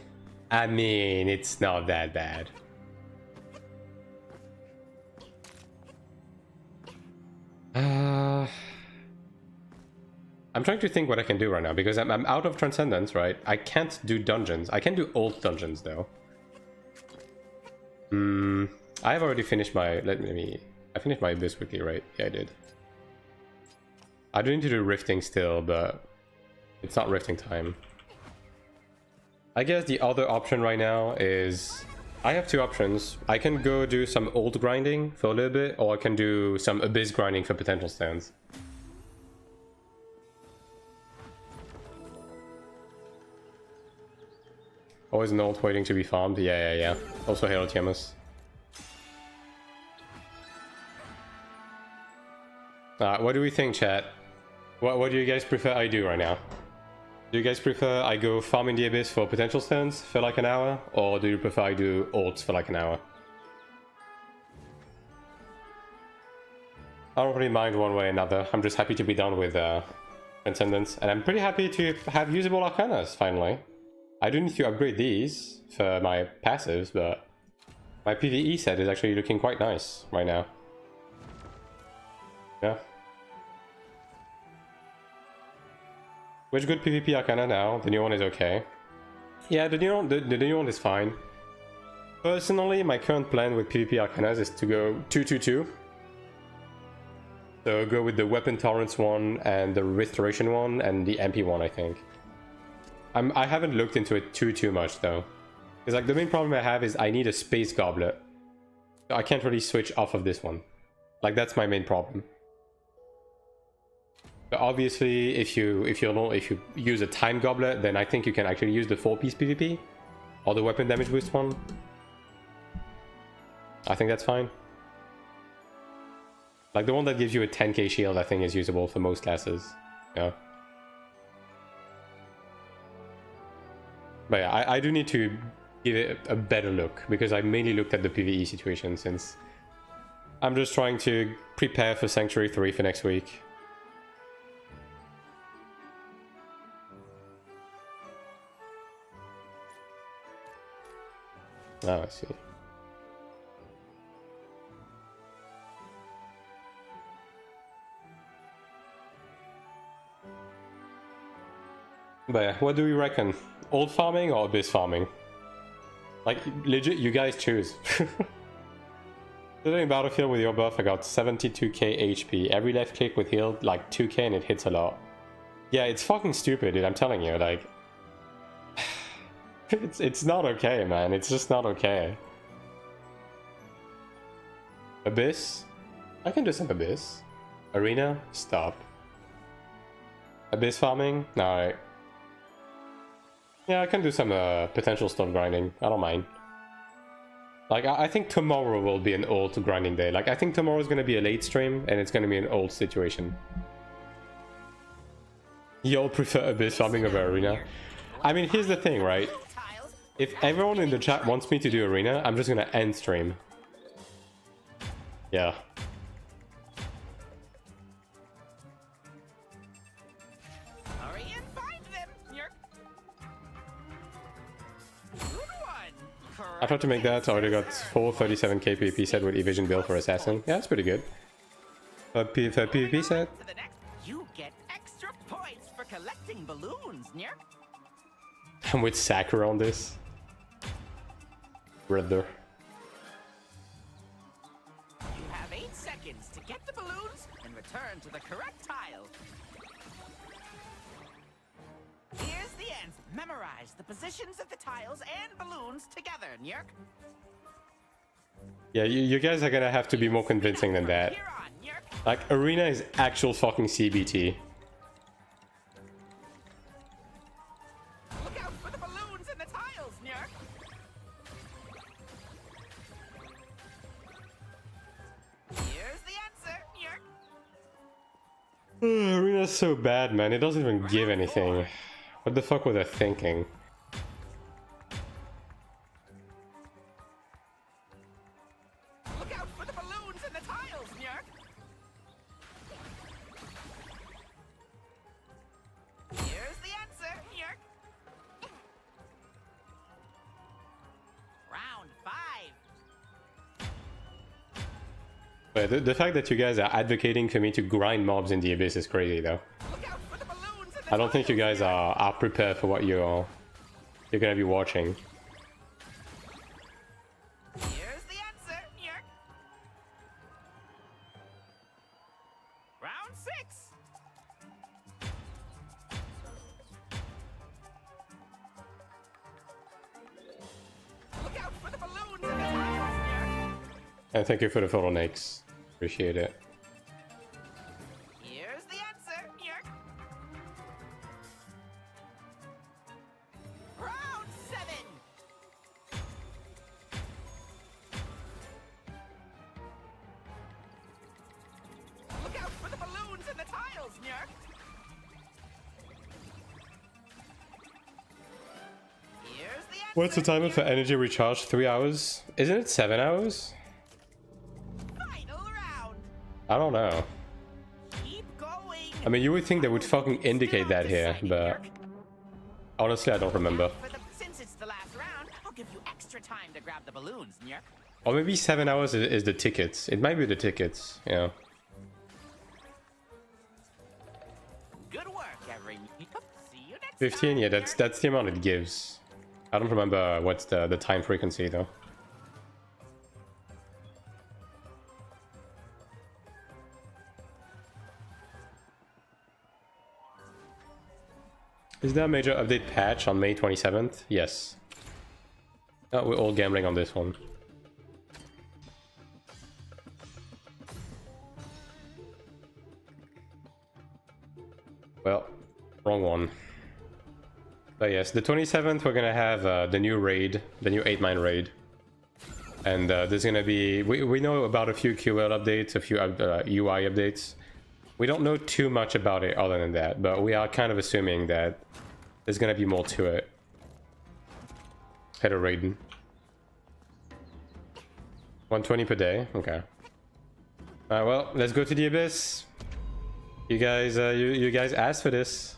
S1: I mean, it's not that bad. I'm trying to think what I can do right now, because I'm out of Transcendence, right? I can't do dungeons. I can do old dungeons, though. I've already finished my... I finished my Abyss quickly, right? Yeah, I did. I do need to do Rifting still, but... it's not Rifting time. I guess the other option right now is... I have two options. I can go do some old grinding for a little bit, or I can do some Abyss grinding for potential stands. Always an old waiting to be farmed. Yeah. Also Halo Tiamus. What do we think, chat? What do you guys prefer I do right now? Do you guys prefer I go farm in the Abyss for potential stands for like an hour? Or do you prefer I do ults for like an hour? I don't really mind one way or another. I'm just happy to be done with Transcendence. And I'm pretty happy to have usable Arcanas, finally. I do need to upgrade these for my passives, but my PvE set is actually looking quite nice right now. Yeah. Which good PvP Arcana now? The new one is okay. Yeah, the new one is fine. Personally, my current plan with PvP Arcanas is to go 2-2-2. So go with the Weapon Torrents one and the Restoration one and the MP one, I think. I haven't looked into it too much though. Because like the main problem I have is I need a Space Goblet. So I can't really switch off of this one. Like that's my main problem. But obviously if you use a Time Goblet, then I think you can actually use the 4-piece PvP. Or the Weapon Damage Boost one. I think that's fine. Like the one that gives you a 10k shield I think is usable for most classes. Yeah. But yeah, I do need to give it a better look, because I mainly looked at the PvE situation since I'm just trying to prepare for Sanctuary 3 for next week. Oh, I see. But yeah, what do we reckon? Old farming or Abyss farming? Like, legit, you guys choose. Today in Battlefield with your buff, I got 72k HP. Every left click with heal, like 2k, and it hits a lot. Yeah, it's fucking stupid, dude, I'm telling you, like... it's not okay, man. It's just not okay. Abyss? I can do some Abyss. Arena? Stop. Abyss farming? No. Yeah, I can do some potential stone grinding. I don't mind. Like, I think tomorrow will be an old grinding day. Like, I think tomorrow is going to be a late stream, and it's going to be an old situation. Y'all prefer Abyss farming over Arena? I mean, here's the thing, right? If everyone in the chat wants me to do Arena, I'm just going to end stream. Yeah. I tried to make that, so I already got 437k PvP set with Evasion build for Assassin. Yeah, that's pretty good. For PvP set?
S2: You get extra points for collecting balloons, Nyerk.
S1: I'm with Sakura on this. Brother.
S2: You have 8 seconds to get the balloons and return to the correct tile. Here's the answer. Memorize the positions of the tiles and balloons together, Nyerk.
S1: Yeah, you guys are gonna have to be more convincing than that. Like, Arena is actual fucking CBT.
S2: Look out for the balloons and the tiles, Nyerk. Here's the answer, Nyerk.
S1: Arena's so bad, man. It doesn't even give anything. What the fuck were they thinking?
S2: Look out for the balloons and the tiles, Nyerk. Here's the answer, Nyerk. Round 5.
S1: But the fact that you guys are advocating for me to grind mobs in the Abyss is crazy, though.
S2: Look out for the balloons
S1: I don't think you guys are prepared for what you're gonna be watching.
S2: Here's the answer. Yerk. Round 6. Look out for the balloons in the tiles, Yerk.
S1: And thank you for the photo, Nix. Appreciate it.
S2: Here's the answer. Yerk. Round 7. Look out for the balloons in the tiles, Yerk. Here's the answer.
S1: What's the timer for energy recharge? 3 hours? Isn't it 7 hours?
S2: Final round.
S1: I don't know.
S2: Keep going.
S1: I mean, you would think they would fucking indicate that here, but honestly, I don't remember.
S2: Since it's the last round, I'll give you extra time to grab the balloons, Nyerk.
S1: Or maybe 7 hours is the tickets. It might be the tickets, yeah.
S2: Good work, Evergreen. See you next
S1: 15,
S2: time.
S1: yeah, that's the amount it gives. I don't remember what's the time frequency though. Is there a major update patch on May 27th? Yes. Oh, we're all gambling on this one. Well, wrong one. But yes, the 27th we're gonna have the new raid, the new 8-mine raid. And there's gonna be... We know about a few QL updates, a few UI updates. We don't know too much about it other than that, but we are kind of assuming that there's gonna be more to it. Head of raiding. 120 per day, okay. Alright, well, let's go to the abyss. You guys, you guys asked for this.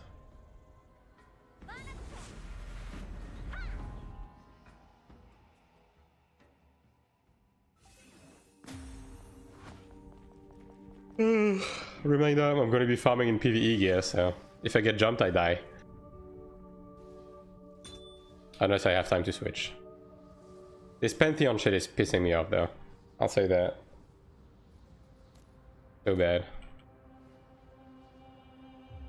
S1: Reminder, I'm going to be farming in PvE gear, so if I get jumped, I die. Unless I have time to switch. This Pantheon shit is pissing me off, though. I'll say that. So bad.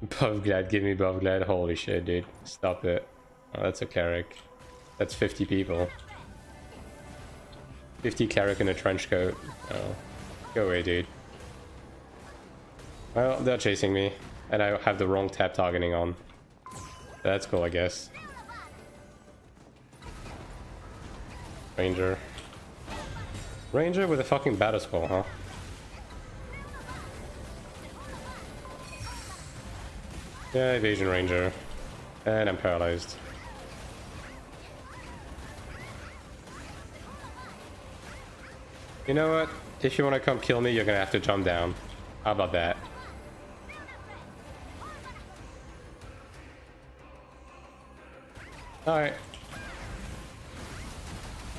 S1: Buff Glad, give me Buff Glad. Holy shit, dude. Stop it. Oh, that's a Cleric. That's 50 people. 50 Cleric in a trench coat. Oh. Go away, dude. Well, they're chasing me. And I have the wrong tap targeting on. That's cool, I guess. Ranger. Ranger with a fucking battle skull, huh? Yeah, evasion ranger. And I'm paralyzed. You know what? If you want to come kill me, you're gonna have to jump down. How about that? Alright.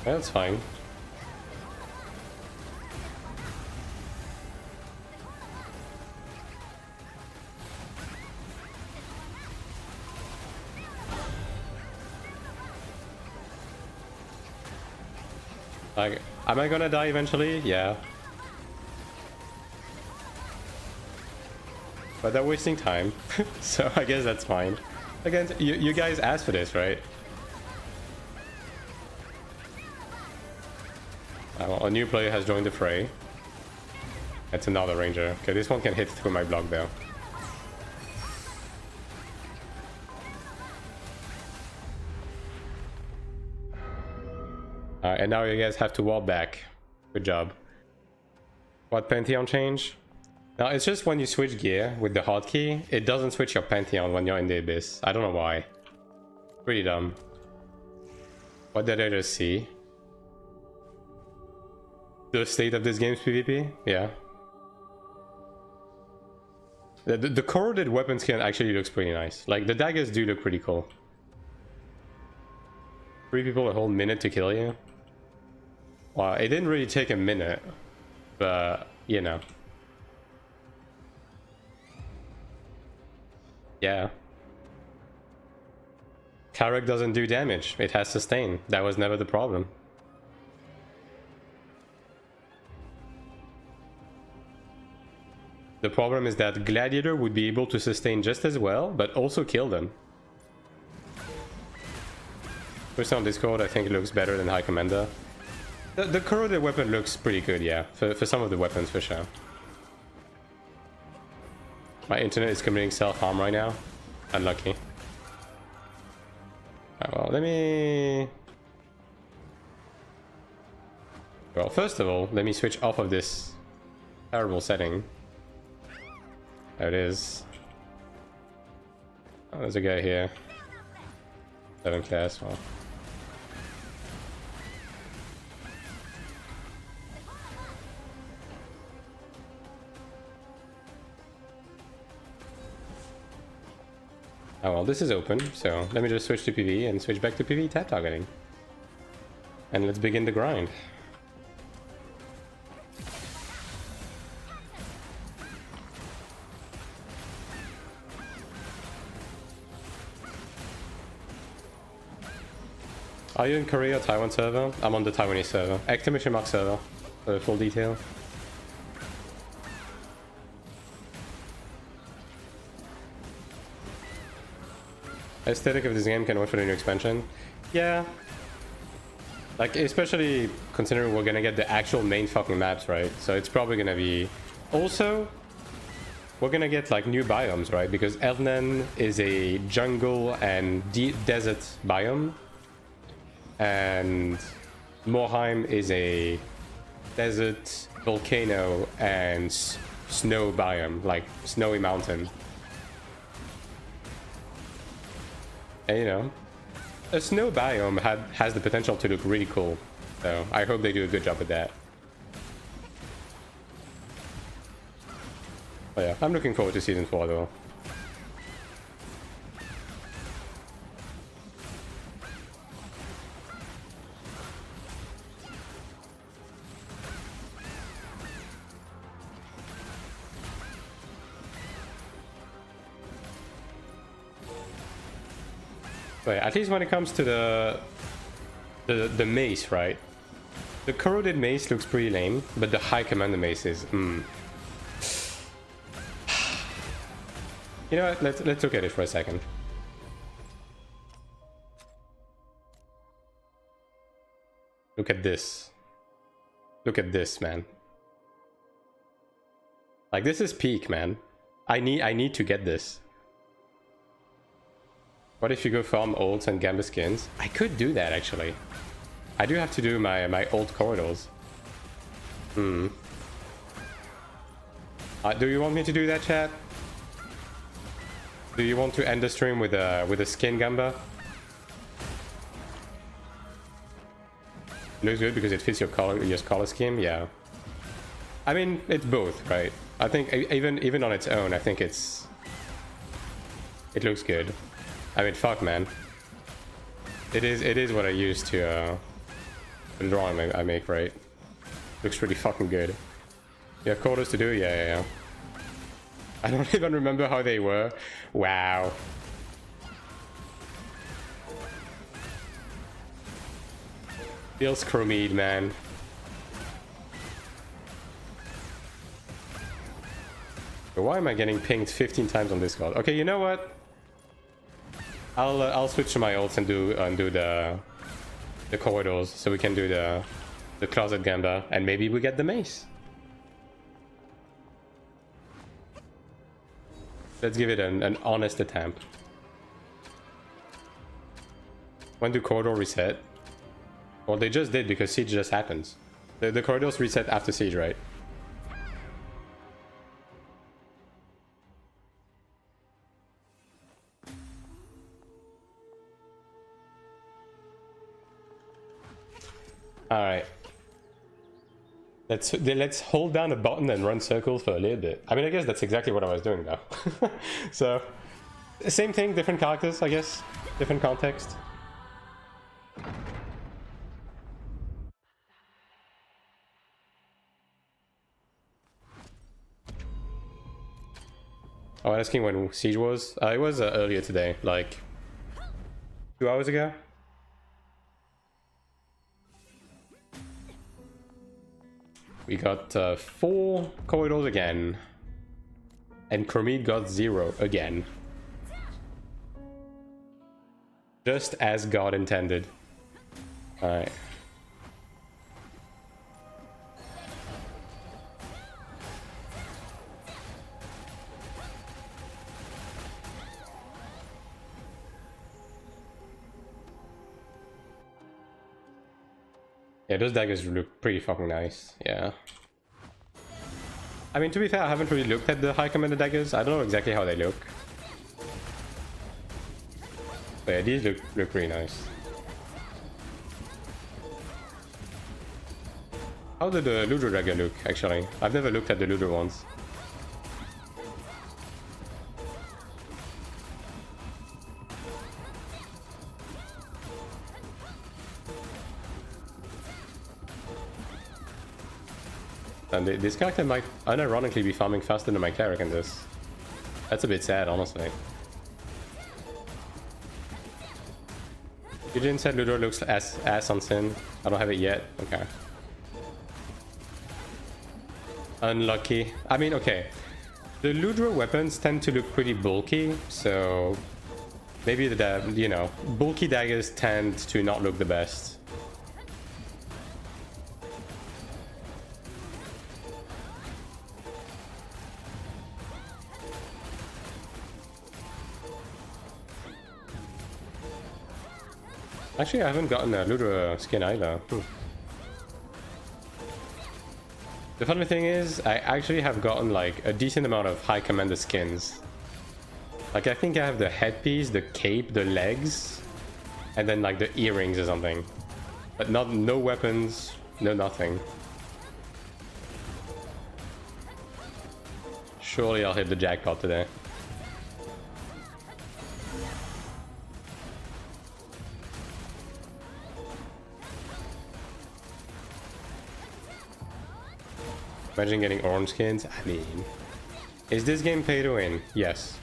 S1: That's fine. Like, am I gonna die eventually? Yeah. But they're wasting time, so I guess that's fine. Again, you guys asked for this, right? A new player has joined the fray. That's another ranger. Okay, this one can hit through my block though. And now you guys have to walk back. Good job. What Pantheon change? Now it's just when you switch gear with the hotkey, it doesn't switch your Pantheon when you're in the abyss. I don't know why. Pretty dumb. What did I just see? The state of this game's PvP? Yeah. The corroded weapon skin actually looks pretty nice. Like, the daggers do look pretty cool. 3 people a whole minute to kill you? Well, it didn't really take a minute, but, you know. Yeah. Cleric doesn't do damage. It has sustain. That was never the problem. The problem is that Gladiator would be able to sustain just as well, but also kill them. First on Discord, I think it looks better than High Commander. The corroded weapon looks pretty good, yeah, for some of the weapons for sure. My internet is committing self-harm right now. Unlucky. Alright, well, let me... Well, first of all, let me switch off of this terrible setting. There it is. Oh, there's a guy here. 7 class, well. Oh well, this is open, so let me just switch to PV and switch back to PV tap targeting. And let's begin the grind. Are you in Korea or Taiwan server? I'm on the Taiwanese server. Exclamation mark server for the full detail. Aesthetic of this game can wait for the new expansion. Yeah. Like, especially considering we're gonna get the actual main fucking maps, right? So it's probably gonna be... Also, we're gonna get like new biomes, right? Because Elfnan is a jungle and desert biome. And Morheim is a desert, volcano, and snow biome, like snowy mountain. And you know, a snow biome has the potential to look really cool. So I hope they do a good job with that. But yeah, I'm looking forward to season 4 though. But at least when it comes to the mace, right? The corroded mace looks pretty lame, but the high commander mace is You know what? Let's look at it for a second. Look at this. Look at this, man. Like, this is peak, man. I need to get this. What if you go farm ults and Gamba skins? I could do that, actually. I do have to do my ult corridors. Do you want me to do that, chat? Do you want to end the stream with a skin Gamba? Looks good because it fits your color scheme, yeah. I mean, it's both, right? I think even on its own, I think it looks good. I mean, fuck, man. It is what I use to the drawing I make, right? Looks pretty fucking good. You have quarters to do? Yeah. I don't even remember how they were. Wow. Feels chromed, man. But why am I getting pinged 15 times on Discord? Okay, you know what? I'll switch to my ults and do the corridors, so we can do the closet Gamba, and maybe we get the mace. Let's give it an honest attempt. When do corridor reset? Well, they just did because siege just happens. The corridors reset after siege, right? All right. Let's hold down the button and run circles for a little bit. I mean, I guess that's exactly what I was doing though. So, same thing, different characters, I guess. Different context. I was asking when Siege was. It was earlier today, like 2 hours ago. We got 4 corridors again. And Chromite got 0 again. Just as God intended. Alright. Yeah, those daggers look pretty fucking nice. Yeah. I mean, to be fair, I haven't really looked at the high commander daggers. I don't know exactly how they look. But yeah, these look pretty nice. How did the Ludo dagger look, actually? I've never looked at the Ludo ones. And this character might unironically be farming faster than my Cleric in this. That's a bit sad, honestly. Eugene said Ludo looks ass on Sin. I don't have it yet. Okay. Unlucky. I mean, okay. The Ludra weapons tend to look pretty bulky, so maybe the, you know, bulky daggers tend to not look the best. Actually, I haven't gotten a Ludra skin either. The funny thing is, I actually have gotten like a decent amount of high commander skins. Like, I think I have the headpiece, the cape, the legs, and then like the earrings or something. But no weapons, no nothing. Surely I'll hit the jackpot today. Imagine getting orange skins. I mean, is this game pay to win? Yes.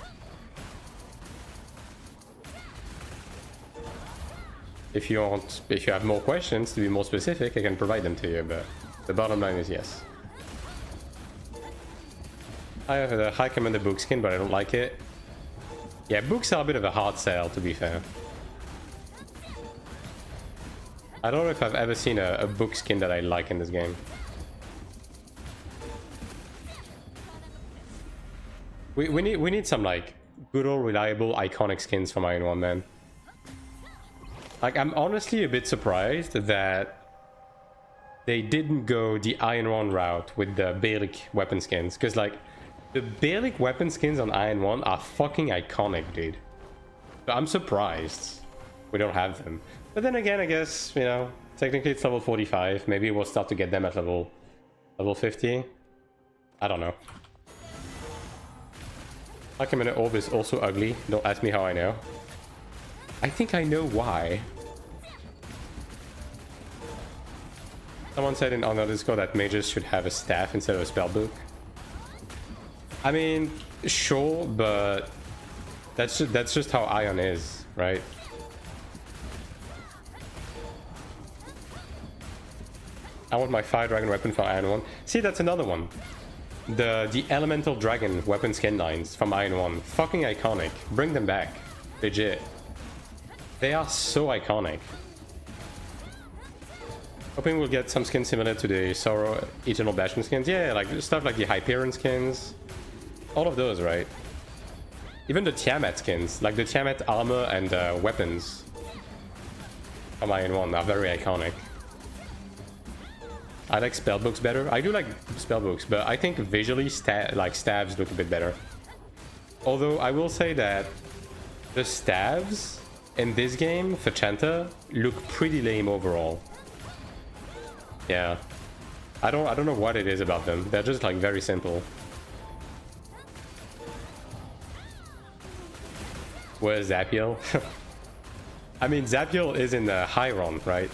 S1: If you have more questions to be more specific, I can provide them to you, but the bottom line is yes. I have a high commander book skin, but I don't like it. Yeah, books are a bit of a hard sell, to be fair. I don't know if I've ever seen a book skin that I like in this game. We need some like good old reliable iconic skins from Iron 1, man. Like, I'm honestly a bit surprised that they didn't go the Iron 1 route with the Beric weapon skins, because like the Beric weapon skins on Iron 1 are fucking iconic, dude. So I'm surprised we don't have them. But then again, I guess, you know, technically it's level 45. Maybe we'll start to get them at level 50. I don't know. High Commander Orb is also ugly. Don't ask me how I know. I think I know why. Someone said in another Discord that mages should have a staff instead of a spellbook. I mean, sure, but that's just how AION is, right? I want my fire dragon weapon for Iron 1. See, that's another one. The elemental dragon weapon skin lines from Iron 1. Fucking iconic. Bring them back. Legit. They are so iconic. Hoping we'll get some skins similar to the Sorrow Eternal Bastion skins. Yeah, like stuff like the Hyperion skins. All of those, right? Even the Tiamat skins. Like the Tiamat armor and weapons from Iron 1 are very iconic. I like spellbooks better. I do like spellbooks, but I think visually stabs look a bit better. Although I will say that the stabs in this game, Fachanta, look pretty lame overall. Yeah. I don't know what it is about them. They're just like very simple. Where's Zapiel? I mean, Zapiel is in the Hyron, right?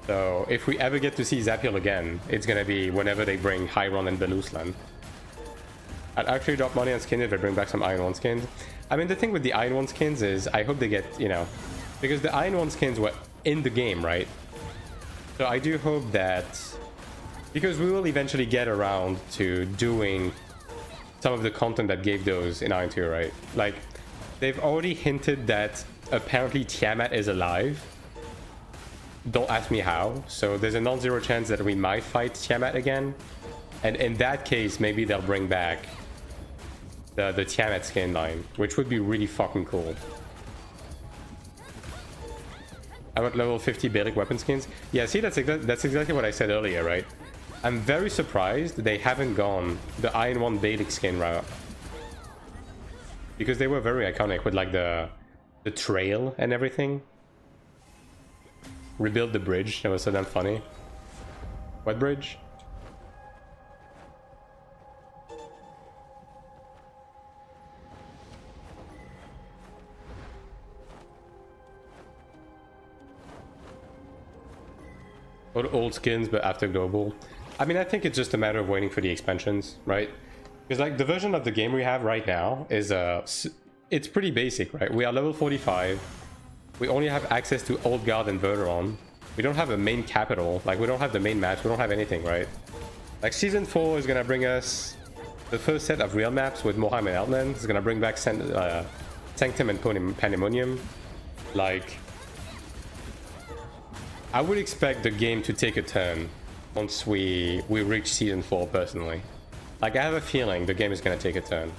S1: So if we ever get to see Zapiel again, it's gonna be whenever they bring Hyron and Beluslan. I'd actually drop money on skins if they bring back some Iron 1 skins. I mean, the thing with the Iron 1 skins is I hope they get, you know, because the Iron 1 skins were in the game, right? So I do hope that, because we will eventually get around to doing some of the content that gave those in Iron 2, right? Like, they've already hinted that apparently Tiamat is alive. Don't ask me how. So there's a non-zero chance that we might fight Tiamat again. And in that case, maybe they'll bring back the Tiamat skin line, which would be really fucking cool. About level 50 Belic weapon skins. Yeah, see, that's exactly what I said earlier, right? I'm very surprised they haven't gone the Iron 1 Belic skin route. Because they were very iconic with like the trail and everything. Rebuild the bridge, that was so damn funny. What bridge? Old skins, but after global. I mean, I think it's just a matter of waiting for the expansions, right? Because like the version of the game we have right now is it's pretty basic, right? We are level 45. We only have access to Old Guard and Verderon. We don't have a main capital. Like, we don't have the main maps. We don't have anything, right? Like, Season 4 is gonna bring us the first set of real maps with Moheim and Outland. It's gonna bring back Sanctum and Pandemonium. Like, I would expect the game to take a turn once we reach Season 4, personally. Like, I have a feeling the game is gonna take a turn.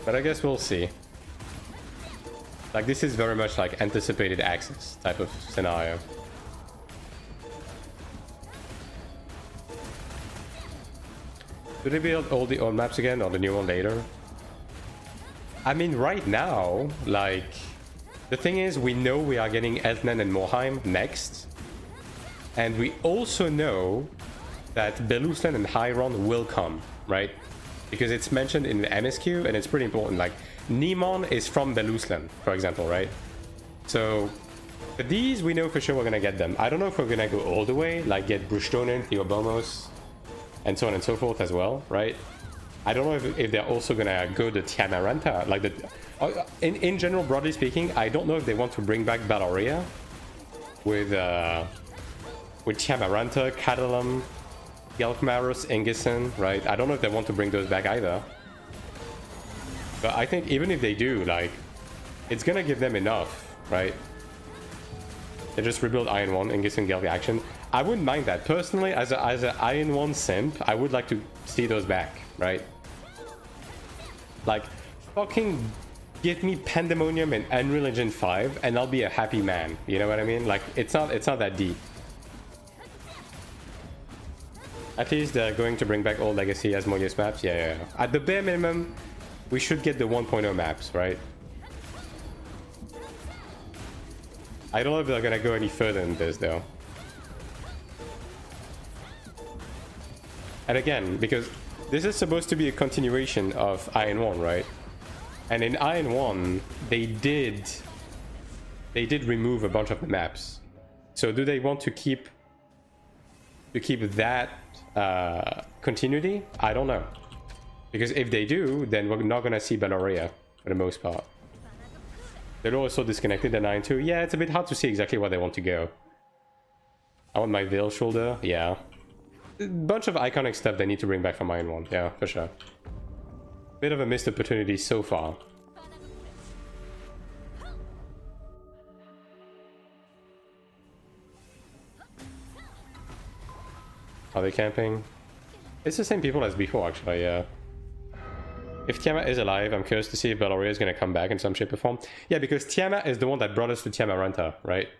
S1: But I guess we'll see. Like, this is very much like anticipated access type of scenario. Do they build all the old maps again or the new one later? I mean, right now, like, the thing is, we know we are getting Eltnan and Moheim next. And we also know that Beluslan and Hyron will come, right? Because it's mentioned in the MSQ and it's pretty important. Like, Nemon is from Beluslan, for example, right? So, but these we know for sure we're gonna get them. I don't know if we're gonna go all the way, like get Brushtonen, Theobomos, and so on and so forth as well, right? I don't know if they're also gonna go the Tiamaranta, like the... In general, broadly speaking, I don't know if they want to bring back Baloria with Tiamaranta, Catalum, Gelkmaros, Ingison, right? I don't know if they want to bring those back either. But I think even if they do, like, it's gonna give them enough, right? They just rebuild Iron 1, Ingison, Gelk action. I wouldn't mind that. Personally, as an Iron 1 simp, I would like to see those back, right? Like, fucking give me Pandemonium and Unreal Engine 5 and I'll be a happy man. You know what I mean? Like, it's not that deep. At least they're going to bring back old Legacy Asmodeus maps. Yeah. At the bare minimum, we should get the 1.0 maps, right? I don't know if they're gonna go any further than this, though. And again, because this is supposed to be a continuation of Iron 1, right? And in Iron 1, they did remove a bunch of the maps. So do they want to keep that continuity? I don't know. Because if they do, then we're not gonna see Baloria for the most part. They're also disconnected in Iron 2. Yeah, it's a bit hard to see exactly where they want to go. I want my Veil Shoulder, yeah. A bunch of iconic stuff they need to bring back from Iron 1, yeah, for sure. Bit of a missed opportunity so far. Are they camping? It's the same people as before, actually, yeah. If Tiamat is alive, I'm curious to see if Baloria is going to come back in some shape or form. Yeah, because Tiamat is the one that brought us to Tiamaranta, right?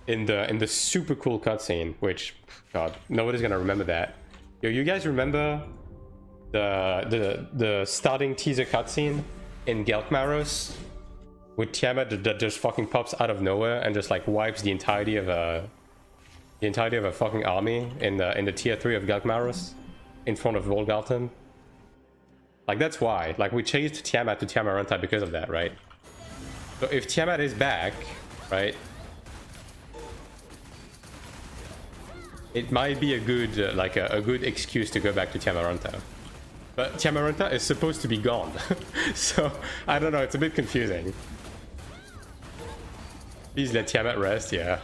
S1: In the super cool cutscene, which, God, nobody's going to remember that. Yo, you guys remember the starting teaser cutscene in Gelkmaros with Tiamat that just fucking pops out of nowhere and just like wipes the entirety of a fucking army in the tier 3 of Gelkmaros in front of Volgarten? Like, that's why. Like, we chased Tiamat to Tiamaranta because of that, right? So if Tiamat is back, right, it might be a good a good excuse to go back to Tiamaranta. But Tiamaranta is supposed to be gone. So, I don't know, it's a bit confusing. Please let Tiamat rest, yeah.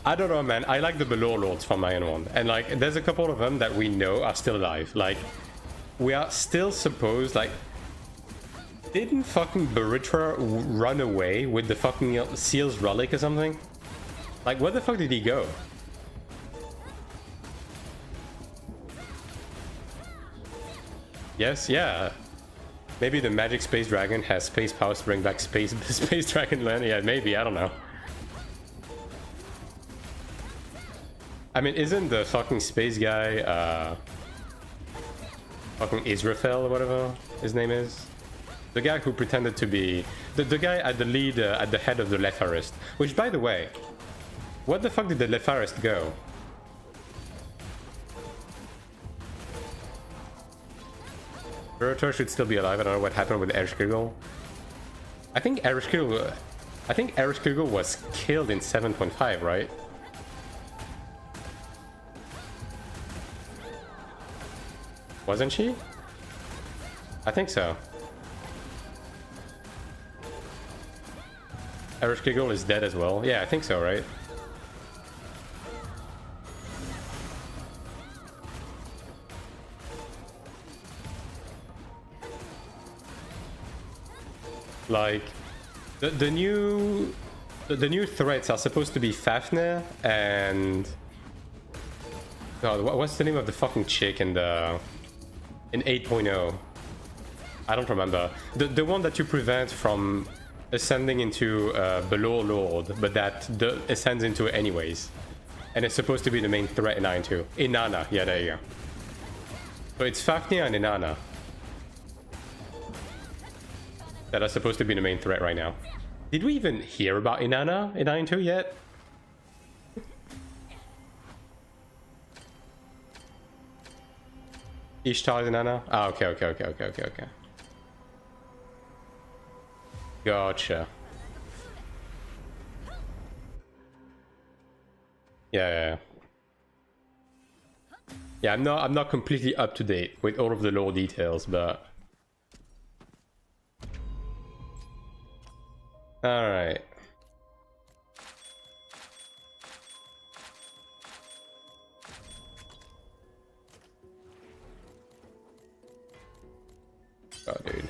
S1: I don't know, man. I like the Below Lords from Iron 1. And, like, there's a couple of them that we know are still alive. Like, we are still supposed, like... Didn't fucking Baritra run away with the fucking Seal's Relic or something? Like, where the fuck did he go? Yes, yeah. Maybe the Magic Space Dragon has space powers to bring back Space Dragon Land. Yeah, maybe, I don't know. I mean, isn't the fucking space guy, fucking Israfel or whatever his name is? The guy who pretended to be... The guy at the lead, at the head of the Letharist. Which, by the way, what the fuck did the Letharist go? Verotor should still be alive. I don't know what happened with Ereshkigal. I think Ereshkigal was killed in 7.5, right? Wasn't she? I think so. Ereshkigal is dead as well. Yeah, I think so, right? Like, the new threats are supposed to be Fafnir and... God, what's the name of the fucking chick in the... in 8.0? I don't remember. The one that you prevent from ascending into Below Lord, but that ascends into it anyways. And it's supposed to be the main threat in 9.2. Inanna, yeah, there you go. So it's Fafnir and Inanna that are supposed to be the main threat right now. Did we even hear about Inanna in 9.2 yet? Ishtar is Inanna? Ah, okay. Gotcha. Yeah. Yeah, I'm not completely up to date with all of the lore details, but... Alright. Oh, dude.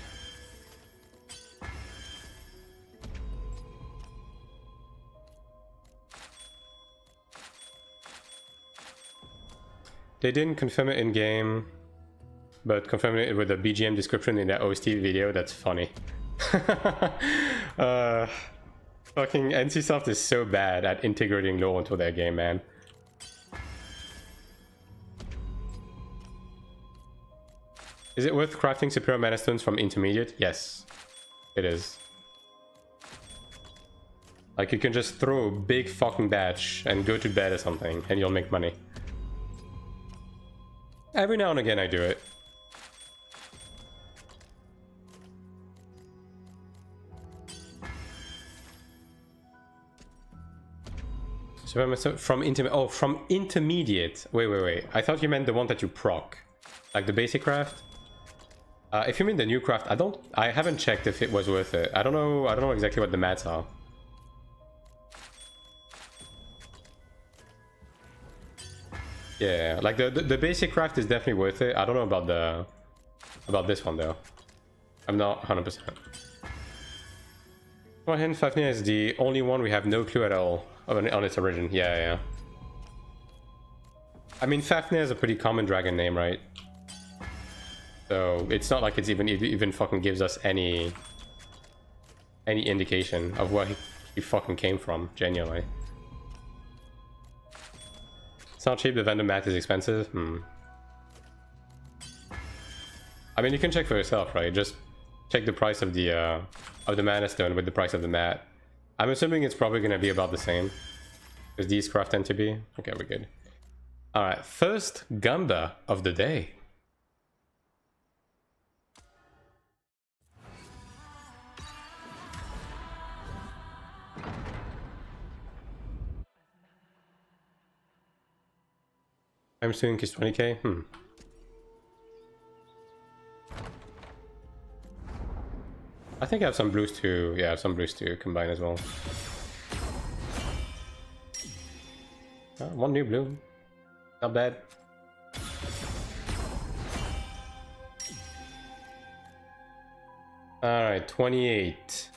S1: They didn't confirm it in game, but confirmed it with a BGM description in that OST video. That's funny. Fucking NCSoft is so bad at integrating lore into their game, man. Is it worth crafting superior mana stones from intermediate? Yes, it is. Like, you can just throw a big fucking batch and go to bed or something, and you'll make money. Every now and again I do it. So from intermediate. Wait. I thought you meant the one that you proc. Like the basic craft? If you mean the new craft, I haven't checked if it was worth it. I don't know exactly what the mats are. Yeah, like the basic craft is definitely worth it. I don't know about this one though. I'm not 100%. Well, hint Fafnir is the only one we have no clue at all on its origin. Yeah. I mean, Fafnir is a pretty common dragon name, right? So it's not like it's even fucking gives us any indication of where he fucking came from, genuinely. It's not cheap, the vendor mat is expensive. I mean, you can check for yourself, right? Just check the price of the mana stone with the price of the mat. I'm assuming it's probably going to be about the same, because these craft tend to be. Okay, we're good. Alright, first Gamba of the day. I'm assuming it's 20k? I think I have some blues too. Yeah, I have some blues to combine as well. One new blue. Not bad. Alright, 28.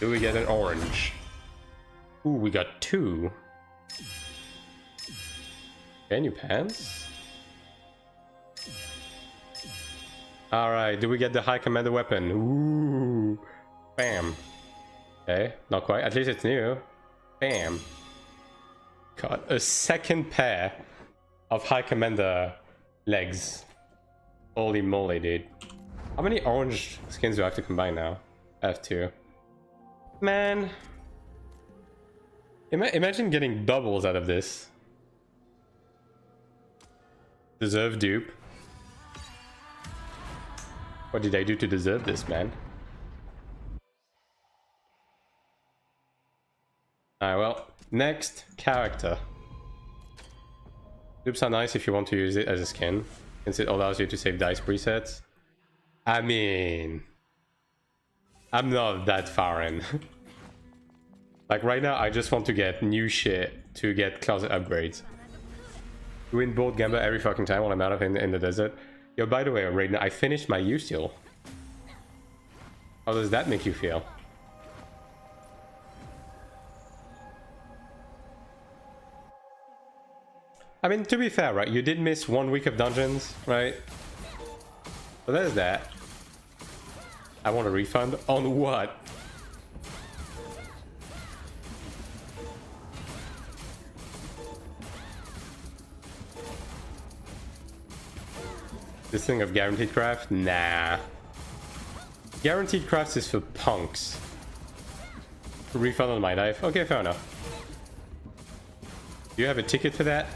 S1: Do we get an orange? Ooh, we got 2. Okay, new pants. Alright, do we get the High Commander weapon? Ooh. Bam. Okay, not quite. At least it's new. Bam. Got a second pair of High Commander legs. Holy moly, dude. How many orange skins do I have to combine now? I have 2. Man. Imagine getting doubles out of this. Deserve dupe. What did I do to deserve this, man? Alright, well, next character. Dupes are nice if you want to use it as a skin, since it allows you to save dice presets. I mean, I'm not that far in. Like right now, I just want to get new shit to get closet upgrades. Win board Gamba every fucking time when I'm out of in the desert. Yo, by the way, Raiden, I finished my U-Steel. How does that make you feel? I mean, to be fair, right? You did miss 1 week of dungeons, right? So there's that. I want a refund. On what? This thing of guaranteed craft? Nah. Guaranteed crafts is for punks. Refund on my life? Okay, fair enough. Do you have a ticket for that?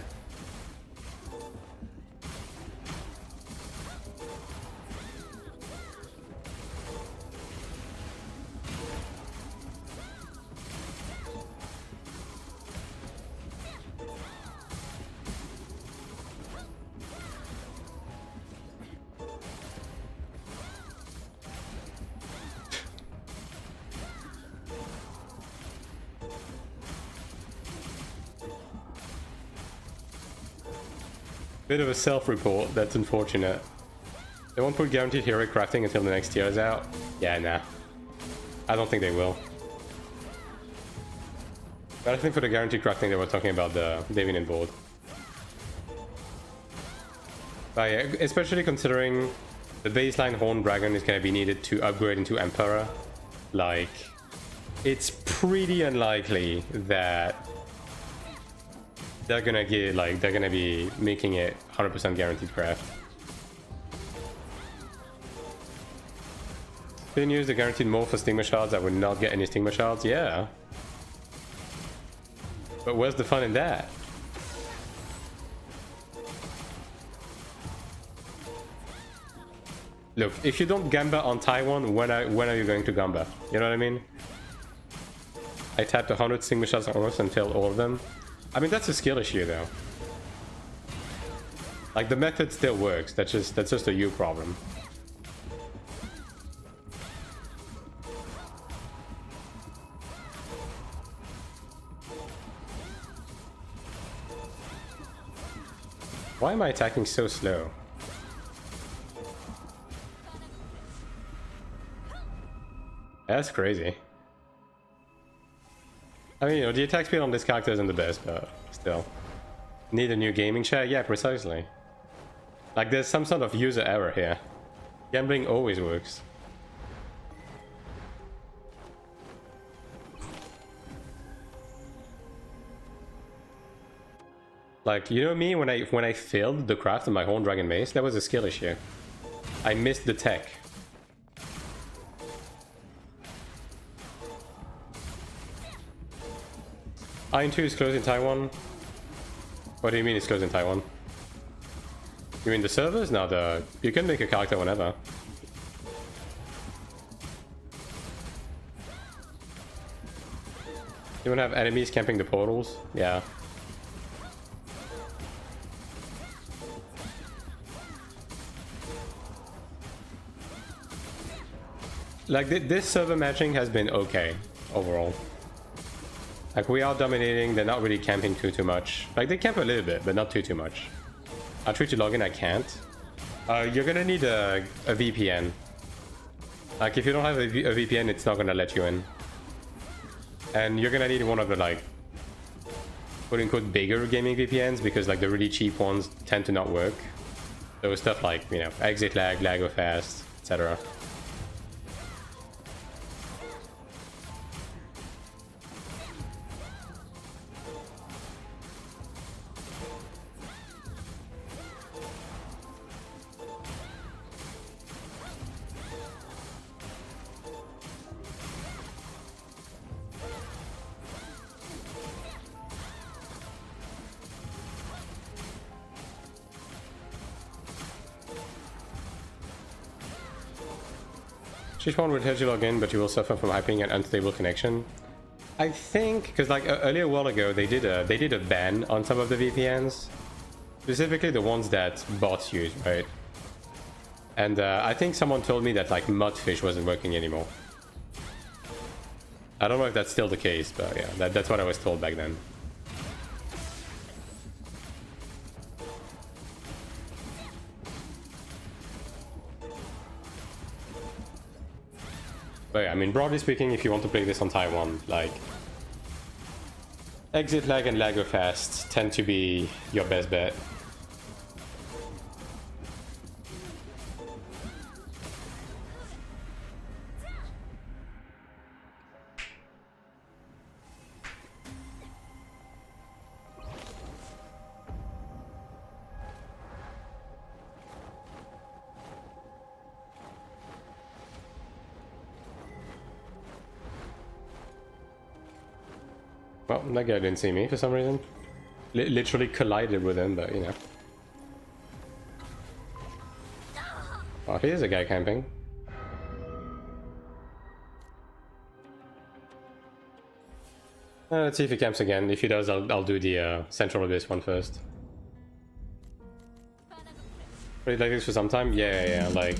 S1: Bit of a self-report, that's unfortunate. They won't put guaranteed heroic crafting until the next tier is out? Yeah, nah. I don't think they will. But I think for the guaranteed crafting they were talking about the Diminishing board. But yeah, especially considering the baseline Horned Dragon is going to be needed to upgrade into Emperor. Like, it's pretty unlikely that they're gonna be making it 100% guaranteed craft. Didn't use the guaranteed more for stigma shards. I would not get any stigma shards. Yeah, but where's the fun in that? Look, if you don't Gamba on Taiwan, when are you going to Gamba? You know what I mean? I tapped 100 stigma shards almost until all of them. I mean, that's a skill issue though. Like, the method still works, that's just a you problem. Why am I attacking so slow? That's crazy. I mean, you know, the attack speed on this character isn't the best, but still. Need a new gaming chair? Yeah, precisely. Like, there's some sort of user error here. Gambling always works. Like, you know me, when I failed the craft of my Horned Dragon mace, that was a skill issue. I missed the tech. AION 2 is closed in Taiwan. What do you mean it's closed in Taiwan? You mean the servers? No, you can make a character whenever. You wanna have enemies camping the portals? Yeah. like this server matching has been okay overall. Like we are dominating, they're not really camping too much. Like they camp a little bit, but not too much. I tried to log in, I can't. You're gonna need a VPN. Like if you don't have a VPN, it's not gonna let you in. And you're gonna need one of the like quote-unquote bigger gaming VPNs, because like the really cheap ones tend to not work. So stuff like, you know, exit lag, lag go fast, etc. Each one would help you log in, but you will suffer from hyping and unstable connection. I think because like earlier a while ago they did a ban on some of the VPNs, specifically the ones that bots use, right? And I think someone told me that like Mudfish wasn't working anymore. I don't know if that's still the case, but yeah, that's what I was told back then. But yeah, I mean, broadly speaking, if you want to play this on Taiwan, like exit lag and lag go fast tend to be your best bet. Well, that guy didn't see me for some reason. Literally collided with him, but you know. Oh, here's a guy camping. Let's see if he camps again. If he does, I'll do the Central Abyss one first. Played like this for some time? Yeah. Like,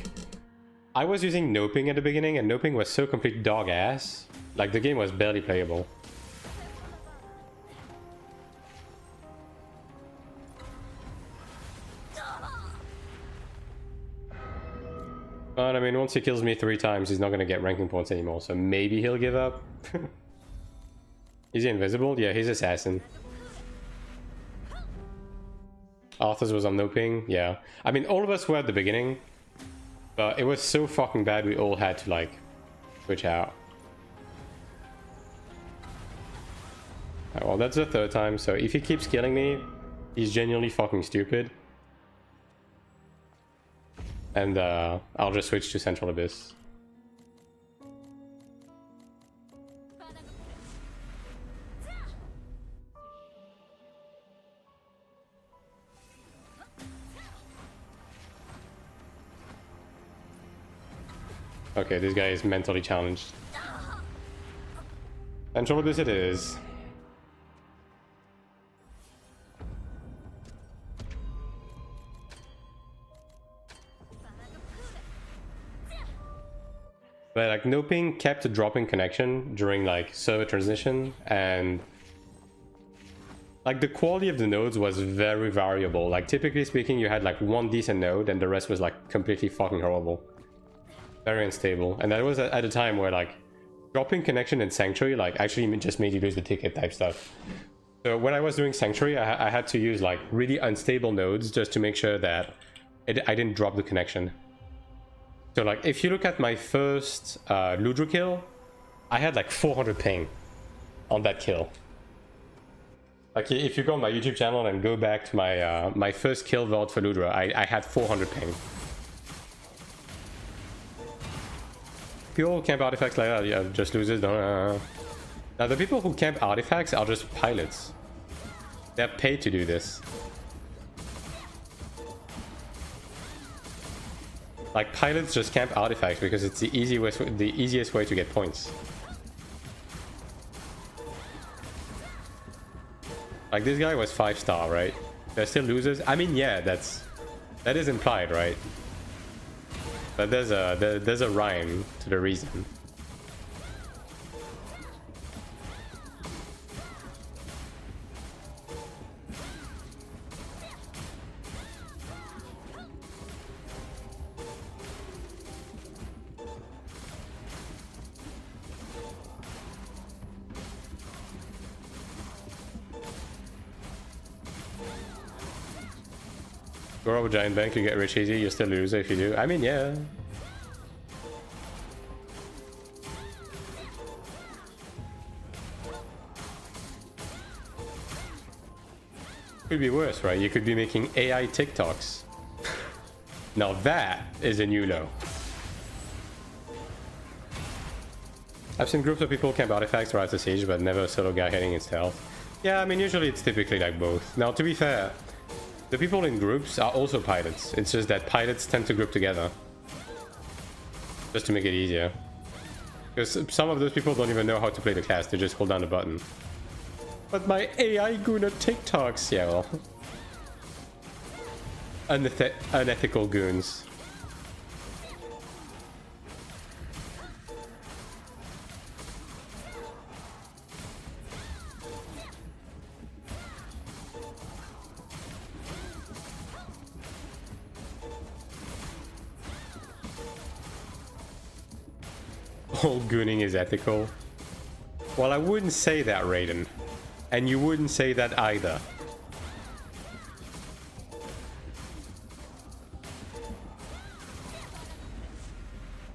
S1: I was using Noping at the beginning, and Noping was so complete dog ass. Like, the game was barely playable. But I mean, once he kills me 3 times, he's not gonna get ranking points anymore, so maybe he'll give up. Is he invisible? Yeah, he's assassin. Arthur's was on no ping, yeah. I mean, all of us were at the beginning, but it was so fucking bad we all had to, like, switch out. Right, well, that's the 3rd time, so if he keeps killing me, he's genuinely fucking stupid. And I'll just switch to Central Abyss. Okay, this guy is mentally challenged. Central Abyss it is. But like Noping kept dropping connection during like server transition, and like the quality of the nodes was very variable. Like typically speaking, you had like one decent node and the rest was like completely fucking horrible. Very unstable. And that was at a time where like dropping connection in Sanctuary like actually just made you lose the ticket type stuff. So when I was doing Sanctuary, I had to use like really unstable nodes just to make sure that I didn't drop the connection. So like if you look at my first Ludra kill, I had like 400 ping on that kill. Like if you go on my YouTube channel and go back to my my first kill vault for Ludra, I had 400 ping. People who camp artifacts like that, yeah, just losers don't. Now the people who camp artifacts are just pilots. They're paid to do this. Like pilots just camp artifacts because it's the easiest way to get points. Like this guy was 5-star, right? They're still losers. I mean, yeah, that is implied, right? But there's a rhyme to the reason. Grow up a giant bank, you get rich easy, you're still a loser if you do. I mean, yeah. Could be worse, right? You could be making AI TikToks. Now that is a new low. I've seen groups of people camp artifacts right to siege, but never a solo guy heading in stealth. Yeah, I mean, usually it's typically like both. Now, to be fair, the people in groups are also pilots. It's just that pilots tend to group together. Just to make it easier. Because some of those people don't even know how to play the class, they just hold down the button. But my AI gooner TikToks, yeah, well. Unethical goons. All gooning is ethical. Well, I wouldn't say that, Raiden. And you wouldn't say that either.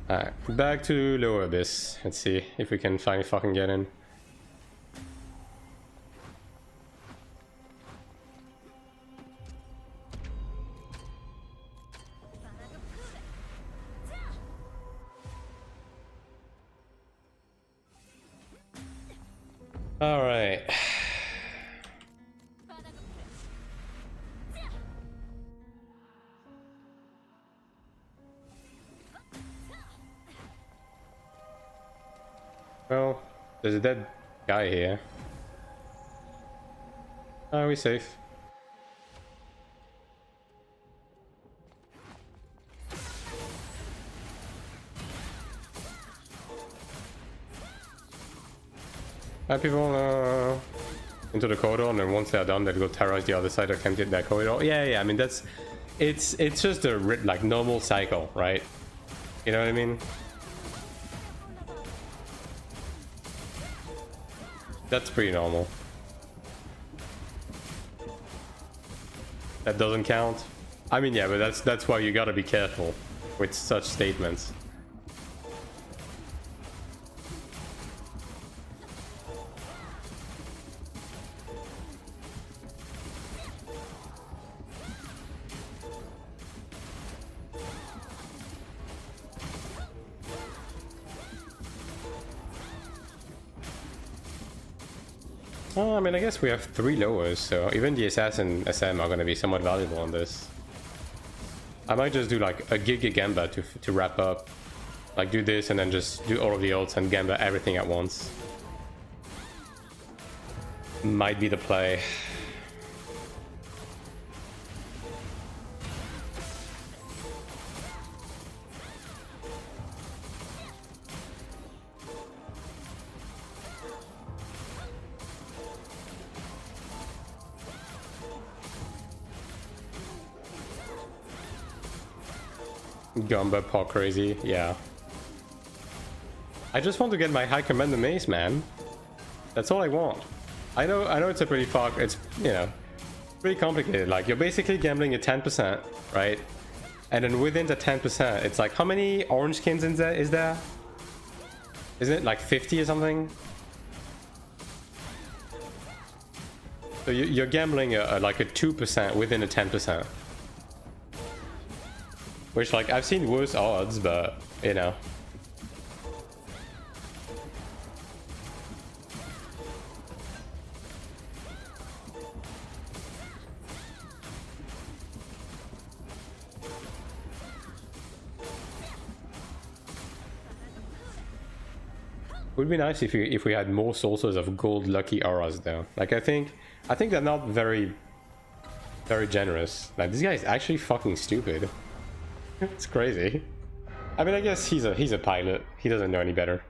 S1: Alright, back to Lower Abyss. Let's see if we can finally fucking get in. Alright. Well, there's a dead guy here. Are we safe? People into the corridor, and then once they're done, they'll go terrorize the other side or can't get that corridor. Yeah, I mean, that's it's just a like normal cycle, right? You know what I mean? That's pretty normal. That doesn't count. I mean, yeah, but that's why you gotta be careful with such statements. Oh, I mean, I guess we have 3 lowers, so even the Assassin SM are going to be somewhat valuable on this. I might just do like a Giga Gamba to wrap up. Like do this and then just do all of the ults and Gamba everything at once. Might be the play. Gamba paw crazy, yeah. I just want to get my high commander mace, man. That's all I want. I know it's a pretty it's, you know, pretty complicated. Like, you're basically gambling at 10%, right? And then within the 10%, it's like, how many orange skins is there? Isn't it like 50 or something? So you're gambling like a 2% within a 10%. Which, like, I've seen worse odds, but, you know. Would be nice if we had more sources of gold lucky auras though. Like I think they're not very generous. Like this guy is actually fucking stupid. It's crazy. I mean, I guess he's a pilot. He doesn't know any better.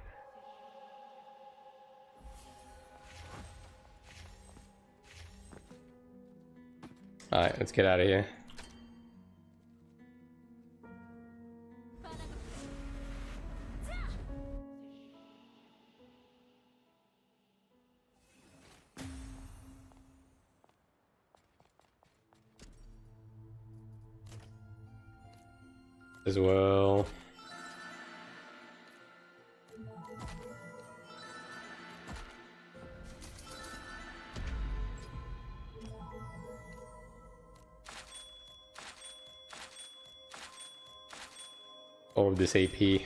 S1: Alright, let's get out of here. As well. All of this AP. Do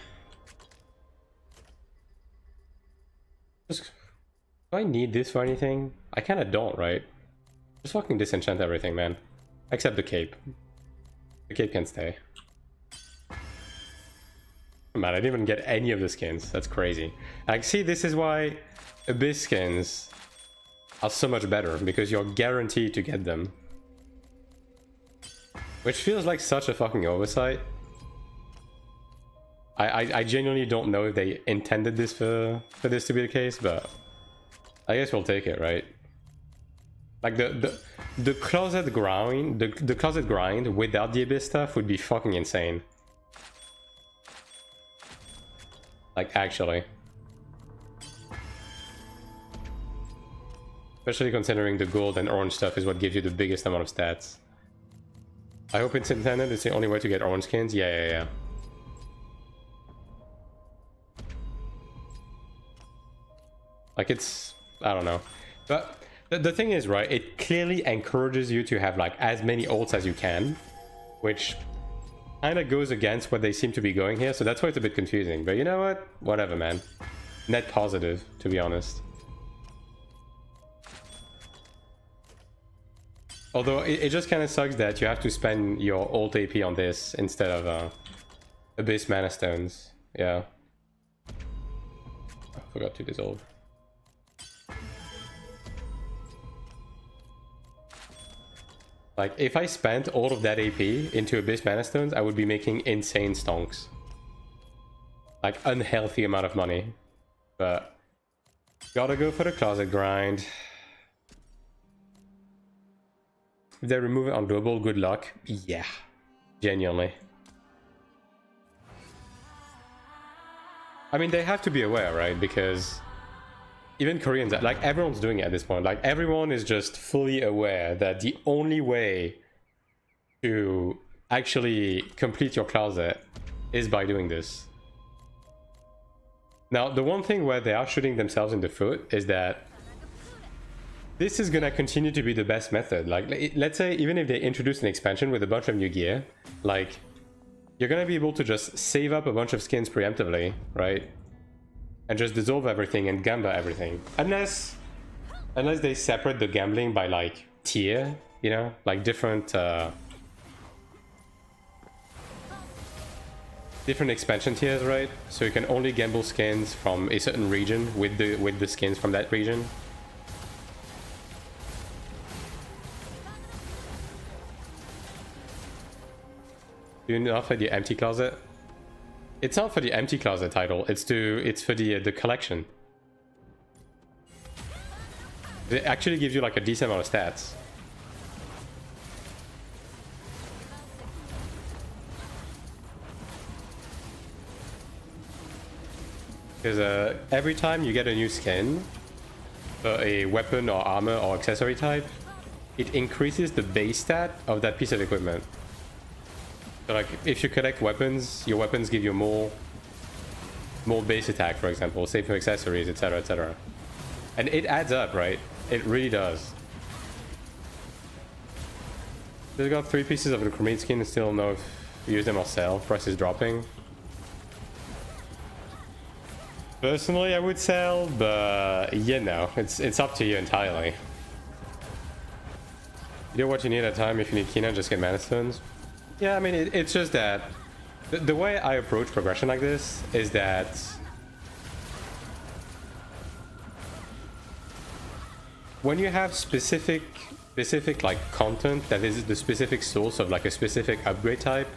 S1: I need this for anything? I kind of don't, right? Just fucking disenchant everything, man. Except the cape. The cape can stay. Man, I didn't even get any of the skins. That's crazy. Like, see, this is why Abyss skins are so much better, because you're guaranteed to get them. Which feels like such a fucking oversight. I genuinely don't know if they intended this for this to be the case, but I guess we'll take it, right? Like the closet grind, the closet grind without the Abyss stuff would be fucking insane. Like, actually. Especially considering the gold and orange stuff is what gives you the biggest amount of stats. I hope it's intended. It's the only way to get orange skins. Yeah. Like, it's... I don't know. But the thing is, right, it clearly encourages you to have, like, as many ults as you can. Which kind of goes against what they seem to be going here. So that's why it's a bit confusing. But you know what? Whatever, man. Net positive, to be honest. Although it just kind of sucks that you have to spend your ult AP on this instead of Abyss Mana Stones. Yeah. I forgot to dissolve. Like, if I spent all of that AP into Abyss Mana Stones, I would be making insane stonks. Like, unhealthy amount of money. But gotta go for the closet grind. If they remove it on global, good luck. Yeah. Genuinely. I mean, they have to be aware, right? Because even Koreans, like, everyone's doing it at this point. Like, everyone is just fully aware that the only way to actually complete your closet is by doing this. Now, the one thing where they are shooting themselves in the foot is that this is gonna continue to be the best method. Like, let's say even if they introduce an expansion with a bunch of new gear, like, you're gonna be able to just save up a bunch of skins preemptively, right? And just dissolve everything and gamba everything. Unless they separate the gambling by, like, tier, you know? Like, different expansion tiers, right? So you can only gamble skins from a certain region with the skins from that region. Do you know for the empty closet? It's not for the empty closet title. It's for the collection. It actually gives you like a decent amount of stats. Because every time you get a new skin, a weapon or armor or accessory type, it increases the base stat of that piece of equipment. So, like, if you collect weapons, your weapons give you more base attack, for example, save for accessories, etc, etc. And it adds up, right? It really does. Just got 3 pieces of the Chromate skin and still know if you use them or sell. Price is dropping. Personally, I would sell, but you know, it's up to you entirely. You know what you need at a time. If you need Kina, just get Mana Stones. Yeah, I mean, it's just that the way I approach progression like this is that when you have specific like content that is the specific source of like a specific upgrade type,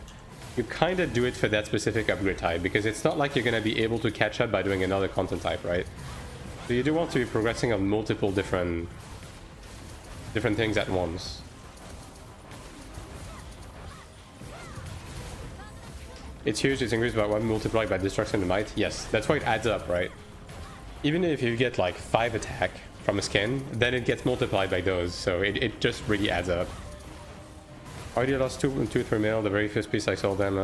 S1: you kind of do it for that specific upgrade type, because it's not like you're going to be able to catch up by doing another content type, right? So you do want to be progressing on multiple different things at once. It's huge, it's increased by 1 multiplied by destruction and might. Yes, that's why it adds up, right? Even if you get like 5 attack from a skin, then it gets multiplied by those, so it just really adds up. I already lost 3 mil the very first piece I sold them.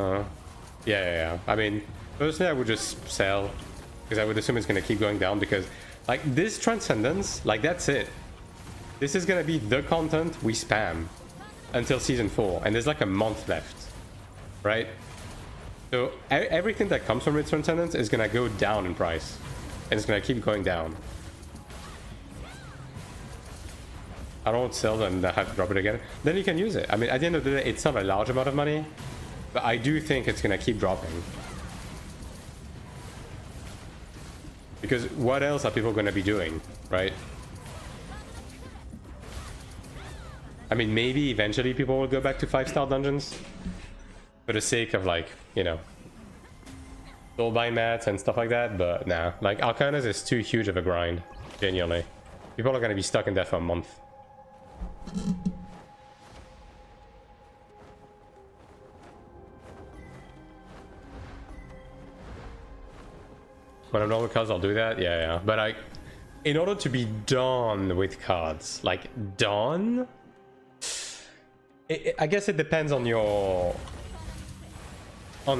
S1: Yeah. I mean, personally I would just sell, because I would assume it's going to keep going down, because like this Transcendence, like that's it. This is going to be the content we spam until season 4, and there's like a month left, right? So everything that comes from its Transcendence is going to go down in price, and it's going to keep going down. I don't sell and have to drop it again. Then you can use it. I mean, at the end of the day, it's not a large amount of money, but I do think it's going to keep dropping. Because what else are people going to be doing, right? I mean, maybe eventually people will go back to 5-star dungeons for the sake of, like, you know, soulbind mats and stuff like that, but nah. Like, Arcanas is too huge of a grind, genuinely. People are going to be stuck in that for a month. When I'm done with cards, I'll do that. Yeah. But in order to be done with cards, like done, I guess it depends on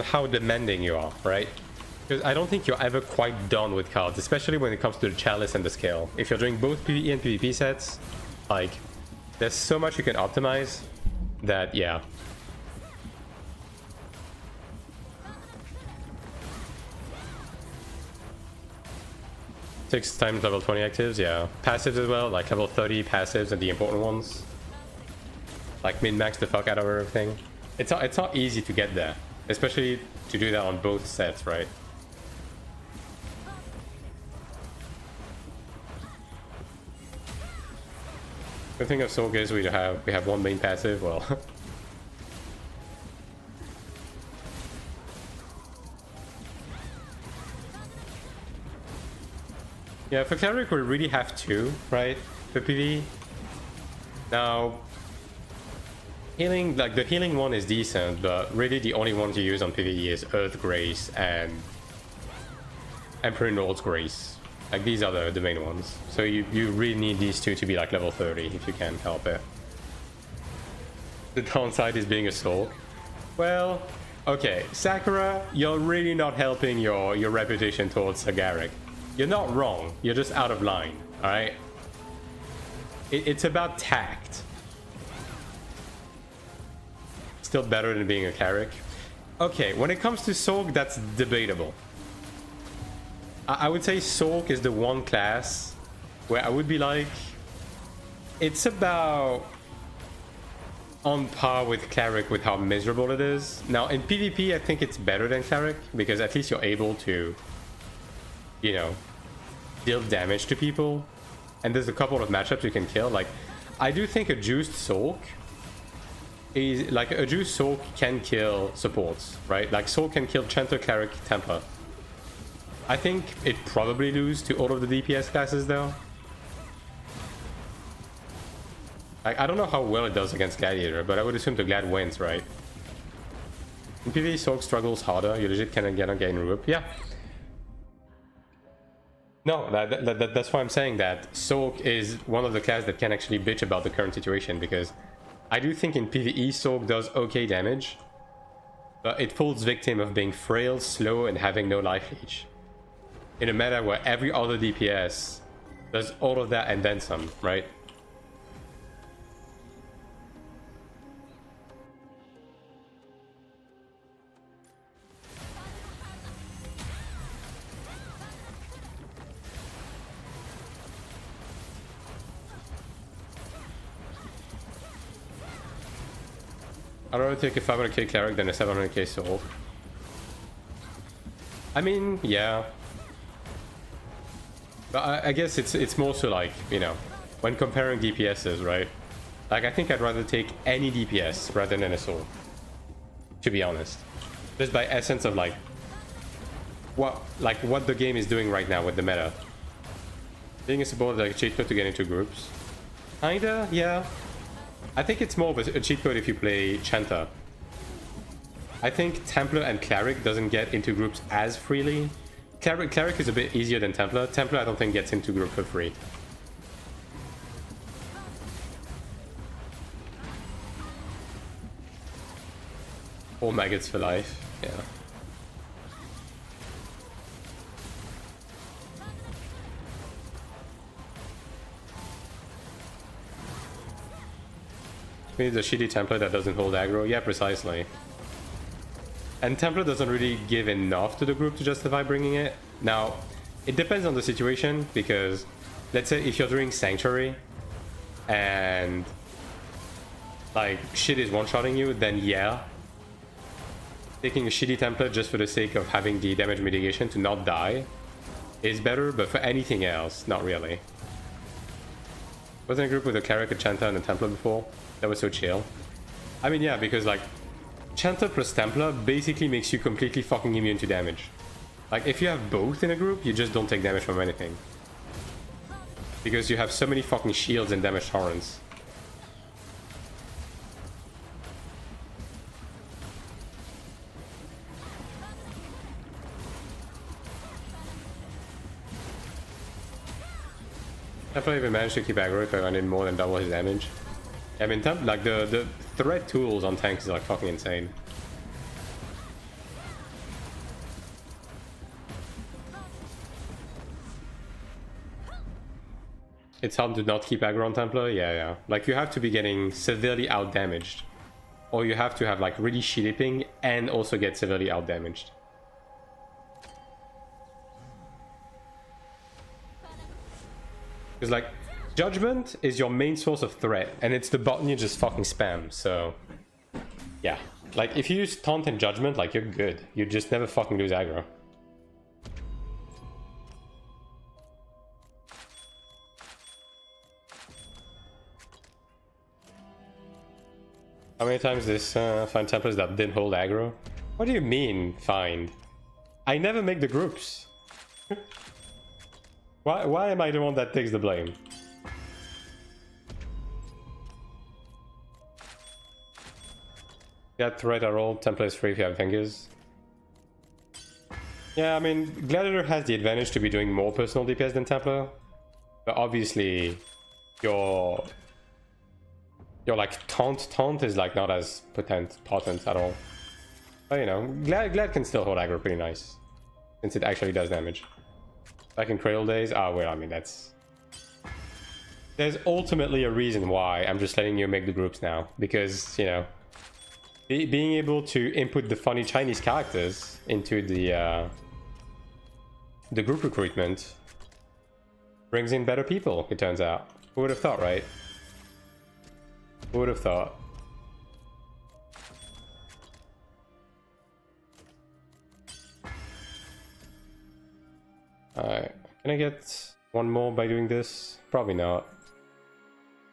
S1: how demanding you are, right? Because I don't think you're ever quite done with cards, especially when it comes to the chalice and the scale. If you're doing both PvE and PvP sets, like, there's so much you can optimize that, yeah. 6 times level 20 actives, yeah. Passives as well, like level 30 passives and the important ones. Like min-max the fuck out of everything. It's not easy to get there, especially to do that on both sets, right? Good thing of Soul is we have one main passive, well. Yeah, for Cleric we really have 2, right? For PvE. Now, healing, like the healing one is decent, but really the only one to use on PvE is Earth Grace and Emperor Nord's Grace. Like, these are the main ones. So you really need these 2 to be like level 30 if you can help it. The downside is being a soul. Well, okay, Sakura, you're really not helping your reputation towards Sagaric. You're not wrong, you're just out of line, alright? It's about tact. Still better than being a cleric. Okay, when it comes to Sorg, that's debatable. I would say Sorg is the one class where I would be like, it's about on par with Cleric with how miserable it is. Now, in PvP, I think it's better than Cleric, because at least you're able to, you know, deal damage to people. And there's a couple of matchups you can kill. Like, I do think a juiced Sorg is, like, a juiced Sorg can kill supports, right? Like, Sorg can kill Chanter, Cleric, Templar. I think it probably lose to all of the DPS classes though. Like, I don't know how well it does against Gladiator, but I would assume the Glad wins, right? In PvE, Sorg struggles harder. You legit can get on gain rope. Yeah. No, that's why I'm saying that Sorg is one of the classes that can actually bitch about the current situation, because I do think in PvE Sorg does okay damage, but it falls victim of being frail, slow, and having no life leech. In a meta where every other DPS does all of that and then some, right? I'd rather take a 500k Cleric than a 700k Soul. I mean, yeah. But I guess it's more so like, you know, when comparing DPSs, right? Like, I think I'd rather take any DPS rather than a Soul, to be honest. Just by essence of like what the game is doing right now with the meta. Being a support is like a cheat code to get into groups. Kinda, yeah. I think it's more of a cheat code if you play Chanter. I think Templar and Cleric doesn't get into groups as freely. Cleric is a bit easier than Templar. Templar I don't think gets into group for free. Or maggots for life, yeah. Maybe the shitty Templar that doesn't hold aggro. Yeah, precisely. And Templar doesn't really give enough to the group to justify bringing it. Now, it depends on the situation, because let's say if you're doing Sanctuary and like shit is one-shotting you, then yeah. Taking a shitty Templar just for the sake of having the damage mitigation to not die is better, but for anything else, not really. Was in a group with a Cleric, a Chanter, and a Templar before. That was so chill. I mean, yeah, because like Chanter plus Templar basically makes you completely fucking immune to damage. Like if you have both in a group, you just don't take damage from anything. Because you have so many fucking shields and damage torrents. I probably even managed to keep aggro if I went in more than double his damage. I mean, like the threat tools on tanks is like fucking insane. It's hard to not keep aggro on Templar? Yeah. Like you have to be getting severely out-damaged. Or you have to have like really shitty ping and also get severely out-damaged. Because like, Judgment is your main source of threat, and it's the button you just fucking spam, so... Yeah. Like, if you use Taunt and Judgment, like, you're good. You just never fucking lose aggro. How many times this find Templars that didn't hold aggro? What do you mean, find? I never make the groups. Why am I the one that takes the blame? Yeah, threat at all. Templar is free if you have fingers. Yeah, I mean, Gladiator has the advantage to be doing more personal DPS than Templar. But obviously, your like taunt is like not as potent at all. But you know, Glad can still hold aggro pretty nice. Since it actually does damage. Back in Cradle days, well, I mean, that's... There's ultimately a reason why I'm just letting you make the groups now. Because, you know, being able to input the funny Chinese characters into the group recruitment brings in better people, it turns out. Who would have thought, right? Who would have thought? Alright, can I get one more by doing this? Probably not.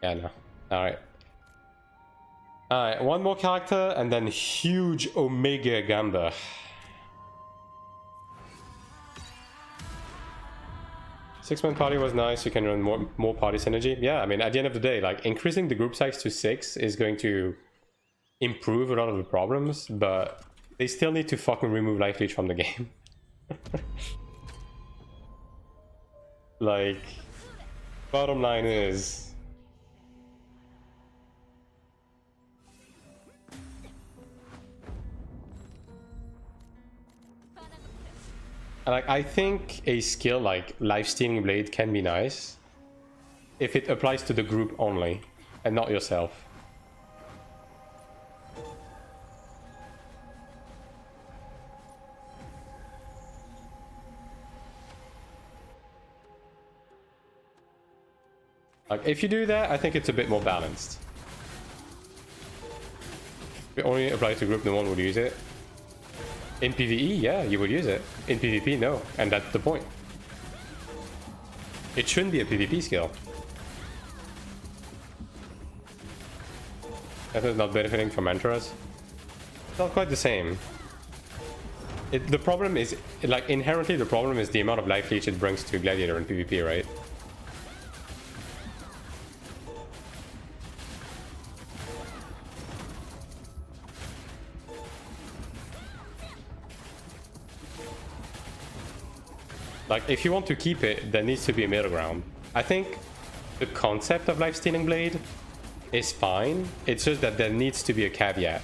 S1: Yeah, no. Alright. Alright, one more character and then huge Omega Gamba. Six-man party was nice, you can run more party synergy. Yeah, I mean, at the end of the day, like, increasing the group size to 6 is going to improve a lot of the problems, but they still need to fucking remove life-leech from the game. Like, bottom line is... Like, I think a skill like Life-Stealing Blade can be nice if it applies to the group only and not yourself. Like, if you do that, I think it's a bit more balanced. If it only applies to group, no one would use it. In PvE, yeah, you would use it. In PvP, no. And that's the point. It shouldn't be a PvP skill. That is not benefiting from mantras. It's not quite the same. The problem is, like, inherently the problem is the amount of life leech it brings to Gladiator in PvP, right? Like, if you want to keep it, there needs to be a middle ground. I think the concept of life-stealing blade is fine. It's just that there needs to be a caveat.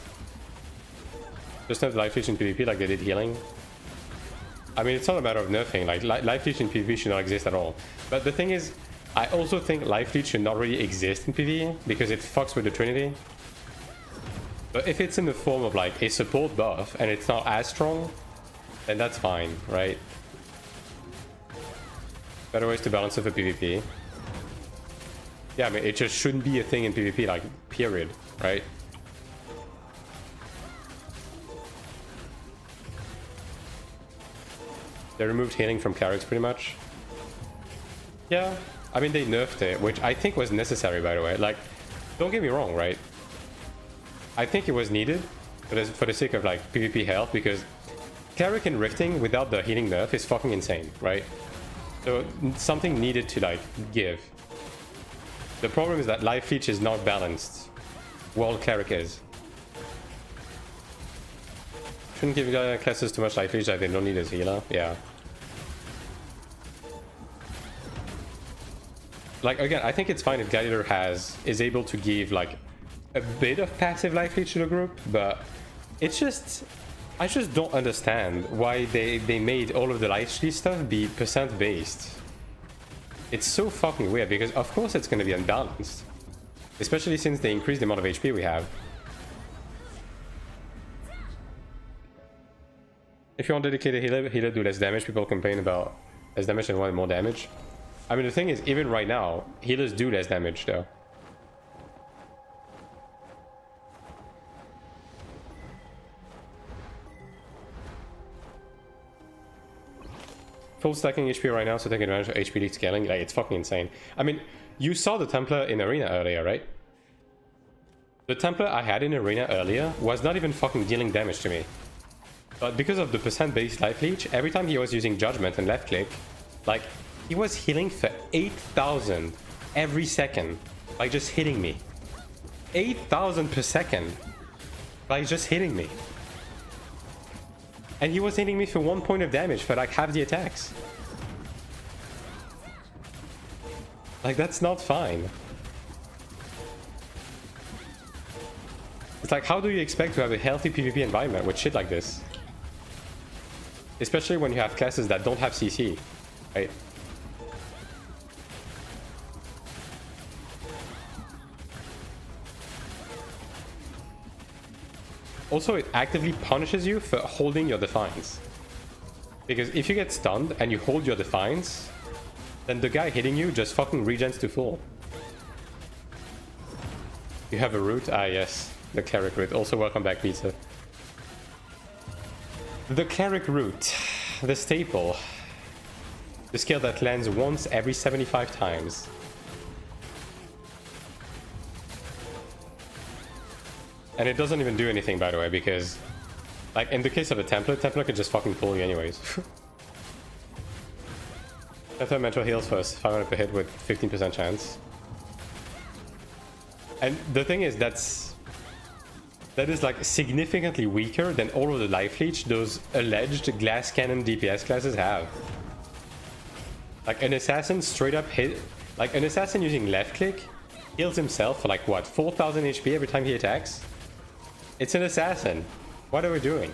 S1: Just have life leech in PvP like they did healing. I mean, it's not a matter of nerfing. Like, life leech in PvP should not exist at all. But the thing is, I also think life leech should not really exist in PvE because it fucks with the Trinity. But if it's in the form of like a support buff and it's not as strong, then that's fine, right? Better ways to balance it for PvP. Yeah, I mean, it just shouldn't be a thing in PvP, like, period, right? They removed healing from clerics pretty much. Yeah, I mean, they nerfed it, which I think was necessary, by the way. Like, don't get me wrong, right? I think it was needed for the sake of, like, PvP health, because cleric and rifting without the healing nerf is fucking insane, right? So something needed to, like, give. The problem is that life leech is not balanced, while cleric is. Shouldn't give classes too much life leech that they don't need as healer. Yeah. Like, again, I think it's fine if Gladiator is able to give, like, a bit of passive life leech to the group, but it's just... I just don't understand why they made all of the life leech stuff be percent based. It's so fucking weird, because of course it's going to be unbalanced. Especially since they increased the amount of HP we have. If you want dedicated healer do less damage, people complain about less damage and want more damage. I mean, the thing is, even right now, healers do less damage though. Full stacking HP right now, so take advantage of HP leak scaling. Like, it's fucking insane. I mean, you saw the Templar in Arena earlier, right? The Templar I had in Arena earlier was not even fucking dealing damage to me. But because of the percent based life leech, every time he was using Judgment and left click, like, he was healing for 8,000 every second. Like, just hitting me. 8,000 per second. Like, just hitting me. And he was hitting me for 1 point of damage for like half the attacks. Like, that's not fine. It's like, how do you expect to have a healthy PvP environment with shit like this? Especially when you have classes that don't have CC, right? Also, it actively punishes you for holding your Defiance. Because if you get stunned and you hold your Defiance, then the guy hitting you just fucking regens to full. You have a root? Ah, yes. The Cleric root. Also, welcome back, Pizza. The Cleric root. The staple. The skill that lands once every 75 times. And it doesn't even do anything, by the way, because, like, in the case of a Templar could just fucking pull you anyways. Templar mental heals first, 500 per hit with 15% chance. And the thing is, that is, like, significantly weaker than all of the life leech those alleged glass cannon DPS classes have. Like, an assassin straight up hit, like, an assassin using left click heals himself for, like, what, 4,000 HP every time he attacks? It's an assassin. What are we doing?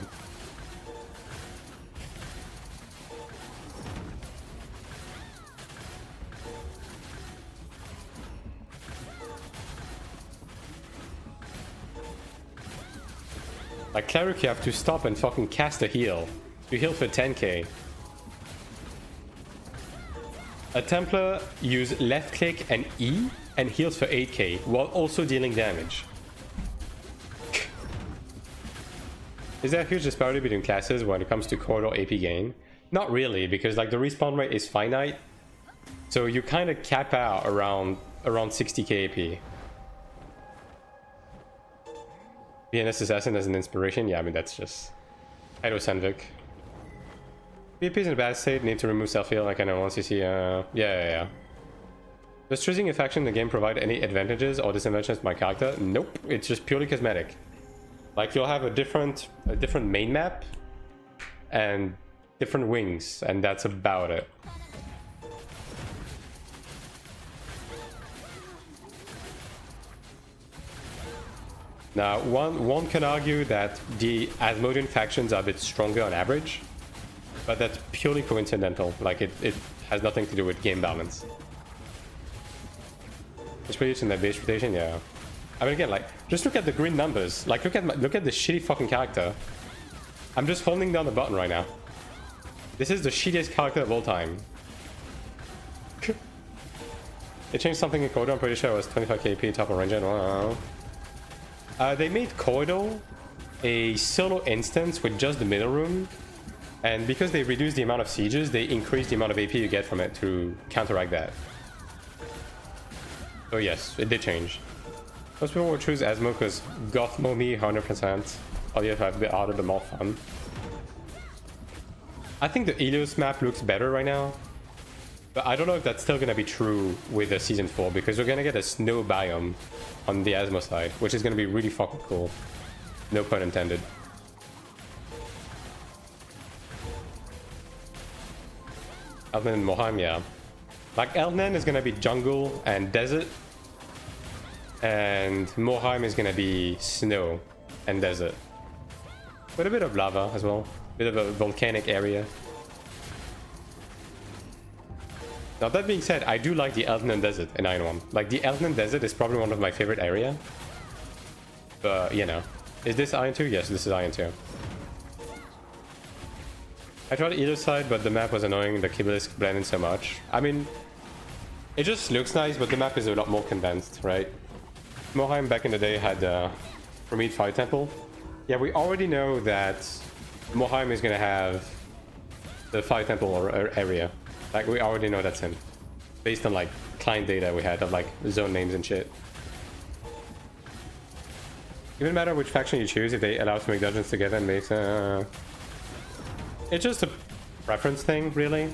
S1: Like, Cleric, you have to stop and fucking cast a heal. You heal for 10k. A Templar use left click and E and heals for 8k while also dealing damage. Is there a huge disparity between classes when it comes to corridor AP gain? Not really, because, like, the respawn rate is finite, so you kind of cap out around 60k AP. BNS Assassin as an inspiration? Yeah, I mean, that's just... Edo Sandvik. PvP's in a bad state, need to remove self-heal, like I know once you see, yeah. Does choosing a faction in the game provide any advantages or disadvantages to my character? Nope, it's just purely cosmetic. Like you'll have a different main map and different wings, and that's about it. Now, one can argue that the Asmodean factions are a bit stronger on average, but that's purely coincidental. Like it has nothing to do with game balance. It's produced in that base rotation, yeah. I mean, again, like just look at the green numbers. Like look at the shitty fucking character. I'm just holding down the button right now. This is the shittiest character of all time. They changed something in Corridor. I'm pretty sure it was 25 KP top of range. Wow. They made Corridor a solo instance with just the middle room, and because they reduced the amount of sieges, they increased the amount of AP you get from it to counteract that. So yes, it did change. Most people will choose Asmo because Gothmo me 100%. Or if I've been harder, the more fun. I think the Helios map looks better right now, but I don't know if that's still gonna be true with the season 4 because we're gonna get a snow biome on the Asmo side, which is gonna be really fucking cool. No pun intended. Elden and Moheim, yeah. Like Elden is gonna be jungle and desert, and Moheim is gonna be snow and desert. With a bit of lava as well. Bit of a volcanic area. Now that being said, I do like the Elden Desert in Iron 1. Like the Elden Desert is probably one of my favorite area. But you know, is this Iron 2? Yes, this is Iron 2. I tried either side, but the map was annoying. The Kibalisk blended so much. I mean, it just looks nice, but the map is a lot more condensed, right? Moheim back in the day had Ramid Fire Temple. Yeah, we already know that Moheim is gonna have the Fire Temple area. Like, we already know that's him. Based on, like, client data we had of, like, zone names and shit. It doesn't matter which faction you choose if they allow to make dungeons together and makes... It's just a preference thing, really.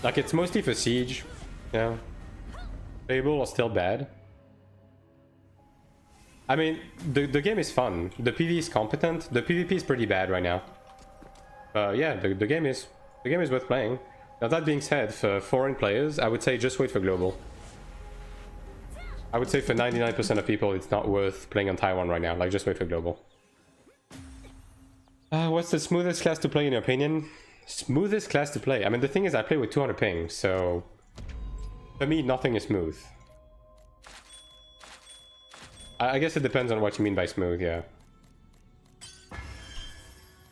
S1: Like, it's mostly for Siege, you know. Playable or still bad. I mean, the game is fun. The PvE is competent. The PvP is pretty bad right now. Yeah, the game is worth playing. Now that being said, for foreign players, I would say just wait for global. I would say for 99% of people, it's not worth playing on Taiwan right now. Like, just wait for global. What's the smoothest class to play in your opinion? Smoothest class to play? I mean, the thing is, I play with 200 ping, so... For me, nothing is smooth. I guess it depends on what you mean by smooth, yeah.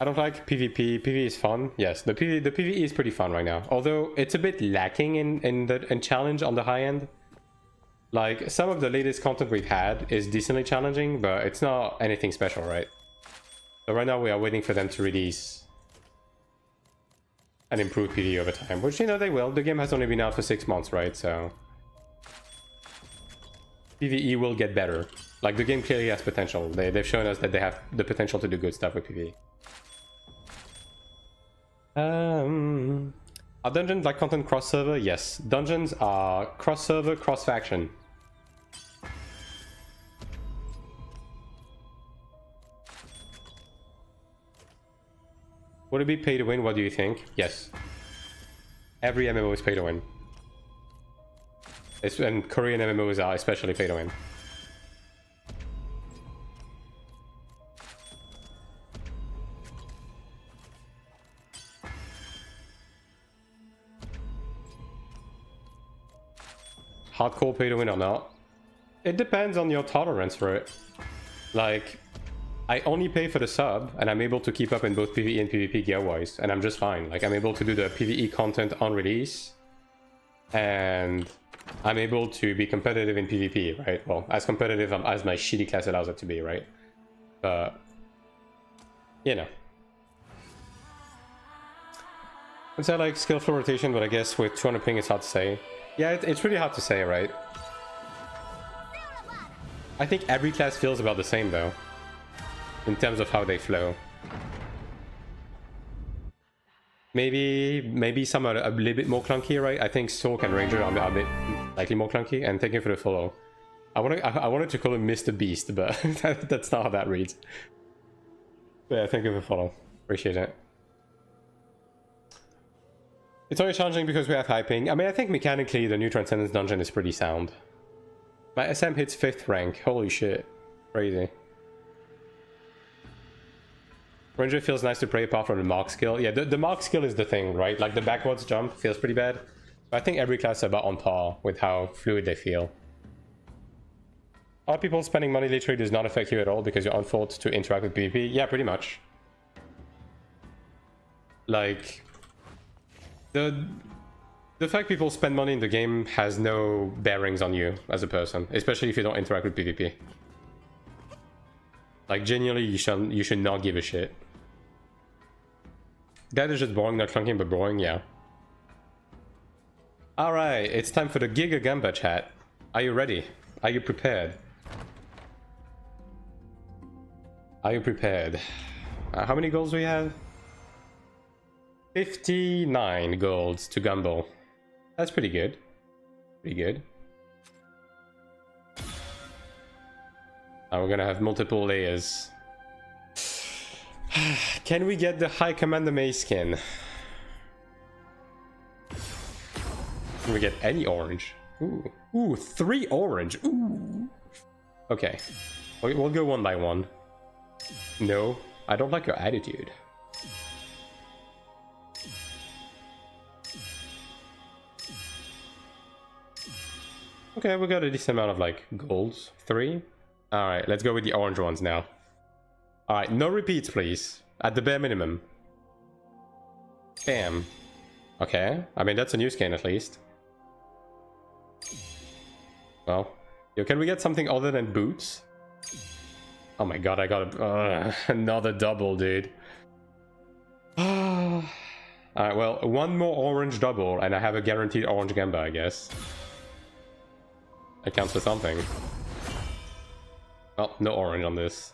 S1: I don't like PvP. PvE is fun. Yes, the PvE is pretty fun right now. Although it's a bit lacking in challenge on the high end. Like, some of the latest content we've had is decently challenging, but it's not anything special, right? So right now we are waiting for them to release an improved PvE over time, which, you know, they will. The game has only been out for 6 months, right? So PvE will get better. Like, the game clearly has potential. They've shown us that they have the potential to do good stuff with PvE. Are dungeons like content cross-server? Yes. Dungeons are cross-server, cross-faction. Would it be pay to win? What do you think? Yes. Every MMO is pay to win. And Korean MMOs are especially pay to win. Hardcore pay to win or not? It depends on your tolerance for it. Like, I only pay for the sub, and I'm able to keep up in both PvE and PvP gear-wise, and I'm just fine. Like, I'm able to do the PvE content on release, and I'm able to be competitive in PvP, right? Well, as competitive as my shitty class allows it to be, right? But, you know. It's not like skill flow rotation, but I guess with 200 ping it's hard to say. Yeah, it's really hard to say, right? I think every class feels about the same, though, in terms of how they flow. Maybe some are a little bit more clunky, right? I think Sork and Ranger are a bit slightly more clunky. And thank you for the follow. I wanted to call him Mr. Beast, but that's not how that reads. But yeah, thank you for the follow. Appreciate it. It's only challenging because we have high ping. I mean, I think mechanically the new Transcendence dungeon is pretty sound. My SM hits 5th rank. Holy shit. Crazy. Ranger feels nice to play apart from the mark skill. Yeah, the mark skill is the thing, right? Like the backwards jump feels pretty bad. But I think every class is about on par with how fluid they feel. Are people spending money literally does not affect you at all because you're unforced to interact with PvP? Yeah, pretty much. Like, the fact people spend money in the game has no bearings on you as a person, especially if you don't interact with PvP. Like, genuinely, you should not give a shit. That is just boring, not clunky, but boring, yeah. Alright, it's time for the Giga Gamba chat. Are you ready? Are you prepared? Are you prepared? How many goals do we have? 59 golds to Gumball. That's pretty good. Pretty good. We're gonna have multiple layers. Can we get the High Commander May skin? Can we get any orange? Ooh, ooh, 3 orange. Ooh. Okay, we'll go one by one. No, I don't like your attitude. Okay, we got a decent amount of like golds. 3. Alright, let's go with the orange ones now. Alright, no repeats please. At the bare minimum. Bam. Okay, I mean that's a new skin at least. Well, yo, can we get something other than boots? Oh my god, I got another double, dude. Alright, well, one more orange double and I have a guaranteed orange Gamba, I guess. That counts for something. Well, no orange on this.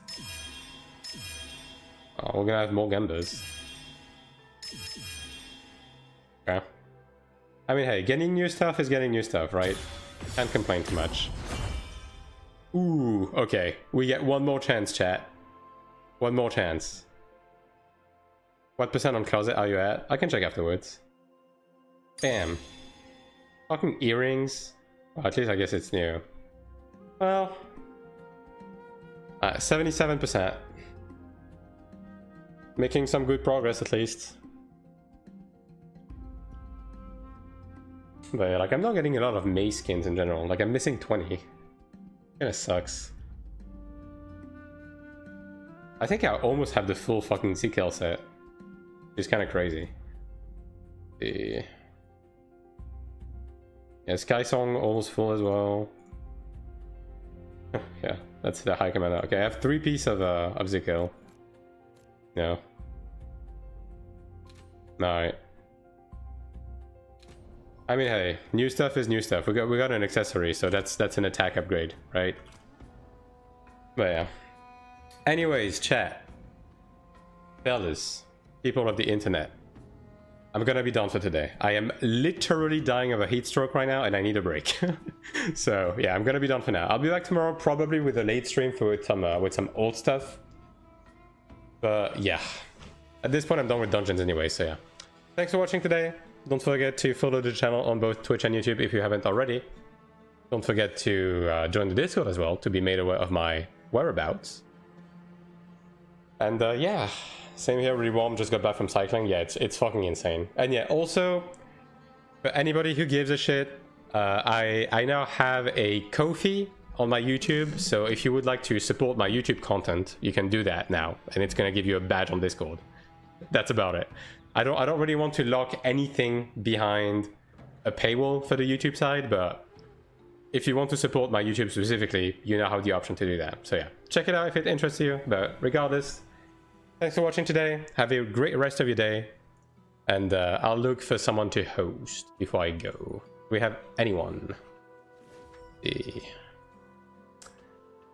S1: Oh, we're gonna have more Gambas. Okay. I mean, hey, getting new stuff is getting new stuff, right? Can't complain too much. Ooh, okay. We get one more chance, chat. One more chance. What percent on closet are you at? I can check afterwards. Bam. Fucking earrings. Well, at least I guess it's new. Well... 77%. Making some good progress at least. But yeah, like I'm not getting a lot of May skins in general. Like I'm missing 20. Kinda sucks. I think I almost have the full fucking CKL set. Which is kinda crazy. Yeah, Sky Song almost full as well. Yeah, that's the High Commander. Okay, I have 3 pieces of Zikil. No. Alright. I mean, hey, new stuff is new stuff. We got an accessory, so that's an attack upgrade, right? But yeah. Anyways, chat. Fellas, people of the internet. I'm gonna be done for today. I am literally dying of a heat stroke right now and I need a break. So yeah, I'm gonna be done for now. I'll be back tomorrow probably with a late stream with some old stuff. But yeah, at this point I'm done with dungeons anyway, so yeah. Thanks for watching today. Don't forget to follow the channel on both Twitch and YouTube if you haven't already. Don't forget to join the Discord as well to be made aware of my whereabouts. And yeah. Same here, really warm, just got back from cycling. Yeah, it's fucking insane. And yeah, also, for anybody who gives a shit, I now have a Ko-fi on my YouTube, so if you would like to support my YouTube content, you can do that now, and it's gonna give you a badge on Discord. That's about it. I don't really want to lock anything behind a paywall for the YouTube side, but if you want to support my YouTube specifically, you now have the option to do that. So yeah, check it out if it interests you, but regardless, thanks for watching today. Have a great rest of your day. And I'll look for someone to host before I go. Do we have anyone?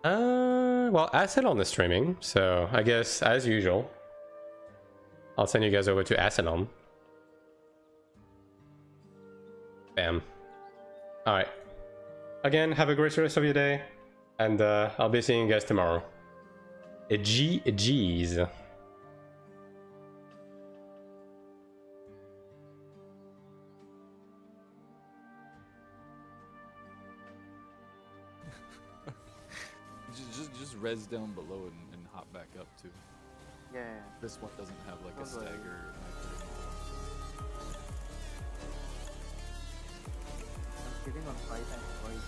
S1: Well, Asylon is streaming, so I guess, as usual, I'll send you guys over to Asylon. Bam. Alright. Again, have a great rest of your day, and I'll be seeing you guys tomorrow. G's.
S4: Just res down below and hop back up too.
S5: Yeah.
S4: This one doesn't have like a
S5: Don't worry.
S4: stagger.
S5: I'm sitting on 5 times twice.